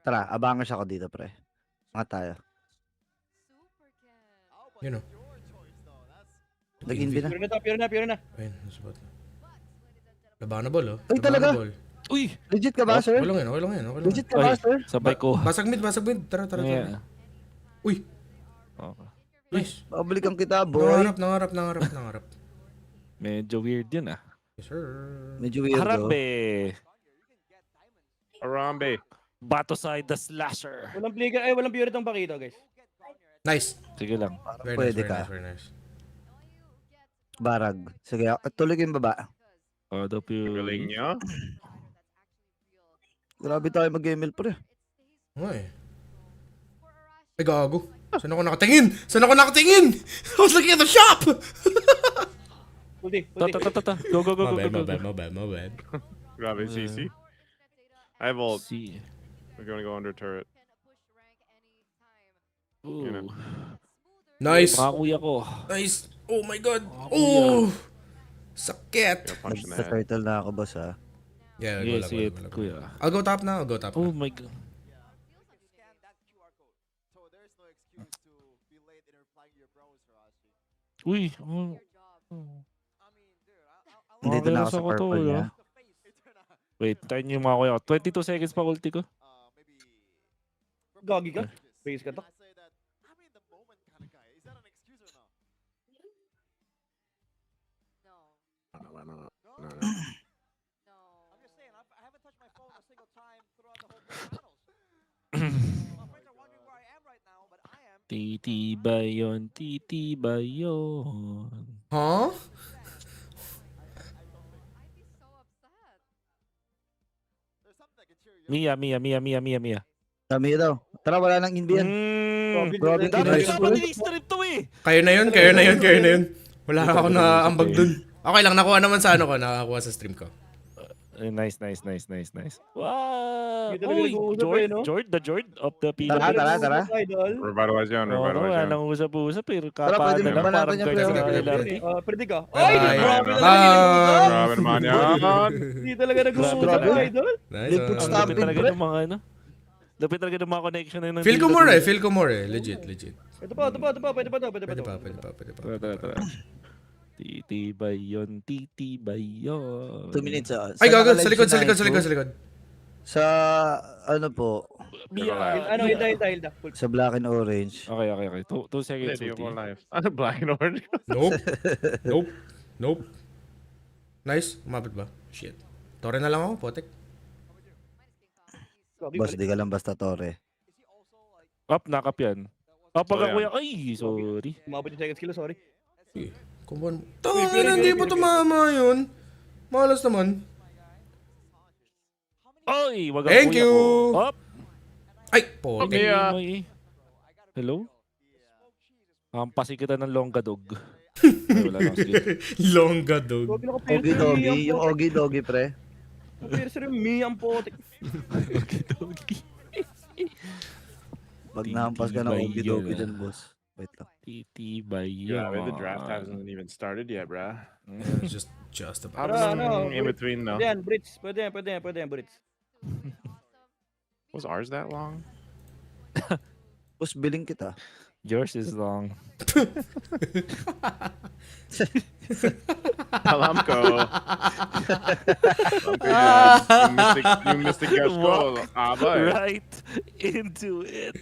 Tara, abangers ako dito, pre. Mga tayo. You know. Nag-invi na. Pure na. Ayun, nasabot na. Labanable, oh. Ay, talaga? Labanable. Uy! Legit ka ba, sir? Okay lang yan. Legit ka ba, sir? Sabay ko. Basag mid. Tara. Yeah. Uy, Okay. nice. Babalikan kita, boy. Nangarap. Medyo weird yun, ah. Yes, sir. Medyo weird, Harap, oh. be. Arambe. Bato side the slasher. Walang pure itong pakito, guys. Nice. Sige lang. Very nice, Pwede very ka. nice, very nice. Barag. Sige, tuloy ko yung baba. Galing niya. Grabe tayo mag-ML pre. Ay. Ay, gago. Saan ako nakatingin? Saan ako nakatingin? I was looking at the shop! Ulti, Ta. Go. My bad. Grabe, CC. I have ult. C. We're gonna go under turret. Ooh. Nice. Makakuya ko. Nice. Oh my god. kuya. Oh. Sakit. Punch in the Sa head. turtle na ako, boss ha. Yeah, Yes, go lang. kuya. I'll go top now. Oh my god. Uy. Dito na ako sa Makakaya purple niya. Wait, tayo niyo mga kuya. 22 seconds pa ulti ko. Gagi ka? Base ka to? Titibay yun. Huh? Mia. Dami daw. Tara, wala nang inbiyan. Grabe, Dami kinais ka ko pa rin. nilistrip to eh. Kayo na yun. Wala ako na ambag dun. Okay lang, nakuha naman sa ano ko. Nakakuha sa stream ko. Nice. Wow. Dito talaga Uy, nag-uusap eh, no? George of the Philippines. Tara. Idol. Revitalize yan, Oo, revitalize yan. walang usap-usap pero Tara, pwede kapaano mo lang ba natin parang yung guards player? sa LRT. Pwede ka? Bye. Ay, grabe Bye. talaga nag-uusap. Grabe naman yan. Hindi talaga nag-uusap, Grabe. idol. Nice. Lipot Ang stab. lapit talaga ng mga ano. Lapit talaga ng mga connection na yun. ng Feel ko Dilo more eh. Legit. Ito pa. Pwede pa to. Pwede pa. Tara. Titibay yun. 2 minutes ah. Ay, gago. Saan Sa nakalive si likod. Nitro? Sa ano po, Ano, hilda. sa black and orange. Okay. 2 seconds Hindi ulti. ko live. Ano, black and orange? Nope. Nice. Umabot ba? Shit. Tore na lang ako, potek. Boss, di ka lang basta tore. Up, nakap yan. Up, Oh, pag yan. kuya. Ay, sorry. Umabot yung seconds kilo, sorry. Kumbon. Tangina, hindi pa tumama yun. Malas naman. Ay, wag ang Thank kuya you. ko. Up. Ay, potek. Okay. Hello? Hampasin kita ng longgadog. Ay, wala lang skill. Longga dog. Ogie doggy, yung ogie doggy pre. Pero yung me ang potik. Pag nahampas ka ng ogie doggy dyan, boss. Wait lang. Titibay Yeah, yun. the draft hasn't even started yet, bruh. Just about. Happening in between, no? Pwede yan, Brits. Pwede yan, Brits. Was ours that long? Boss, billing kita. Yours is long. Alamco. You missed the guest goal. Boy. Right into it.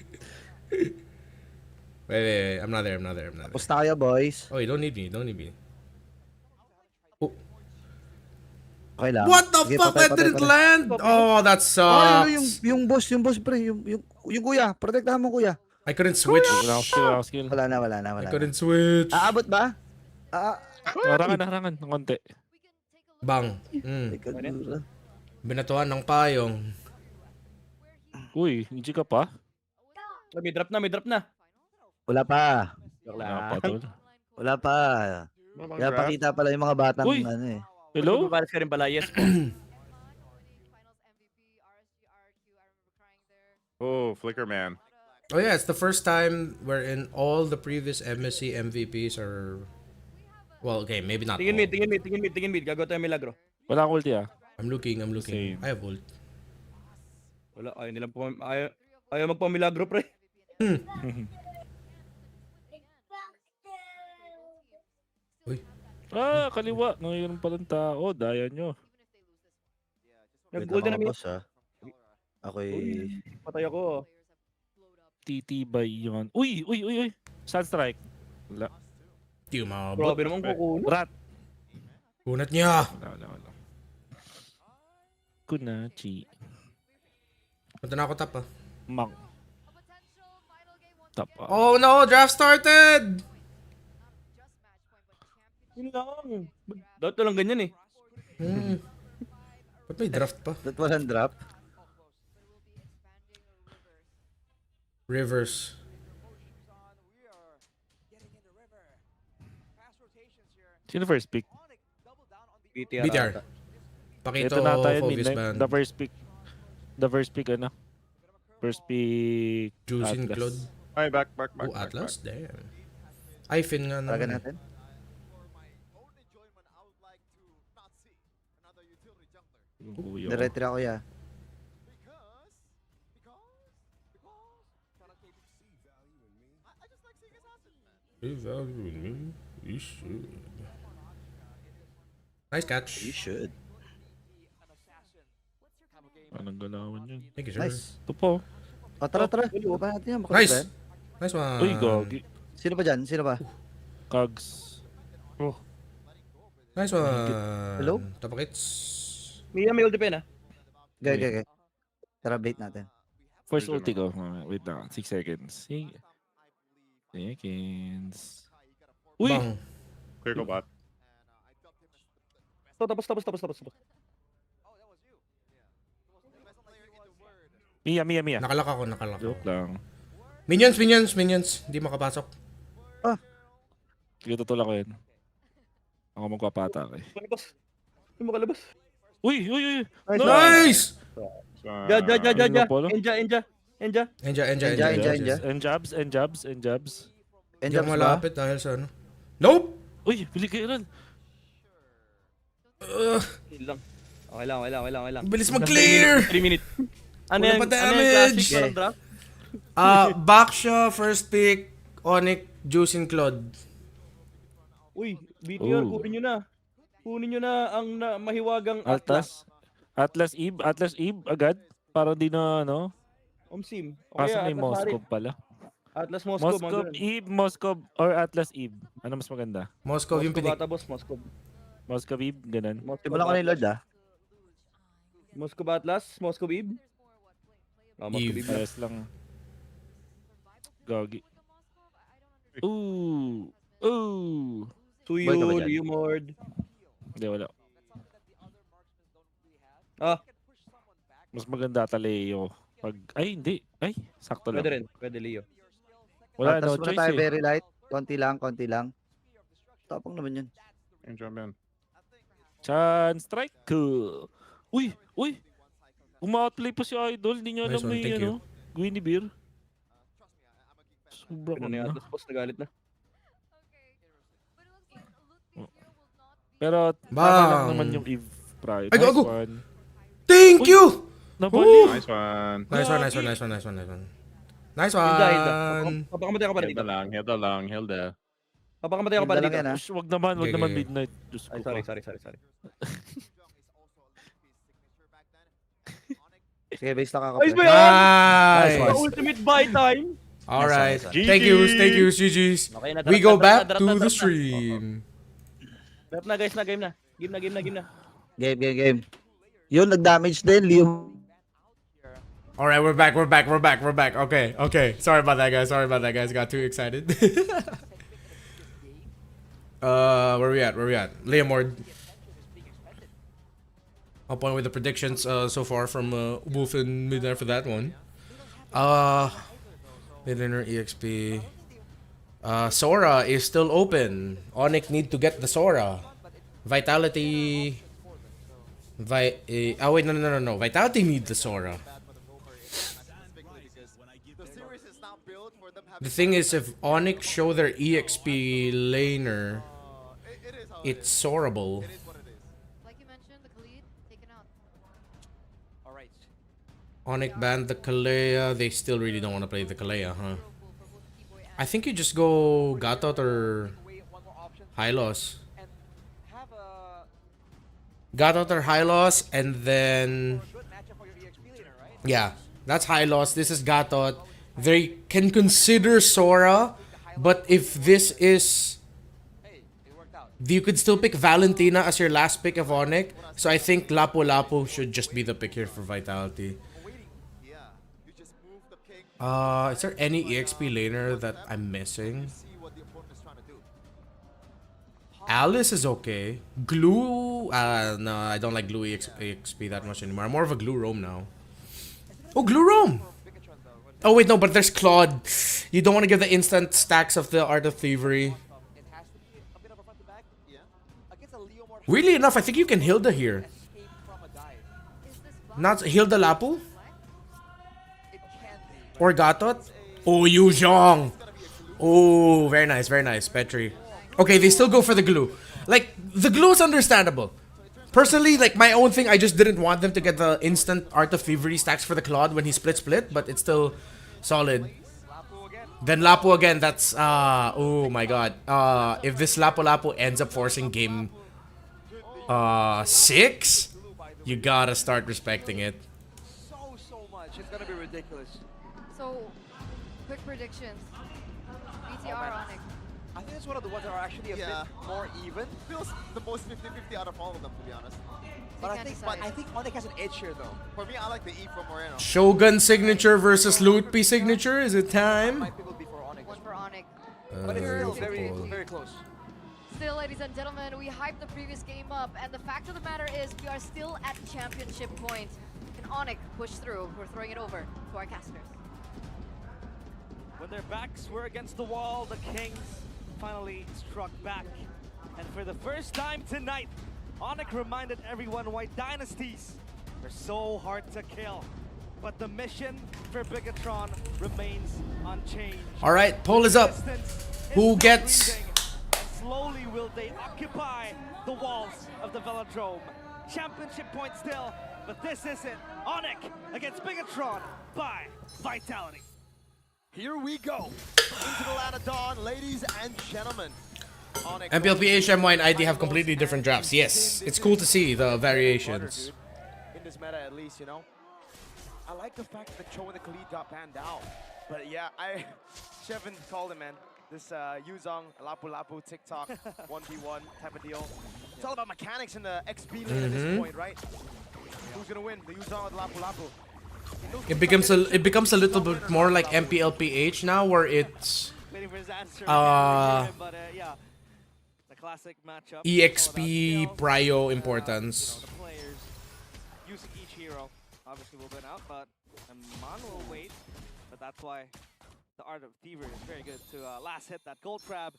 Wait. I'm not there. Tapos na kayo, boys. Oh, you don't need me. Okay lang. What the Sige, fuck? patay, That didn't patay. land? Oh, that sucks. Yung boss, pre. Yung kuya. Protektahan mo, kuya. I couldn't switch. Wala akong skill. Wala na. I couldn't switch. Aabot ba? Harangan ng konti. Bang. Binatuan ng payong. Uy, hindi ka pa? May drop na. Wala pa. Wala pa, tol. Kaya pakita pala yung mga batang Uy. ano eh. Hello? Magbabalas ka rin pala, yes po. Oh, Flicker Man. Oh yeah, it's the first time wherein all the previous MSC MVPs are... Well, okay, maybe not Tingin all. mid. Gagawa tayo milagro. Wala akong ulti ah. I'm looking. Same. I have ult. Wala, ayaw magpamilagro, pre. Uy. Kaliwa. Ngayon palang tao. Daya nyo. Nag-gold na namin. Boss ha. Ako'y... Patay ako. Titibay yun. Uy. Sunstrike. Wala. Di umabot. Grabe naman kukuno. Rat. Kunat niya. Wala. Kunachi. Punta na ako top ah. Mang. Top. Oh no, draft started! Yun lang. Dapat lang ganyan eh. Ba't may draft pa? Ba't walang drop? Rivers. Sino first pick? BTR. ata. Pakito, Ito na tayo, Focus Midnight. Band. The first pick, ano? First pick, Juicing Atlas. Claude. Ay, back. Oh, Atlas? Damn. Ifin nga Talaga naman. natin? Diretry ako ya. Revalue me? You should. Nice catch. You should. Anong galawan yun? Thank you, sir. Nice. Ito po. O, tara. Baba natin yan. Nice. Nice one. Uy, gogi. Sino pa dyan? Sino pa? Cogs. Oh. Nice one. Hello? Tapakits. May ult pa Okay. Tara, bait natin. First ulti ko. Wait lang. 6 seconds. 6 seconds. Uy! Bang. Clear ko bot. Tapos. Mia. Nakalak ako. Joke lang. Minions. Hindi makapasok. Sige, tutulak ko yun. Ako magpapata eh. Palabas. Hindi mo kalabas. Uy! Nice! Ja. Enja. Enjabs. Hindi ako malapit dahil sa ano. Nope! Uy! Pili kayo rin. Okay lang. Bilis mag-clear! 3 minutes. Ano Wala yan? pa Ano yung damage. classic? Parang draft? Baksha, first pick, ONIC, Juicing Claude. Uy, BTR, Oh. kunin nyo na ang mahiwagang Atlas. Atlas Eve agad. Para di na ano. Omsim. Kaso may Atlas Moskov Hari. pala. Atlas Moskov. Moskov Eve, Moskov, or Atlas Eve. Ano mas maganda? Moskov yung pinik. Boss, Moskov. Moskov Eve, ganun. Wala ko na yung Lord Moskov Atlas, Moskov Eve. Moskov Eve. Ayos lang. Gogi. Ooh. Tuyo, Liumord. Hindi, wala. Mas maganda Taleo. Ay, hindi. Ay, sakto lang. Pwede Leo. Wala, no Tapos muna choice tayo eh. very light. Konti lang. Tapang naman yun. Enjoy, man. Chan, strike. Uy! Uma-outplay pa si Idol. Hindi niya Nice alam one, may thank you. Guinea Beer. Sobra Ano na Atlas boss, nagalit na. Pero, Bang! tama lang naman yung Eve prior. Ay, Nice gago! one. Thank Uy! you! Nabali! Nice one. Nice one. Papakamatay ka pa dito. Hilda lang. Papakamatay ka pa Hilda dito. lang yan, Ush, wag naman Okay. midnight. Diyos ko Ay, pa. sorry. Sige, base lang ako. Ayos ba pre. yan? Nice. The ultimate buy time. Alright. Nice one. Thank you, GG's. Okay na, We draft go na, back draft to na, the draft na. stream. Draft na guys, game na. Game na. Game. Yun, nag-damage din, Leo. Alright, we're back. Okay. Sorry about that, guys. Got too excited. Where we at? Leomord. On point with the predictions so far from Wolf and Midnight for that one. Midlaner EXP. Sora is still open. ONIC need to get the Sora. Vitality. No. Vitality need the Sora. The thing is, if ONIC show their EXP laner, it's Sorable. ONIC banned the Kalea. They still really don't want to play the Kalea, huh? I think you just go Gatot or Hylos. Gatot or Hylos, and then... Yeah, that's Hylos. This is Gatot. They can consider Sora, but if this is... You could still pick Valentina as your last pick of ONIC. So I think Lapu Lapu should just be the pick here for Vitality. Is there any EXP laner that I'm missing? Alice is okay. Glue? No, I don't like Glue EXP that much anymore. I'm more of a Glue Roam now. Oh, Glue Roam! Oh wait, no, but there's Claude. You don't want to give the instant stacks of the Art of Thievery. Weirdly enough, I think you can Hilda here. Not Hilda Lapu? Or Gatot? Oh, Yu Zhong! Oh, very nice, Petri. Okay, they still go for the glue. Like, the glue is understandable. Personally, like, my own thing, I just didn't want them to get the instant Art of Thievery stacks for the Claude when he split, but it's still solid. Then Lapu again, that's, oh my god. If this Lapu ends up forcing game 6, you gotta start respecting it. So much. It's gonna be ridiculous. So, quick predictions. BTR ONIC. I think it's one of the ones that are actually a bit more even. Feels the most 50-50 out of all of them, to be honest. But I think ONIC has an edge here, though. For me, I like the E from Moreno. Shogun signature versus Lootpi signature. Is it time? One for ONIC. But it's still very, very close. Still, ladies and gentlemen, we hyped the previous game up, and the fact of the matter is we are still at championship point. And ONIC push through. We're throwing it over to our casters. When their backs were against the wall, the Kings finally struck back. And for the first time tonight, ONIC reminded everyone why dynasties are so hard to kill. But the mission for Bigatron remains unchanged. Alright, poll is up. Who gets... Slowly will they occupy the walls of the Velodrome. Championship point still, but this isn't. ONIC against Bigatron by Vitality. Here we go. Into the land of dawn, ladies and gentlemen. MPL, PH, MY, and ID have completely different drafts. Yes, it's cool to see the variations. In this meta, at least, you know. I like the fact that Cho and the Khalid got banned out. But yeah, Chevin called him, man. This Yuzong, Lapu TikTok 1v1 type of deal. It's all about mechanics in the XP lane at this point, right? Who's gonna win, the Yuzong or the Lapu? It becomes a little bit more like MPL, PH now, where it's yeah, the classic matchup. EXP prio importance. The players using each hero obviously will win out, but Amon will wait. But that's why the Art of Thievery is very good to last hit that gold crab.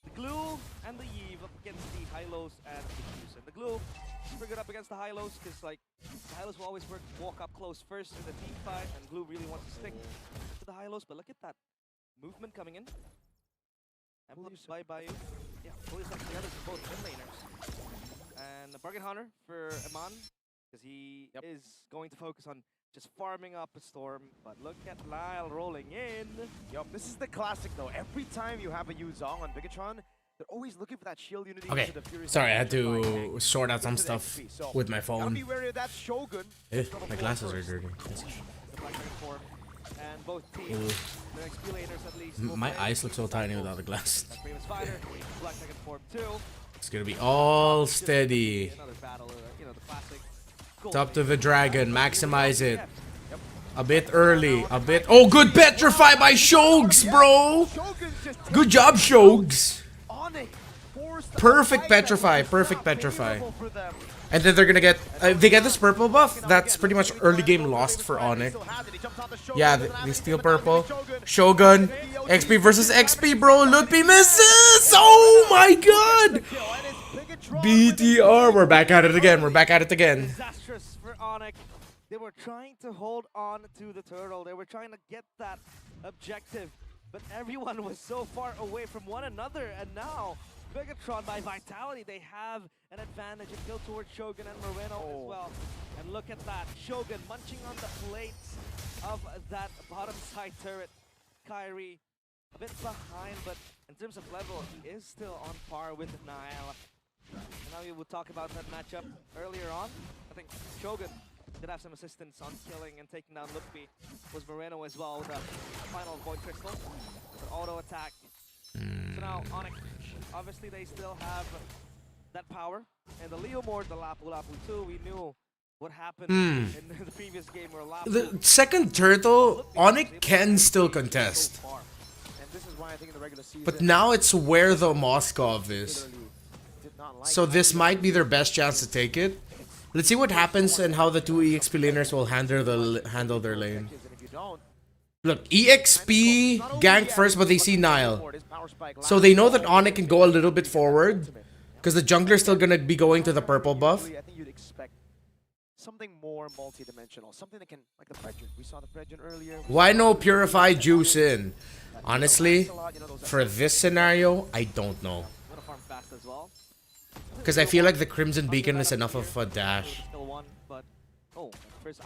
The Glue and the Yeve up against the Hylos and the Fuse. And the Glue is pretty good up against the Hylos because like the Hylos will always walk up close first in the team fight, and Glue really wants to stick to the Hylos. But look at that movement coming in. And by you. Yeah, fully like the others are both mid laners. And the Bargain Hunter for Amon because he is going to focus on just farming up a storm, but look at Lyle rolling in. Yup, this is the classic though. Every time you have a Yuzong on Bigatron, they're always looking for that shield unity. Okay, sorry, I had to sort out some stuff with my phone. Be wary of that Shogun. My glasses are dirty. And both teams, the XP laners at least. My eyes look so tiny without the glasses. Famous fighter, Black Dragon Form 2. It's gonna be all steady. Another battle, you know, the classic. Top to the dragon, maximize it. A bit early, a bit. Oh, good petrify by Shogs, bro. Good job, Shogs. Perfect petrify, perfect petrify. And then they're gonna get, if they get this purple buff, that's pretty much early game lost for ONIC. Yeah, they steal purple. Shogun, XP versus XP, bro. Lootpi misses. Oh my god. BTR, we're back at it again. We're back at it again. Disastrous for ONIC. They were trying to hold on to the turtle. They were trying to get that objective, but everyone was so far away from one another. And now, Bigatron by Vitality, they have an advantage and kill towards Shogun and Moreno as well. And look at that, Shogun munching on the plates of that bottom side turret. Kyrie a bit behind, but in terms of level, he is still on par with Nile. And now we will talk about that matchup earlier on. I think Shogun did have some assistance on killing and taking down Lootpi. Was Moreno as well with a final Void Crystal. An auto attack. So now ONIC, obviously they still have that power. And the Leomord, the Lapu 2, we knew what happened Hmm. in the previous game where last The second turtle, ONIC can still contest. And this is why I think in the regular season, But now it's where the Moskov is. So this might be their best chance to take it. Let's see what happens and how the two EXP laners will handle their lane. Look, EXP gank first, but they see Nile. So they know that ONIC can go a little bit forward. Because the jungler's still gonna be going to the purple buff. I think you'd expect something more multi-dimensional, something that can, like the Fredgen. We saw the Fredgen earlier. Why no purified juice in? Honestly, for this scenario, I don't know. Because I feel like the Crimson Beacon is enough of a dash.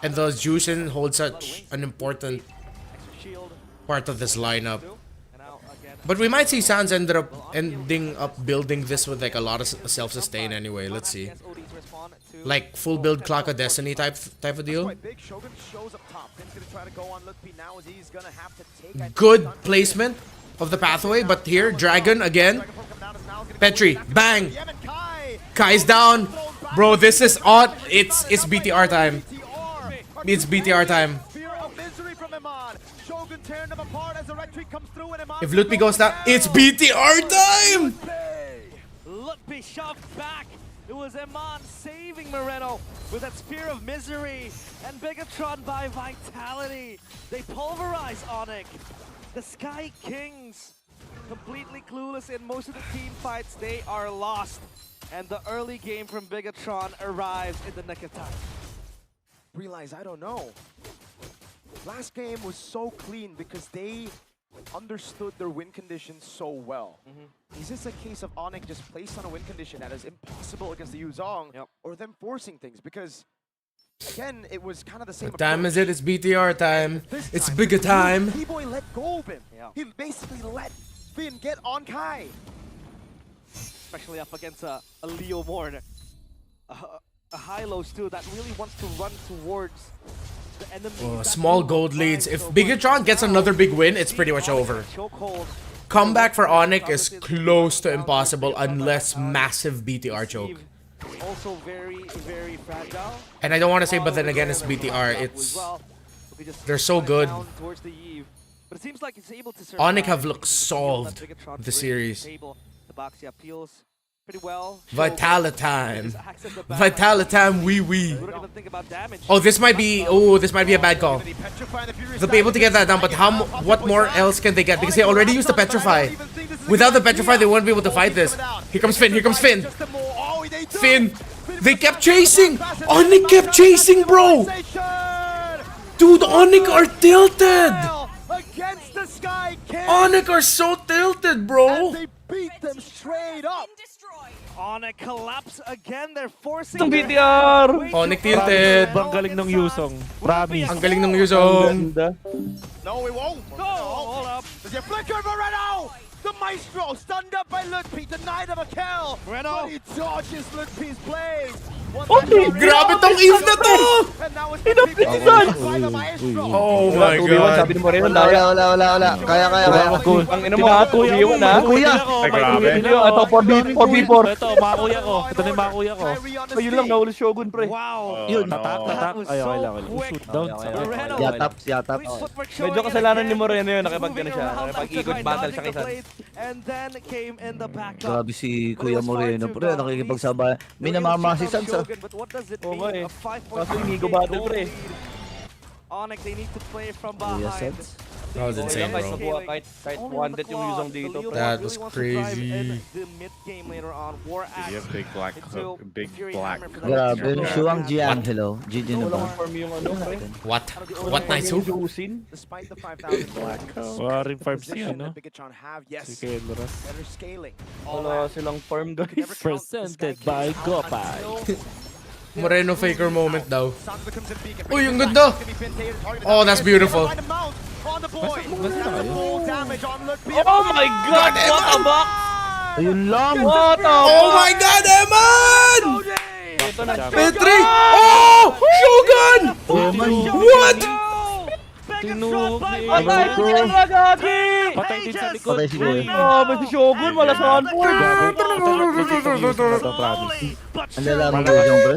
And the juice in holds such an important part of this lineup. But we might see Sans ending up building this with like a lot of self-sustain anyway. Let's see. Like full build Clock of Destiny type of deal. Good placement of the pathway, but here Dragon again. Petri, bang. Kai's down. Bro, this is odd. It's BTR time. It's BTR time. If Lutpi goes down, it's BTR time! Lutpi shoved back. It was Eman saving Moreno with that Spear of Misery, and Bigatron by Vitality. They pulverize ONIC. The Sky Kings, completely clueless in most of the team fights. They are lost. And the early game from Bigatron arrives in the nick of time. Realize, I don't know. Last game was so clean because they understood their win conditions so well. Is this a case of ONIC just placed on a win condition that is impossible against the Yuzong, or them forcing things? Because, again, it was kind of the same What time is it? It's BTR time. It's bigger time. T-Boy let go of him. He basically let Finn get on Kai. Especially up against a Leo Morn. A Hylos too that really wants to run towards the enemy. Oh, small gold leads. If Bigatron gets another big win, it's pretty much over. Comeback for ONIC is close to impossible unless massive BTR choke. Also very, very fragile. And I don't want to say, but then again, it's BTR. They're so good. But it seems like it's able to ONIC have looked solved the series. Tabaxi appeals pretty well. Vitalitime. Vitalitime wee. Oh, this might be a bad call. They'll be able to get that down, but what more else can they get? Because they already used the Petrify. Without the Petrify, they won't be able to fight this. Here comes Finn, Finn. They kept chasing. ONIC kept chasing, bro. Dude, ONIC are tilted. ONIC are so tilted, bro. Beat them straight up. ONIC collapse again. They're forcing Itong BTR! ONIC tilted. Ang galing ng Yuzong. Promise. Ang galing ng Yuzong. No, we won't. Go! Hold up. There's a flicker, Moreno! The Maestro stunned up by Lutpi, denied him a kill. Moreno. But he dodges Lutpi's blades. Grabe tong Eve na to! Oh my god. Sabi ni Moreno, Wala. Kaya. Ang ina mo ha, kuya na. Kuya. Ito, 4v4. Ito, mga kuya ko. Ito na yung mga kuya ko. Ayun lang, nahuli Shogun, pre. Wow. Yun. Tatak. Ay, okay lang. Shoot down. Yatap. Medyo kasalanan ni Moreno yun, nakipag-gano siya. Nakipag-ikot battle siya kay San. And then came in the backup. Grabe si Kuya Moreno, pre. Nakikipagsabayan. May namama si Sans. But what does it Oo mean? nga eh. A 5-point Kaso Inigo battle, pre. ONIC, they need to play from behind. That was insane, bro. Kahit wanted yung Yuzong dito, pre. That was crazy. The mid game later on, War Axe. Yeah, big black hook, big black. Grabe. Shuang Giangelo. GG na ba? What? What night two? Despite the 5,000 black Wala rin farm siya, no? Bigatron have, yes, Si Kenras. better scaling. Wala silang farm, guys. Presented by Gopay. Moreno faker moment daw. Uy, ang ganda! Oh, that's beautiful. Oh my god! What a box! Ayun lang. What a Oh my god, Eman! Petri! Oh! Shogun! What? Tinuhog ni Patay si Kenra, gagi! Patay din sa likod. Patay si Kuya. Grabe si Shogun, wala sa 1-4. promise. Ang lalamang gusong, pre.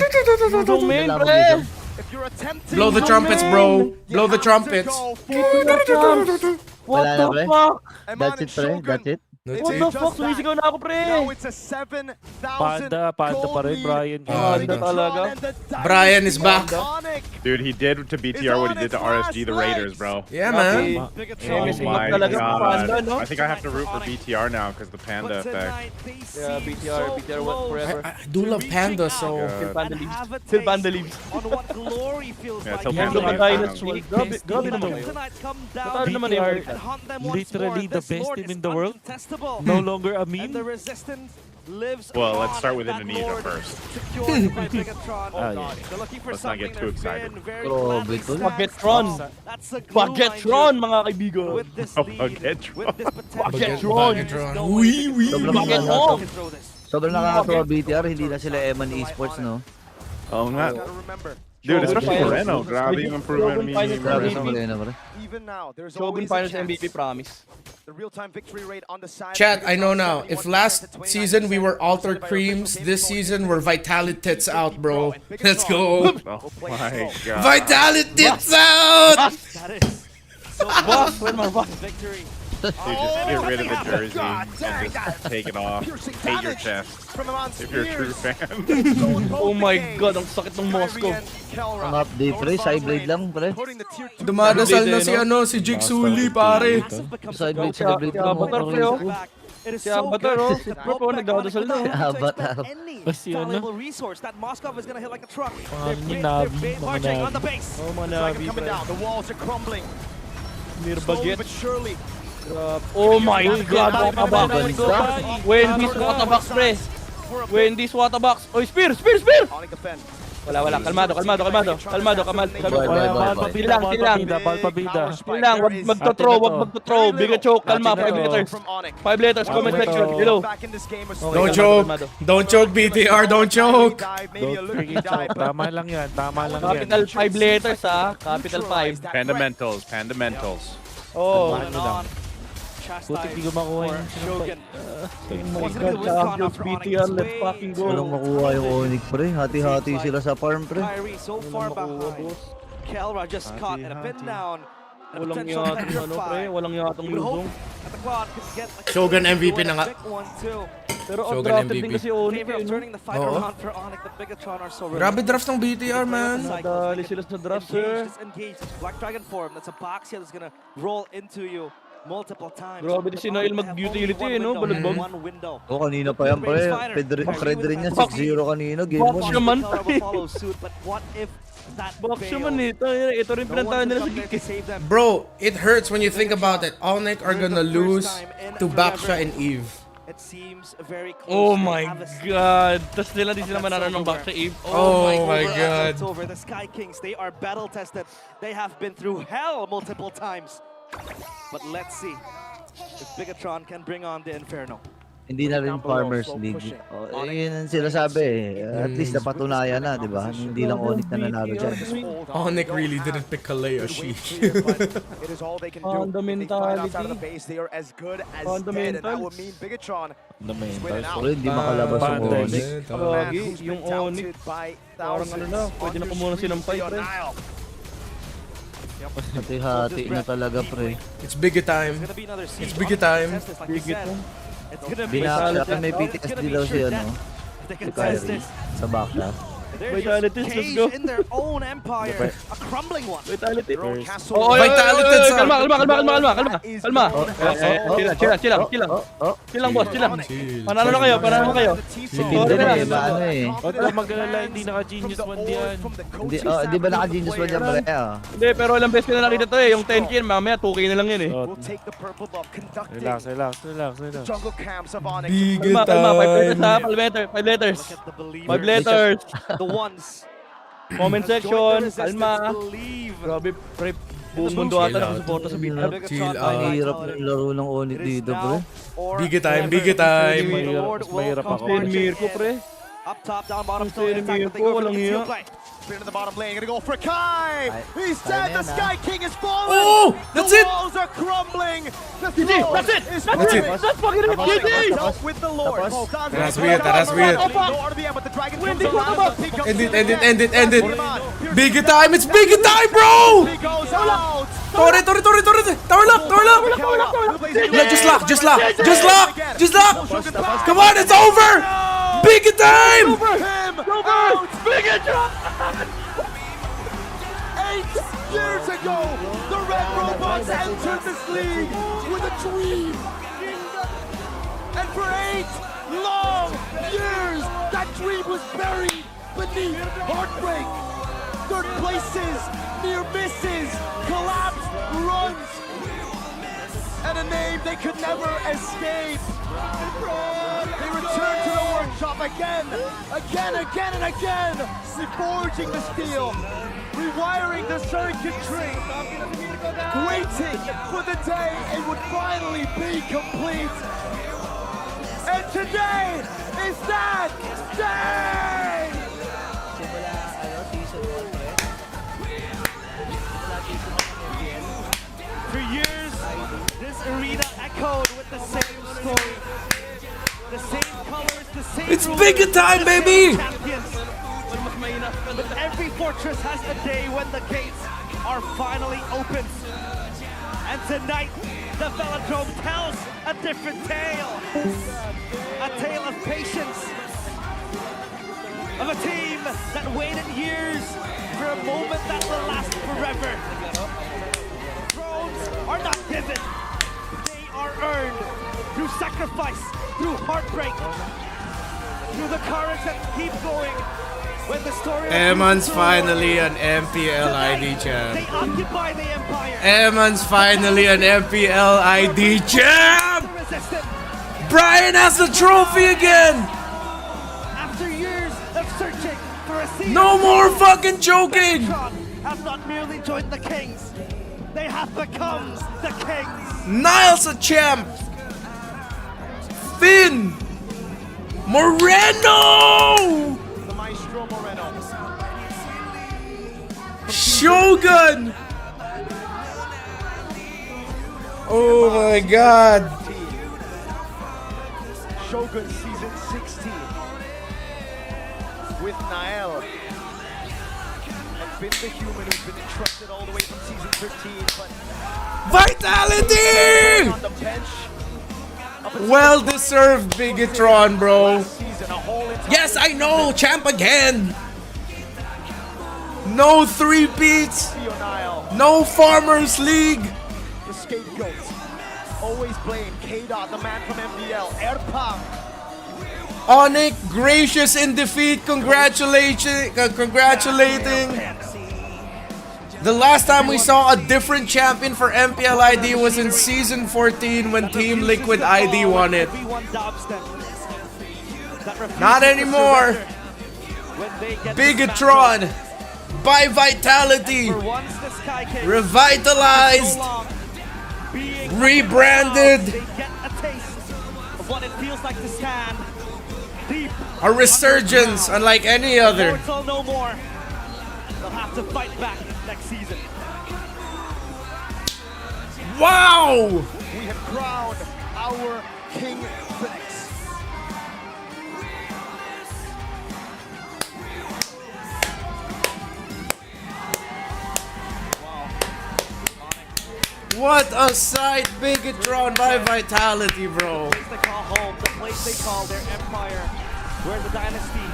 Gusong main, Ang lalamang pre. gusong. If you're attempting Blow the trumpets, bro. Blow the trumpets. What Wala na, the pre. fuck? That's it, pre. That's it. What the fuck? Sumisigaw na ako, pre. Now it's a 7,000 Panda pa rin, Brian. Panda talaga. Brian is back. Dude, he did to BTR what he did to RSG, the Raiders, bro. Yeah, man. Oh my god. I think I have to root for BTR now because the Panda effect. Yeah, BTR went forever. I do love Panda, so. Still Panda leaves. Still Panda leaves. On what glory feels Yeah, like. till Yan Panda naman leaves. tayo na sword. Grabe naman kayo. Tonight come down Matalo naman BTR yung and hunt them once Literally more. the This best lord team is in the world. uncontestable. No longer a And meme. the resistance lives Well, let's on, start with and that Indonesia lord first. secured by Bigatron. Oh, yeah. They're looking for Let's not something get too they're excited. very Grabe gladly to. stands. Bagetron. That's a glue line Bagetron, here. mga kaibigan. With this Oh, lead, Bagetron. with this potential, Bagetron. Bagetron. no Wee, way wee, Bigatron wee. can throw this. Sobrang nakakatawa BTR, hindi na sila Eman Esports, no? Oh, nga. Gotta remember, Dude, Shogun especially Finals. Moreno. Grabe yung improvement Shogun ni Finals Grabe Moreno. sa Moreno, pre. even now, there's Shogun always a Finals chance. MVP promise. The real-time victory rate on the side. Chat, of I know Bigatron, now. If 71% last to 29%, season we were Alter by Creams, official this game season score. we're Vitality Tits out, bro. Bigatron Let's go. Oh my god. Vitality Tits out! That is so Boss, where's my boss? victory. Dude, just get rid of the jersey and just take it off. Hate your chest. From Amon If you're a true Spears. fan. Oh my god, ang sakit ng Moscow. Ang update, pre. Sideblade lang, pre. Dumadasal na si ano, si Jigsaw pare. Sideblade, Kaya sideblade lang. Avatar, pre, oh. It is Si so Avatar, good oh. to Si pull Pro, back nagdadasal Onyx na. without having to Avatar. expend any Basta yun, valuable resource. That Moskov is gonna hit like a truck. Paano They're yung bait- Navi, they're mga marching on Navi? the base. Oh, mga Dragon Navi, coming pre. down. The walls are crumbling. Near Slowly Baguette. but surely. Oh my god, Watabox. Wendy's Watabox, pre. Wendy's Watabox. Oh, spear! Onyx defend. Wala. Kalmado. Bye. Chill lang. Palpabida. Chill lang, wag magto-throw. Bigger choke, kalma, 5 liters. From Onyx. 5 liters, comment section, hello. Back in this game was Don't choke. Don't choke, BTR. Don't choke. dive, maybe a Don't looking freaking dive, choke. but Tama lang yan. Capital 5 liters, ha. Capital 5. Fundamentals. Oh. On and on. Buti di ko makuha For yung Shogun. Oh my god, champions, BTR, let's fucking Walang go. makuha yung Onyx, pre. Hati-hati sila sa farm, pre. Kyrie so far behind. Kelra just caught and a pin down. And a Walang potential yatong ano, petrify. pre. Walang yatong You would hope lubong. that the quad could get like Shogun a MVP na nga. big one too. Pero Shogun outdrafted MVP. din kasi Onyx, Favor of eh, no? turning the fight Oo. around for Onyx. The Bigatron are so Grabe draft ng BTR, man. Nadali sila sa draft, sir. Engage. Black Dragon form. That's a box here that's gonna roll into you multiple times. Grabe din si Noel mag-utility, eh, no? Balagdag. One window. Oh, kanina pa yan, pre. Fred rin yan. 6-0 kanina. Game Box 1. naman, Kelra pre. will follow suit, but what if that Box fails? naman ito rin pinantahan nila sa There to gig. save them. Bro, it hurts when you think about it. Onyx are gonna lose to Baksha and Eve. It seems very close. Oh They my have a god. Tapos nila di sila manalo ng back sa Eve. Oh my over, god. It's over. The Sky Kings, they are battle tested. They have been through hell multiple times. But let's see if Bigatron can bring on the Inferno. Hindi na rin Farmers League. Oh, yun ang sila sabi eh. At least napatunayan na, di ba? Hindi lang Onyx na nanalo dyan. Onyx really didn't pick Kaleyoshi. It is all they can do. If they fight outside of the base, they are as good as dead, and that would mean Bigatron is winning out. Pero hindi makalabas yung Onyx. Lagi, yung Onyx. Parang ano na, pwede na kumuha silang fight, pre. Hati-hati na talaga, pre. It's bigger time. It's bigger time. Binaksa may PTSD daw siya, no? Si Kyrie. Sa backlash. Vitality, let's Cage go. in their own empire, a crumbling one. Vitality. Their own castle. Oh, Vitality, sir. kalma. Chill lang, boss, chill lang. Panalo na kayo. Si Tinder eh, maano eh. Huwag ka mag-alala, hindi naka-genius one yan. Hindi ba naka-genius one yan, pre? Hindi, pero ilang beses ko na nakita to eh. Yung 10k, mamaya 2k na lang yan eh. Will take the purple buff, conducting Relax. jungle camps of Onyx. Bigger Kalma, 5 letters ha, time. 5 letters. Look at the 5 believers. letters. The ones. Comment Join the section, resistance, kalma. believe. Grabe, pre, buong mundo ata na suporta sa BTR. Chill Ang out. hirap ng laro ng Onyx It is dito, pre. now or Bigger time, never. bigger time. The Lord Mas will mahirap come ako. Ten marching Mirko, in. pre. Up top, down bottom, Ang still intact, enemy but they go ko, for the walang conceal iya. play. Spin in the bottom lane, gonna go for Kai! He's Kaya dead, the na yan, Sky King is falling! Oh, that's the it! walls are crumbling! The GG, throne that's it! is That's it. falling. That's fucking it! GG! Dealt with the Lord. Tapos. That's weird, that's weird. No RBM, but the dragon comes Wendy, around. tapos. He comes End it, in end it, again. end it, end it. Pierce Big time, it's big time, bro! He goes out. Torre. Tower left. Yeah, just lock. Come on, it's over! Big time! Him out. Bigatron! 8 years ago, the Red Robots entered this league with a dream. And for 8 long years, that dream was buried beneath heartbreak. Third places, near misses, collapsed runs, and a name they could never escape. They return to the workshop again, and again, reforging the steel, rewiring the circuitry, waiting for the day it would finally be complete. And today is that day! For years, this arena echoed with the same story. The same colors, the same It's rulers, bigger time, the same baby! champions. But every fortress has a day when the gates are finally opened. And tonight, the Velodrome tells a different tale. A tale of patience. Of a team that waited years for a moment that will last forever. Thrones are not given. They are earned through sacrifice, through heartbreak, through the courage that keep going. When the story Eman's finally an MPL ID they champ. occupy the empire. Eman's finally an MPL ID champ! Resistant. Brian has the trophy again! After years of searching for a sea No more fucking joking! have not merely joined the kings, they have become the kings. Niles a champ! Finn! Moreno! The Maestro Moreno. Shogun! Oh my god! Shogun season 16 with Nael and Finn the Human, who's been entrusted all the way from season 15, but Vitality! on the bench. Well deserved, Bigatron, bro. Season, a whole entire Yes, I know, champ again. No 3-peats. Nael, No Farmers League. the scapegoat. Always blame K-Dot, the man from MPL, Erpang. ONIC, gracious in defeat, congratulating. The last time we saw a different champion for MPL ID was in Season 14 when Team Liquid ID won it. Not anymore. Bigatron, by Vitality, revitalized, rebranded, They get a taste of what it feels like to stand deep. a resurgence unlike any other. Mortal no more. They'll have to fight back next season. Wow! We have crowned our King Phoenix. What a sight, Bigatron by Vitality, bro. The place they call home, the place they call their empire, where the dynasty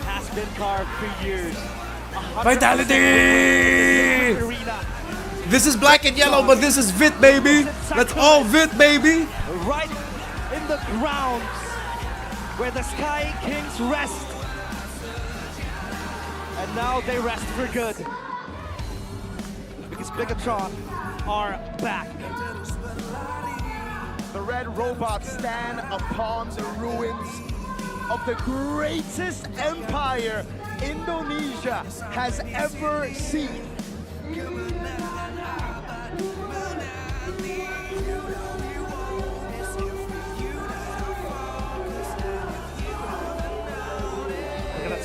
has been carved for years. 100% Vitality! Arena, This is black and yellow, but this is Vit, baby. That's all Vit, baby. right in the grounds where the Sky Kings rest. And now they rest for good. Because Bigatron are back. The Red Robots stand upon the ruins of the greatest empire Indonesia has ever seen.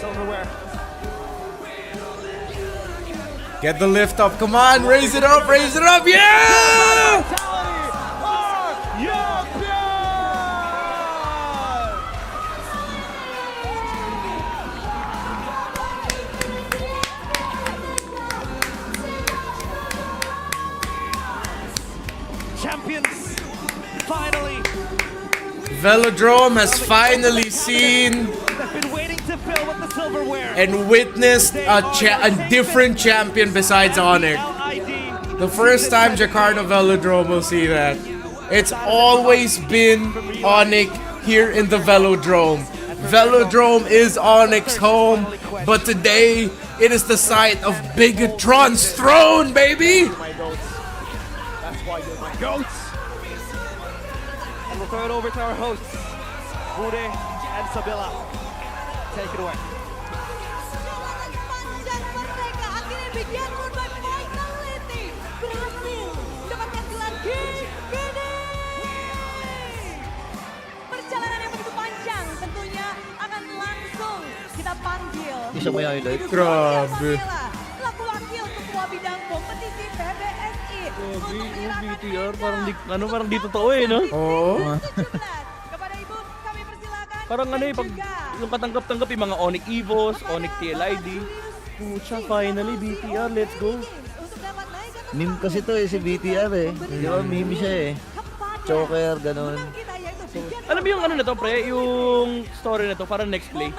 silverware. Get the lift up. Come on, raise it up, raise it up. Yeah! Champions, finally. Velodrome has finally seen They've been waiting to fill with the silverware. and witnessed a different champion besides ONIC. The first time Jakarta Velodrome will see that. It's always been ONIC here in the Velodrome. Velodrome is ONIC's home, but today it is the site of Bigatron's throne, baby! That's why you're my goats. And we'll throw it over to our hosts, Bude and Sabila. Take it away. Perjalanan yang begitu panjang tentunya akan langsung kita panggil. Bisa mo yung highlight? Grabe. Selaku wakil ketua bidang kompetisi PBSI untuk menyerahkan BTR parang di totoo eh, no? Oo. kepada ibu kami persilakan. Parang ano eh, pag yung katanggap-tanggap yung mga ONIC Evos, ONIC TLID. Pucha, finally BTR, let's go. Meme kasi to eh, si BTR eh. Di ba, meme siya eh. Choker, ganun. Alam mo yung ano na to, pre? Yung story na to, parang next play.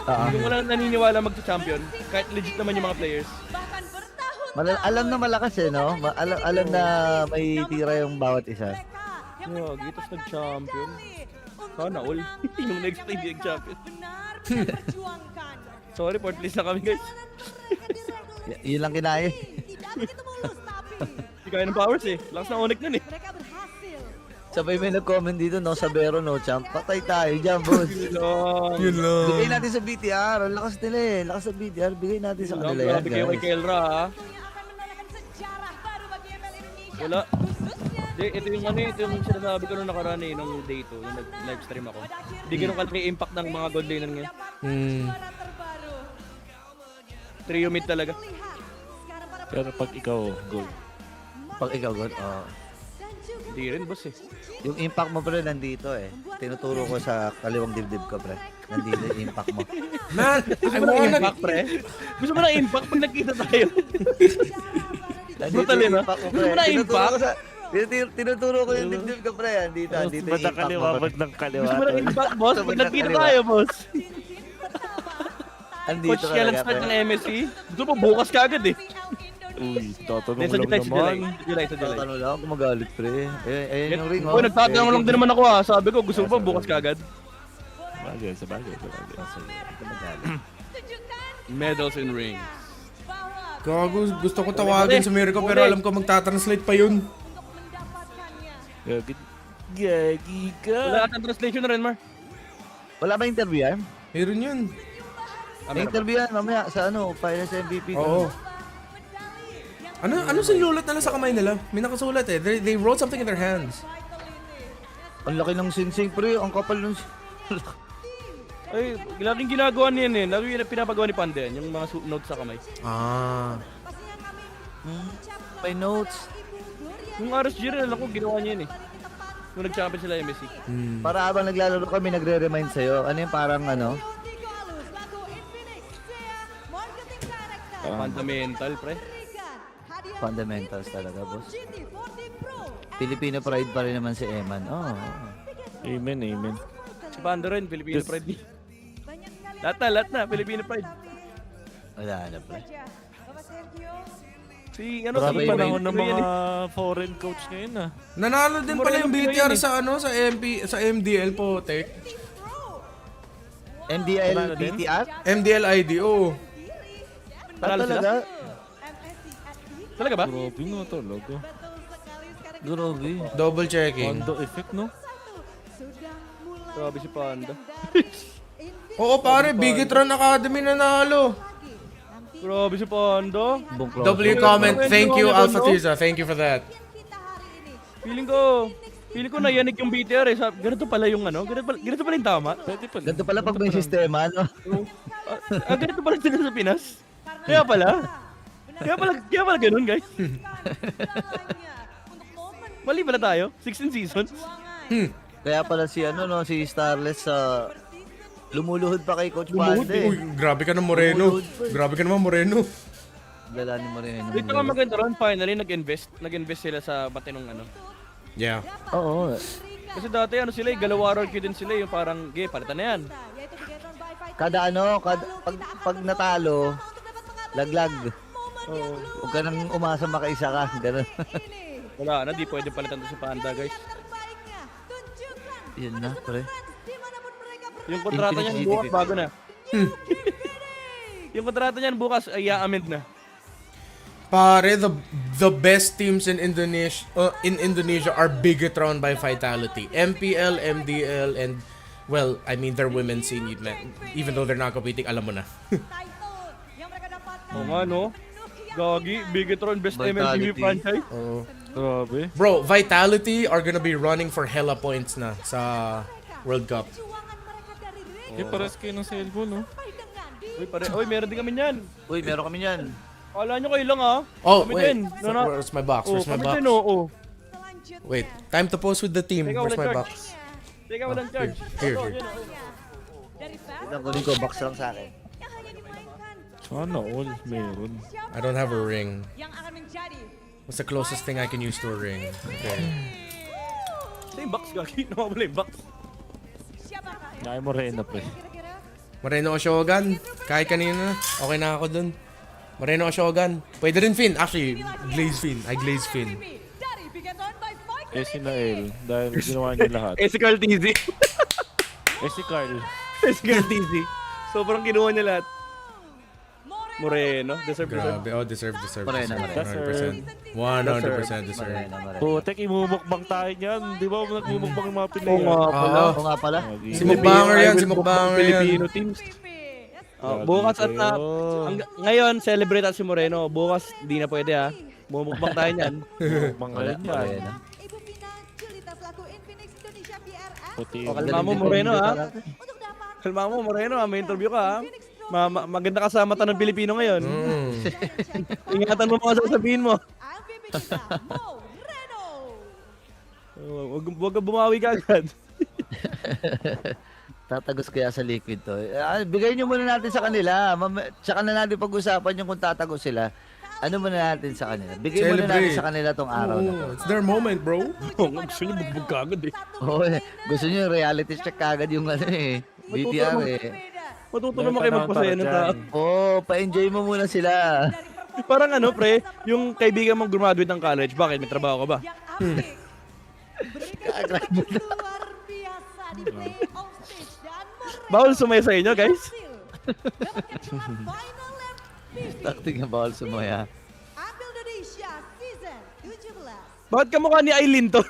Yung walang naniniwala mag-champion, kahit legit naman yung mga players. Alam na malakas eh, no? Alam na may tira yung bawat isa. Yeah, gitos nag-champion. Sana all. Yung next play, di nag-champion. Sorry, port list na kami, guys. Yun lang kinaya. Hindi kaya ng powers eh. Lakas na ONIC nun eh. Sabay may nag-comment dito, no? Sabero, no champ. Patay tayo dyan, boss. Yun lang. Bigay natin sa BTR. Ang lakas nila eh. Lakas sa BTR. Bigay natin sa kanila yan, Grabe kayo kay guys. Kelra, ha? Wala. Hindi, ito yung ano, ito yung sinasabi ko nung nakaraan eh, nung day 2, nung nag-live stream ako. Hindi ganun kalaki impact ng mga gold laner ngayon. Trio mid talaga. Pero pag ikaw, gold. Pag ikaw, God, Hindi rin, boss eh. yung impact mo, pre, nandito eh. Tinuturo ko sa kaliwang dibdib ko, pre. Nandito yung impact mo. Man, Gusto mo ng impact, pre? Gusto mo ng impact pag nagkita tayo? Brutal yun, ha? Gusto mo ng impact? Tinuturo ko yung dibdib ko, pre. Nandito yung impact mo. Ng kaliwa. Gusto mo ng impact, boss? Pag nagkita tayo, boss? Andito Coach, kailan talaga, start pre. ng MSC? Gusto mo bukas ka agad eh. Uy, tatanong Sa lang July, naman. sa July. Ano lang, ako magalit, pre. Ayan yung ring, Oh, nagtatanong lang din naman ako ha. Sabi ko, gusto mo ba bukas ka agad? Sa bagay. Medals and rings. Gago, gusto ko tawagin si Miracle pero alam ko magta-translate pa yun. Gagi ka. Wala ka translation na rin, Mar. Wala ba interview yan? Meron yun. May interview yan mamaya sa ano, finals MVP. Oo. Ano sinulat nila sa kamay nila? May nakasulat eh. They wrote something in their hands. Ang laki ng sinsing, pre. Ang kapal ng... Ay, laging ginagawa niyan eh. Laging pinapagawa ni Panda yan, yung mga notes sa kamay. Ah. May notes. Yung RSG rin, alam ko, ginawa niya yan eh. Nung nag-champion sila MSC. Para habang naglalaro kami, nagre-remind sa'yo. Ano yung parang ano? Fundamental, pre. Fundamentals talaga, boss. Filipino pride pa rin naman si Eman. Amen. Si Panda rin, Filipino Pride. Lahat na, Filipino Pride. Wala na, pre. Si ano Grabe si panahon ng mga eh. foreign coach ngayon ah. Nanalo din pala yung BTR sa ano sa MDL po, Tek. MDL BTR? MDL ID, oh. Talaga? Talaga ba? Grabe nga talaga. Grabe. Double checking. Panda effect, no? Grabe si Panda. Oo pare, Bigatron Academy nanalo. Grabe si Panda. W comment, thank you Alpha Tiza, thank you for that. Feeling Pili ko nayanig yung BTR eh. Ganito pala yung ano, ganito pala yung tama. Ganito pala pag may sistema, no? Ganito pala sila sa Pinas. Kaya pala. Kaya pala ganun, guys. Mali pala tayo. 16 seasons. Kaya pala si si Starless lumuluhod pa kay Coach Lumuhod Pande. Uy, grabe ka na Moreno. Grabe ka naman Moreno. Dala ni Moreno. Dito ka maganda ron, finally nag-invest sila sa matinong ano. Yeah. Oo. Kasi dati sila, Galawaro din sila, yung parang, palitan na yan. Kada pag natalo, laglag. Huwag ka nang umasa makaisa ka. Ganun. Wala na, di pwede palitan to si Panda, guys. Yun na, pre. Yung kontrata niyan bukas, bago na. Yung kontrata niyan bukas, ay i-amend na. Pare, the best teams in Indonesia are Bigatron by Vitality. MPL, MDL, and well, I mean their women's scene, even though they're not competing, alam mo na. Oo nga, no? Gagi, Bigatron, best MLTV franchise. Oo. Grabe. Bro, Vitality are gonna be running for hella points na sa World Cup. Pares kayo ng cellphone, no? Uy, meron din kami niyan. Uy, meron kami niyan. Kala nyo kayo lang, ha? Oh, Kami wait. din. Where's my box? Where's my box? Wait, time to pose with the team. Teka, Where's my walang box? Teka, walang charge. Here. Ilang kunin ko, box lang sa akin. Sana all meron. I don't have a ring. What's the closest thing I can use to a ring? Okay. Same box, Gagi. Nawawala yung box. Kaya Moreno, pre. Moreno o Shogun? Kahit kanina. Okay na ako dun. Moreno o Shogun. Pwede rin Finn. Actually, glaze Finn. I glaze Finn. Si Nael, dahil ginawa niya lahat. Si Carl TZ. Si Carl. Si Carl TZ. Sobrang ginawa niya lahat. Moreno, deserve. Grabe. Oh, deserve. Moreno. 100%. 100% deserve. Putek, imumukbang tayo niyan. Di ba nagmumukbang yung mga Pinoy? Oo nga pala. Si Mukbanger yan. Filipino teams. Bukas at ngayon, celebrate si Moreno. Bukas, di na pwede ha. Mumukbang tayo niyan. Mukbang ngayon yan. Kalma mo Moreno ha. Kalma mo Moreno ha. May interview ka ha. Maganda ka sa mata ng Pilipino ngayon. Ingatan mo mga sasabihin mo. Huwag ka bumawi ka agad. Tatagos kaya sa liquid to. Bigay nyo muna natin sa kanila. Tsaka na natin pag-usapan yung kung tatagos sila. Ano muna natin sa kanila? Bigay muna natin sa kanila tong araw na to. It's their moment, bro. Gusto nyo bugbog ka agad eh. Oo, gusto nyo reality check agad yung BTR eh. Matuto naman kayo magpasaya ng tao. Oo, pa-enjoy mo muna sila. Parang pre, yung kaibigan mong graduate ng college, bakit? May trabaho ka ba? Bawal sumaya sa inyo, guys. Taktik na bawal sumaya. Bakit kamukha ni Aileen to?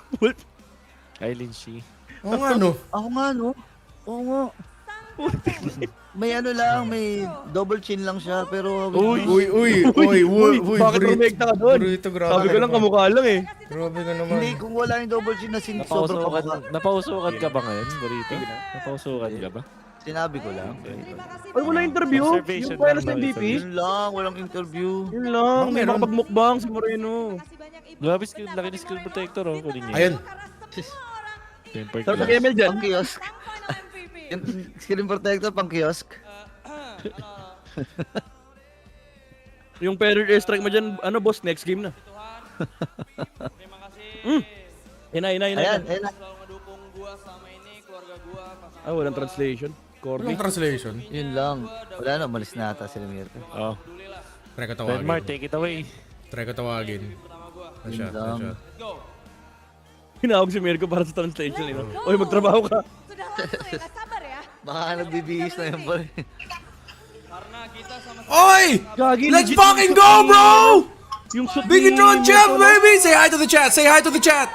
Aileen she. Oo nga no. Ako nga no. Oo nga. May may double chin lang siya, pero... Uy, bakit rumekta ka doon? Sabi ko lang kamukha lang eh. Grabe ka naman. Hindi, kung wala yung double chin na sobrang kamukha. Napausukan ka ba ngayon, Burrito? Napausukan ka ba? Sinabi ko lang. Ay, wala interview? Yung pala sa MVP? Yun lang, walang interview. Yun lang, may makapagmukbang si Moreno. Grabe, laki ni skill protector, oh. Kunin niya. Ayun. Sarap ML dyan. Pang kiosk. Yung screen protector pang kiosk. Yung parent airstrike mo dyan, boss, next game na. Ayan na. Walang translation. Walang translation? Yun lang. Wala na, umalis na ata sila Mirko. Oh. Try ko tawagin. Denmark, take it away. Try ko tawagin. Nasya. Hinawag si Mirko para sa translation. Oy, magtrabaho ka. Baka nagbibihis na yun, boy. Oy! Let's fucking go, bro! Bigatron champ, baby! Say hi to the chat! Say hi to the chat!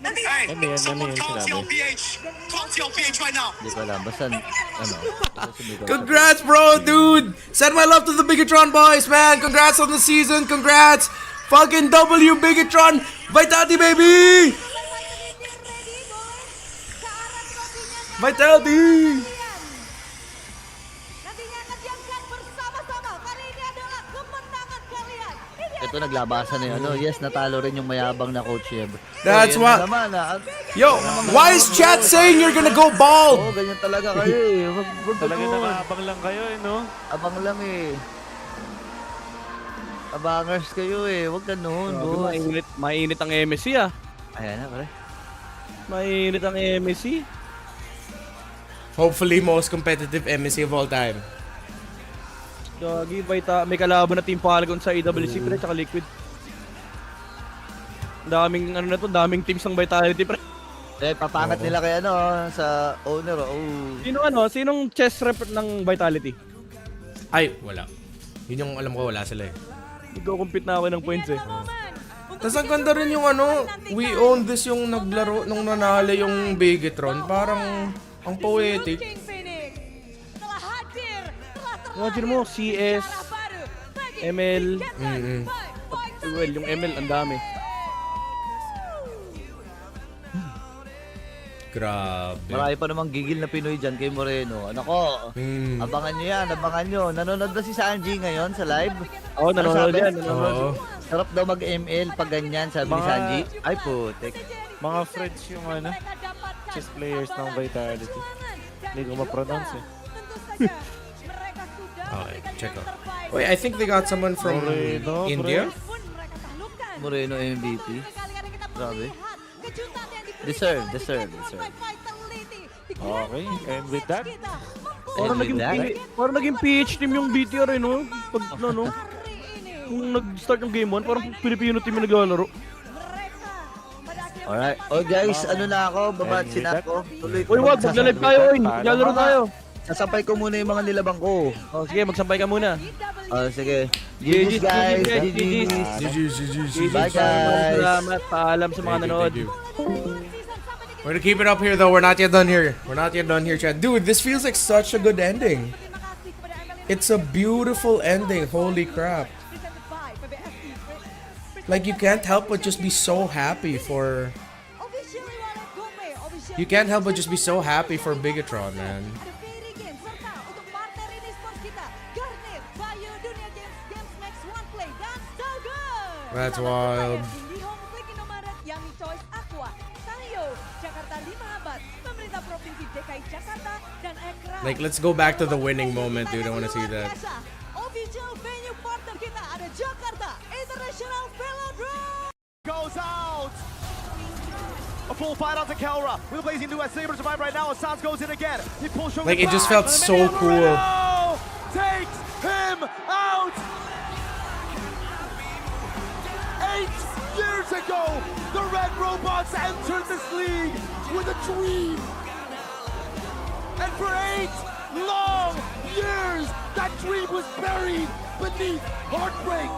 Ano yan sinabi? Hindi ko alam. Basta, ano. Congrats, bro, dude. Send my love to the Bigatron boys, man. Congrats on the season. Congrats. Fucking W Bigatron. Vitality, baby. Vitality. Ito naglabasan na yun. Ano, yes, natalo rin yung mayabang na coach Yeb. That's So, what. yan naman, Yo, why is chat saying you're gonna go bald? Oo, ganyan talaga kayo eh. Wag Talaga ganun. nakaabang lang kayo no? Abang lang eh. Abangers kayo eh. Wag ganun, boss. Mainit ang MSC ah. Ayan na, pare. Mainit ang MSC. Hopefully, most competitive MSC of all time. Gagi, may kalaban na Team Falcon sa AWC pre, tsaka Liquid. Daming ano na to, daming teams ng Vitality pre. Eh, papangat nila kay ano, sa owner. Oh. Sinong chess rep ng Vitality? Ay, wala. Yun yung alam ko, wala sila eh. Nagko-compete na ako ng points eh. Tapos ang ganda rin yung ano, we own this yung naglaro nung nanalo yung Bigatron. Parang ang poetic. Imagine mo, CS, ML. Well, yung ML, ang dami. Grabe. Marami pa namang gigil na Pinoy dyan kay Moreno. Ano ko, abangan nyo yan, abangan nyo. Nanonood na si Sanji ngayon sa live. Oo, nanonood yan. Sarap daw mag-ML pag ganyan, sabi ni Sanji. Ay putik. Mga friends yung ano, chess players ng Vitality. Hindi ko ma-pronounce eh. Okay, check out. Wait, I think they got someone from India. Moreno MVP. Grabe. Deserve. Okay, and with that, Parang naging PH team yung BTR eh, no? Pag, no? Kung nag-start yung game 1, parang Pilipino team yung naglalaro. Alright. Oh guys, ano na ako, babad sinap ko. Tuloy ko. Uy, wag, magla-live tayo, oy. Naglalaro tayo. Sasampay ko muna yung mga nilabang ko. Oh, sige, magsampay ka muna. Oh, sige. GG's guys. GG's. Bye guys. Salamat, paalam sa mga nanood. We're gonna keep it up here though. We're not yet done here. Chat. Dude, this feels like such a good ending. It's a beautiful ending. Holy crap. Like you can't help but just be so happy for... You can't help but just be so happy for Bigatron, man. That's wild. Like, let's go back to the winning moment, dude. I want to see that. Goes out. A full fight onto Kelra. With Blazing New as Saber survive right now. Sans goes in again. He pulls from Like, it just felt so cool. Takes him out. 8 years ago, the Red Robots entered this league with a dream. And for 8 long years, that dream was buried beneath heartbreak.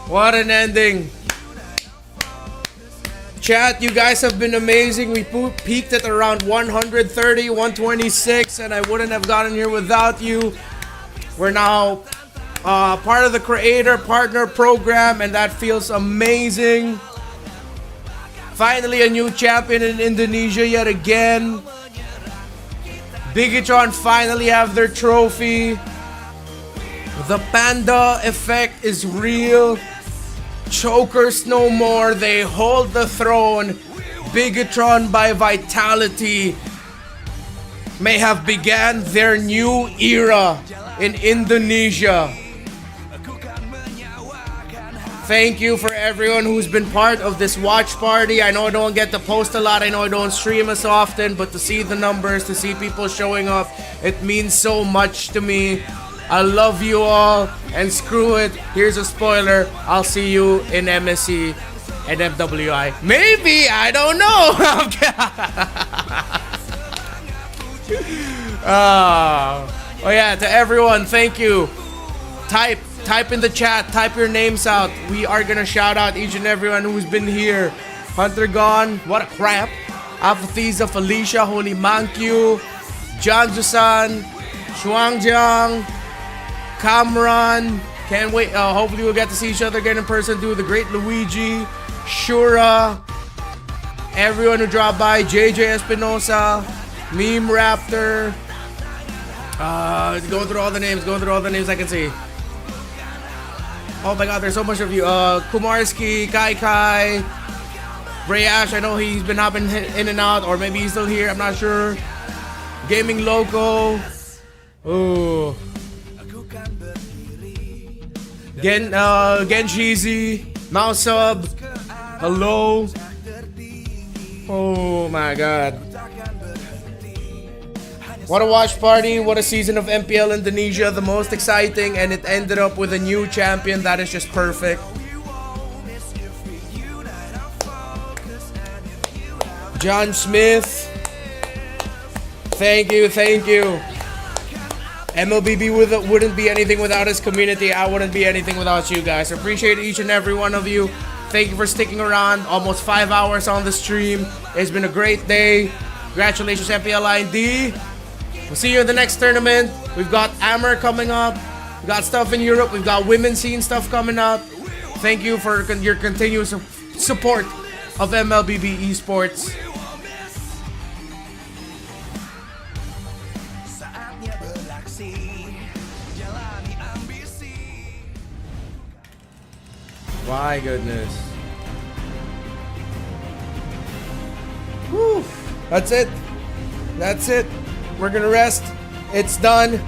What an ending. Chat, you guys have been amazing. We peaked at around 130, 126, and I wouldn't have gotten here without you. We're now part of the Creator Partner Program, and that feels amazing. Finally, a new champion in Indonesia yet again. Bigatron finally have their trophy. The panda effect is real. Chokers no more. They hold the throne. Bigatron by Vitality may have began their new era in Indonesia. Thank you for everyone who's been part of this watch party. I know I don't get to post a lot. I know I don't stream as often, but to see the numbers, to see people showing up, it means so much to me. I love you all, and screw it. Here's a spoiler. I'll see you in MSC and FWI. Maybe, I don't know. Oh yeah, to everyone, thank you. Type in the chat, type your names out. We are gonna shout out each and everyone who's been here Hunter gone. What a crap. Alphathiza, Felicia, Holy Mankyu, John Jusan, Shuangjiang, Kamran. Can't wait. Hopefully we'll get to see each other again in person. Do the great Luigi, Shura, everyone who dropped by, JJ Espinosa, Meme Raptor. Going through all the names I can see. Oh my god, there's so much of you. Kumarski, Kai Kai, Bray Ash, I know he's been hopping in and out, or maybe he's still here, I'm not sure. Gaming Loco. Ooh. Gen Cheesy, Mouse Sub. Hello. Oh my god. What a watch party, what a season of MPL Indonesia, the most exciting, and it ended up with a new champion. That is just perfect. John Smith, thank you. MLBB wouldn't be anything without his community. I wouldn't be anything without you guys. I appreciate each and every one of you. Thank you for sticking around. Almost 5 hours on the stream. It's been a great day. Congratulations, MPL IND. We'll see you in the next tournament. We've got Amber coming up. We've got stuff in Europe. We've got women's scene stuff coming up. Thank you for your continuous support of MLBB Esports. My goodness. Whew. That's it. We're gonna rest. It's done.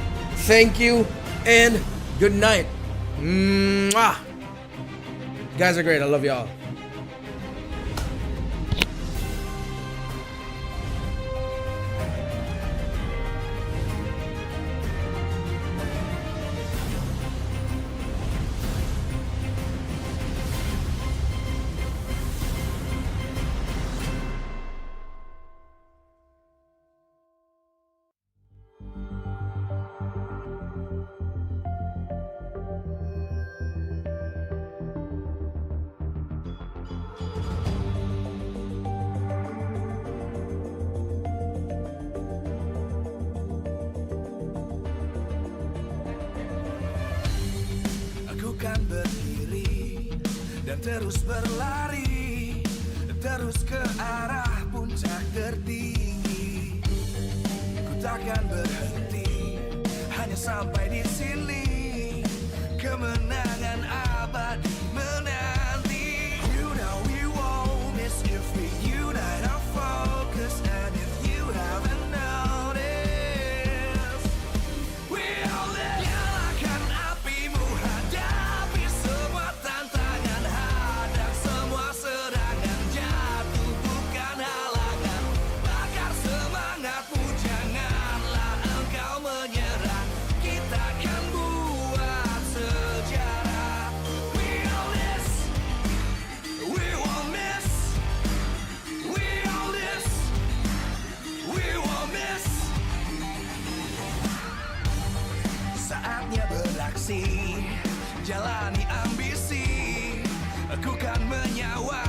Thank you and good night. Mwah. You guys are great. I love y'all. Kan berdiri dan terus berlari, terus ke arah puncak tertinggi. Ku takkan berhenti, hanya sampai di sini. Kemenangan abadi menanti. You know we won't miss if we unite our focus, and if you haven't noticed, we all nyalakan apimu. Saatnya beraksi, jalani ambisi, aku kan menyawa